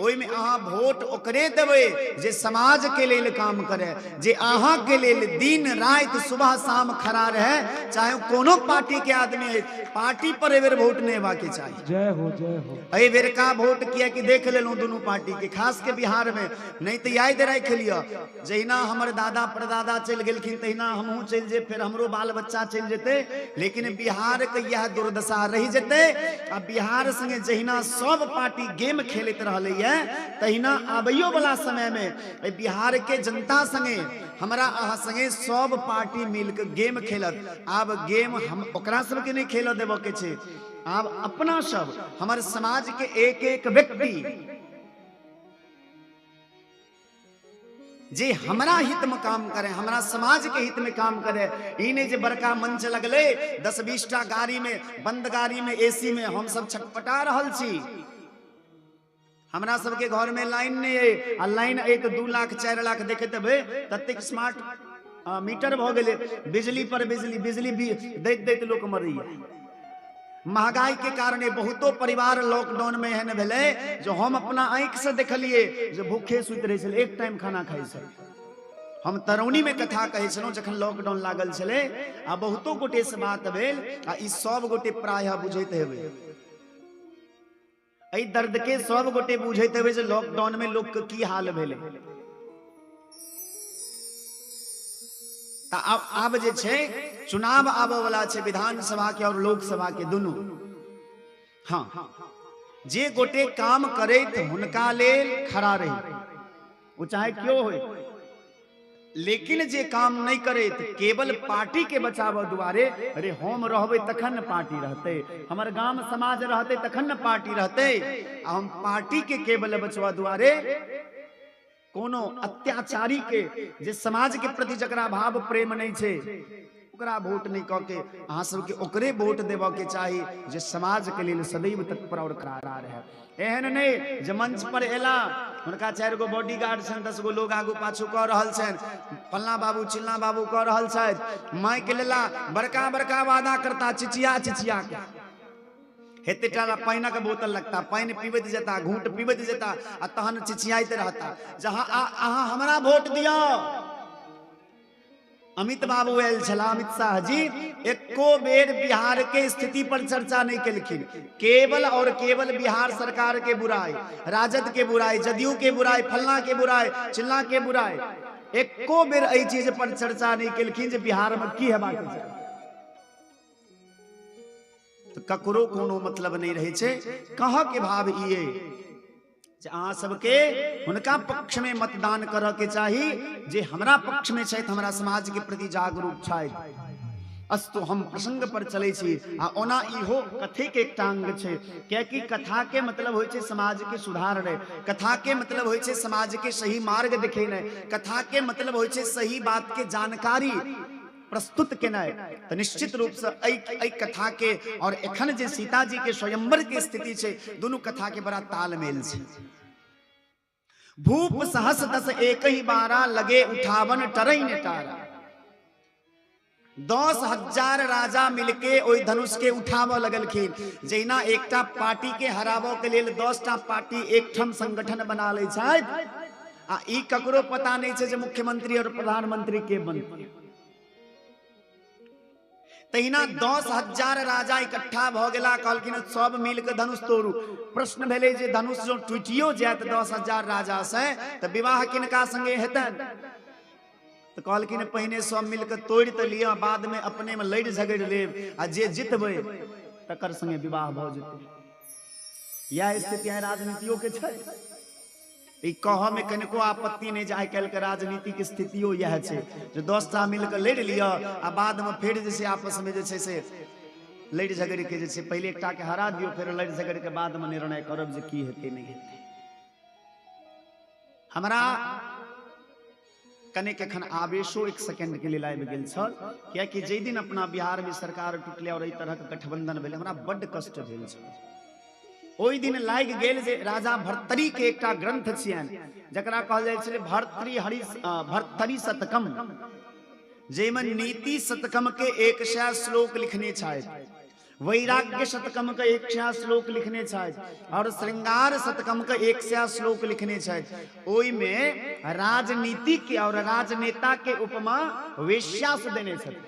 ओहि में अहाँ वोट ओकरे देबै जे समाज के लेल काम करे, जे अहाँ के लेल दिन रात सुबह शाम खड़ा रहे, चाहे कोनो पार्टी के आदमी है, पार्टी पर एबेर वोट नहीं हेबाक के चाहिए। जय हो जय हो। एहि बेर का वोट किया कि देख लेलहुं दोनों पार्टी के, खास के बिहार में, नहीं तो याद राख लिया जहिना हमर दादा परदादा चल गेलखिन तहिना हमहूँ चल जे, फिर हमरो बाल बच्चा चल जेते, लेकिन बिहार के यह दुर्दशा रह जेते। आ बिहार संगे जहिना सब पार्टी गेम खेलत रहले है, तहिना आबैयो वाला समय में बिहार के जनता संगे हमरा अहाँ संगे सब पार्टी मिलकर गेम खेलत। आब गेम हम ओकरा सब के नहीं खेल देबो के छै, आब अपना सब हमारे समाज के एक एक व्यक्ति जे हमरा हित में काम करे, हमरा समाज के हित में काम करे। ई नहीं जे बड़का मंच लगले 10-20 टा गाड़ी में, बंद गाड़ी में, एसी में हम सब छटपटा रहल छी। हमरा सबके घर में लाइन नहीं है, आ लाइन 1-2 लाख 4 लाख देखते हुए तत्क स्मार्ट मीटर भ गेले, बिजली पर बिजली, बिजली भी दैत दैत लोक मरैया। महंगाई के कारण बहुतो परिवार लॉकडाउन में एहन भेले जो हम अपना आंख से देखलिए जो भूखे सुत रहे छल, एक टाइम खाना खाई छल। हम तरौनी में कथा कहे छलौं जखन लॉकडाउन लागल छले, आ बहुतो गोटे से बात भेल, आ ई सब गोटे प्रायः बुझैत हेबै, एहि दर्द के सब गोटे बुझैत हेबै जे लॉकडाउन में लोक के की हाल भेले। आब जे छै चुनाव आबऽ वाला छै, विधानसभा के और लोकसभा के दुनू। हाँ, जे गोटे काम करैत हुनका लेल खड़ा रही, वो चाहे क्यों हो, लेकिन जे काम नहीं करैत केवल पार्टी के बचाव दुआरे, अरे हम रहबै तखन न पार्टी रहते, हमर गांव समाज रहते तखन न पार्टी रहते, हम पार्टी के केवल बचवा दुआरे कोनो अत्याचारी के जे समाज के प्रति जकरा भाव प्रेम नहीं छे ओकरा वोट नहीं कह के अहाँ सबके ओकरे वोट देबा के चाही जे समाज के लिए सदैव तत्पर और करार है। एहन नहीं जे मंच पर एला उनका 4 गो बॉडीगार्ड छन, 10 गो लोग आगू पाछू कह रहल छन, फल्ला बाबू चिल्ला बाबू कह रहल छथि, माइक लेला बड़का बड़का वादा करता चिचिया चिचिया के, हेते टाला पानी का बोतल लगता, पानी पीबत जता, घूंट पीबत जता, आ तहन चिचियाइत रहता जहां अहाँ हमरा वोट दियो। अमित बाबू आयल छला, अमित शाह जी एको बेर बिहार के स्थिति पर चर्चा नहीं केलखिन, केवल और केवल बिहार सरकार के बुराई, राजद के बुराई, जदयू के बुराई, फल्ला के बुराई, चिल्ला के बुराई, एको बेर एहि चीज पर चर्चा नहीं केलखिन जे बिहार में की हेबाक चाही। तो ककरो कोनो मतलब नहीं रहे छे। कह के भाव ये जे अहाँ सबके हुनका पक्ष में मतदान करऽ के चाही जे हमरा पक्ष में छथि, हमरा समाज के प्रति जागरूक छथि। अस्तु हम प्रसंग पर चले छी, आ ओना इहो कथे के एकटा अंग छै, कियाकि कथा के मतलब होय छै समाज के सुधारनाइ, कथा के मतलब होय छै समाज के सही मार्ग देखेनाइ, कथा के मतलब होय छै सही बात के जानकारी प्रस्तुत केनाइ। तो निश्चित रूप से ऐ कथा के और एखन जे सीता जी के स्वयंवर के स्थिति छै, दोनों कथा के बड़ा तालमेल छै। भूप सहस दस एक ही बारा, लगे उठावन टरई ने टारा। 10,000 राजा मिलके ओई धनुष के उठाव लगलखिन। जहिना एकटा पार्टी के हराबो के लेल 10टा पार्टी एकठम संगठन बना ले छथि, आ ई ककरो पता नहीं छै जे मुख्यमंत्री और प्रधानमंत्री के बनतै। तहिना 10,000 राजा इकट्ठा भ गेला, कहलखिन सब मिल के धनुष तोड़ू। प्रश्न भेले जे धनुष जो टूटियो जायत 10,000 राजा से त विवाह किनका संगे हेतन? तो कहलखिन पहिने सब मिल के तोड़ त लिया, बाद में अपने में लड़ झगड़ लेब, आ जे जितबै तकर संगे विवाह भ जेतै। यह स्थिति है राजनीतियों के छै। ई कह में कनिको आपत्ति नहीं जे आइ काल्हि के राजनीतिक स्थितियों यह छै जे 10टा मिल के लड़ लिया, आ बाद में फिर जैसे आपस में जे छै से लड़ झगड़ के जे छै पहले एकटा के हरा दियो, फिर लड़ झगड़ के बाद में निर्णय करब जे की हेतै नहीं हेतै। हमरा कने के खन आवेशो एक सेकंड के लिए लाइव गेल छल, क्या कि जे दिन अपना बिहार में सरकार टूटले और एहि तरह के गठबंधन भेल, हमरा बड्ड कष्ट भेल छल। ओहि दिन लागि गेल जे राजा भर्तरी के एकटा ग्रंथ छियनि जकरा कहल जाइ छलै भर्तरी शतकम, जेमे नीति शतकम के 100 श्लोक लिखने छथि, वैराग्य शतकम के 100 श्लोक लिखने छथि और श्रृंगार शतकम के 100 श्लोक लिखने छथि। ओहि में राजनीति के और राजनेता के उपमा वेश्या से देने छथि।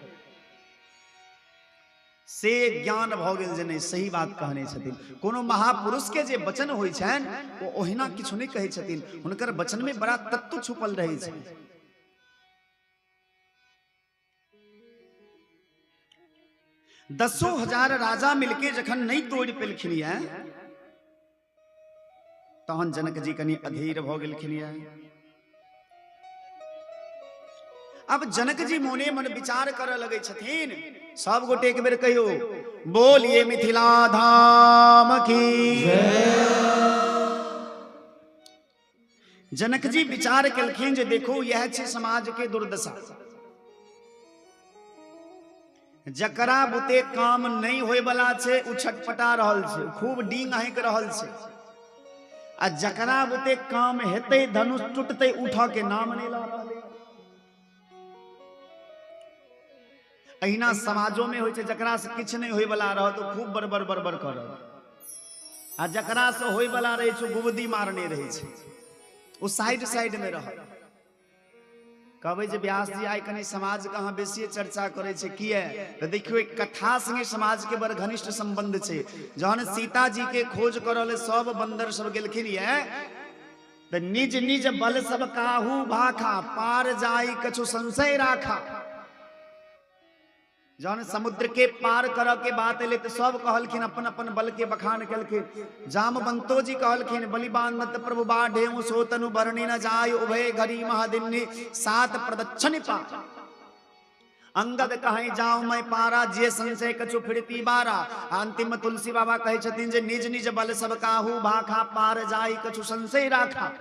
से ज्ञान भ गेल जे नहीं सही बात कहने छथिन। कोनो महापुरुष के जे वचन होइ छनि ओ ओहिना किछु नहीं कहै छथिन, हुनकर वचन में बड़ा तत्व छुपल रहै छै। 10,000 राजा मिलके जखन नहीं तोड़ पेलखिन है तहन जनक जी कनी अधीर भ गेलखिन है। अब जनक जी मोने मन विचार करऽ लगे छथिन, सब गोटे एक बेर कहियो बोलिए मिथिला धाम की जय। जनक जी विचार केलखिन जे देखो यह छै समाज के दुर्दशा, जकरा बुते काम नहीं होय वाला छे उ छटपटा रहल छे, खूब डींग हंक रहल छे, आ जकरा बुते काम हेते धनुष टूटते उठा के नाम नहीं ला रहल। अहिना समाजों में होय छे, जकरा से किछ नहीं होय वाला रह तो खूब बड़बड़ बड़बड़ करत, आ जकरा से होय वाला रहे छे गुबदी मारने रहे छे, वो साइड साइड में रह। कहबै जे व्यास जी आइ कनी समाज के अहाँ बेसी चर्चा करे छे किए, तो देखियो एक कथा संगे समाज के बड़ घनिष्ठ संबंध छे। जहन सीता जी के खोज करले सब बंदर सब गेलखिन ये, तो निज निज बल सब काहू भाखा, पार जाई कछु संशय राखा। जहन समुद्र के पार कर के बात एले तो सब कहलखिन अपन अपन बल के बखान केलखिन। जामवंतो जी कहलखिन बलिबान मत प्रभु बाढ़े सो तनु बरनी न जाय, उभय घड़ी महदिन्नी 7 प्रदक्षिण पा। अंगद कहे जाऊं मैं पारा, जे संशय कछु फिरती बारा। अंतिम तुलसी बाबा कहे छथिन जे निज निज बल सब काहू भाखा, पार जाई कछु संशय राखा।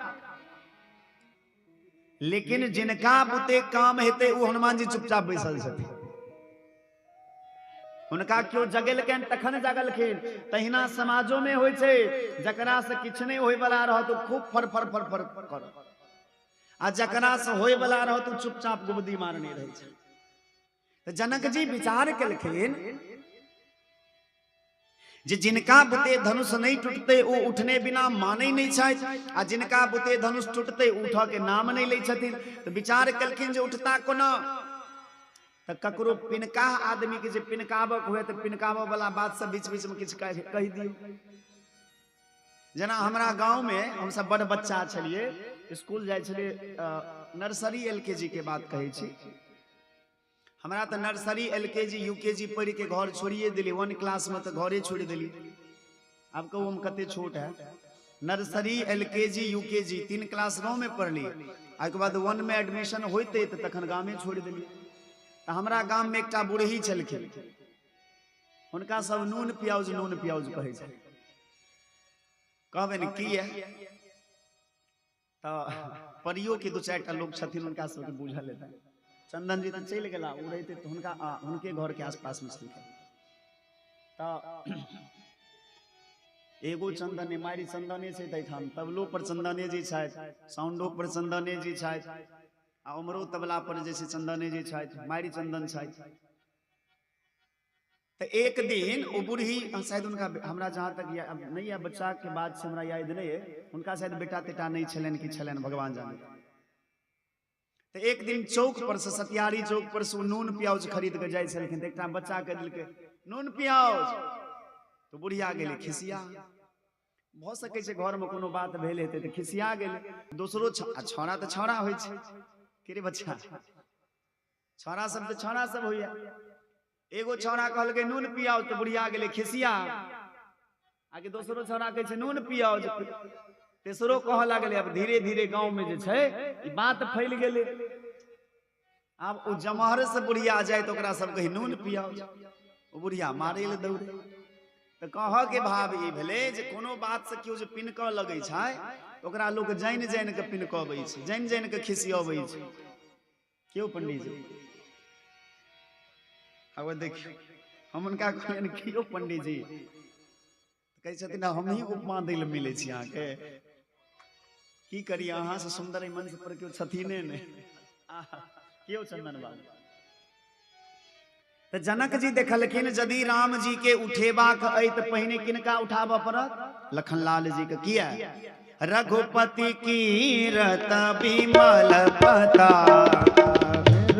लेकिन जिनका बुते काम हेते वो हनुमान जी चुपचाप बैसल छथिन। उनका क्यों जगेलखिन तखन जगलखिन। तहिना समाजों में होय छे, जकरा से किछ नहीं होय वाला रह तो खूब फर फर फर फर कर, आ जकरा से होय वाला रह तो चुपचाप गुबदी मारने रहे छे। तो जनक जी विचार केलखिन जे जिनका बुते धनुष नहीं टूटते वो उठने बिना माने नहीं छथि, आ जिनका बुते धनुष टूटते उठ के नाम नहीं ले छथिन। तो विचार केलखिन जे उठता कोना, तो ककरो पिनका आदमी के जे पिनकाबक हुए तो पिनकाबा वाला बात सब बीच बीच में किछ कह दियो। जना हमरा गांव में हम सब बड़ बच्चा छलिए, स्कूल जाय छलिए, नर्सरी एलकेजी के बात कहे छी। हमरा तो नर्सरी एलकेजी यूकेजी पढ़ के घर छोड़िए दिली, 1 क्लास में तो घरे छोड़ दिली। अब कहू हम कते छोट है, नर्सरी एलकेजी यूकेजी 3 क्लास गांव में पढ़ली, आके बाद 1 में एडमिशन होते तो तखन गांव में छोड़ दिली। तो हमरा गांव में एकटा बुढ़ही छलखिन, उनका सब नून प्याज कहे छै। कहबे न की है, तो परियो के 2-4 टा लोग छथिन, उनका सबके बुझल हेतै। चंदन जी तो चल गेला, उ रहते तो उनके घर के आसपास में छलखिन। तो एगो चंदन मारी चंदने छै तैठाम, तबलो पर चंदने जी छथि, साउंडो पर चंदने जी छथि, आ उमरो तबला पर जैसे चंदने जी छथि, मारी चंदन छथि। तो एक दिन वो बूढ़ी, शायद उनका हमरा जहाँ तक नहीं है, बच्चा के बाद से हमरा याद नहीं है, उनका शायद बेटा तेटा नहीं छलन कि छलन, भगवान जाने। तो एक दिन चौक पर से, सतियारी चौक पर से नून प्याज खरीद के जाय छलखिन। तो एकटा बच्चा के दिलके नून प्याज, तो बुढ़िया गेले खिसिया। भ सकै छै घर में कोनो बात भेल हेतै तो खिसिया गेले। दोसरो छौड़ा तो छौड़ा होइ छै, के रे बच्चा, छौड़ा सब तो छौड़ा सब होइया। एगो छौड़ा कहलकै नून पियाओ, तो बुढ़िया गेले खिसिया। आगे दोसरो छौड़ा कहै छै नून पियाओ, तेसरो कह लागले। अब धीरे धीरे गांव में जे छै ई बात फैल गेले। अब ओ जमहर से बुढ़िया जाए तो ओकरा सब कहि नून पियाओ, ओ बुढ़िया मारे ले दौड़े। तो कह के भाव ई भेले जे कोनो बात से केओ जे पिनक लगे छै ओकरा लोग जान जान के पिनकबै छै, जान जान के खिसियबै छै। क्यों पंडित जी? अब देखियो हम उनका कहलियन क्यों पंडित जी? कहै छथिन हम ही उपमा दै लए मिलै छी अहाँके, की करी अहाँ से सुंदर मंच पर क्यों छथिने ने। क्यों चंदन बाबू? तो जनक जी देखलखिन यदि राम जी के उठेबाक अइ त पहिने किनका उठाबऽ पड़त? लखनलाल जी के। किया? रघुपति कीरत बिमल पता,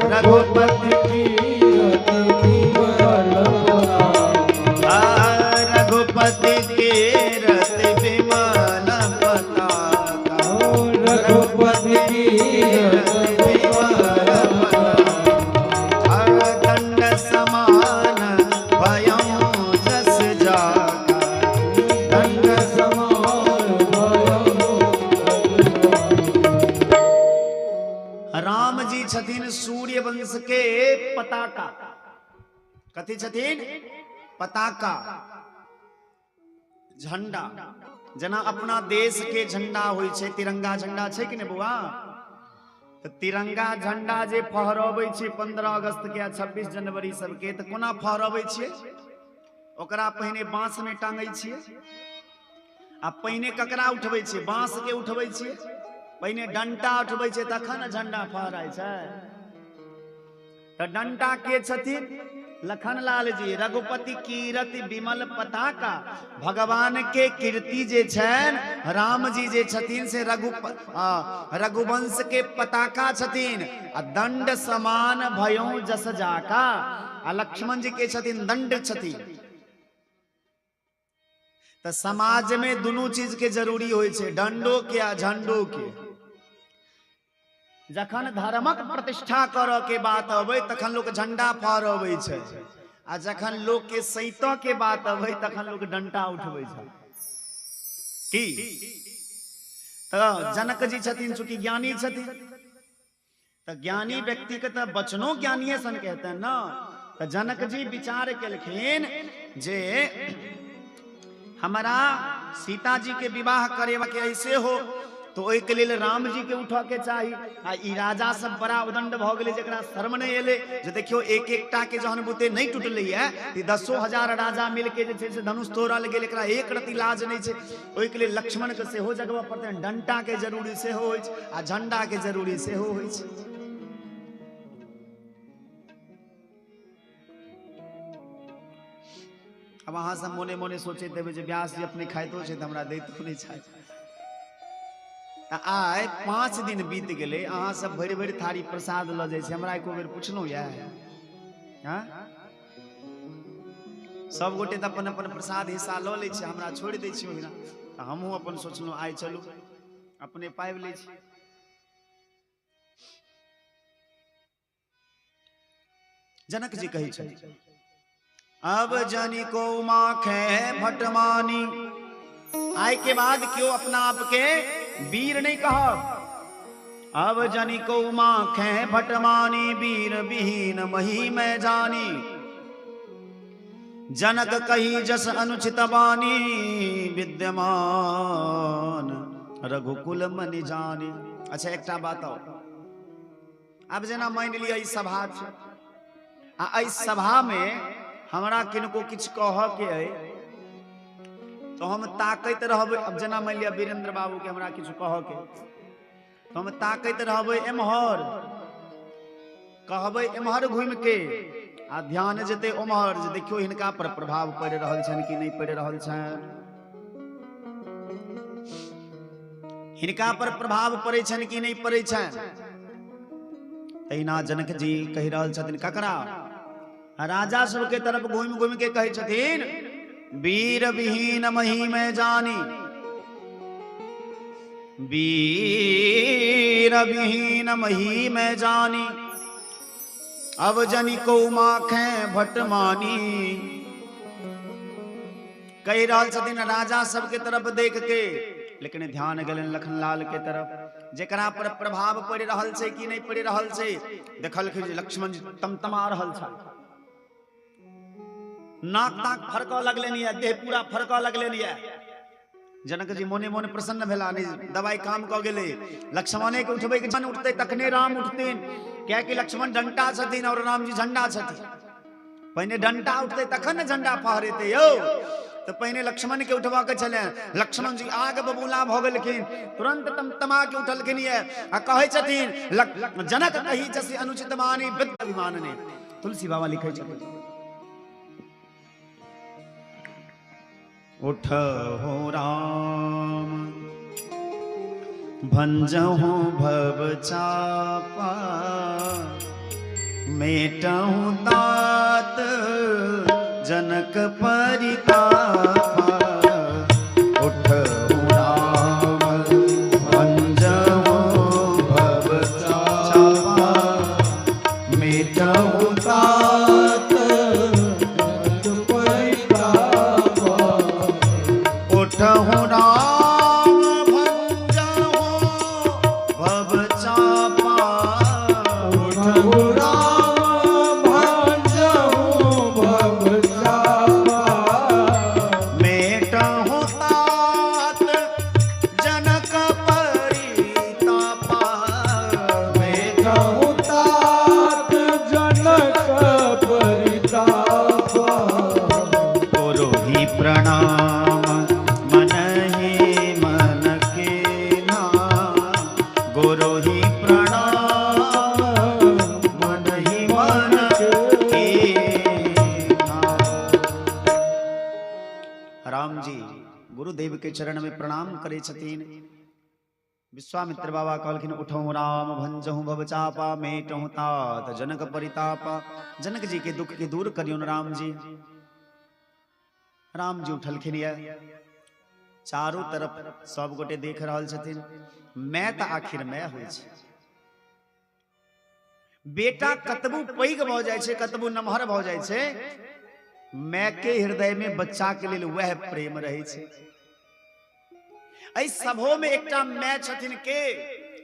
रघुपति कीरत बिमल पता, रघुपति कीरत बिमल पता, रघुपति कीरत बिमल पता, दंड समान भयं जस जाका, दंड समान भयं। राम जी छथिन सूर्य वंश के पताका। कथी छथिन? पताका, झंडा। जना अपना देश के झंडा होय छै, तिरंगा झंडा छै कि ने बउआ? तो तिरंगा झंडा जे फहराबै छै 15 अगस्त के या 26 जनवरी सबके, तो कोना फहराबै छियै? ओकरा पहिने बांस में टांगै छियै। आ पहिने ककरा उठबै छियै? बांस के उठबै छियै। पहिने डंटा उठबै छै तखन झंडा फहराय छै। तो डंटा के छथिन? लखनलाल जी। रघुपति कीरति बिमल पताका, भगवान के कीर्ति जे छन, राम जी जे छथिन से रघुवंश के पताका छथिन। आ दंड समान भयों जस जाका, आ लक्ष्मण जी के छथिन दंड छथिन। तो समाज में दोनों चीज के जरूरी होय छै, डंडो के आ झंडो के। जखन धर्मक प्रतिष्ठा करऽ के बात अबै तखन लोग झंडा फहराबै छै, आ जखन लोग के सैतो के बात अबै तखन लोग डंटा उठबै छै। की? तो जनक जी छथिन चूंकि ज्ञानी छथिन, तो ज्ञानी व्यक्ति के तो बचनो ज्ञानीय सन कहते हैं ना। तो जनक जी विचार केलखिन जे हमारा सीता जी के विवाह करे के ऐसे हो, तो ओहि के लिए राम जी के उठा के चाही। आ ई राजा सब बड़ा उदंड भ गेलै, जेकरा शर्म नहीं एले। जे देखियो एक एकटा के जहन बुते नहीं टूटले है, 10,000 राजा मिल के जे छै से धनुष तोड़ल गेल, एकरा एक रति लाज नहीं छै। ओहि के लिए लक्ष्मण के सेहो जगवा पड़ते, डंटा के जरूरी सेहो होय छै, आ झंडा के जरूरी सेहो होय छै। अब अहाँ सब मोने मोने सोचे देवे जे व्यास जी अपने खाइतो छै त हमरा दैतो नहीं छै। आइ 5 दिन बीत गेले, अहाँ सब भरि भरि थारी प्रसाद ल जाय छै। हमरा एको बेर पुछलौ या? हां, सब गोटे त अपन अपन प्रसाद हिस्सा ल लै छै, हमरा छोड़ दै छी ओहिना। त हमहू अपन सोचलौ आइ चलू अपने पाबि लै छी। जनक जी कहै छै, अब जनि को माखे भटमानी। आय के बाद क्यों अपना आप के वीर नहीं कहो। अब जनि को माखे भटमानी, वीर विहीन मही में जानी। जनक कही जस अनुचित बानी, विद्यमान रघुकुल मनि जानी। अच्छा एकटा बात और, अब जना मान लिया ई सभा छै, आ ई सभा में हमरा किनको किछ कह के है, तो हम ताकत रहबै। अब जना मान लिया वीरेंद्र बाबू के हमरा किछ कह के, तो हम ताकत रहबै एम्हर, कहबै एम्हर घूम के, आ ध्यान जेते ओम्हर जे देखियो हिनका पर प्रभाव पड़ रहल छन कि नहीं पड़ रहल छन, हिनका पर प्रभाव पड़े छन कि नहीं पड़े छन। तहिना जनक जी कहि रहल छथिन ककरा? राजा सब के तरफ घूम घूम के कहे छथिन, वीर विहीन मही में जानी, वीर विहीन मही में जानी। अब जनि को माखे भटमानी। कहि रहल छथिन राजा सब के तरफ देख के, लेकिन ध्यान गेलन लखनलाल के तरफ, जेकरा पर प्रभाव पड़ रहल छै कि नहीं पड़ रहल छै। देखलखिन जे लक्ष्मण जी तमतमा रहल छै, नाक ताक फरक लगले नहीं है, देह पूरा फरक लगले नहीं है। जनक जी मोने मोने प्रसन्न भेला, दवाई काम क गेले। लक्ष्मणे के उठबे के जन उठते तखने राम उठतेन, क्या कि लक्ष्मण डंटा छथिन और राम जी झंडा छथिन। पहने डंटा उठते तखन न झंडा फहरेते यौ। तो पहने लक्ष्मण के उठवा के चले। लक्ष्मण जी आग बबूला भ गेलखिन, तुरंत तमा के उठलखिन ये आ कहे छथिन जनक कही जैसे अनुचित मानी विद्य अभिमान ने। तुलसी बाबा लिखे छथिन उठहु राम भंजहु भव चापा, मेटहु तात जनक परितापा। उठहु राम भंजहु भव चापा, मेटहु तात जनक परितापा। उठहु राम भंजहु भव चापा, उठहु राम भंजहु भव चापा। मेटहु तात जनक परितापा, मेटहु तात जनक परितापा। गुरुहि प्रणाम मनहि मन केना, गुरुहि प्रणाम मनहि मन केना। राम जी गुरुदेव के चरण में प्रणाम करे छथिन। विश्वामित्र बाबा कहलखिन उठहु राम भंजहु भव चापा, मेटहु तात जनक परितापा। जनक जी के दुख के दूर करियौन राम जी। राम जी उठलखिन ये, चारों तरफ सब गोटे देख रहल छथिन। मैं तो आखिर मैं होइ छै। बेटा कतबू पैघ भ जाय छै, कतबू नमहर भ जाय छै, मैं के हृदय में बच्चा के लेल वह प्रेम रहे छै। एहि सभो में एकटा मैं छथिन के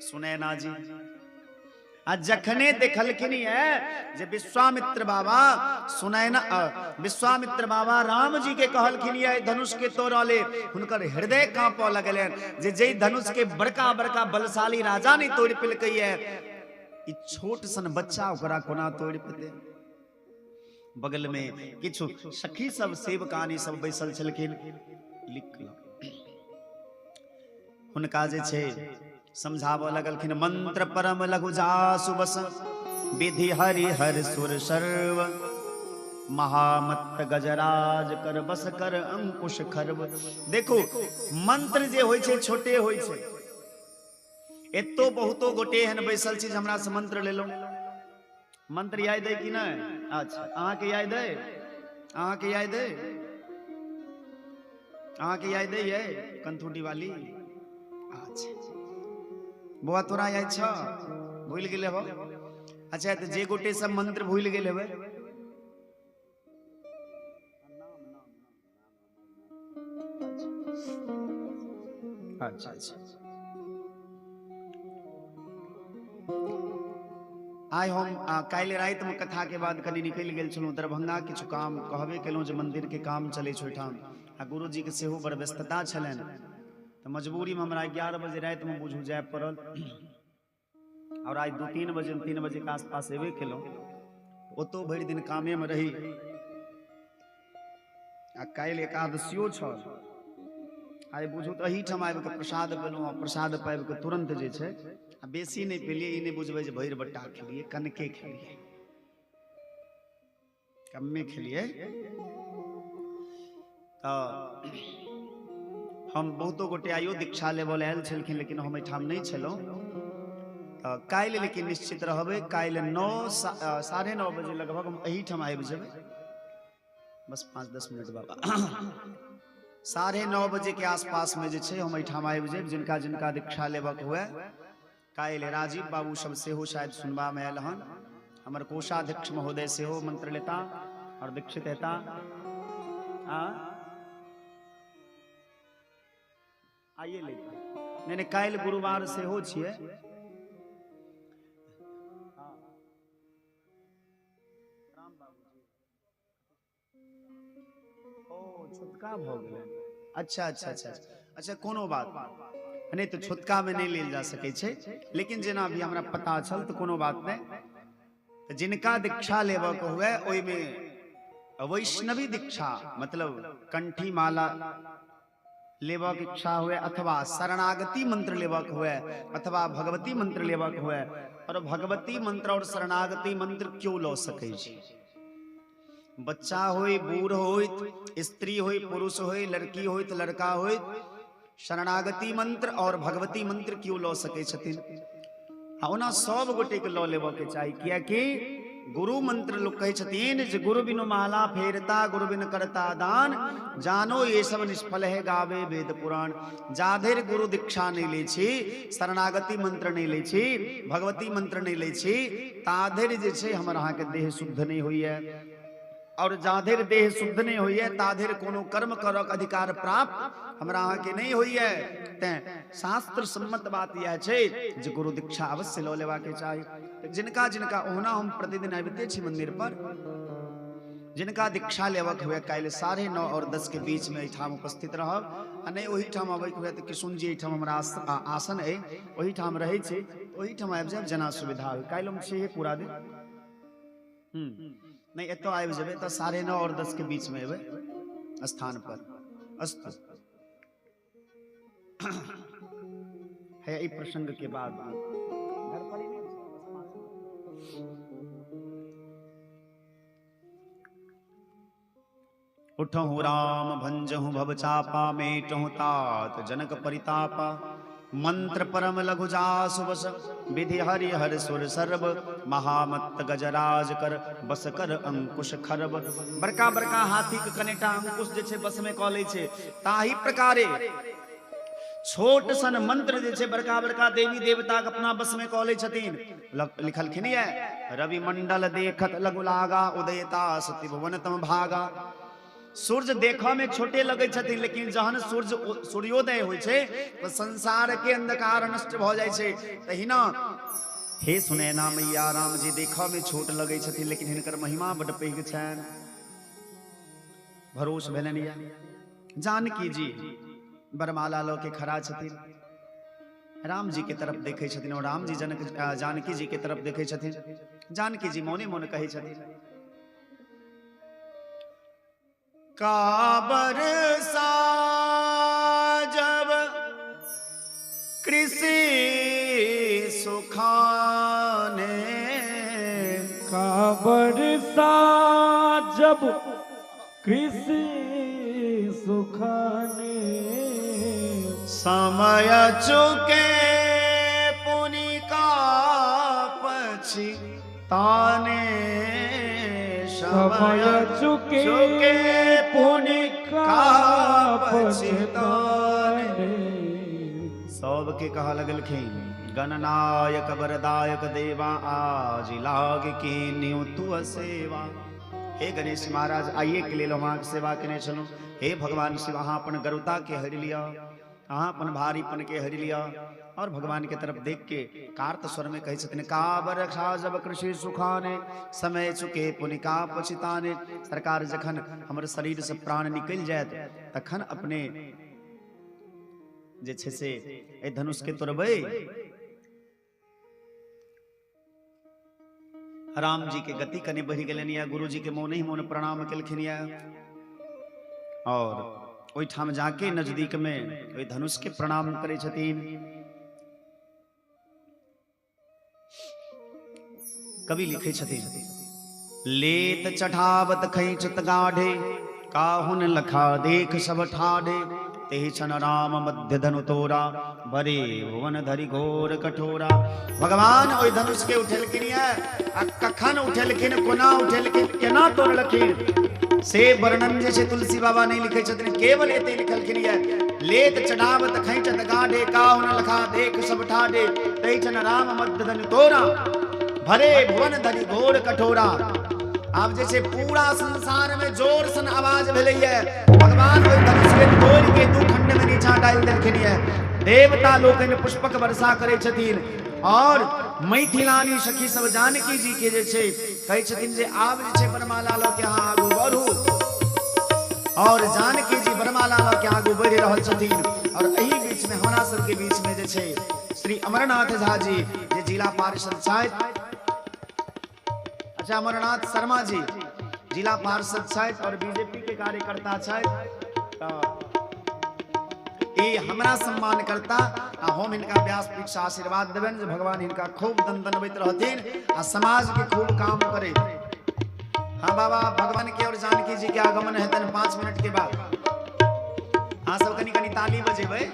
सुनैना जी। आ जखने देखलखिन है जे विश्वामित्र बाबा सुनैना विश्वामित्र बाबा राम जी के कहलखिन है धनुष के तोड़ ले, हुनकर हृदय कांपऽ लगलैन जे जै धनुष के बड़का बड़का बलशाली राजा ने तोड़ पिलकै है, ई छोट सन बच्चा ओकरा कोना तोड़ पेते। बगल में किछु सखी सब सेवकानी सब बैसल छलखिन। लिख हुनका जे छै समझाबऽ लगलखिन मंत्र परम लघु जासु बस, विधि हरि हर सुर सर्व, महामत्त गजराज कर बस कर अंकुश खरब। देखो मंत्र जे होय छै छोटे होय छै। एतो बहुतो गोटे एहन बैसल छी हमरा से मंत्र लेलो। मंत्र याद है कि नहीं? अच्छा अहाँ के याद है? अहाँ के याद है? अहाँ के याद है ये कंथुटी वाली? अच्छा बौआ तोरा याद छ? भूल गेले हो? अच्छा तो जे गोटे सब मंत्र भूल गेले हेबे, अच्छा अच्छा आइ हम काल्हि राति में कथा के बाद कनी निकलि गेल छलहुँ दरभंगा। किछु काम कहबे केलहुँ जे मंदिर के काम चलै छै ओहिठाम, आ गुरुजी के सेहो बड़ व्यस्तता छलनि, तो मजबूरी में हमरा 11 बजे रात में बुझू जाय पड़ल। और आज 2-3 बजे 3 बजे के आसपास एबे केलहुँ। ओतो भरि दिन कामे में रही। आ काल्हि एकादशियो छल। आइ बुझू तो एहिठाम आबि के प्रसाद पेलहुँ। प्रसाद पाबि के तुरंत जे छै आ बेसी नहीं पेलिए, ई नहीं बुझबै जे भरि बट्टा खेलिए, कनके खेलिए, कमे खेलिए। तो हम बहुतो गोटे आइयो दीक्षा लेवल आयल छलखिन, लेकिन हम एहिठाम नहीं छलहुँ। तो काल्हि लेकिन निश्चित रहबै, काल्हि 9-9:30 बजे लगभग हम एहिठाम आबि जेबै। बस 5-10 मिनट बाबा 9:30 बजे के आसपास में जे छै हम एहिठाम आबि जेब। जिनका जिनका दीक्षा लेबक हुए, काल्हि राजीव बाबू सब सेहो शायद सुनबा में आयल हन। हमर कोषाध्यक्ष महोदय सेहो मंत्र लेता और दीक्षित हेता। आइए लेता नहीं काल्हि गुरुवार सेहो छियै। राम बाबू ओ छोटका भ गेलै। अच्छा अच्छा अच्छा अच्छा कोनो बात नहीं तो छुटका में नहीं लेल जा सके छे, लेकिन जेना भी हमरा पता चल तो कोनो बात नहीं। जिनका दीक्षा लेबा को हुए ओई में वैष्णवी दीक्षा मतलब कंठी माला लेबा के इच्छा हुए अथवा शरणागति मंत्र लेबा के हुए अथवा भगवती मंत्र लेबा के हुए, और भगवती मंत्र और शरणागति मंत्र क्यों लो सके छी? बच्चा होय बूढ़ होय स्त्री होय पुरुष होय लड़की होय तो लड़का होय, शरणागति मंत्र और भगवती मंत्र क्यों लो सके छथिन? ओना सब गोटे के लो लेबा के चाही, किया कि गुरु मंत्र लोग कहे छथिन जे गुरु बिनु माला फेरता गुरु बिनु करता दान, जानो ये सब निष्फल है गावे वेद पुराण। जाधेर गुरु दीक्षा नहीं ले छी, शरणागति मंत्र नहीं ले छी, भगवती मंत्र नहीं ले छी, ताधेर जे छे हमर अहाँ के देह शुद्ध नहीं हुई है, और जाधेर देह शुद्ध नहीं हुई है ताधेर कोनो कर्म करक अधिकार प्राप्त हमरा अहाँ के नहीं हुई है। ते शास्त्र सम्मत बात यह छे जे गुरु दीक्षा अवश्य लो लेवा के चाही। जिनका जिनका ओहना हम प्रतिदिन आबिते छी मंदिर पर, जिनका दीक्षा लेवक हुए काल 9:30 और 10 के बीच में एठाम उपस्थित रहब, आ नहीं ओही ठाम आबे हुए तो किशुन जी एठाम हमरा आसन है ओही ठाम रहे छे, ओही ठाम आबि जाब जना सुविधा हो। काल हम छे पूरा दिन नहीं एतो आबि जेबे तो 9:30 और 10 के बीच में एबे स्थान पर। अस्तु है ई प्रसंग के बाद घर पर ही उठहु राम भंजहु भव चापा मेटहु तात जनक परितापा, मंत्र परम लघु जासु बस विधि हरि हर सुर सर्व, महामत्त गजराज कर बस कर अंकुश खरब। बड़का बड़का हाथी के कनेटा अंकुश जे छे बस में कॉले छे, ताही प्रकारे छोट सन मंत्र जे छे बड़का बड़का देवी देवता के अपना बस में कॉले छथिन। लिखल खिनी है रवि मंडल देखत लघु लागा, उदयता सति भुवन तम भागा। सूर्य देखा में छोटे लगे छथिन, लेकिन जहन सूर्योदय होय छे तो संसार के अंधकार नष्ट भ जाय छे। तहिना हे सुनैना मैया राम जी देखा में छोट लगे छथिन, लेकिन हिनकर महिमा बड़ पैघ छनि। भरोस भेलन या जानकी जी बरमाला लो के खड़ा छथिन, राम जी के तरफ देखे छथिन, और राम जी जानकी जी के तरफ देखे छथिन। जानकी जी मोने मोने कहे छथिन काबर सा जब कृषि सुखाने, काबर सा जब कृषि सुखाने, समय चुके पुनि का पछताने, समय चुके पुनि का पछताने। सब के कहा लगलखिन गणनायक वरदायक देवा, आज लाग की न्यू तु सेवा। हे गणेश महाराज आइए के लिए वहां सेवा करने चलो। हे भगवान शिव अहाँ अपन गरुता के हरि लिया, अहाँ अपन भारीपन के हरि लिया, और भगवान के तरफ देख के कार्त स्वर में कहे छथिन काबर सा जब कृषि सुखाने, समय चुके पुनि का पछताने। सरकार जखन हमर शरीर से प्राण निकल जायत तखन अपने जे छे से ए धनुष के तोड़बै। राम जी के गति कने बढ़ी गेलनि या, गुरु जी के मोने ही मोन प्रणाम केलखिन या, और ओई ठाम जाके नजदीक में ओई धनुष के प्रणाम करे छथिन। कवि लिखे छथिन लेत चढ़ावत खैचत गाढ़े, काहुन लखा देख सब ठाढ़े, तेहि छन राम मध्य धनु तोरा, भरे भुवन धरि घोर कठोरा। भगवान ओई धनुष के उठेलखिन आ कखन उठेलखिन कोना उठेलखिन केना तोड़लखिन से वर्णन जे छै तुलसी बाबा नहीं लिखे छथिन, केवल एते लिखलखिन है लेत चढ़ावत खैचत गाढ़े, काहुन लखा देख सब ठाढ़े, तेहि छन राम मध्य धनु तोरा, भरे भुवन धरि घोर कठोरा। अब जैसे पूरा संसार में जोर सन आवाज भेलै है, भगवान ओई धनुष के तोड़ के दू खंड में नीचा डाल देलखिन है। देवता लोक में पुष्पक वर्षा करे छथिन, और मैथिलानी सखी सब जानकी जी के जे छै कहे छथिन जे आब जे छै वरमाला ल के अहाँ आगू बढ़ू, और जानकी जी वरमाला ल के आगू बढ़ि बजे रहल छथिन और एही बीच में हमरा सब के बीच में जे छै श्री अमरनाथ झा जी जे जिला पार्षद छथि। अच्छा, अमरनाथ शर्मा जी जिला पार्षद छथि और बीजेपी के कार्यकर्ता छथि। तो ई हमरा सम्मान करता आ हम इनका व्यासपीठ से आशीर्वाद देबन जे भगवान इनका खूब दंदनबैत रहथिन आ समाज के खूब काम करे। हाँ बाबा, भगवान के और जानकी जी के आगमन हेतन 5 मिनट के बाद। हाँ सब कनी कनी ताली बजेबै।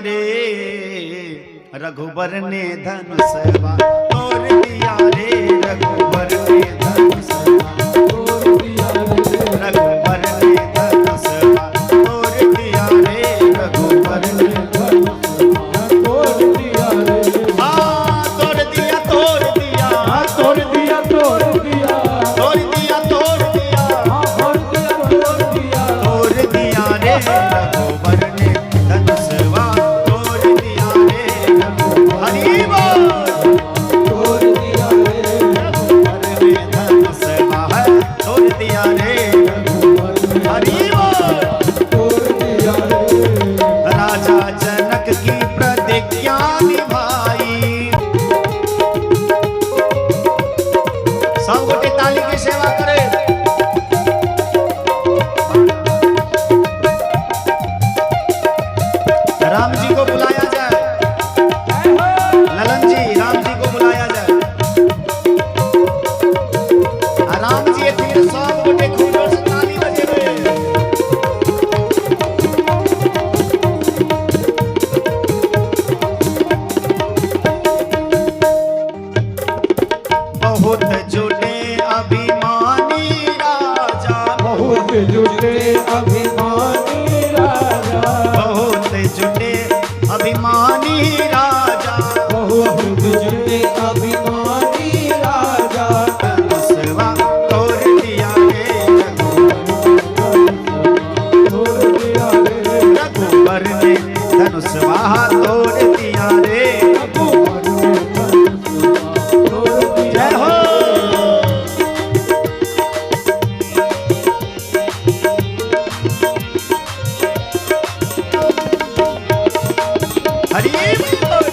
रे रघुबर ने धनुषवा तोड़ दिया रे, रघुबर ने धनुषवा तोड़ दिया रे, रघुबर ने धनुषवा तोड़ दिया रे, रघुबर ने धनुषवा तोड़ दिया रे। हाँ तोड़ दिया तोड़ दिया तोड़ दिया तोड़ दिया तोड़ दिया तोड़ दिया तोड़ दिया तोड़ दिया तोड़ दिया रे, रघुबर ने धनुषवा तोड़ दिया रे, हरि बोल। तोड़ दिया रे, रघुबर ने धनुषवा तोड़ दिया रे, हरि बोल। तोड़ दिया रे। राजा जनक की प्रतिज्ञा निभाई। सब गोटे ताली की सेवा करे। राम जी को बुलाया जाए, ललन जी राम जी को बुलाया जाए। राम जी फिर सब गोटे खूब जोर से ताली बजेबे। बहुत जुटे अभिमानी राजा, बहुत जुटे अभिमानी राजा, बहुत जुटे अभिमानी राजा, बहुत जुटे अभिमानी राजा। धनुषवा तोड़ दिया रे, तोड़ दिया रे, रघुबर ने धनुषवा तोड़ दिया रे। तोड़ दिया। जय हो। हरि बोल।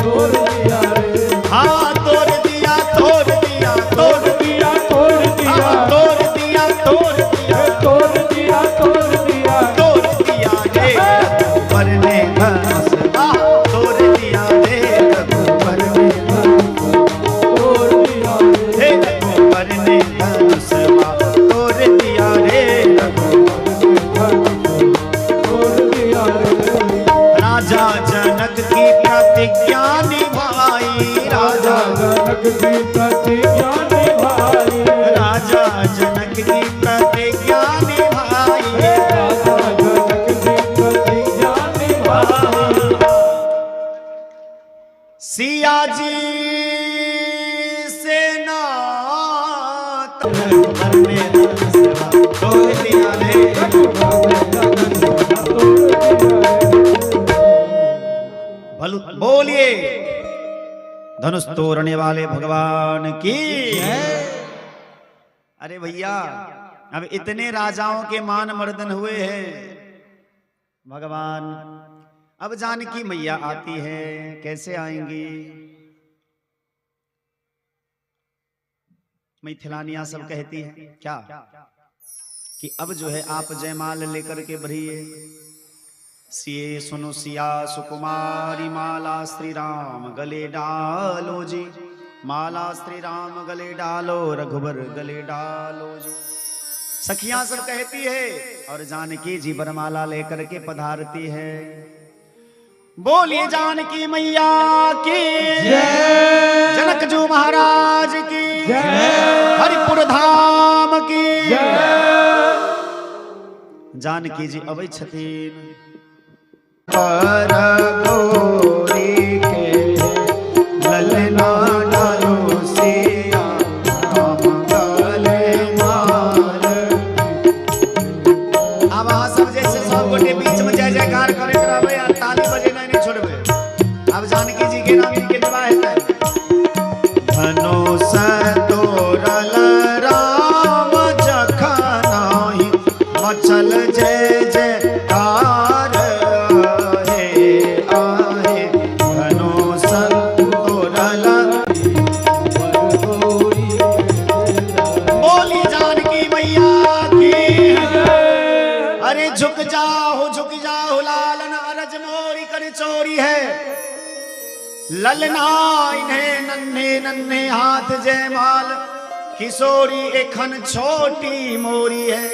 तोड़ दिया रे, हाँ तोड़ दिया तोड़ दिया तोड़ दिया तोड़ दिया हाँ, तोड़ दिया तोड़ दिया तोड़ दिया तोड़ दिया तोड़ दिया रे, रघुबर ने धनुषवा तोड़ दिया रे, रघुबर ने तोड़ दिया रे, हे रघुबर ने धनुषवा तोड़ दिया रे, तोड़ दिया रे। राजा जनक की प्रतिज्ञा निभाई। राजा जनक की प्रतिज्ञा निभाई, राजा जनक की प्रतिज्ञा निभाई। राजा जनक की प्रतिज्ञा निभाई। सिया जी से नात रघुबर ने धनुषवा तोड़ दिया रे। बोलिए धनुष तोड़ने वाले भगवान की। अरे भैया, अब इतने राजाओं के मान मर्दन हुए हैं भगवान, अब जानकी मैया आती है, कैसे आएंगी? मिथिलानियां सब कहती है क्या कि अब जो है आप जयमाल लेकर के बढ़िए। सिए सुनो सिया सुकुमारी माला श्री राम गले डालो जी, माला श्री राम गले डालो, रघुबर गले डालो जी। सखियां सब कहती है और जानकी जी वरमाला लेकर के पधारती है। बोलिए जानकी मैया की जय। जनक जो महाराज की जय। हरिपुर धाम की जय। जानकी जी अबै छथिन पर गौरी के ललना डालो सिया राम गले मार। अब अहाँ सब जैसे सब गोटे बीच में जय जयकार करैत रहबै आ ताली बजेनाइ नहीं छोड़बै। अब जानकी जी के नाम के विवाह हेतै। धनुष तोरल राम जखनाहि मचल जय जयकार हे आहे। धनुष तोरल बोली जानकी मैया की। अरे झुक जाओ लालन अरज मोरी कर चोरी है। ललना इन्हें नन्हे नन्हे हाथ जयमाल किशोरी एखन छोटी मोरी है।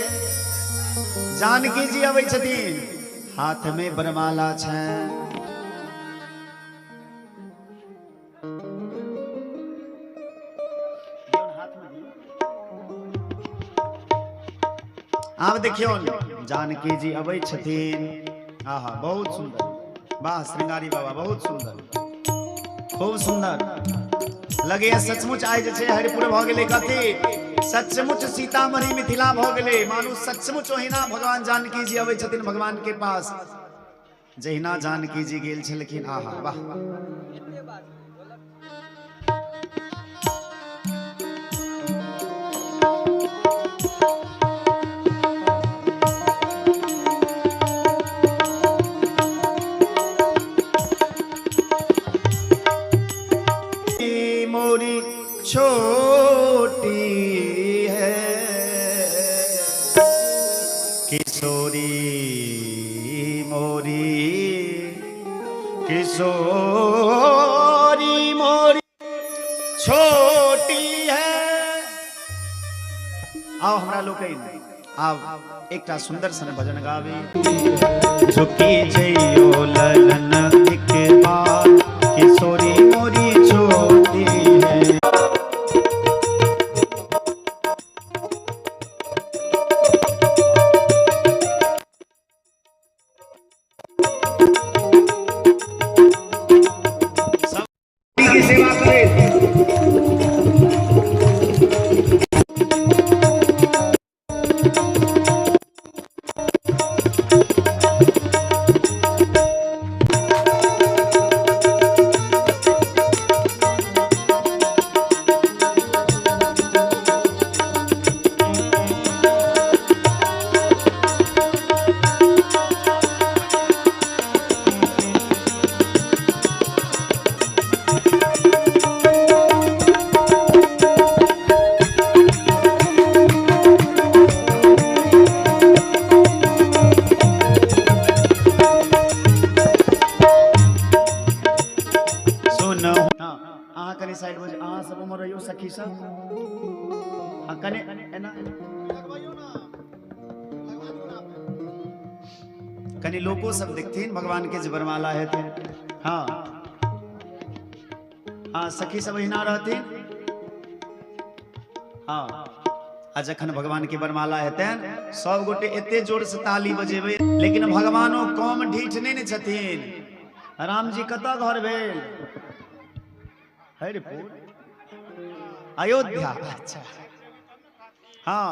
जानकी जी अबै छथिन हाथ में बरमाला छै। आब देखियो जानकी जी अबै छथिन। आहा बहुत सुंदर, वाह श्रृंगारी बाबा बहुत सुंदर, खूब सुंदर लगे। सचमुच आइ जे छै हरिपुर भ गेलै कथी, सचमुच सीतामढ़ी मिथिला भ गेलै। मानू सचमुच ओहिना भगवान जानकी जी अबै छथिन भगवान के पास जहिना जानकी जी गेल छलखिन। आहा वाह मोरी छोटी है किशोरी मोरी मोरी छोटी है। आओ हमरा लोकनि आब एकटा सुंदर सन भजन गाबी। झुकी जइयो ललन एक बार किशोरी मोरी छोटी है। सब की सेवा करे। साइड में अहाँ सब उमर रहियो सखी सब कने एना कने लोगों सब देखथिन भगवान के जबरमाला है थे। हाँ हाँ सखी सब हिना रहथिन। हाँ आ जखन भगवान के बरमाला हेतैन सब गोटे एते जोर से ताली बजेबे। लेकिन भगवानो कम ढीठ नहीं ने छथिन। राम जी कत घर भेल हरिपुर अयोध्या। अच्छा हाँ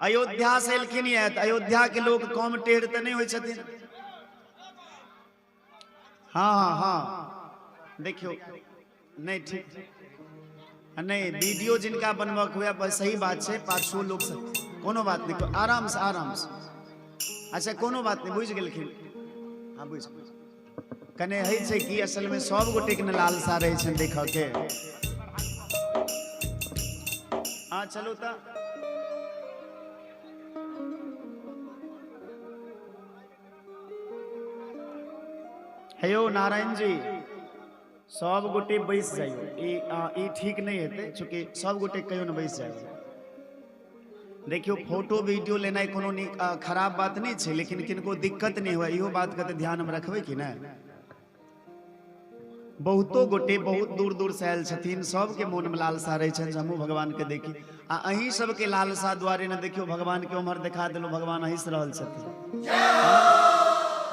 अयोध्या से एलखिन है। अयोध्या के लोग कम टेढ़ तो नहीं होय छथिन। हाँ हाँ हाँ देखियो नहीं ठीक नहीं वीडियो जिनका बनबक हुआ बस सही बात है। 500 लोग से कोनो बात नहीं आराम से आराम से। अच्छा कोनो बात नहीं बुझ गेलखिन। हाँ बुझ कने है छै कि असल में सब गोटे के लालसा रहे छन देख के। हाँ चलो ता हेयो नारायण जी सब गोटे बैस जाइयो। ई ठीक नहीं हेते चूंकि सब गोटे कहियो न बैस जाइयो। देखियो फोटो वीडियो लेना कोनो खराब बात नहीं है। लेकिन किनको दिक्कत नहीं हुआ इहो बात के ध्यान में रखबे कि ना। बहुतो गोटे बहुत दूर दूर से आयल छथिन, सबके मन में लालसा रहे छन जे हमहूँ भगवान के देखी। आ अहीं सबके लालसा द्वारे न देखियो भगवान के उम्र देखा देलो, भगवान हंस रहल छथिन।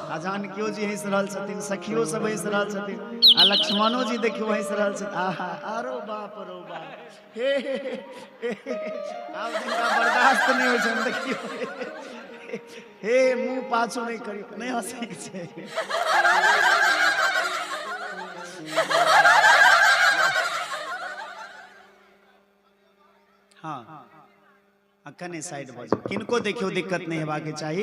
आ जानकियो जी हंस रहल छथिन, सखियो सब हंस रहल छथिन, आ लक्ष्मणो जी देखियो हंस रहल छथिन। आहा आरो बाप रो बाप, हे आब जिनका बर्दाश्त नहीं होइ छन देखियो, हे मुंह पाछू नहीं करियो, नहीं हंसी के छै। हाँ अखने साइड भऽ जाउ, किनको देखियो दिक्कत नहीं हेबाक चाही।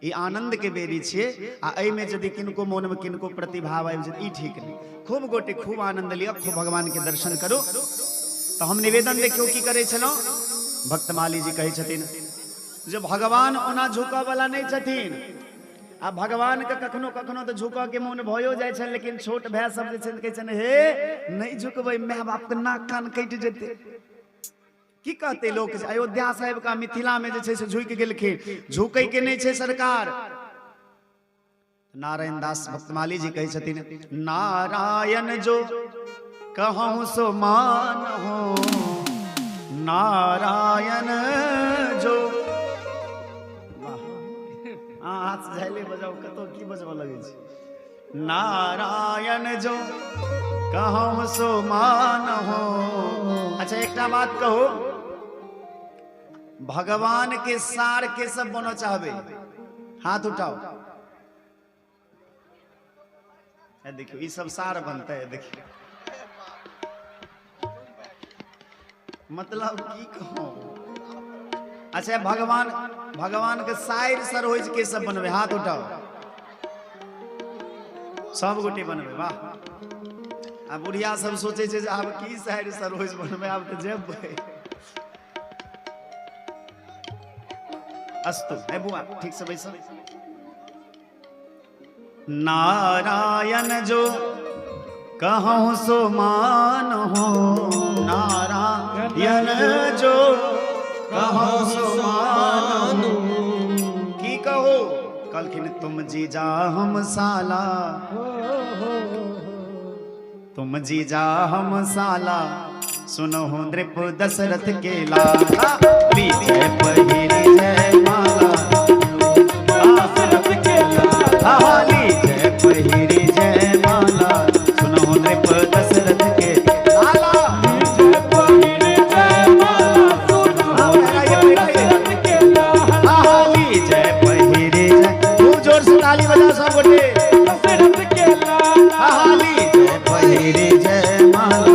ई आनंद के बेरी छियै, आ एहि में यदि किनको मोन में किनको प्रतिभाव आबि जाय ई ठीक नहीं। खूब गोटे खूब आनंद लिया, खूब भगवान के दर्शन करो। तो हम निवेदन देखियो की करे छलहुँ, भक्तमाली जी कहै छथिन जे भगवान ओना झुकऽ वाला नहीं छथिन। आ भगवान के कखनो कखनो तो झुकऽ के मोन भयो जाय छन, लेकिन छोट भाई सब जे छन कहै छन हे नहीं झुकबै, माय बाप के नाक कान कटि जेतै। की कहते लोग, अयोध्या साहेब का मिथिला में जे से झुक गेलखिन, झुकै के नहीं छे सरकार। नारायण दास भक्तमाली जी कहे छथिन, नारायण जो कहूं सो मान हो, नारायण जो हाथ झाइले बजाओ, कतो की बजबा लगे छै। नारायण जो कहूं सो मान हो। अच्छा एक बात कहो, भगवान के सार के सब बनो चाहबे, हाथ उठाओ। देखियो ये सब सार बनता है, देखियो मतलब की कहो। अच्छा भगवान के साइर सरोज के सब बनबे, हाथ उठाओ। सब गोटे बनबे, वाह। आ बुढ़िया सब सोचे छे आब की साइर सरोज बनबे, आब तो जेबै। अस्तु है बुआ, ठीक से बैसो। नारायण जो कहूं सो मान हो, नारायण जो कहूं सो मान हो। की कहो कलखिन तुम जीजा हम साला, तुम जीजा हम साला, सुनहो नृप दशरथ के लाला, लीजिए पहिरी जय माला, दशरथ के लाला, लीजिए पहिरी जय माला, सुनहो नृप दशरथ के लाला, लीजिए पहिरी जय माला, सुनहो दशरथ के लाला, लीजिए पहिरी जय। खूब जोर से ताली बजाओ सब गोटे, दशरथ के लाला, लीजिए पहिरी जय माला,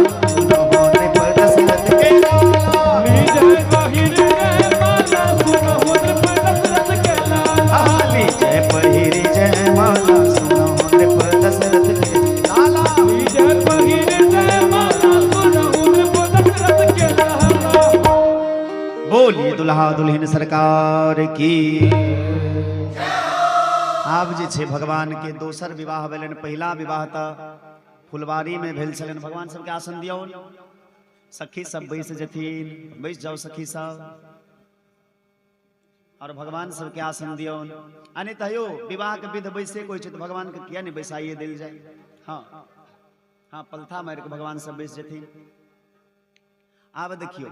बोलिए दुल्हा दुल्हन सरकार की। आब जे छै भगवान के दोसर विवाह भेलन, पहिला विवाह तऽ फुलवारी में भेल छलन। भगवान सबके आसन दियौ, सखी सब बैस जेथिन, बैस जाओ सखी सब, और भगवान सबके आसन दियौ। अने तैयो विवाह के विध बैसे कोई छै तो भगवान के किया नहीं बैसाइए देल जाए। हाँ हाँ पलथा मार के भगवान सब बैस जेथिन। आब देखियो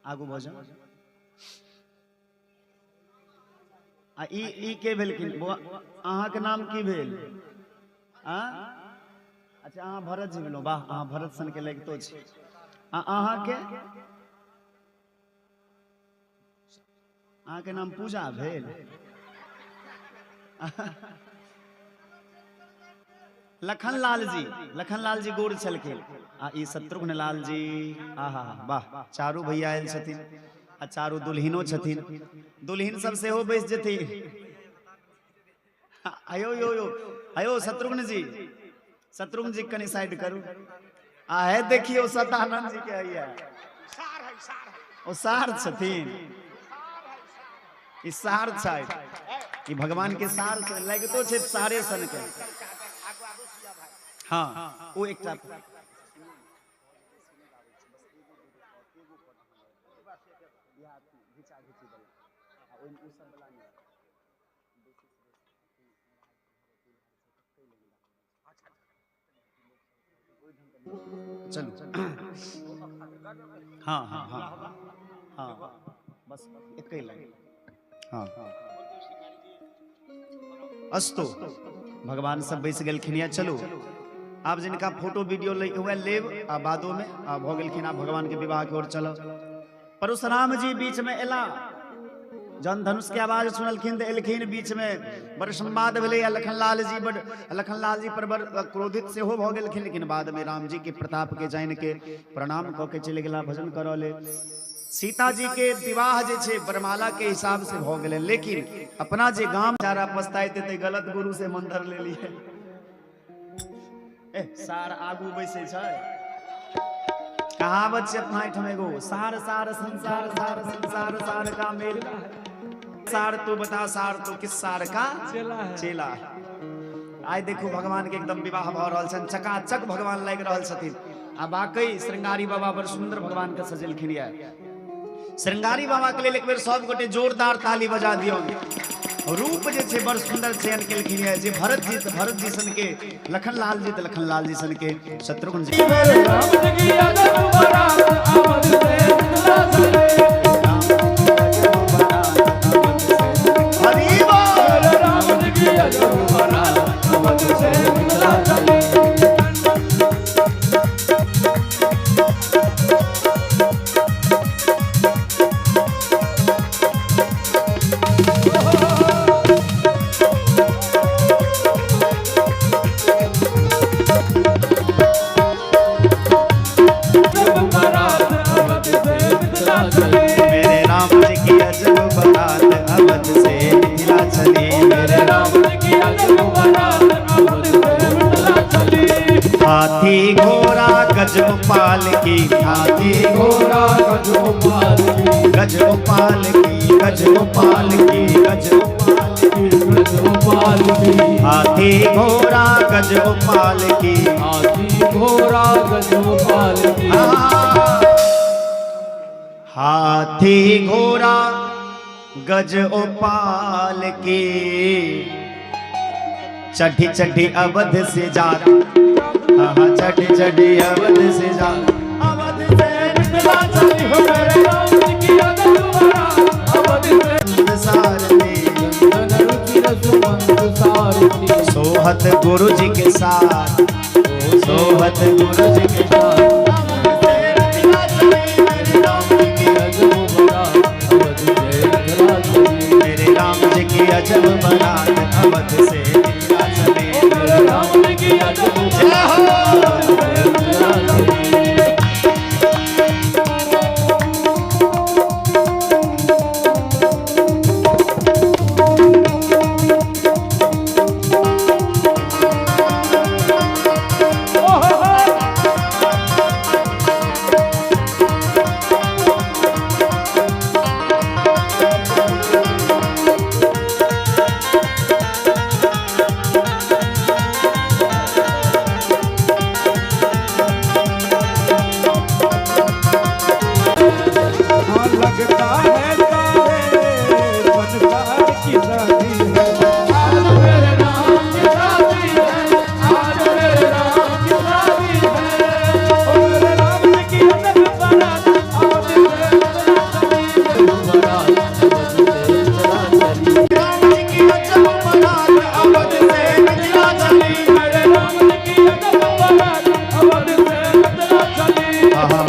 आगू भऽ जाओ। आ ई के भेलखिन, अहाँ के नाम की भेल? अच्छा अहाँ भरत जी भेलहुँ, वाह अहाँ भरत सन के लगितो छै। अहाँ के नाम पूजा भेल? लखन लाल जी गोर छलखिन। आ ई शत्रुघ्न लाल जी, आहा वाह चारू भैया आयल छथिन, आ चारू दुल्हिनो छथिन, दुल्हिन सब सेहो बैस जेथिन। आयो यो यो आयो शत्रुघ्न जी कनी साइड करू। आ है देखियो सतानंद जी के आइया, ओ सार छथिन, ई सार छै, ई भगवान के सार छै, लगितो छै सारे सन के। हाँ ओ एकटा चलो हाँ हाँ हाँ हाँ बस एक ही लाइन हाँ अस्तु भगवान सब बैस गेलखिन। चलो आप जिनका फोटो वीडियो लेके हुए लेब आ बादों में आ भ गेलखिन आ भगवान के विवाह की ओर चलो। परशुराम जी बीच में एला जन धनुष के आवाज सुनलखिन तो एलखिन बीच में बड़ संवाद भेले। लखनलाल जी पर बड़ क्रोधित से हो भ गेलखिन, लेकिन बाद में राम जी के प्रताप के जान के प्रणाम क के चले गेला भजन करऽ ले। सीता जी के विवाह जे छे बरमाला के हिसाब से भ गेले, लेकिन अपना जे गांव चारा पछताते ते गलत गुरु से मंत्र ले लिए। सार आगू बैसे छै कहावत से अपना ठम एगो सार सार संसार सार संसार सार का मेल सार तो बता सार तो किस सार का चेला है। आज देखो भगवान के एकदम विवाह भ रहल छन, चकाचक भगवान लाग रहल छथिन। आ वाकई श्रृंगारी बाबा बड़ सुंदर भगवान के सजेलखिन या। श्रृंगारी बाबा के लिए एक बेर सब गोटे जोरदार ताली बजा दियो। रूप जे छे बड़ सुंदर चयन केलखिन है, जे भरत जी सन के, लखनलाल जी सन के, शत्रुघ्न जी हाथी घोड़ा गजगोपाल की, हाथी घोड़ा गजगोपाल की, गजगोपाल की, गजगोपाल की, गजगोपाल की, गजगोपाल की, हाथी घोड़ा गजगोपाल की, हाथी घोड़ा गजगोपाल की, हाथी घोड़ा गजगोपाल की। चढ़ी चढ़ी अवध से जात, चढ़ी चढ़ी अवध से जा, अवध से मिथिला चली हो मेरे राम जी की अगुवारा, अवध से सारथी सोहत गुरु जी के साथ, सोहत गुरु जी के साथ, मेरे राम जी की अजब बारात अवध से मिथिला चली, मेरे राम जी की अजब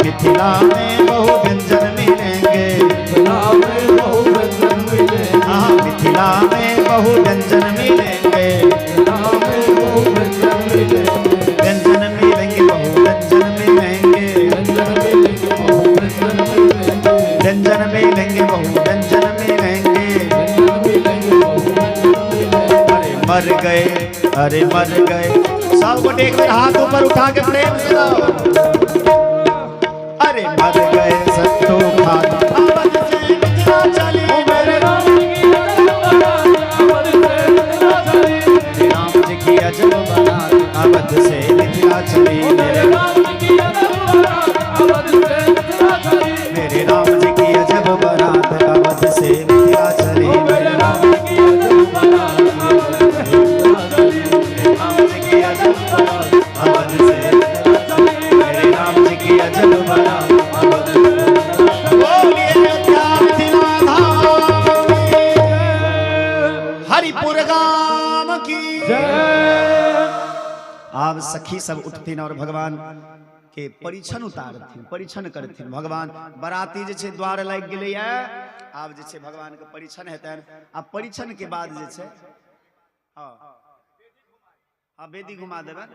मिथिला में बहु व्यंजन मिलेंगे, मिथिला में बहु व्यंजन मिलेंगे, व्यंजन मिलेंगे बहु व्यंजन मिलेंगे, व्यंजन मिलेंगे बहु व्यंजन मिलेंगे। अरे मर गए सब गोटे एक बार हाथ ऊपर उठा के प्रेम से दो। अरे मर गए सत्तो खाना अवध से मिथिला चली, मेरे राम जी की अजब बारात अवध से मिथिला चली, मेरे राम जी की अजब बारात अवध से मिथिला चली, मेरे राम जी की अजब बारात अवध से मिथिला चली, राम जी की अजब बारात अवध से सखी सब उठथिन और भगवान के परीक्षण उतारथिन, परीक्षण करथिन। भगवान बराती जे छे द्वार लाग गेलै आब जे छे भगवान के परीक्षण हेतैन। आ परीक्षण के बाद जे छे हाँ बेदी घुमा देबन,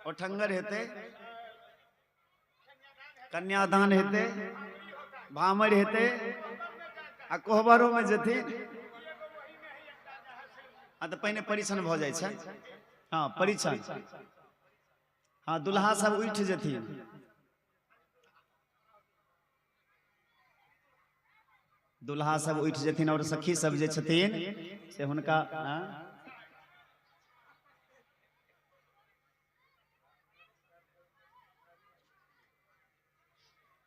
ओठंगर हेते, कन्यादान हेते, भामर हेते, आ कोहबरों में जेथिन। हाँ तो पहले परीक्षण भ जाय छै। हाँ परीक्षण, हाँ दुल्हा सब उठ जेथिन। दुल्हा सब उठ जेथिन और सखी सब जे छथिन से हुनका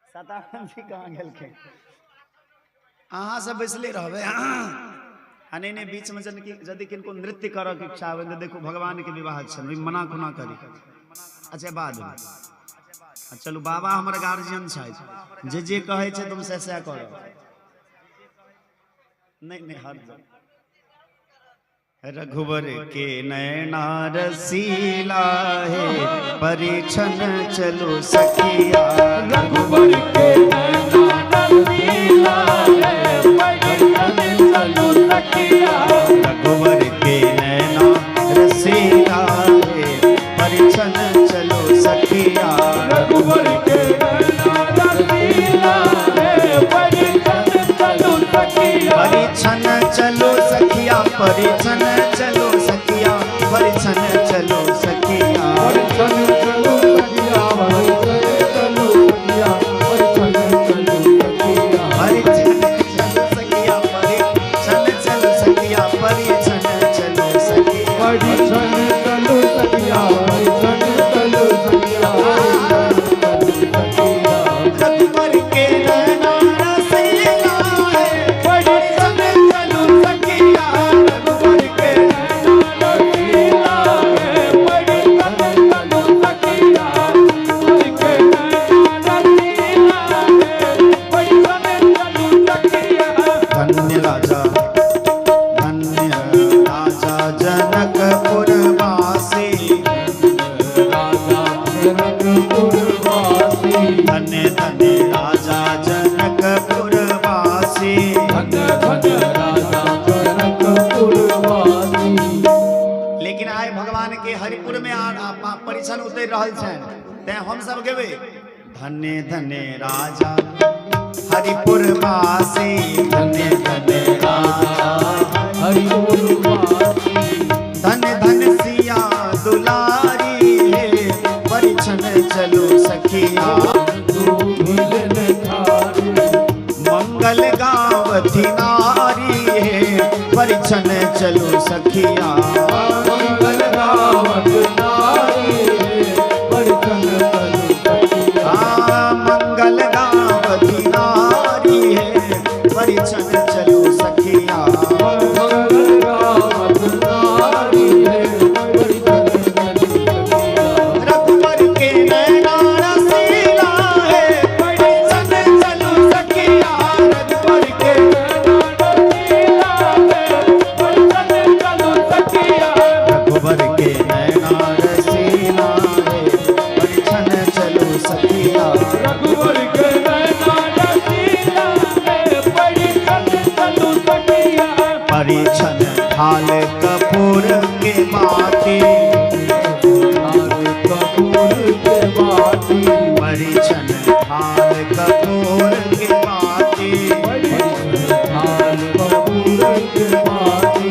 सतानंद जी कहाँ गेलखिन? अहाँ सब बैसले रहबे। नहीं नहीं बीच में यदि किनको नृत्य करऽ के इच्छा हो तो देखो भगवान के विवाह छन, मना कोना करी। अच्छा बाद में चलू बाबा हमर गार्जियन छै, जे कहे छै तुम से करो। नहीं नहीं हर रघुवर के नैना रसीला है, परीक्षण चलो सखिया। रघुवर के नैना रसीला है, परीक्षण चलो सखिया। रघुवर के नैना रसीला है, परीक्षण चलो सखिया। रघुवर के नैना रसीला है, परीक्षण चलो सखिया। परीक्षण चलो सखिया, परीक्षण चलो सखिया, परीक्षण चलो सखिया। परीक्षण चलो सखिया, परीक्षण चलो सखिया, परीक्षण चलो सखिया। परीक्षण चलो सखिया, परीक्षण चलो सखिया, परीक्षण चलो सखिया। परीक्षण चलो सखिया, परीक्षण चलो सखिया, रघुवर के नैना रसीला है, परीक्षण चलो सखिया। रघुवर के नैना रसीला है, परीक्षण चलो सखिया। रघुवर के नैना रसीला है, परीक्षण चलो सखिया। धन्य राजा जनकपुर वासी, राजा जनकपुर वासी, धन्य धन्य राजा जनकपुर वासी। धन्य धन्य राजा जनकपुर वासी। लेकिन आय भगवान के हरिपुर में परीक्षण उतर रहल छन, ते हम सब गेबे धन्य धन्य राजा हरिपुर वासी। धन्य धन्य राजा हरिपुर वासी, धन धन सिया दुलारी है, परीक्षण चलो सखिया। मंगल गावती नारी है, परीक्षण चलो सखिया। मंगल गावत नारी है, परीक्षण चलो सखिया। मंगल गावती नारी है, परीक्षण चलो सखिया। मंगल गावत नारी है, परीक्षण चलो सखिया। रघुवर के नैना रसीला है, परीक्षण चलो सखिया। रघुवर के नैना रसीला है, परीक्षण चलो सखिया। रघुवर के नैना रसीला है, परीक्षण चलो सखिया। रघुवर के नैना रसीला है, परीक्षण चलो सखिया। परीक्षण ढाल कपूर के माटी, कपूर के बाती, परीक्षण ढाल कपूर के माटी। हाल कपूर के बाती,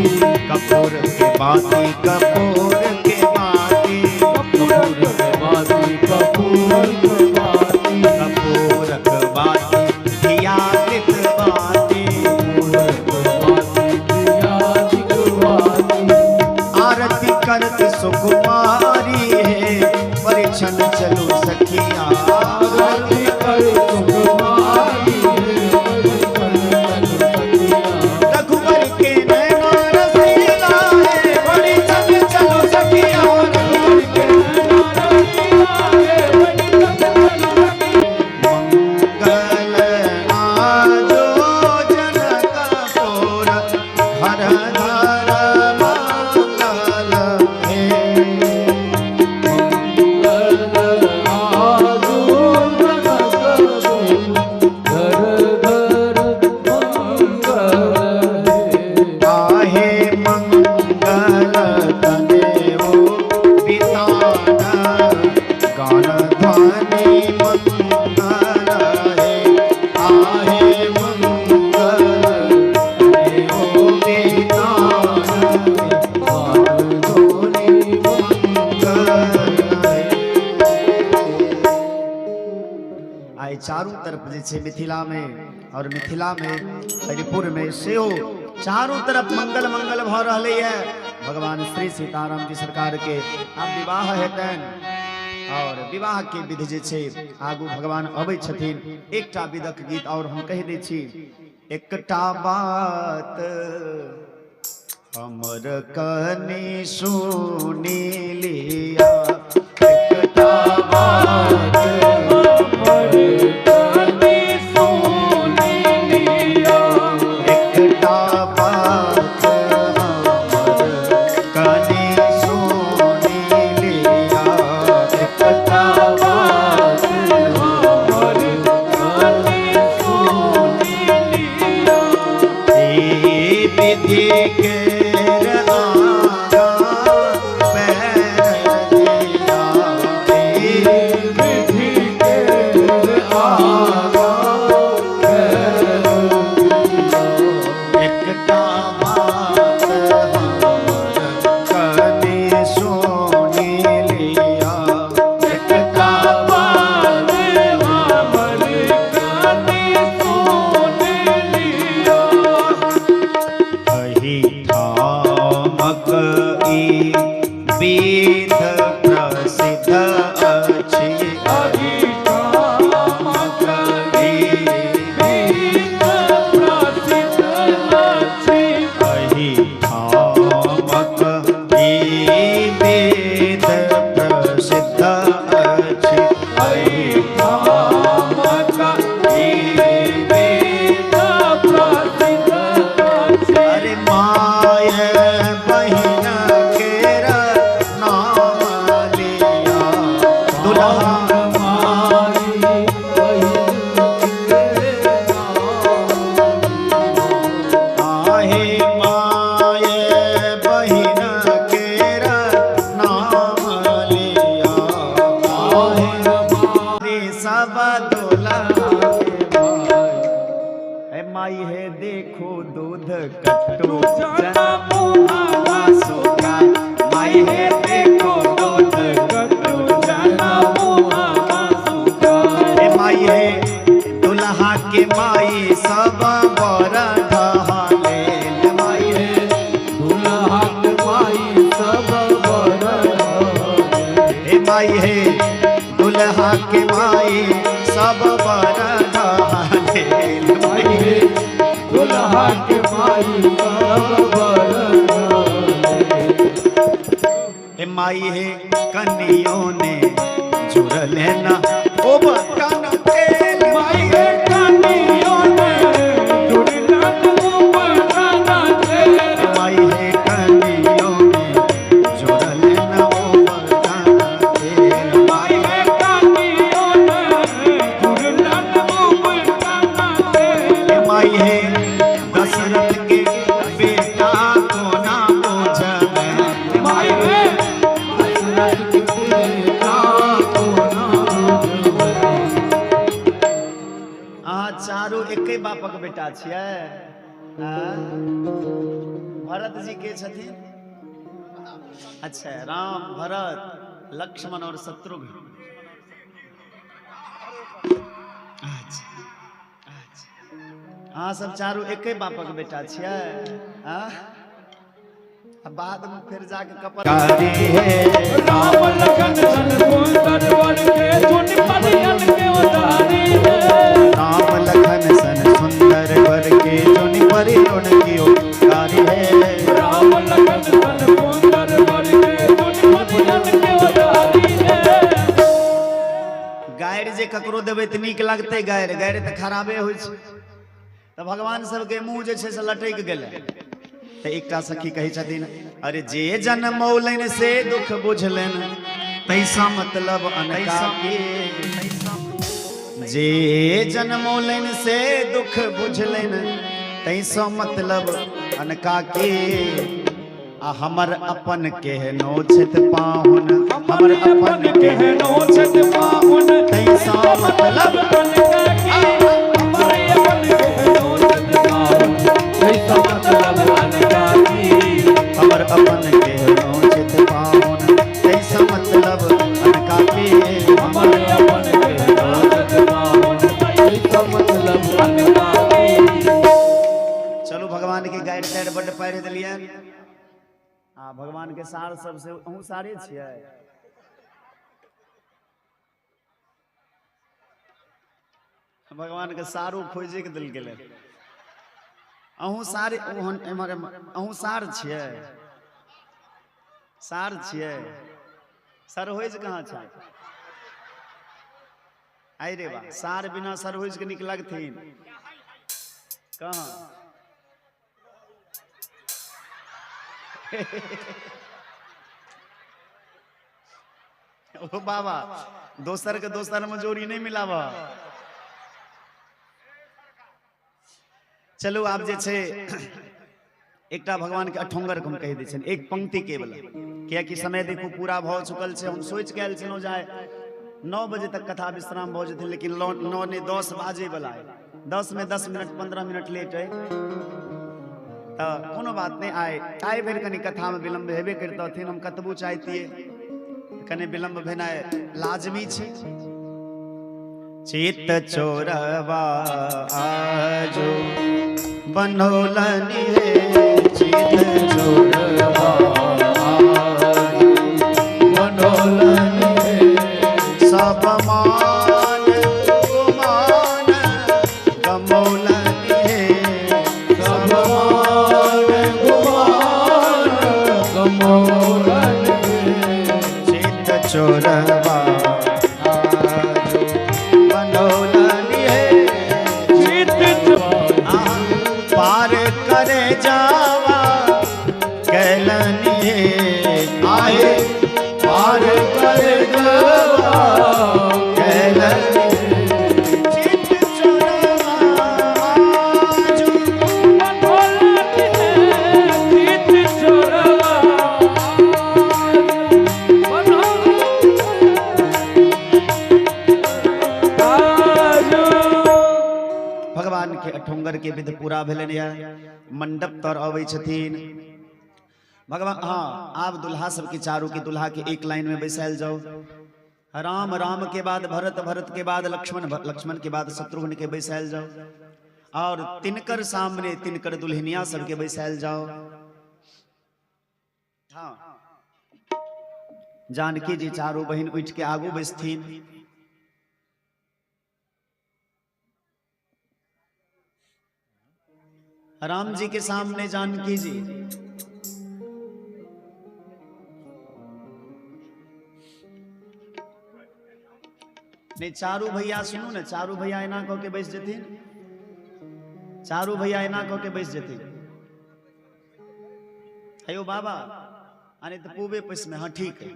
कपूर के बाती, कपूर के माटी। कपूर के बाती, कपूर के बाती, कपूर के बाती, दिया कृत बाती। आरती करत सुकुमारी है, परीक्षण चलो सखिया। आरती कर सुकुमारी है, परीक्षण चलो सखिया। रघुवर के नैना रसीला है, परीक्षण चलो चारों तरफ जैसे मिथिला में और मिथिला में हरिपुर में से हो चारों तरफ मंगल मंगल भ रहे है। भगवान श्री सीताराम जी सरकार के आप विवाह हेतन और विवाह के विधि जे छे आगू भगवान अबै छथिन। एकटा विदक गीत और हम कह दै छी, एकटा बात हमर कनि सुनी लिया, एकटा बात हमर कनि सुनी लिया, एकटा बात हमर कनि सुनी लिया, एकटा बात हमर कनि सुनी लिया। ए विधि के माई है देखो दूध कट्टू जना मुहावा सूखा, माई है देखो दूध कट्टू जना मुहावा सूखा। माई है दुल्हा के माई सब बड़ा ढहाले, माई है दुल्हा के माई सब बड़ा ढहाले, माई है दुल्हा के माई सब बड़ा ढहाले, माई है दुल्हा के माई सब बड़ा ढहाले। माई है कन्नियों ने जुड़ल है ना ओ बटन तेल, माई है कन्नियों ने जुड़ल ओ बटन तेल, माई है कन्नियों ने जुड़ल है ना ओ बटन तेल, माई है कन्नियों ने जुड़ल ओ बटन तेल। माई है दशरथ के बेटा को ना पूछबे, माई है दशरथ के बेटा को ना पूछबे। अहाँ चारू एके बापक बेटा छियै। भरत जी के छथिन? अच्छा, राम, भरत, लक्ष्मण और शत्रुघ्न। अच्छा, अहाँ सब चारू एके बापक बेटा छियै। बाद में फिर जाके कपड़ राम लखन सन सुंदर वर के चुन परियन के उतारी है, राम लखन सन सुंदर वर के चुन परियन की उतारी है, राम लखन सन सुंदर वर के चुन परियन के उतारी है। गायर जे ककरो देबै त नीक लगतै, गायर गायर त खराबे होइ छै। त भगवान सबके मुंह जे छै से लटक गेलै। त एकटा सखी कहै छथिन, अरे जे जनमौलनि से दुख बुझलनि तैसा मतलब अनका के, जे जनमौलनि से दुख बुझलनि तैसा मतलब अनका के। आ हमर अपन केहनो छत पाहुन, हमर अपन केहनो छत पाहुन तैसा मतलब अनका के, हमर अपन केहनो छत पाहुन तैसा मतलब अनका के, हमर अपन केहनो छत पाहुन तैसा मतलब अनका के, हमर अपन केहनो छत पाहुन बाढ़ि दिलियै आ भगवान के सार सबसे अहूँ सारे छियै भगवान के सारो खोजे के दिल गेलै अहूँ सारे अहूँ सार छियै सरहोज कहाँ छै आइ रे बा सार बिना सरहोज के नीक लगथिन कहाँ ओ बाबा दोसर के दोसर में जोड़ी नहीं मिलावा चलू आप जे छे एकटा भगवान के अठोंगर हम कह दै छन एक पंक्ति केवल किया कि समय देखो पूरा भ चुकल छे हम सोच के आयल छनो जाए 9 बजे तक कथा विश्राम भ जेते लेकिन 9 ने 10 बाजे वाला है 10 में 10 मिनट 15 मिनट लेट है तो कोनो बात नहीं आए बेर कनी कथा में विलंब हेबे करता थे हम कतबो चाहतिए कने विलंब भेनाय लाजमी छे चित चोरवा आजो बनौलनी है चित चोरवा आजो बनौलनी है सब मान गुमान गमौलनी है सब मान गुमान गमौलनी है चित चोरवा पार करे जावा कहलनी आए पार करे जावा कहलनी चित चोरवा आजू बनौलनी चित चोरवा भगवान के अठोंगर के विध पूरा भेलन या मंडप तर अबै छथिन भगवान हाँ आप दुल्हा सबके चारों की दुल्हा के एक लाइन में बैसायल जाओ राम राम के बाद भरत भरत के बाद लक्ष्मण लक्ष्मण के बाद शत्रुघ्न के बैसायल जाओ और तिनकर सामने तिनकर दुल्हनिया सबके बैसायल जाओ हाँ जानकी जी चारों बहन उठ के आगू बैसथिन राम जी के सामने जानकी जी नहीं चारू भैया सुनो ना चारू भैया एना कह के बैस जथिन चारू भैया एना कह के बैस जथिन अयो बाबा अरे तो पूबे पस में हाँ ठीक है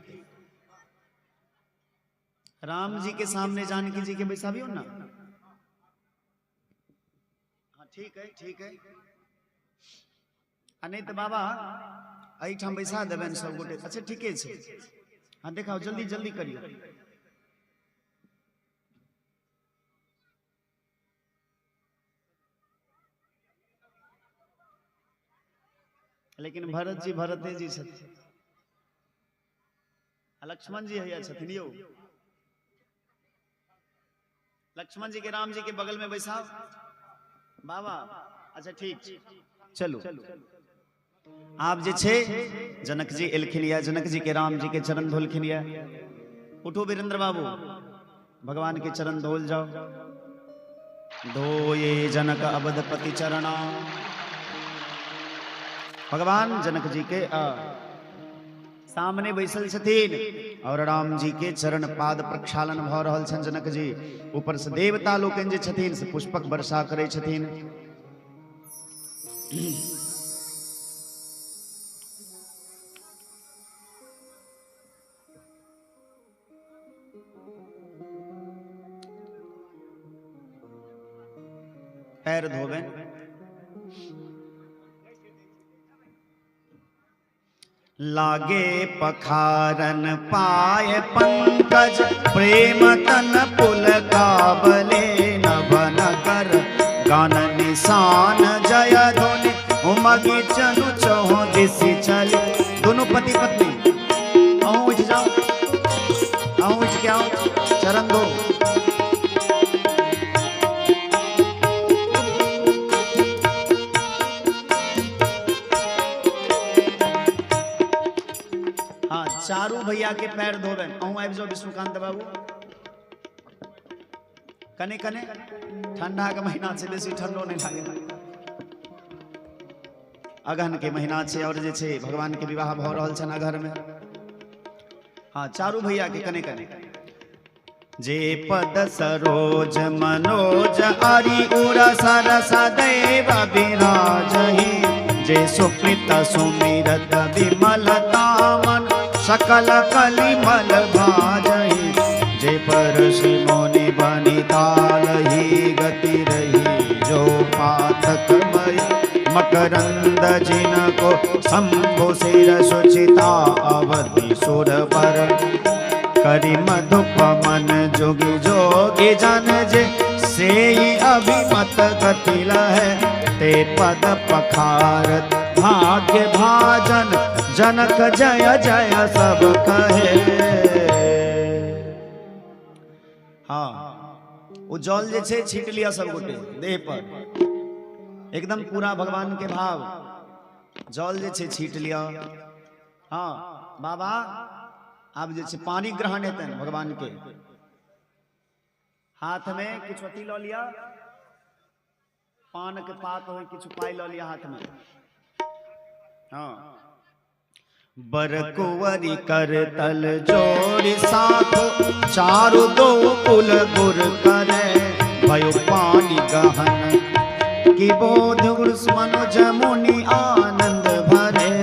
राम जी के सामने जानकी जी के बैसाबियो ना हाँ ठीक है नहीं तो बाबा एहिठाम बैसा देबन सब गोटे अच्छा ठीके छे हाँ देखाओ जल्दी जल्दी करियो लेकिन भरत जी भरते जी छथिन लक्ष्मण जी हैया छथिन यो लक्ष्मण जी के राम जी के बगल में बैसाओ बाबा अच्छा ठीक चलो आप जे छे जनक जी एलखिन या जनक जी के राम जी के चरण धोलखिन या उठो वीरेंद्र बाबू भगवान के चरण धोल जाओ धोये जनक अवधपति चरणा भगवान जनक जी के सामने बैसल छथिन और राम जी के चरण पाद प्रक्षालन भ रहल छन जनक जी ऊपर से देवता लोकन जे छथिन से पुष्पक वर्षा करे छथिन पैर धोवे लागे पखारन पाए पंकज प्रेम तन पुल काबले नभन कर गान निशान जय धुनि उमगी चनु चहो दिशि चली दोनों पति पत्नी आओ उठ जाओ आओ उठ के आओ चरण दो चारू भैया के पैर धोबे। अहूँ आबि जाओ विष्णुकांत बाबू। कने कने ठंडा के महीना छै, बेसी ठंडो नहीं लागे। अगहन के महीना छै और जे छै भगवान के विवाह भ रहल छन अघर में। हाँ, चारू भैया के कने कने। जे पद सरोज मनोज आरि उर सरस दैव विराजहि, जे सुकृत सुमिरत विमलता मन सकल कलिमल भाजहि, जे परसि मुनि बनितालहि गति रही, जो पातक मई मकरंद जिनको शंभु सिर सुचिता अवधि सुर पर, करि मधुप मन जोगी जोगी जन जे, से अभिमत गति लहै, ते पद पखारत भाग्य भाजन, जनक जय जय सब कहे। हाँ, वो जल जे छे छीट लिया सब गोटे देह पर, एकदम पूरा भगवान के भाव जल जे छे छीट लिया। हाँ बाबा, आप जे छे पानी ग्रहण हेतन भगवान के। हाथ में किछु अथी लो लिया, पान के पात हो किछु पाई लो लिया हाथ में। हाँ, बर कुंवरी कर तल जोड़ी साथो, चारु दो कुल गुर करे, भयो पानी गहन की बोध मनुज मुनि आनंद भरे,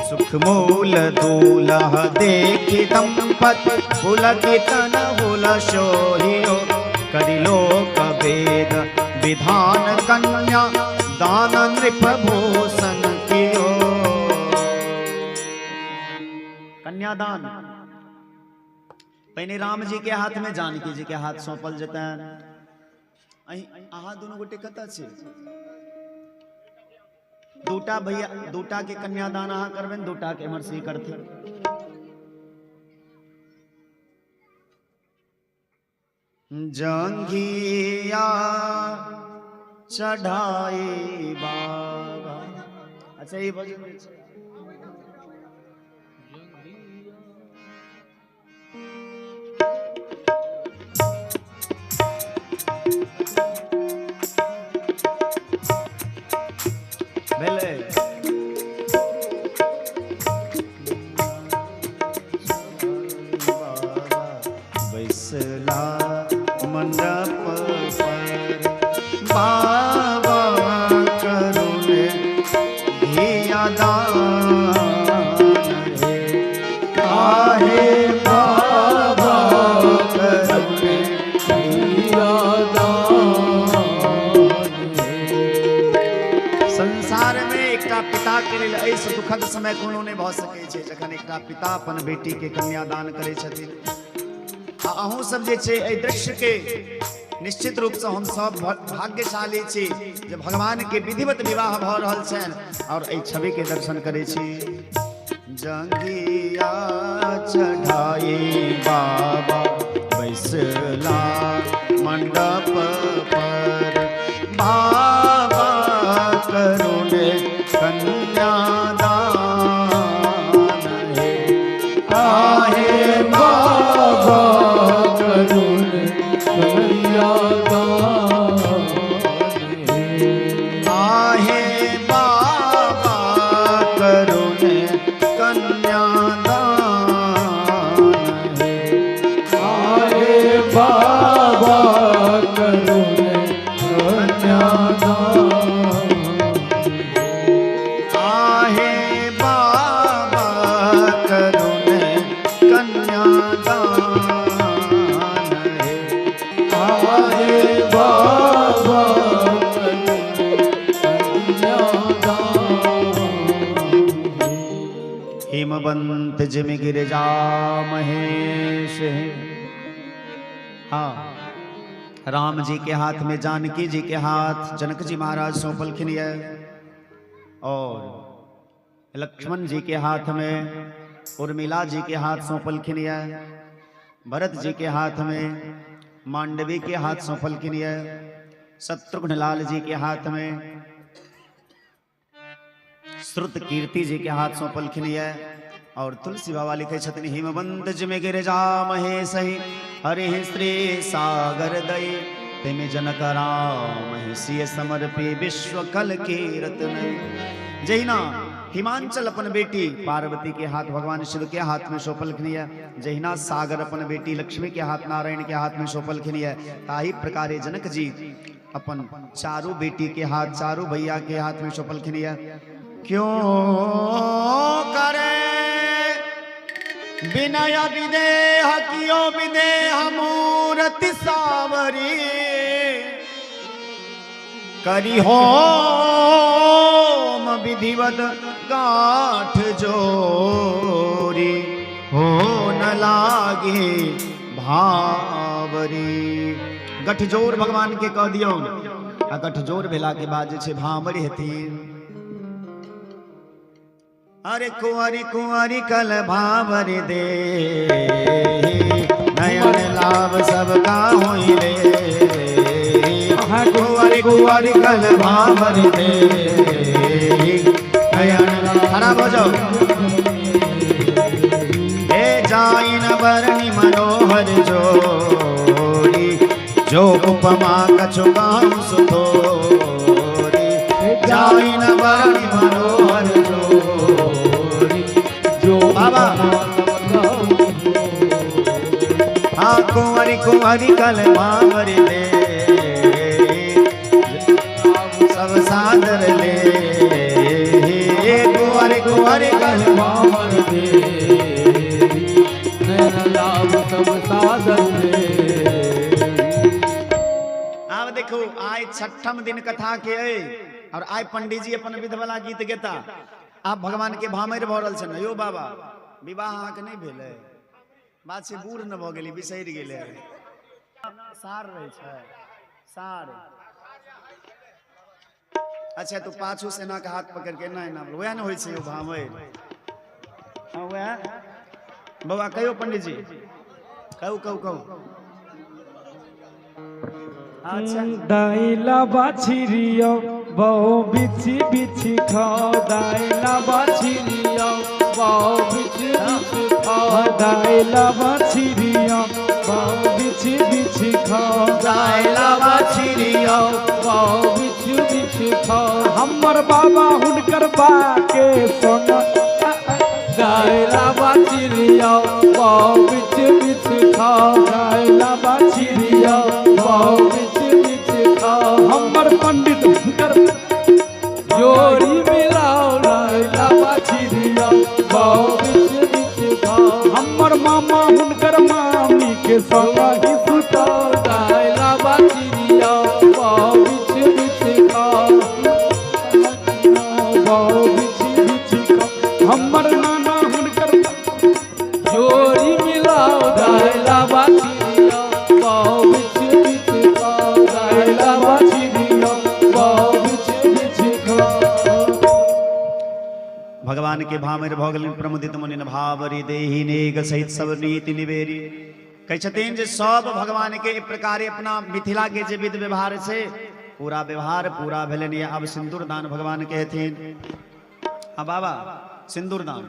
सुख मूल दूल्हा देखि दंपति, पुलकित न हुल शोहियो, करि लोक वेद विधान कन्या, दान नृप भूषण कियो। कन्यादान पहले राम जी के हाथ में, जानकी जी के हाथ सौंपल जतन। अहाँ दोनों गोटे कतऽ छी? दूटा भैया, दूटा के कन्यादान अहाँ करबेन, दूटा के एमहर से करथिन। जंघिया चढ़ाई बाबा। अच्छा, ये भजन बैसला मंडप पर, बाबा करुणे धिया दान हे, आहे बाबा करुणे धिया दान हे। संसार में एकटा पिता के लेल ऐसे दुखद समय कोनो नहीं भ सकै छै, जखन एकटा पिता अपन बेटी के कन्यादान करै छथिन। अहूँ सब जे छे एहि दृश्य के निश्चित रूप से हम सब भाग्यशाली छी जे भगवान के विधिवत विवाह भ रहल छन और एहि छवि के दर्शन करे छी। जंघिया चढ़ाई बाबा, बैसला मंडप पर, बाबा करुणे कन्यादान हे, आहे बाबा करुणे कन्यादान हे, आहे बाबा करुणे कन्यादान हे, आहे बाबा करुणे कन्यादान, आहे बाबा करुणे कन्यादान हे, आहे बाबा कन्यादान। हिमवंत जिम गिरिजा महेश। हाँ, राम जी के हाथ में जानकी जी के हाथ जनक जी महाराज सौंपलखिन है, और लक्ष्मण जी के हाथ में उर्मिला जी के हाथ सौंपलखिन है, भरत जी के हाथ में मांडवी के हाथ सौंपलखिन है, शत्रुघ्न लाल जी के हाथ में श्रुत कीर्ति जी के हाथ सौंपलखिन है, और तुलसी बाबा लिखे छतन हिमवंत जिमे गिरजा महेश हरि श्री सागर दई तेमे जनक राम सिय समर्पी विश्व कल के रत्न। जहिना हिमांचल अपन बेटी पार्वती के हाथ भगवान शिव के हाथ में सौंपल खिनिया, जहिना सागर अपन बेटी लक्ष्मी के हाथ नारायण के हाथ में सौंपल खिनिया, ताही प्रकारे जनक जी अपन चारों बेटी के हाथ चारों भैया के हाथ में सौंपल खिनिया। क्यों करे विनय विदेह कियो विदेह मूर्ति सावरी करी होम विधिवत गाठ जोरी हो न लागे भावरी। गठजोर भगवान के कह दियो आ गठजोर भेला के बाद जे छे भावरी हेथिन। अरे कुंवारी कुंवारी कल भावरी दे नयन लाभ सबका होई रे। कुंवारी कुंवारी कल भावरी दे नयन खराब हो जाओ। हे जाइन बरनी मनोहर जोड़ी जो उपमा कछु गाँव सुतोरी। जाइन बरनी मनोहर जोड़ी जो बाबा हाँ कुंवारी कुंवारी कल भावरी दे सब सादर ले। कुंवारी कुंवारी कल भावरी दे नैन लाभ सब सादर ले। अब देखो आज छठम दिन कथा के और आज पंडित जी अपन विध वाला गीत गेता। आप भगवान के भामर भरल छन। यो बाबा विवाह अहाँ के नहीं भेले, बात से बूढ़ न भ गेली, बिसरि गेले। सार रहे छै सार। अच्छा तू पाछू सेना के हाथ पकड़ के ना वह न होय छै भामर। हां वह बाबा कहियो पंडित जी कहू कहू कहू। अच्छा दाइला बाछिरियो बहु बिछि बिछि खाओ। दाइला बाछिरियो बहु बिछि बिछि खाओ। दाइला बाछिरियो बहु बिछि बिछि खाओ। दाइला बाछिरियो बहु बिछि बिछि खाओ। हमर बाबा हुनकर बा के संग दाइला बाछिरियो बहु बिछि बिछि खाओ। दाइला बाछिरियो बहु बिछि बिछि खाओ। हमर पंडित हुनकर जोड़ी मिलाओ दाइला बाछिरियो बहु बिछि बिछि खाओ। हमर मामा हुनकर मामी के संग ही सुताओ। दाइला बाछिरियो बहु बिछि बिछि खाओ। बहु बिछि बिछि खाओ। हमर नाना हुनकर जोड़ी मिलाओ दाइला बाछिरियो बहु बिछि बिछि खाओ। दाइला बाछिरियो बहु बिछि बिछि खाओ। भगवान के भामर भगल प्रमुदित मुनि भावरी देहि नेग सहित सब नीति निवेरी। कह छथिन जे सब भगवान के एक प्रकार अपना मिथिला के जे विध व्यवहार से पूरा व्यवहार पूरा भेलन। अब सिंदूर दान भगवान के हेथिन। हाँ बाबा सिंदूर दान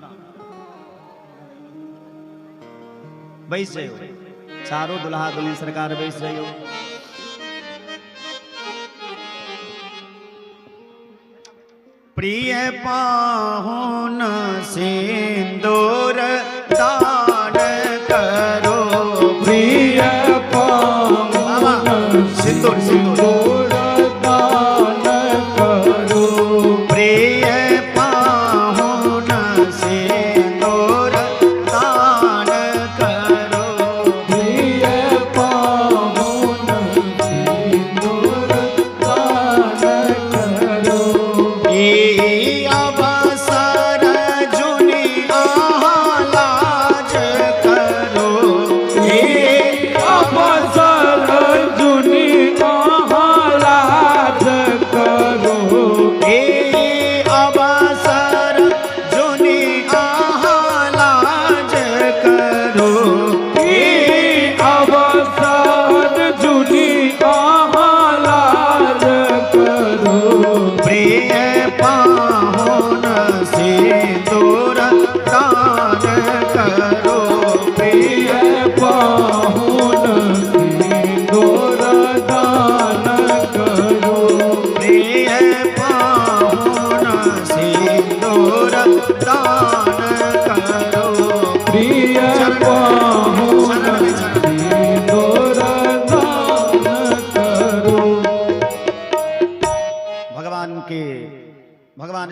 बैस जाइयो। चारों दुल्हा दुल्हन सरकार बैस जाइयो। प्रिय पाहुन सिंदूर दान करो। प्रिय पावन सिंदूर सिंदूर दान करो। प्रिय पाहुन सिंदूर दान करो। प्रिय पावन सिंदूर दान करो। अवसर जुनी लाज करो। अवसर जुनी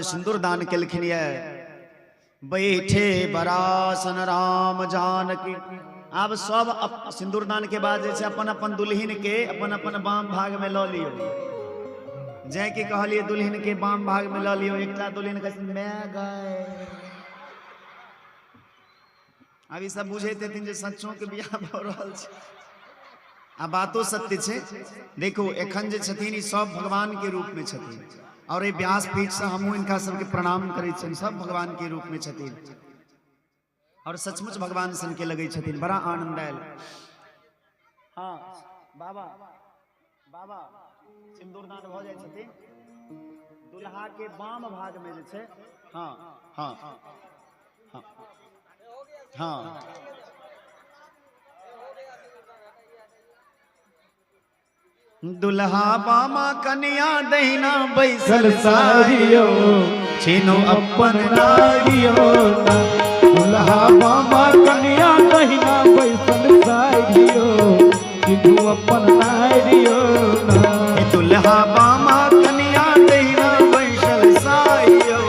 सिंदूर दान केलखिन ये बैठे बरासन राम जानकी। अब सब सिंदूर दान के बाद जे अपन अपन दुल्हिन के अपन अपन बाम भाग में लऽ लियो। जै कि कहलिए दुल्हिन के बाम भाग में लऽ लियो। एकटा दुल्हिन कहे मैं गए। अभी सब बुझेते जे सच्चों के बियाह भ रहल छै। आ बातो सत्य छे। देखो एखन जे छथिन सब भगवान के रूप में छथिन और ये व्यासपीठ से हमहू इनका सबके प्रणाम करै छन। सब भगवान के रूप में छथिन और सचमुच भगवान सन के लगे छथिन। बड़ा आनंद आयल। हाँ बाबा बाबा सिंदूरदान भ जाय छथिन दुल्हा के बाम भाग में जे छै। हाँ हाँ हाँ हाँ दुल्हा बामा कन्या दहिना बैसल सारियो छीनो अपन नारियो। दुल्हा बामा कन्या दहिना बैसल सारियो छीनो अपन नारियो। दुल्हा बामा कन्या दहिना बैसल सारियो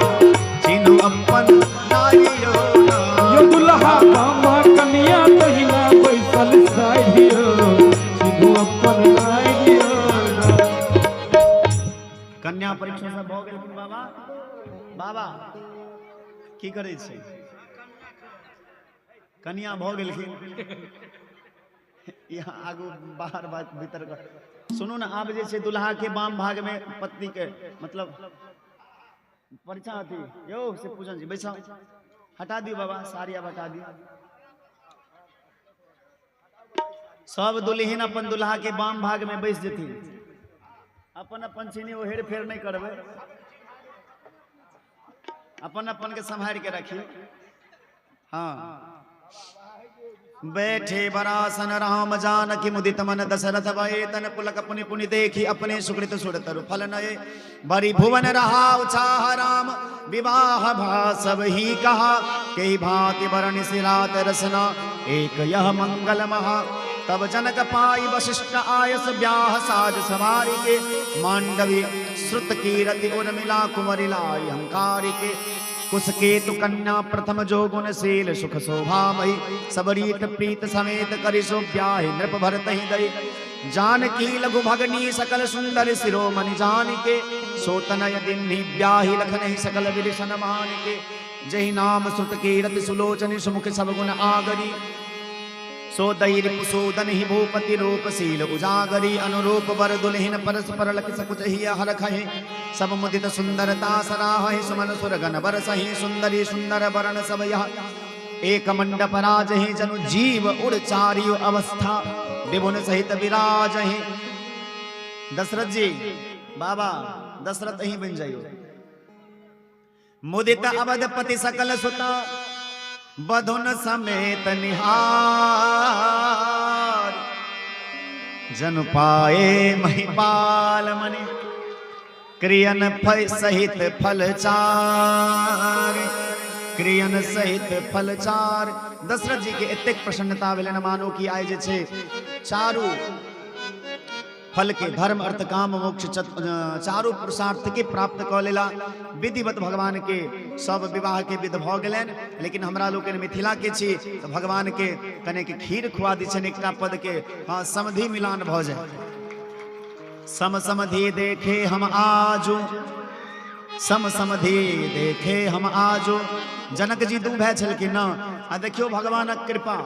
छीनो अपन नारियो। यो दुल्हा बामा कन्या दहिना बैसल सारियो छीनो अपन नारियो। कन्या परीक्षा सब भ गेल बाबा। बाबा की करे छै? कन्या भ गेलखिन। यहाँ आगू बाहर बात भीतर कर। सुनू ना आब जे छै दुल्हा के बाम भाग में पत्नी के मतलब परीक्षा थी। यो से पूछन जी बैठा हटा दियो बाबा साड़ी अब हटा दियो। सब दुल्हिन अपन दुल्हा के बाम भाग में बैस जेथिन। अपन अपन छीनी वो हेर फेर नहीं करबे। अपन अपन के संभाल के रखी। हाँ बैठे बरासन राम जानकी मुदित मन दशरथ भये तन पुलक पुनि पुनि देखी अपने सुकृत सुरतरु फल नये। बड़ी भुवन रहा उचाह राम विवाह भा सब ही कहा। कई भांति वरण सिरात रसना एक यह मंगल महा। तब जनक पाई वशिष्ठ आयस ब्याह साज सवारी के। मांडवी श्रुत कीरति उर्मिला कुंवरी लाई हंकारी के। कुसकेतु कन्या प्रथम जो गुणशील सुख शोभा मही। सबरीत प्रीत समेत करिशो ब्याहि नृप भरत ही दई। जानकी लघु भगनी सकल सुंदर शिरोमणि जानिके। सोतनय दिन्हि ब्याहि लखनहि सकल विरिशन मानिके। जहि नाम श्रुत कीरति सुलोचनि सुमुख सब गुण आगरी। सो दैर कुसोदन ही भूपति रूपशील उजागरी। अनुरूप वर दुल्हिन परस्पर लख सकुच ही हर खहे। सब मुदित सुंदरता सराहि सुमन सुरगन बरसहि। सुंदरी सुंदर वरण सब यह एक मंडप राजहि। जनु जीव उड़ चारियो अवस्था विभुन सहित विराजहि। दशरथ जी बाबा दशरथ ही बन जाइयो। मुदित अवधपति सकल सुता बधुन समेत निहार। जन पाए महिपाल मनि क्रियन सहित फलचार। क्रियन सहित फलचार। दशरथ जी के एतेक प्रसन्नता भेलनि मानो कि आइ जे छै चारू फल के धर्म अर्थ काम मोक्ष चारू पुरुषार्थ के प्राप्त क लेला। विधिवत भगवान के सब विवाह के विध भ गेलनि। लेकिन हमरा लोकनि मिथिला के छी तो भगवान के कने के खीर खुआ दी छनि एकटा पद के। हाँ समधि मिलान भ जाए। सम समधि देखे हम आजू। सम समधि देखे हम आजू। जनक जी दू भाई छलखिन न। आ देखियो भगवानक कृपा।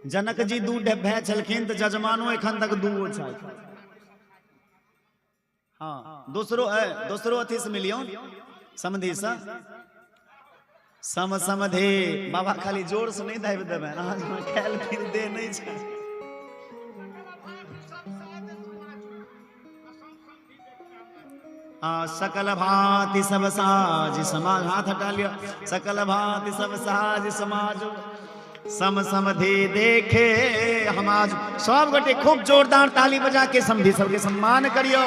जनक जी दू भाई छलखिन तो जजमानो एखन तक दूगो छै। हाँ दोसरो अथी से मिलियो समधि से। सम समधे बाबा खाली जोर से नहीं दाबि देबै। खायल पील दे नहीं छै। सकल भांति सब साज समाज। हाथ हटा लिया। सकल भांति सब साज समाज। सम समधि देखे हम आज। सब गोटे खूब जोरदार ताली बजा के समधि सबके सम्मान करियो।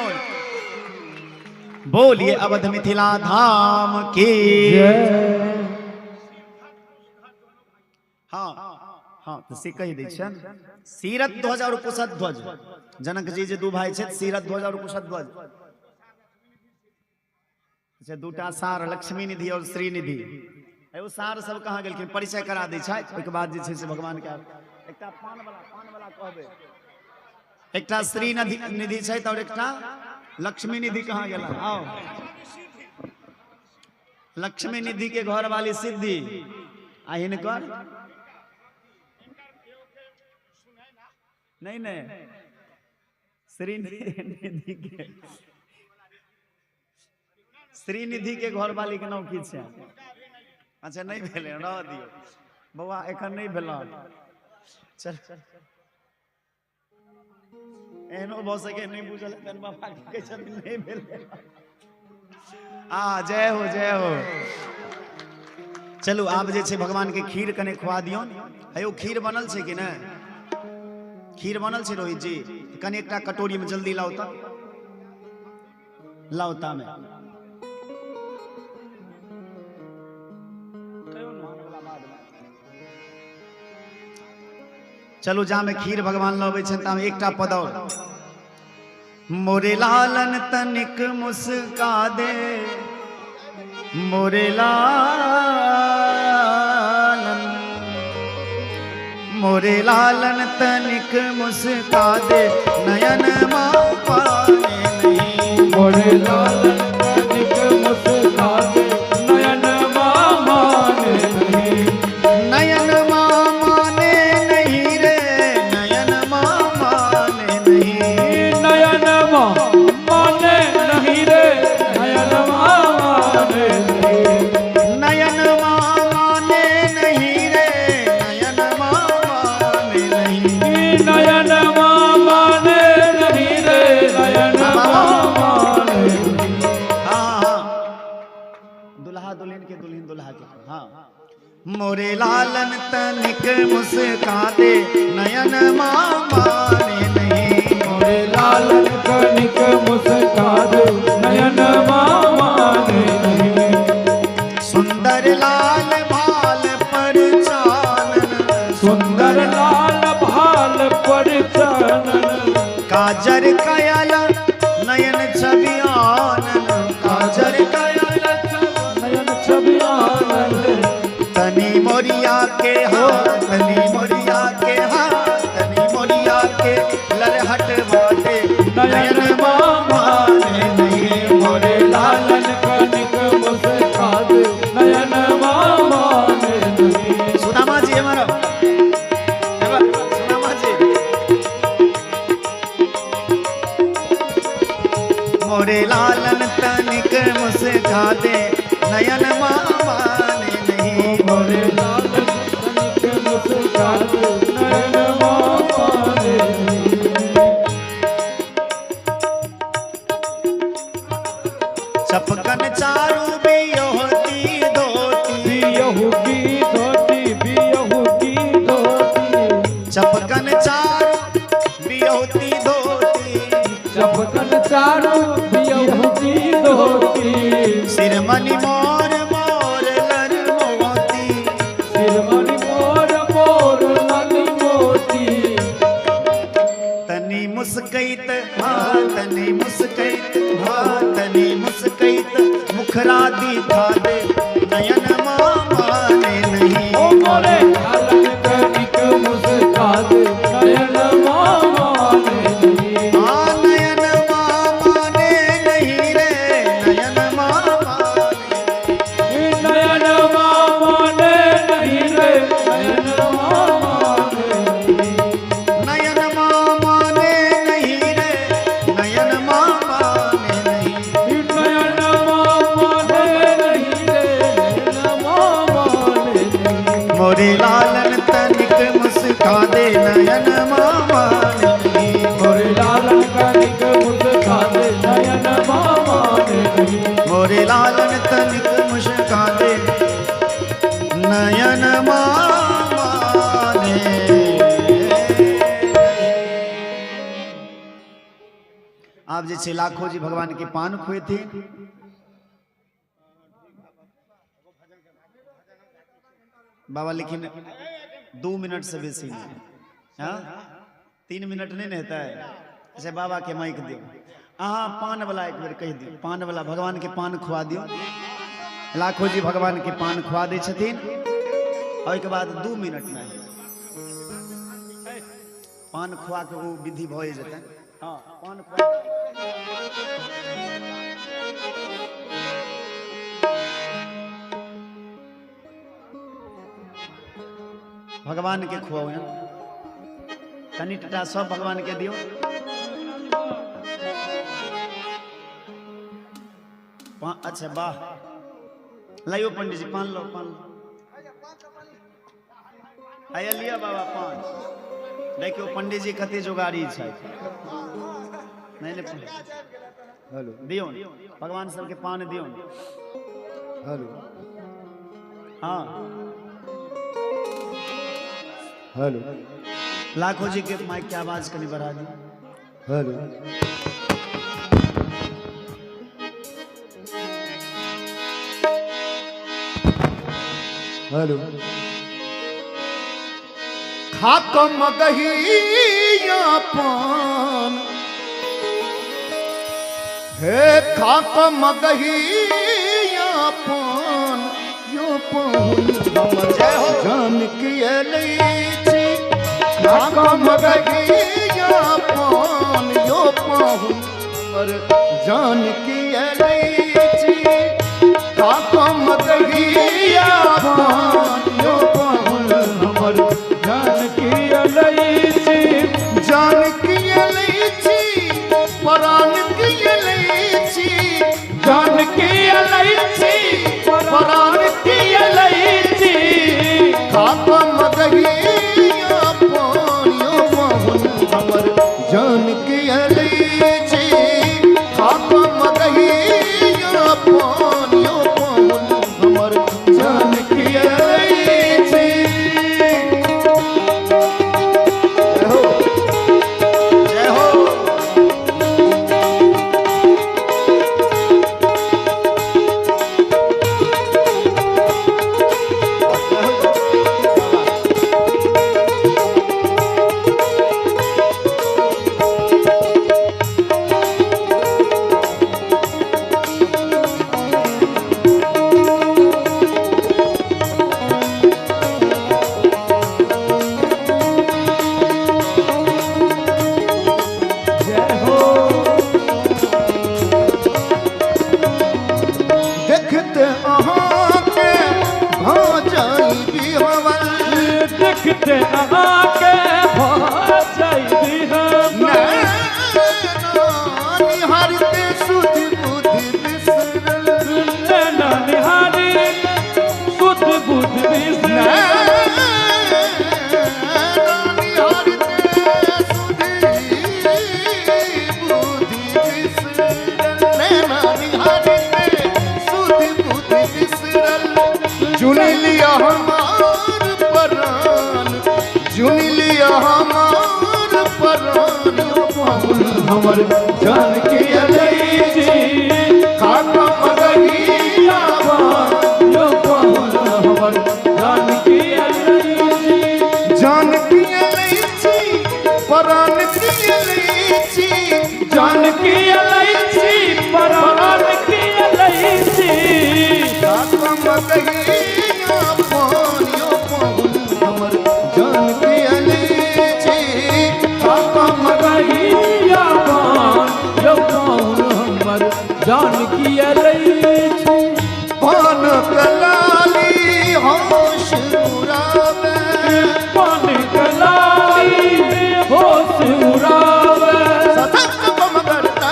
बोलिए अवध मिथिला धाम की। हाँ हाँ तो से कही दै छन। सीरत ध्वज और कुशत ध्वज। जनक जी जे दू भाई छथि सीरत ध्वज और कुशत ध्वज। अच्छा दूटा सार लक्ष्मी निधि और श्री निधि एगो सार सब कहाँ गेलखिन परिचय करा दै छै ओहिके बाद जे छै से भगवान के एकटा पान वाला कहबे एकटा श्री निधि छै और एकटा लक्ष्मी निधि कहाँ गेला आओ लक्ष्मी निधि के घर वाली सिद्धि आ हिनकर नहीं श्रीनिधि के घर वाली के नाम की छै अच्छा नहीं भेले रह दियो बौआ एखन नहीं भेल चल एहनो भ सके नहीं बुझल तन बाबा के कहै छथिन नहीं भेले जय हो चलू आब जे छै भगवान के खीर कने खुआ दियौन हेयो खीर बनल छै कि नहीं खीर बनल छै रोहित जी कने एकटा कटोरी में जल्दी लाओ ता में चलू जा में खीर भगवान लबे छन ता में एकटा पदौर मोरे लालन तनिक मुस्का दे मोरे लालन तनिक मुस्का दे नयन माँ पाने नहीं मोरे लालन तनिक मुस्का दे नयन माँ माने नहीं नयन माँ माने नहीं रे नयन माँ माने नहीं नयन माँ माने नहीं रे नयन माँ माने नहीं नयन माँ माने नहीं रे नयन माँ माने नहीं नयन माँ माने नहीं रे नयन माँ माने हाँ दुल्हा दुल्हन के दुल्हन दुल्हा के हाँ मोरे लालन तनिक मुस्का दे नयन माँ माने नहीं मोरे लालन तनिक मुस्का दे नयन माँ माने नहीं सुंदर लाल भाल पर चानन सुंदर लाल भाल पर चानन काजर कयल नयन छवि आनन काजर कयल नयन छवि आनंद तनी मोरिया के हाथ तनी मोरिया के हाथ तनी मोरिया के लरहट बाटे नयन माँ माने नहीं मोरे लालन कनिक मुस्का दे नयन माँ माने नहीं सुदामा जी हमारा सुदामा जी मोरे लालन तनिक मुस्का दे नयन माँ माने नहीं मोरे लालन तनिक मुस्का दे नयन माँ माने नहीं चपकन चारू बियोती धोती बियहू की धोती चपकन चारू बियोती धोती चपकन चारू बियहू की धोती सिरमणि मोर मोर लर मोती सिरमणि मोर मोर लाली मोती तनी मुस्कैत तनी मुस्कैत तनी मुस्कैत मुखरा दिखा दे नयन माँ माने नहीं ओ मोरे लालन कनिक मुस्का दे नयन माँ माने नहीं नयन माँ माने नहीं रे नयन माँ माने नयन माँ माने नहीं रे नयन माँ माने नहीं नयन माँ माने नहीं रे नयन माँ माने नहीं नयन माँ माने नहीं रे नयन माँ माने नहीं मोरे लालन तनिक मुस्का दे नयन माँ माने नहीं मोरे लालन कनिक मुस्का दे नयन माँ माने नहीं मोरे लालन तनिक मुस्का दे नयन माँ माने आप जे छे लाखों जी भगवान के पान खुए थे बाबा लेकिन 2 मिनट से बेसी नहीं हाँ 3 मिनट नहीं रहता है अच्छा बाबा के माइक दो हाँ पान वाला एक बेर कह दियो, पान वाला भगवान के पान खुआ दियो। लाखो जी भगवान के पान खुआ दे छथिन और के बाद 2 मिनट में पान खुआ के वो विधि भ जेतै। हाँ पान खुआ भगवान के खुआओ ना, तनी टटा सब भगवान के दियो। अच्छा वाह, लाइयो पंडित जी पान लो, पान लो। आया लिया बाबा पान। देखियो पंडित जी कते जोगाड़ी छै। नहीं ले हेलो दियो भगवान सबके पान दियो। हेलो हाँ हेलो लाखो जी के माइक की आवाज कभी बढ़ा दी। हेलो हेलो खाक मगहिया पान हे खाक मगहिया पान यो पान जय हो जान के लईची खाक मगहिया पान यो पान पर जान के लईची खाक मगहिया पान यो पान हमर जान की अलैची, जान की अलैची परान की अलैची, जान की अलैची, परान की अलैची, खाक मगहिया पान यो पान हमर जान की अलैची खाक मगहिया पान यो पान हमर जान की अलैची। जय हो देखते अहाँ के भाजाई बिहवल, देखते आके भाई हम निहारते सुधि बुद्धि बिसरल, नैना निहारी सुध बुध चुन लिया हमार परान, चुन लिया हमार परान हमर जान की अलैची, खाक मगहिया पान यो पान हमर जान की अलैची, जान की अलैची परान की अलैची, जान की अलैची, परान की अलैची, खाक मगहिया पान यो पान हमर जान की अलैची खाक मगहिया पान यो पान हमर जान की अलैची, पान कलाली होश उड़ावे, पान कलाली होश उड़ावे, सतत बम करता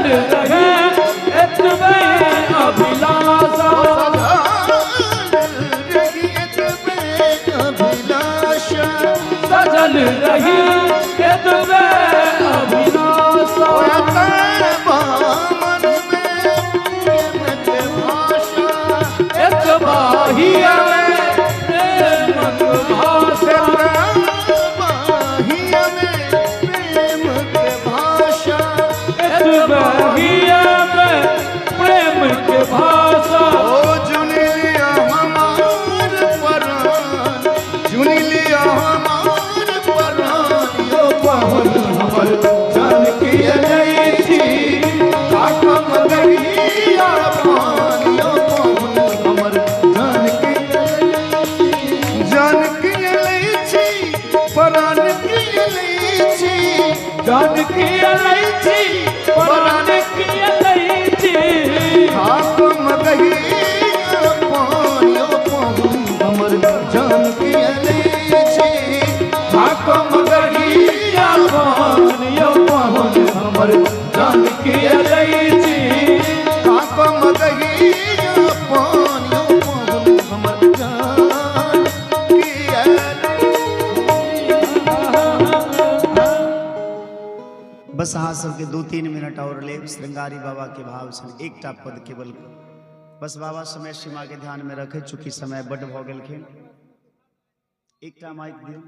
रहे इतने अभिलाषा सजल रही इतने अभिलाषा बाहिया में प्रेम भाषा बाहिया में प्रेम के भाषा बाहिया में प्रेम के भाषा ओ चुन लिया हमार परान चुन लिया हमार परान यो पवन हमर जान की नहीं थी काका मगरिया पान यो पवन हमर जान की अलैची परान की अलैची जान की अलैची परान की अलैची आप मगहिया पानियो पवन हमर जान की अलैची आप मगहिया पानियो पवन हमर जान की अलैची आप मगहिया पानियो पवन हमर जान की बस अहाँ सबके 2-3 मिनट और ले श्रृंगारी बाबा के भाव से एकटा पद केवल बस बाबा समय सीमा के ध्यान में रखे चूंकि समय बड़ भ गेल एकटा माइक दियो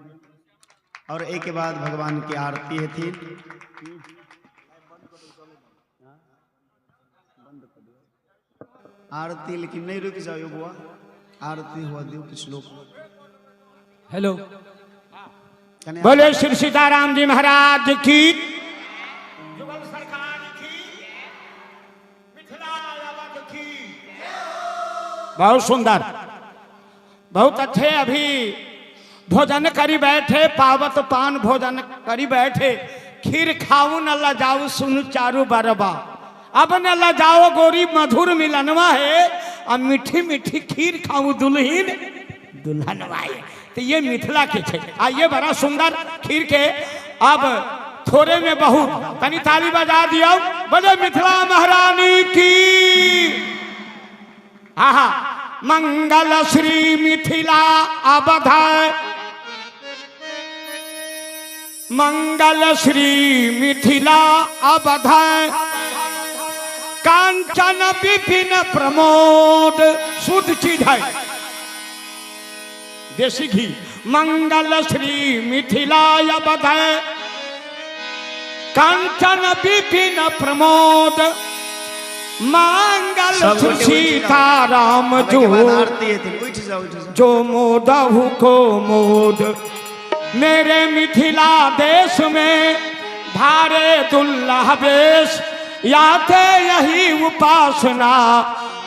और एक के बाद भगवान की आरती हेथिन आरती लेकिन नहीं रुक जाओ बुआ आरती हुआ दियो कुछ लोग हेलो बोले श्री सीताराम जी महाराज की बहुत सुंदर बहुत अच्छे अभी भोजन करी बैठे पावत पान भोजन करी बैठे खीर खाऊ न लजाऊ सुन चारू बरबा अब न लजाओ गोरी मधुर मिलनवा है अब मीठी मीठी खीर खाऊ दुल्हीन दुल्हनवा है तो ये मिथिला के छे आ ये बड़ा सुंदर खीर के अब थोड़े में बहुत तनी ताली बजा दियो बोले मिथिला महारानी की आहा मंगल श्री मिथिला अवध मंगल श्री मिथिला अवध कांचन विपिन प्रमोद शुद्ध चीज है देसी घी मंगल श्री मिथिला अवध कांचन विपिन प्रमोद मंगल सीताराम जो मोदहु को मोद मेरे मिथिला देश में धारे दुल्लह वेश याते यही उपासना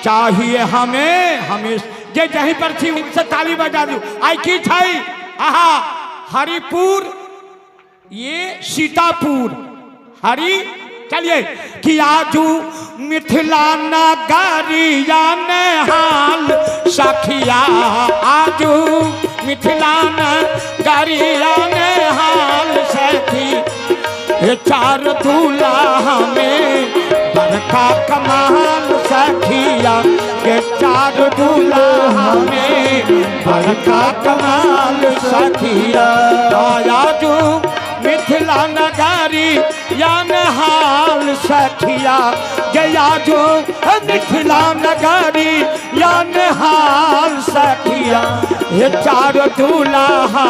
चाहिए हमें हमें जे जहीं पर थी उनसे ताली बजा दू आई की छाई आहा हरिपुर ये सीतापुर हरि चलिए कि आजू मिथिला नगरिया ने हाल सखिया आजू मिथिला नगरिया ने हाल सखी चार दूल्हा में बड़का कमाल सखिया के चार दूल्हा में बड़का कमाल सखिया आजू मिथिला नगरी यान हाल सखिया गया जो मिथिला नगरी यान हाल सखिया ये चार दूल्हा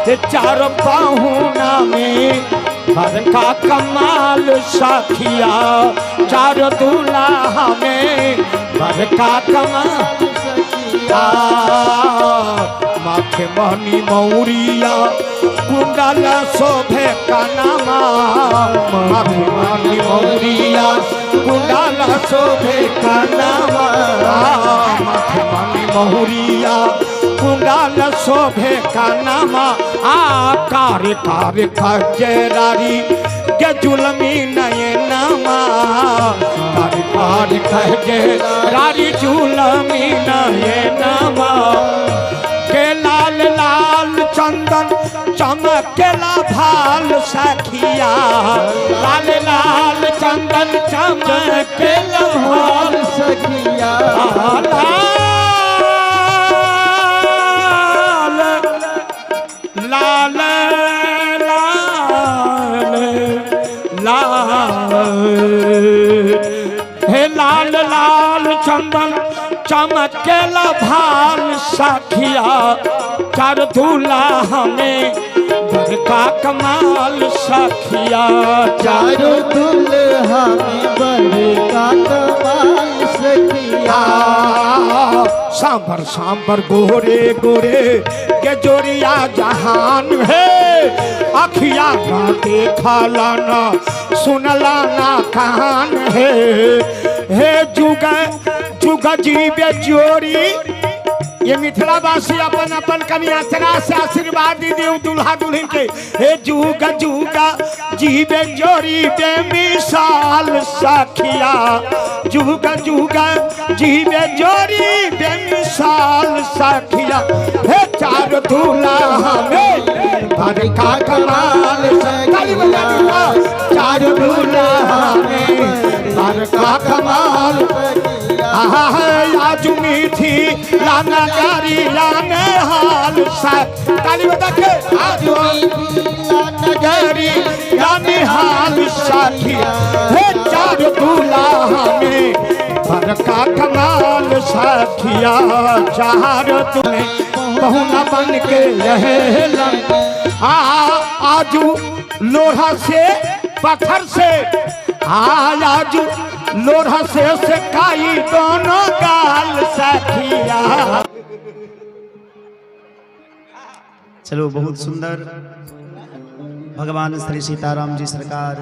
ये चार पाहुना में बड़का कमाल सखिया चार दूल्हा में बड़का कमाल सखिया माथे मनी मौरिया कुंडल शोभे कनमा माथे मनी मौरिया कुंडल शोभे कनमा माथे मनी मौरिया कुंडल शोभे कनमा कार कार खजरारी के जुलमी नयनमा कार कार खजरारी जुलमी नयनमा के लाल लाल चंदन चमक चमकेला भाल सखिया लाल लाल चंदन चमकेला भाल सखिया लाल लाल लाल हे लाल लाल चंदन चमकेला भाल सखिया चार दूल्हा हमें घर का कमाल सखिया चारों दुल्हा में बड़े का कमाल सखिया सांबर सांबर गोरे गोरे के जोड़िया जहान है अखिया ना देखा लाना सुनला ना कान है हे जुग जुग जीवे जोड़ी ये मिथिलावासी अपन अपन कन्यात्रा से आशीर्वाद दे दुल्हा दुल्हन के हे जुग जुग जीवे जोड़ी बेमिसाल सखिया जुग जुग जीवे जोड़ी बेमिसाल सखिया हे चार दूल्हा हमें घर का कमाल सखिया चार दूल्हा हमें घर का कमाल आज मीठी लाना गारी लाने हाल ताली बजा के आज लाना गारी लाने हाल सखिया हे चार दूल्हा हमें घर का कमाल सखिया चार तुम्हें बहुना बन के रहे आजू लोहा से पत्थर से आजू लोढ़ा से काई दोनों गाल सखिया। चलो बहुत सुंदर भगवान श्री सीताराम जी सरकार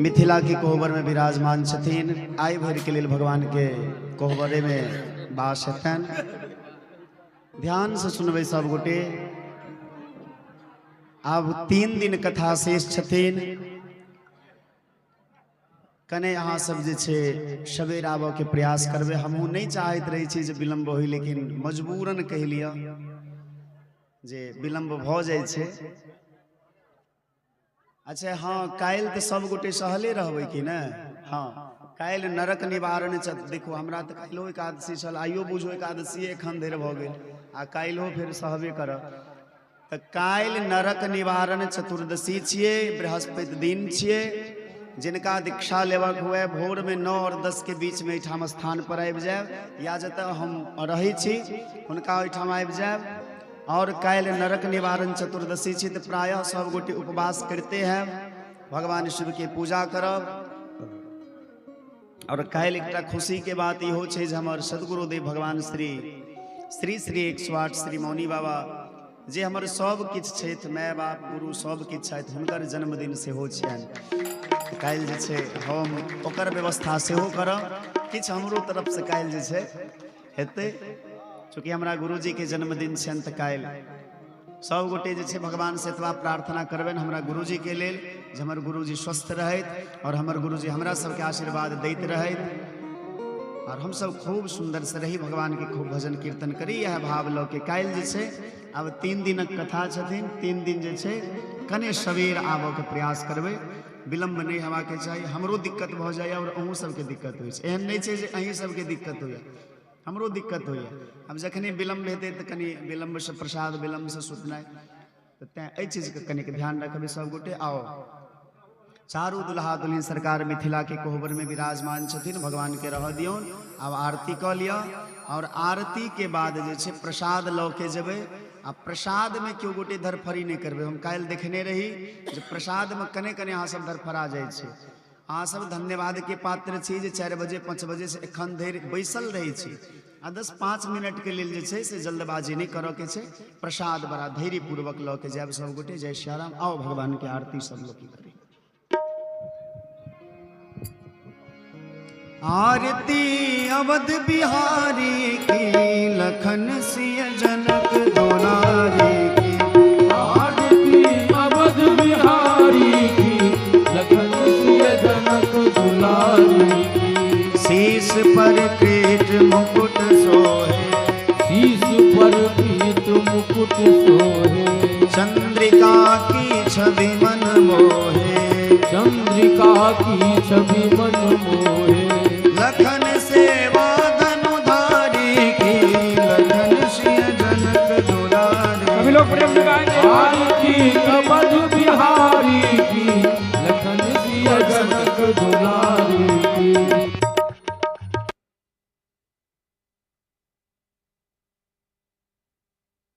मिथिला के कोहबर में विराजमान छथिन आई भर के लिए भगवान के कोहबरे में वास हेतन ध्यान से सुनबे सब गोटे अब 3 दिन कथा शेष छथिन कने यहाँ सब जे छे सवेर आबऽ के प्रयास करबे हमहू नहीं चाहत रही छी जे विलम्ब होई लेकिन मजबूरन कह लिया जे विलम्ब भ जाय छे। अच्छा हाँ काल्हि तो सब गोटे सहले रहबै कि ना हाँ काल्हि नरक निवारण देखो हमरा तो काल्हिओ एकादशी छल आइयो बुझो एकादशी एखन धरि भ गेल आ काल्हिओ फिर सहबे करब तो काल्हि नरक निवारण चतुर्दशी छिए बृहस्पति दिन छिए जिनका दीक्षा लेवक हुए भोर में 9 और 10 के बीच में एठाम स्थान पर आबि जाए या जतऽ हम रही छी हुनका ओहिठाम आबि जाए और काल्हि नरक निवारण चतुर्दशी छी तो प्रायः सब गोटे उपवास करते हैं भगवान शिव के पूजा करब और काल्हि एकटा खुशी के बात इहो छै जे हमर सदगुरुदेव भगवान श्री 108 श्री मौनी बाबा जे हमर सब किछु छथि माय बाप गुरु सब किछु छथि हुनकर जन्मदिन सेहो छनि काल्हि जे छै हम ओकर व्यवस्था सेहो करब किछु हमरो तरफ से काल्हि जे छै हेतै चूँकि हमरा गुरुजी के जन्मदिन छनि तऽ काल्हि सब गोटे जे छै भगवान से एतबा प्रार्थना करबनि हमरा गुरुजी के लेल जे हमर गुरुजी स्वस्थ रहथि और हमर गुरुजी हमरा सबके आशीर्वाद दैत रहथि और हम सब खूब सुंदर से रही भगवान के खूब भजन कीर्तन करी यह भाव लऽ के काल्हि जे छै अब 3 दिनक कथा छथिन 3 दिन जे छै कने सवेर आबऽ के प्रयास करबै विलम्ब नहीं हेबाक चाहिए हमरो दिक्कत भ जाए और अहूँ सबके दिक्कत हो एहन नहीं छै जे अहीं सबके दिक्कत होइए हमरो दिक्कत होइए अब जखने विलम्ब हेतै तऽ कनि विलम्ब से प्रसाद विलम्ब से सुतनाइ तऽ तेँ एहि चीजके कनिक ध्यान रखबै सब गोटे आओ चारू दुल्हा दुल्हन सरकार मिथिला के कोहबर में विराजमान छथिन भगवान के रह दियौन अब आरती कऽ लिअ और आरती के बाद जे छै प्रसाद लऽ के जेबै आ प्रसाद में क्यों गोटे धरफरी नहीं करबे हम काल्हि देखने रही जे प्रसाद में कने कने अहाँ सब धरफरा जाय छै अहाँ सब धन्यवाद के पात्र छी जे 4 बजे 5 बजे से एखन धरि बैसल रही छी आ 10-5 मिनट के लेल जे छै से जल्दबाजी नहीं करऽ के छै प्रसाद बड़ा धैर्य पूर्वक लऽ के जायब सब गोटे जय श्री राम आओ भगवान के आरती सब लोग की करी आरती अवध बिहारी की लखन सिय जनक दुलारी की आरती अवध बिहारी की लखन सिय जनक दुलारी की शीश पर पीठ मुकुट सोहे शीश पर पीठ मुकुट सोहे चंद्र छवि मन मोहे, चंद्रिका की छवि मन मोहे, लखन सेवा धनुधारी की, लखन सिंह जनक दुलारी। सभी लोग प्रेम से गाएंगे। आरती कमल बिहारी की, लखन सिंह जनक दुलारी की।